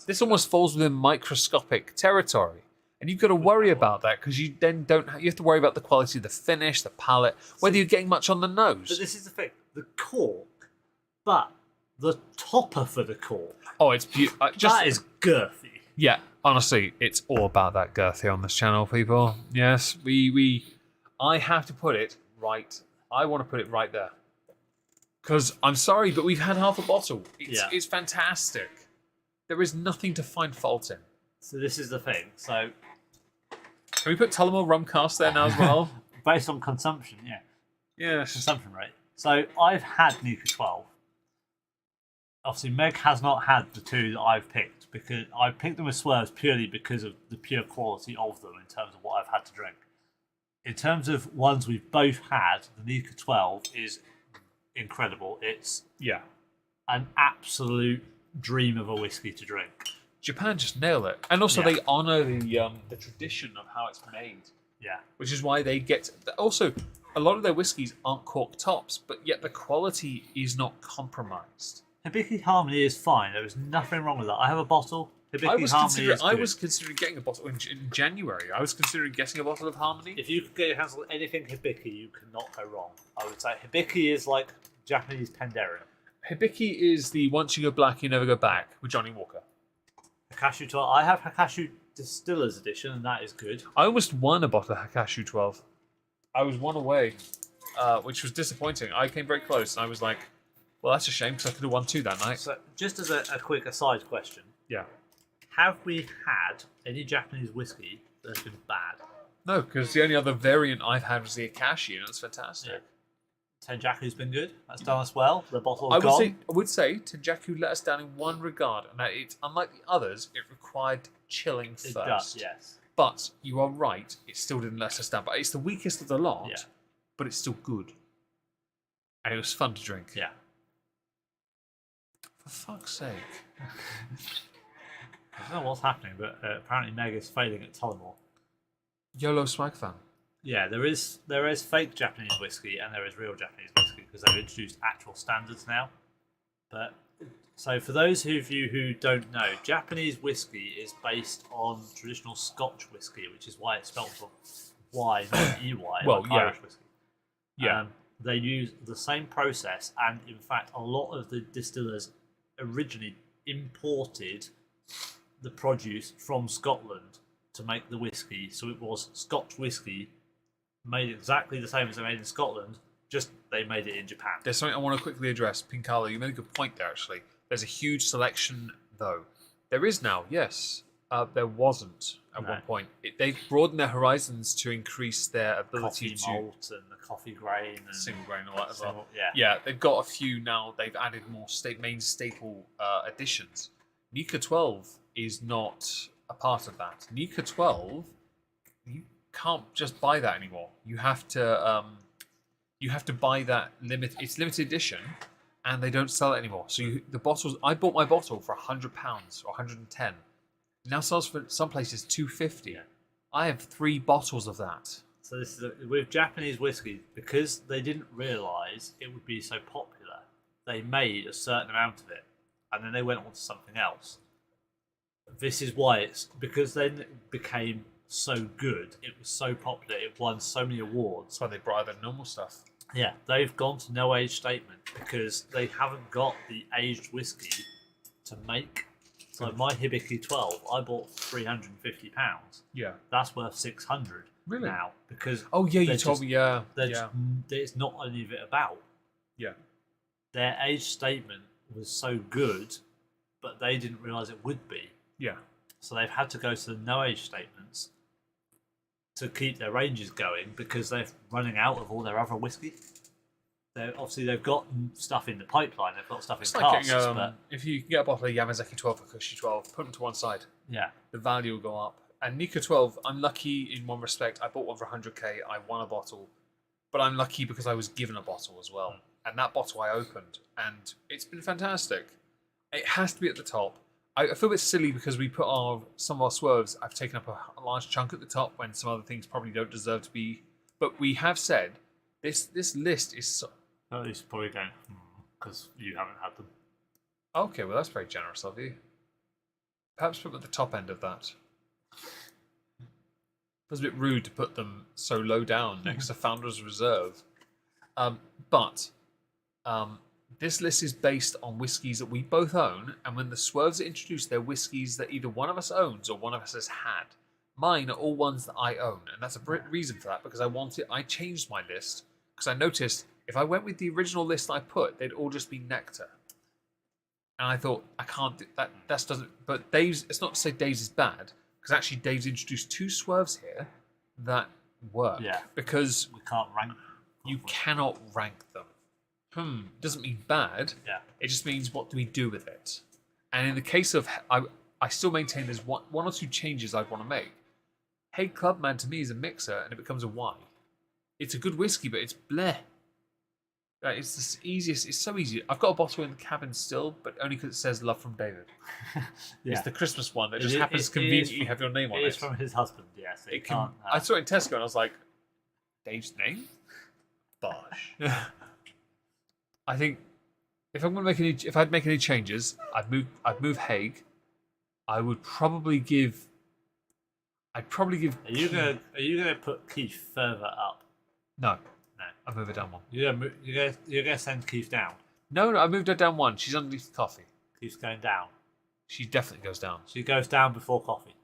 this almost falls within microscopic territory. And you've got to worry about that because you then you have to worry about the quality of the finish, the palate, whether you're getting much on the nose.
But this is the thing, the cork, but the topper for the cork.
Oh, it's beautiful.
That is girthy.
Yeah, honestly, it's all about that girth here on this channel, people. Yes, I have to put it right. I want to put it right there. Because I'm sorry, but we've had half a bottle. It's fantastic. There is nothing to find fault in.
So this is the thing. So
can we put Tullamore rum cast there now as well?
Based on consumption, yeah.
Yes.
Consumption rate. So I've had Nika 12. Obviously, Meg has not had the two that I've picked because I picked them with swerves purely because of the pure quality of them in terms of what I've had to drink. In terms of ones we've both had, the Nika 12 is incredible. It's an absolute dream of a whiskey to drink.
Japan just nail it, and also they honour the tradition of how it's made.
Yeah,
which is why they get. Also, a lot of their whiskies aren't cork tops, but yet the quality is not compromised.
Hibiki Harmony is fine. There is nothing wrong with that. I have a bottle. Hibiki Harmony is good.
I was considering getting a bottle in January. I was considering getting a bottle of Harmony.
If you could get your hands on anything Hibiki, you cannot go wrong. I would say Hibiki is like Japanese Pandera.
Hibiki is the once you go black, you never go back with Johnny Walker.
Hakashu 12. I have Hakashu Distiller's Edition, and that is good.
I almost won a bottle of Hakashu 12. I was one away, which was disappointing. I came very close, and I was like, well, that's a shame, because I could have won 2 that night.
So, just as a quick aside question.
Yeah.
Have we had any Japanese whiskey that has been bad?
No, because the only other variant I've had was the Akashi, and it's fantastic.
Yeah. Tenjaku's been good. That's done us well. The bottle
I
gone.
would say Tenjaku let us down in one regard, and that it's unlike the others, it required chilling first.
It does, yes.
But you are right, it still didn't let us down. But it's the weakest of the lot, but it's still good. And it was fun to drink.
Yeah.
For fuck's sake.
I don't know what's happening, but apparently Meg is failing at Tullamore.
YOLO swag fan.
Yeah, there is fake Japanese whiskey and there is real Japanese whiskey because they've introduced actual standards now. But So for those of you who don't know, Japanese whiskey is based on traditional Scotch whiskey, which is why it's spelled with Y, not EY,
Well,
like
yeah.
Irish whiskey.
Yeah.
They use the same process, and in fact, a lot of the distillers originally imported the produce from Scotland to make the whiskey. So it was Scotch whiskey made exactly the same as they made in Scotland, just they made it in Japan.
There's something I want to quickly address. Pinkala, you made a good point there, actually. There's a huge selection, though. There is now, yes. There wasn't at one point. They've broadened their horizons to increase their ability
Coffee
to...
malt and the coffee grain. And
single grain and all that as well.
Yeah.
Yeah, they've got a few now. They've added more main staple additions. Nika 12 is not a part of that. Nika 12, you can't just buy that anymore. You have to buy that It's limited edition, and they don't sell it anymore. So the bottles. I bought my bottle for £100 or 110. It now sells for some places £250.
Yeah.
I have 3 bottles of that.
So this is with Japanese whiskey, because they didn't realise it would be so popular. They made a certain amount of it, and then they went on to something else. This is why it's because then it became so good. It was so popular. It won so many awards.
That's why they brought out the normal stuff.
Yeah, they've gone to no age statement because they haven't got the aged whiskey to make. So my Hibiki 12, I bought for £350.
Yeah.
That's worth 600
Really?
now because
Oh yeah, you
they're
told
just-
me. Yeah.
they're
Yeah.
just- it's not any of it about.
Yeah.
Their age statement was so good, but they didn't realise it would be.
Yeah.
So they've had to go to the no age statements to keep their ranges going because they're running out of all their other whiskey. They've got stuff in the pipeline. They've got stuff
It's
in
like
casks,
getting,
but
if you can get a bottle of Yamazaki 12 or Kushi 12, put them to one side.
yeah,
The value will go up. And Nika 12, I'm lucky in one respect. I bought one for 100k. I won a bottle, but I'm lucky because I was given a bottle as well. And that bottle I opened, and it's been fantastic. It has to be at the top. I feel a bit silly because we put some of our swerves. I've taken up a large chunk at the top when some other things probably don't deserve to be. But we have said this list is. So,
he's probably going because you haven't had them.
okay, well that's very generous of you. Perhaps put them at the top end of that. It was a bit rude to put them so low down next to Founder's Reserve. But this list is based on whiskies that we both own, and when the swerves are introduced, they're whiskies that either one of us owns or one of us has had. Mine are all ones that I own, and that's a reason for that, because I changed my list, because I noticed if I went with the original list I put, they'd all just be nectar. And I thought, I can't do that. That doesn't. But Dave's. It's not to say Dave's is bad, because actually Dave's introduced 2 swerves here that work.
Yeah.
Because
We can't rank them.
you cannot rank them. Doesn't mean bad.
Yeah.
It just means what do we do with it. And in the case of, I still maintain there's one or two changes I'd want to make. Hey Clubman to me is a mixer, and it becomes a Y. It's a good whiskey, but it's bleh. It's the easiest. It's so easy. I've got a bottle in the cabin still, but only because it says "Love from David."
Yeah.
It's the Christmas one that
It
just
is-
happens
it
to
is
conveniently
from-
have your name on
It
it.
is from his husband, yes.
It can, I saw it in Tesco and I was like, Dave's name? Bosh. I think if I'd make any changes, I'd move Haig. I'd probably give.
Are you gonna put Keith further up?
No.
No.
I'd move her down one.
You're gonna send Keith down.
No, I moved her down one. She's underneath coffee.
Keith's going down.
She definitely goes down.
She goes down before coffee.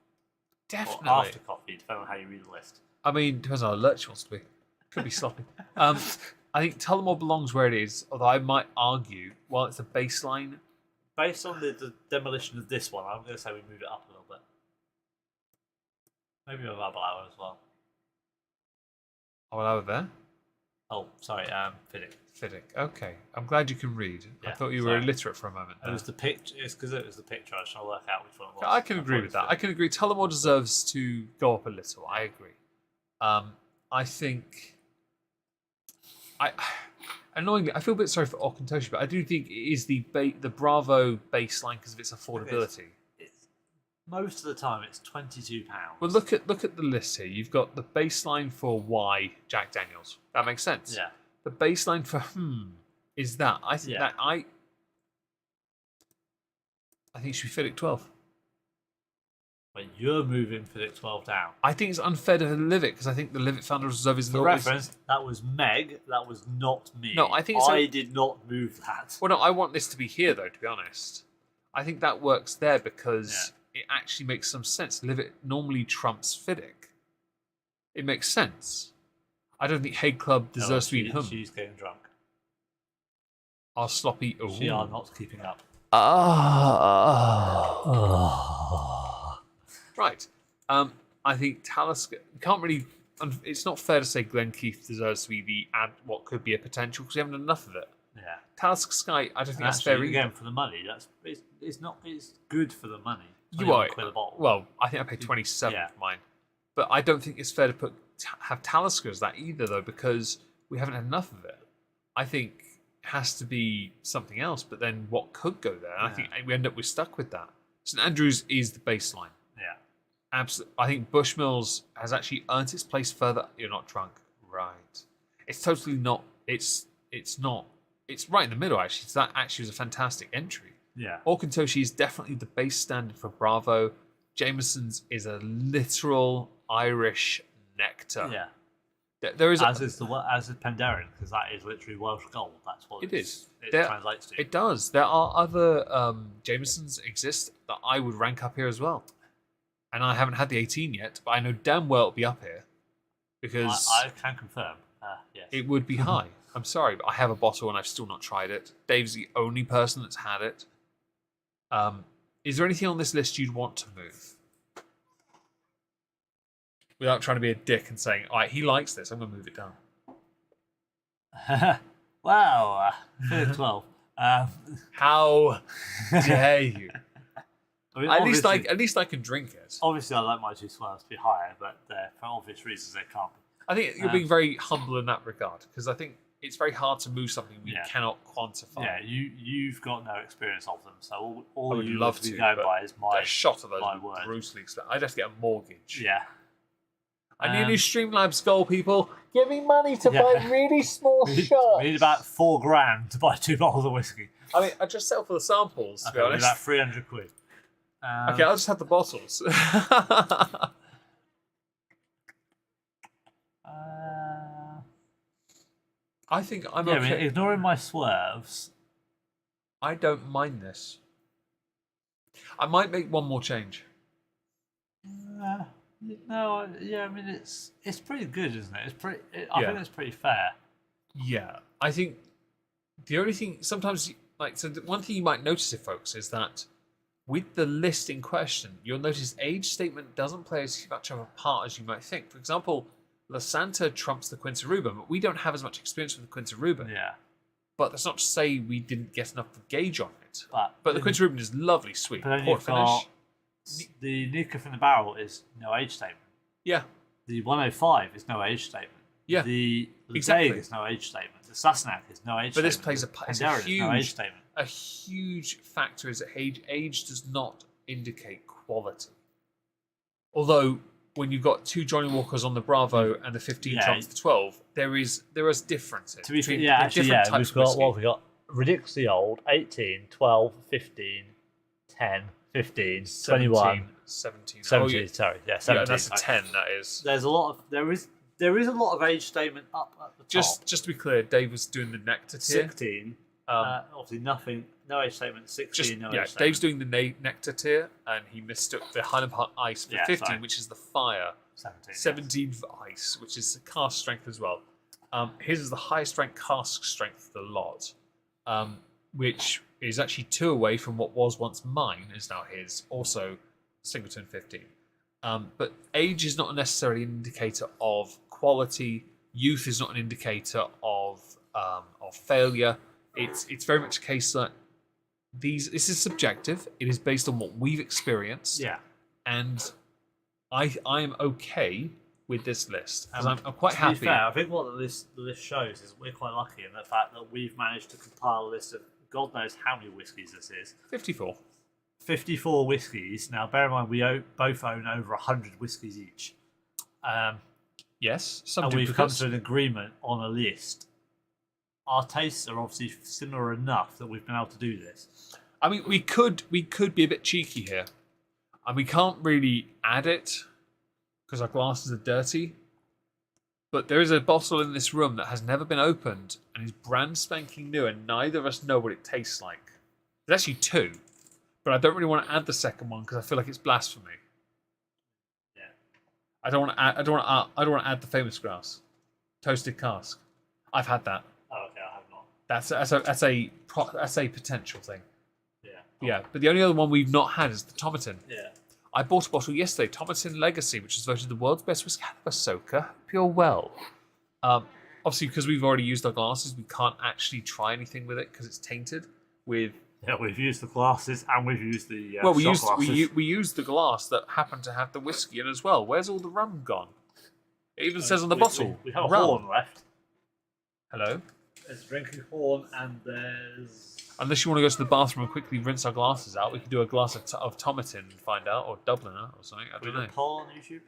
Definitely.
Or after coffee, depending on how you read the list.
I mean, depends on how alert she wants to be. Could be sloppy. I think Tullamore belongs where it is, although I might argue, while it's a baseline.
Based on the demolition of this one, I'm going to say we move it up a little bit. Maybe with Abalawa as well.
Oh, well, over there?
Oh, sorry, Fiddick.
Fiddick. Okay. I'm glad you can read. I
Yeah,
thought you were
sorry.
illiterate for a moment.
It
there.
was the picture. It's because it was the picture. I was trying to work out which one it was.
I can agree with that. I can agree. Tullamore deserves to go up a little. I agree. I think. Annoyingly, I feel a bit sorry for Okentoshi, but I do think it is the Bravo baseline because of its affordability.
Most of the time, it's £22.
Well, look at the list here. You've got the baseline for Y Jack Daniels. That makes sense.
Yeah.
The baseline for is that. I think
Yeah.
that I think it should be Fidic 12.
But you're moving Fidic 12 down.
I think it's unfair to Livit because I think the Livit Founders Reserve is
For reference, that was Meg. That was not me.
No, I think
I did not move that.
Well, no, I want this to be here though. To be honest, I think that works there because it actually makes some sense. Livit normally trumps Fidic. It makes sense. I don't think Hague Club deserves to be in home.
She's getting drunk.
Our sloppy. Ooh.
She are not keeping up.
Right. I think Talisker can't really. It's not fair to say Glenkeith deserves to be the what could be a potential because we haven't done enough of it.
Yeah.
Talisker Sky, I don't think that's
fair.
fair.
Again, for the money, it's good for the money.
You are. Well, I think I paid 27 for mine, but I don't think it's fair to have Talisker as that either though because we haven't had enough of it. I think it has to be something else. But then what could go there? And I think we're stuck with that. St Andrews is the baseline.
Yeah.
Absolutely. I think Bushmills has actually earned its place further. You're not drunk. Right. It's totally not. It's not. It's right in the middle, actually. So that actually was a fantastic entry.
Yeah.
Aukentoshi is definitely the base standard for Bravo. Jameson's is a literal Irish nectar.
Yeah.
There is
as is Pandaren, because that is literally Welsh gold. That's what it translates to.
It does. There are other Jamesons exist that I would rank up here as well. And I haven't had the 18 yet, but I know damn well it'll be up here. Because
I can confirm, yes.
It would be high. I'm sorry, but I have a bottle and I've still not tried it. Dave's the only person that's had it. Is there anything on this list you'd want to move? Without trying to be a dick and saying, all right, he likes this, I'm going to move it down.
Wow, 12.
How dare you?
I mean,
at least I can drink it.
Obviously, I like my 2 swerves to be higher, but for obvious reasons, they can't.
I think you're being very humble in that regard, because I think it's very hard to move something we cannot quantify.
Yeah, you've got no experience of them, so all
I would
you
love
to be
to
going by is
a shot of those
my
would
word.
brutally expensive. I'd have to get a mortgage.
Yeah.
I need a new Streamlabs goal, people. Give me money to buy really small shots.
We need about $4,000 to buy 2 bottles of whiskey.
I mean, I just settle for the samples, to be honest.
About 300 quid.
Okay, I'll just have the bottles. I think I'm okay.
I mean, ignoring my swerves.
I don't mind this. I might make one more change.
No, I mean it's pretty good, isn't it? I think it's pretty fair.
Yeah, I think the only thing sometimes, one thing you might notice, folks, is that with the list in question, you'll notice age statement doesn't play as much of a part as you might think. For example, La Santa trumps the Quinta Ruba, but we don't have as much experience with the Quinta Ruba.
Yeah.
But that's not to say we didn't get enough of a gauge on it.
But
the Quinta Ruba is lovely, sweet.
But then
port finish.
The Nika from the barrel is no age statement.
Yeah.
The 105 is no age statement.
Yeah.
The Zaig is no age statement. The Sassenach is no age statement.
But this plays
no age statement.
A huge factor is that age does not indicate quality. Although when you've got 2 Johnny Walkers on the Bravo and the 15 trumps the 12, there is differences.
To be fair, we've got what we got: ridiculously old, 18, 12, 15, 10, 15, 21,
17.
17. Sorry, 17.
Yeah, that's a 10. That is.
There is a lot of age statement up at the top.
Just to be clear, Dave was doing the nectar tier.
16. Obviously, no age statement. 16, no age statement.
Dave's doing the nectar tier, and he mistook the Highland Park Ice for 15, which is the fire. 17 for ice, which is cast strength as well. His is the highest rank cask strength of the lot, which is actually 2 away from what was once mine, is now his, also Singleton 15. But age is not necessarily an indicator of quality. Youth is not an indicator of failure. It's very much a case that this is subjective. It is based on what we've experienced.
Yeah.
And I am okay with this list because I'm quite happy.
To be fair, I think what the list shows is we're quite lucky in the fact that we've managed to compile a list of God knows how many whiskies this is.
54.
54 whiskies. Now, bear in mind, we both own over 100 whiskies each.
Yes,
and we've come to an agreement on a list. Our tastes are obviously similar enough that we've been able to do this.
I mean, we could be a bit cheeky here, and we can't really add it because our glasses are dirty. But there is a bottle in this room that has never been opened and is brand spanking new, and neither of us know what it tastes like. There's actually two, but I don't really want to add the second one because I feel like it's blasphemy.
Yeah.
I don't want to add the famous grass, toasted cask. I've had that.
Oh, okay, I have not.
That's a potential thing.
Yeah.
Yeah, but the only other one we've not had is the Tomatin.
Yeah.
I bought a bottle yesterday, Tomatin Legacy, which is voted the world's best whiskey. Have a soaker. Pure well. Obviously, because we've already used our glasses, we can't actually try anything with it because it's tainted with.
Yeah, we've used the glasses and we've used the.
We used the glass that happened to have the whiskey in as well. Where's all the rum gone? It even says on the bottle.
We have a
rum.
horn left.
Hello.
There's a drinking horn and there's.
Unless you want to go to the bathroom and quickly rinse our glasses out, we could do a glass of Tomatin and find out, or Dubliner or something. I don't know.
A poll on YouTube.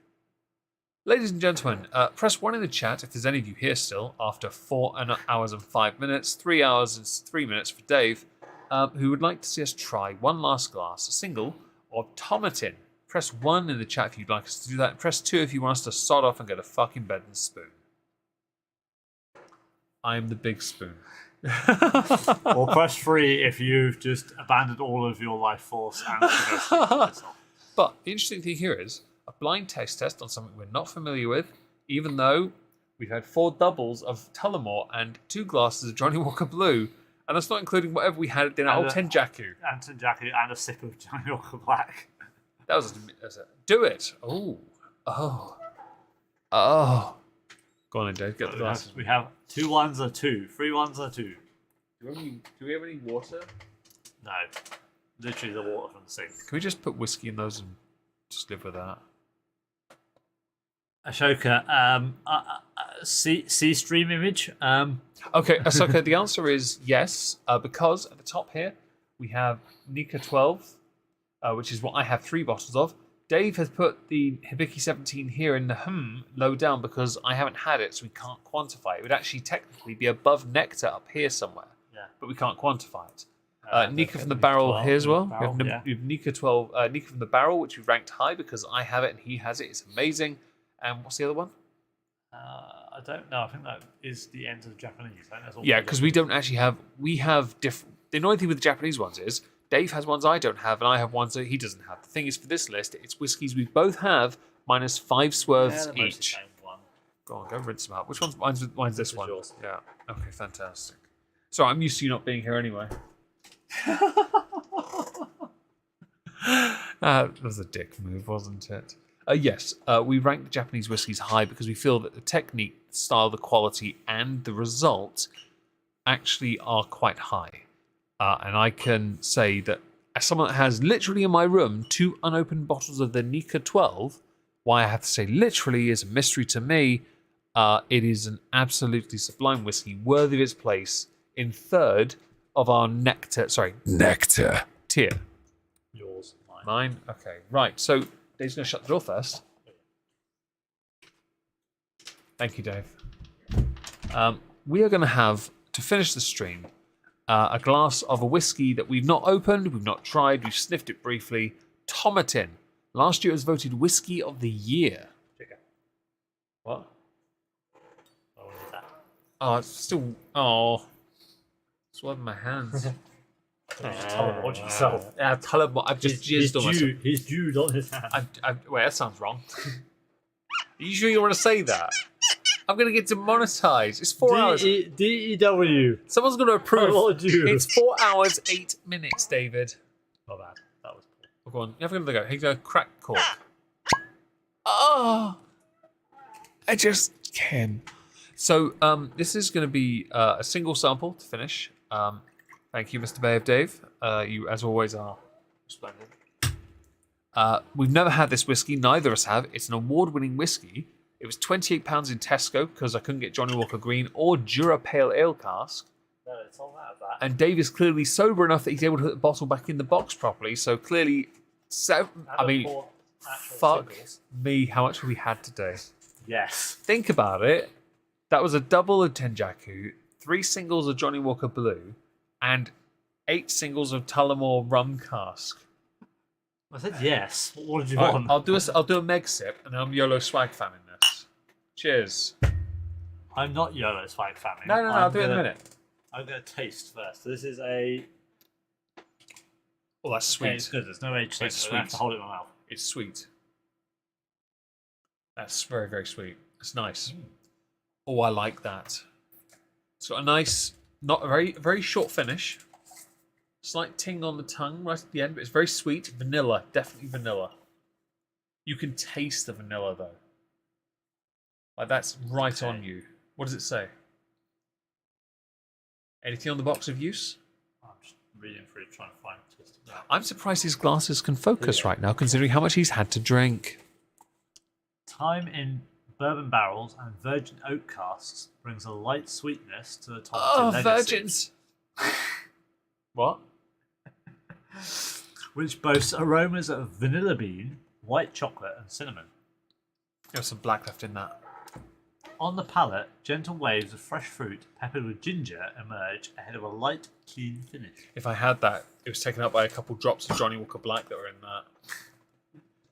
Ladies and gentlemen, press 1 in the chat if there's any of you here still after 4 hours and 5 minutes, 3 hours and 3 minutes for Dave, who would like to see us try one last glass, a single, of Tomatin. Press 1 in the chat if you'd like us to do that, and press 2 if you want us to sod off and go to fucking bed and spoon. I'm the big spoon.
Or press 3 if you've just abandoned all of your life force and
But the interesting thing here is a blind taste test on something we're not familiar with, even though we've had 4 doubles of Tullamore and 2 glasses of Johnny Walker Blue, and that's not including whatever we had at dinner. Tenjaku.
And Tenjaku and a sip of Johnny Walker Black.
That was do it. Oh. Go on then, Dave. Get the glasses.
We have 2 ones or 2. 3 ones or 2.
Do we have any water?
No. Literally the water from the sink.
Can we just put whiskey in those and just live with that?
Ashoka, C stream image.
Okay, Ashoka, the answer is yes, because at the top here we have Nika 12, which is what I have 3 bottles of. Dave has put the Hibiki 17 here in the low down because I haven't had it, so we can't quantify it. It would actually technically be above Nectar up here somewhere, but we can't quantify it. Nika from the barrel here as well. We have Nika 12, Nika from the barrel, which we've ranked high because I have it and he has it. It's amazing. And what's the other one?
I don't know. I think that is the end of the Japanese.
Yeah, because we don't actually have. We have different. The annoying thing with the Japanese ones is Dave has ones I don't have, and I have ones that he doesn't have. The thing is, for this list, it's whiskies we both have minus 5 swerves each. Go on, go rinse them out. Which one's mine's this one?
Yours.
Yeah. Okay, fantastic. So I'm used to you not being here anyway. That was a dick move, wasn't it? Yes, we rank the Japanese whiskies high because we feel that the technique, the style, the quality, and the result actually are quite high. And I can say that as someone that has literally in my room 2 unopened bottles of the Nika 12, why I have to say literally is a mystery to me. It is an absolutely sublime whiskey, worthy of its place in 3rd of our nectar tier.
Yours,
Mine? Okay, right. So Dave's going to shut the door first. Thank you, Dave. We are going to have, to finish the stream, a glass of a whiskey that we've not opened, we've not tried, we've sniffed it briefly. Tomatin. Last year it was voted Whiskey of the Year. What? Oh, it's still... Oh. It's one of my hands.
Watch yourself.
Yeah, Tullamore. I've just jizzed on myself.
He's dewed on his hand.
Wait, that sounds wrong. Are you sure you want to say that? I'm going to get demonetized. It's 4 hours.
DEW.
Someone's going to approve.
You.
It's 4 hours, 8 minutes, David.
Not bad. That was
Oh, go on. You have another go. Here you go. Crack cork. Oh. I just can. So, this is going to be a single sample to finish. Thank you, Mr. Bay of Dave. You, as always, are splendid. We've never had this whiskey. Neither of us have. It's an award-winning whiskey. It was £28 in Tesco because I couldn't get Johnny Walker Green or Jura Pale Ale cask.
No, it's all out of that.
And Dave is clearly sober enough that he's able to put the bottle back in the box properly. So clearly, fuck me, how much have we had today?
Yes.
Think about it. That was a double of Tenjaku, 3 singles of Johnny Walker Blue, and 8 singles of Tullamore rum cask.
I said yes. What did you
All
want?
right, I'll do a meg sip, and then I'm YOLO swag famming this. Cheers.
I'm not YOLO swag famming.
No, I'll do it in a minute.
I'm going to taste first. So this is a...
Oh, that's sweet.
Okay, it's good. There's no age thing,
It's
so I have
sweet.
to hold it in my mouth.
It's sweet. That's very, very sweet. It's nice. Oh, I like that. It's got a nice, not a very short finish. Slight ting on the tongue right at the end, but it's very sweet. Vanilla, definitely vanilla. You can taste the vanilla though. Like that's right on you. What does it say? Anything on the box of use?
I'm just reading through trying to find it.
I'm surprised his glasses can focus right now, considering how much he's had to drink.
Time in bourbon barrels and virgin oak casks brings a light sweetness to the top.
Virgins!
What?
Which boasts aromas of vanilla bean, white chocolate, and cinnamon.
There's some black left in that.
On the palate, gentle waves of fresh fruit peppered with ginger emerge ahead of a light, clean finish.
If I had that, it was taken up by a couple drops of Johnny Walker Black that were in that.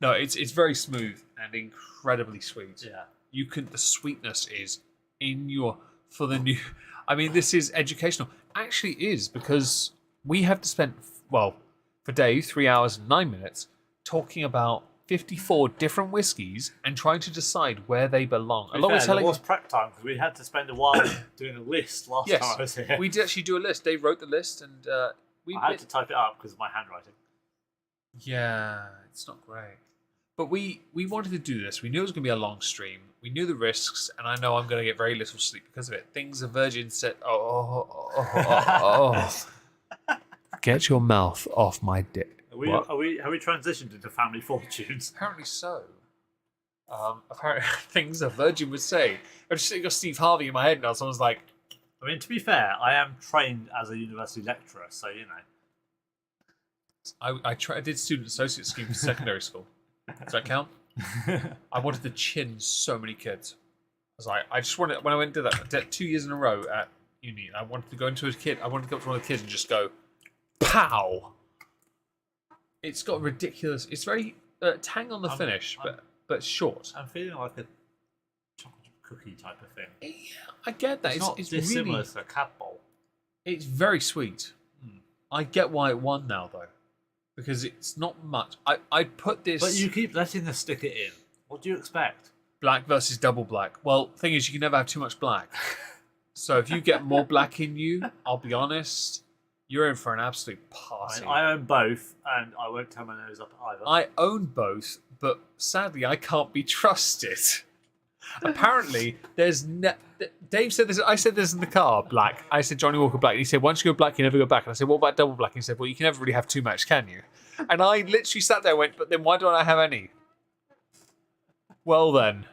No, it's very smooth and incredibly sweet.
Yeah.
The sweetness is in your for the new. I mean, this is educational. Actually, is because we have to spend for Dave 3 hours and 9 minutes talking about 54 different whiskies and trying to decide where they belong.
It was prep time because we had to spend a while doing a list last time I was here.
We did actually do a list. Dave wrote the list, and
I had to type it up because of my handwriting.
Yeah, it's not great. But we wanted to do this. We knew it was going to be a long stream. We knew the risks, and I know I'm going to get very little sleep because of it. Things a virgin said.
Get your mouth off my dick.
Have we transitioned into family fortunes?
Apparently so. Apparently, things a virgin would say. I just got Steve Harvey in my head now. Someone's like,
I mean, to be fair, I am trained as a university lecturer, so you know.
I did student associate scheme for secondary school. Does that count? I wanted to chin so many kids. I was like, I just wanted, when I went to that, I did 2 years in a row at uni, I wanted to go into a kid, I wanted to go up to one of the kids and just go, pow! It's got ridiculous, it's very tang on the finish, but short.
I'm feeling like a chocolate cookie type of thing.
Yeah, I get that.
It's not dissimilar
really,
to a cab bowl.
It's very sweet. I get why it won now, though. Because it's not much. I'd put this...
But you keep letting us stick it in. What do you expect?
Black versus double black. Well, thing is, you can never have too much black. So if you get more black in you, I'll be honest, you're in for an absolute party.
I own both, and I won't turn my nose up either.
I own both, but sadly, I can't be trusted. Apparently, there's... Dave said this, I said this in the car, black. I said Johnny Walker Black. And he said, once you go black, you never go back. And I said, what about double black? And he said, well, you can never really have too much, can you? And I literally sat there and went, but then why don't I have any? Well then,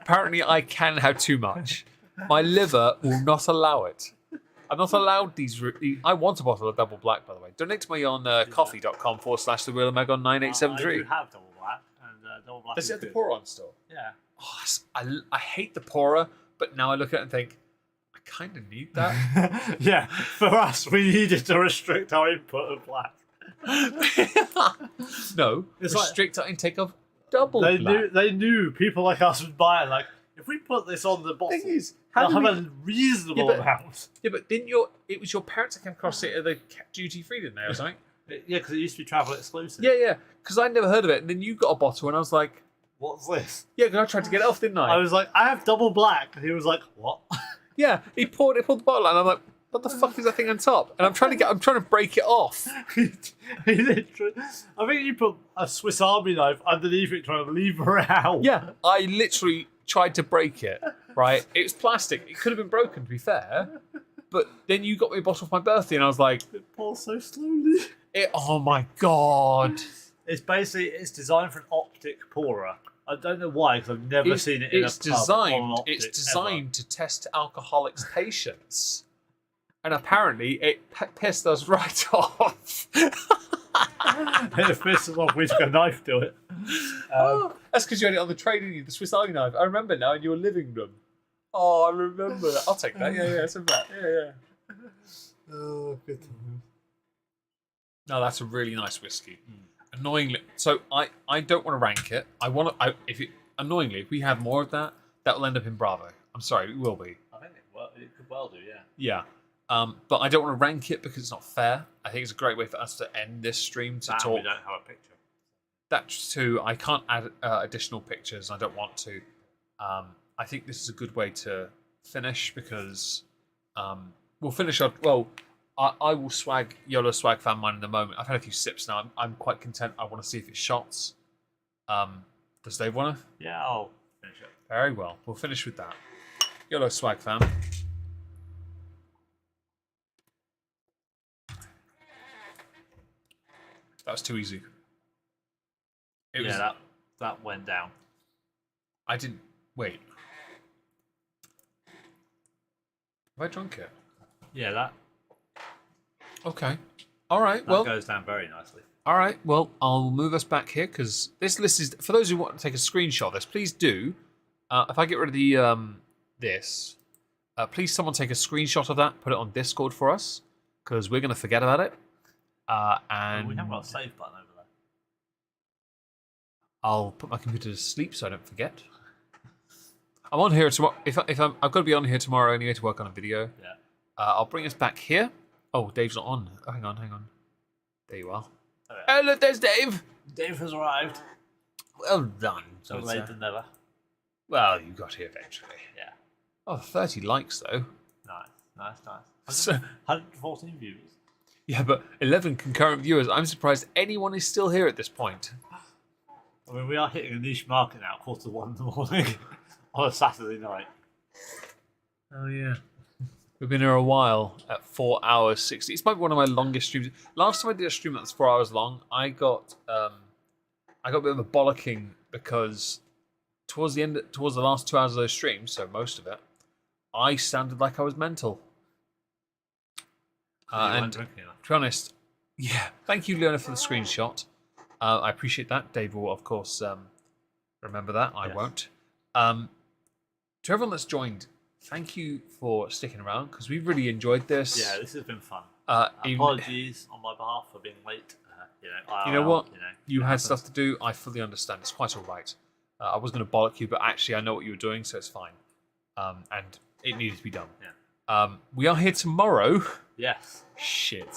apparently I can have too much. My liver will not allow it. I'm not allowed these... I want a bottle of double black, by the way. Donate to me on coffee.com/the real Omegon 9873.
I do have double black, and double black
Does
is
it have the
good.
pour on still?
Yeah.
Oh, I hate the pourer, but now I look at it and think, I kind of need that.
Yeah, for us, we needed to restrict our input of black.
No,
It's
restrict our intake of double black.
They knew people like us would buy it. Like, if we put this on the bottle,
Thing is,
they'll have a reasonable amount.
Yeah, but didn't it was your parents that came across it at the duty free, didn't they, or something?
Yeah, because it used to be travel exclusive.
Yeah, because I'd never heard of it, and then you got a bottle, and I was like,
What's this?
yeah, because I tried to get it off, didn't I?
I was like, I have double black. And he was like, what?
Yeah, he pulled the bottle, and I'm like, what the fuck is that thing on top? And I'm trying to break it off.
He literally, I think you put a Swiss Army knife underneath it trying to lever it out.
Yeah, I literally tried to break it, right? It was plastic. It could have been broken, to be fair. But then you got me a bottle for my birthday, and I was like...
It pours so slowly.
Oh, my God.
It's designed for an optic pourer. I don't know why, because I've never seen it in a pub on an optic.
It's designed to test alcoholics' patience. And apparently, it pissed us right off.
It pissed us off. We took a knife to it.
That's because you had it on the tray, didn't you? The Swiss Army knife. I remember now in your living room. Oh, I remember that. I'll take that. Yeah, it's a bet. Yeah.
Oh, good times.
No, that's a really nice whiskey. Annoyingly, so I don't want to rank it. Annoyingly, if we have more of that, that will end up in Bravo. I'm sorry, it will be.
I think it could well do, yeah.
Yeah. But I don't want to rank it because it's not fair. I think it's a great way for us to end this stream to talk.
We don't have a picture.
That's too. I can't add additional pictures. I don't want to. I think this is a good way to finish because we'll finish on. Well, I will YOLO swag fan mine in the moment. I've had a few sips now. I'm quite content. I want to see if it shots. Does Dave want to?
Yeah, I'll finish it.
Very well. We'll finish with that. YOLO swag fan. That was too easy.
That went down.
I didn't. Wait. Have I drunk it?
Yeah, that
Okay. All right. Well,
goes down very nicely.
all right. Well, I'll move us back here because this list is for those who want to take a screenshot of this. Please do. If I get rid of the this, please someone take a screenshot of that, put it on Discord for us because we're going to forget about it. And
We haven't got a save button over there.
I'll put my computer to sleep so I don't forget. I'm on here tomorrow. I've got to be on here tomorrow anyway to work on a video.
Yeah.
I'll bring us back here. Oh, Dave's not on. Oh, hang on. There you are.
Oh, yeah.
Oh, look, there's Dave.
Dave has arrived.
Well done.
So late than never.
Well, you got here eventually.
Yeah.
Oh, 30 likes though.
Nice.
So,
114 views.
yeah, but 11 concurrent viewers. I'm surprised anyone is still here at this point.
I mean, we are hitting a niche market now, 1:45 in the morning on a Saturday night.
Oh yeah. We've been here a while at 4 hours 60. It's might be one of my longest streams. Last time I did a stream that was 4 hours long, I got a bit of a bollocking because towards the last 2 hours of those streams, so most of it, I sounded like I was mental. And to be honest, yeah, thank you, Leona, for the screenshot. I appreciate that. Dave will, of course, remember that. I won't. To everyone that's joined, thank you for sticking around because we've really enjoyed this.
Yeah, this has been fun.
Even-
Apologies on my behalf for being late.
You know what? You had stuff to do. I fully understand. It's quite all right. I was going to bollock you, but actually I know what you were doing, so it's fine. And it needed to be done.
Yeah.
We are here tomorrow.
Yes.
Shit.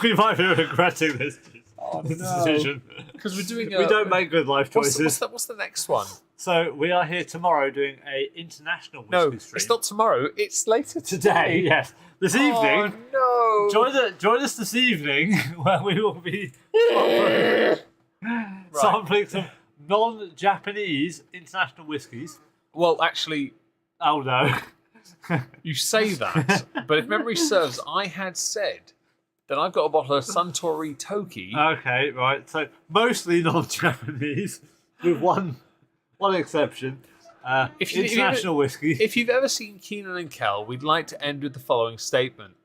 We might be regretting this decision.
Because we're doing
We don't make good life choices.
What's the next one?
So we are here tomorrow doing a international whiskey
No,
stream.
it's not tomorrow. It's later
Today, yes. This evening.
Oh, no.
Join us this evening where we will be sampling some non-Japanese international whiskies.
Well, actually,
Oh no.
you say that, but if memory serves, I had said that I've got a bottle of Suntory Toki.
Okay, right. So mostly non-Japanese, with one exception.
If you-
International whiskey.
If you've ever seen Keenan and Kel, we'd like to end with the following statement.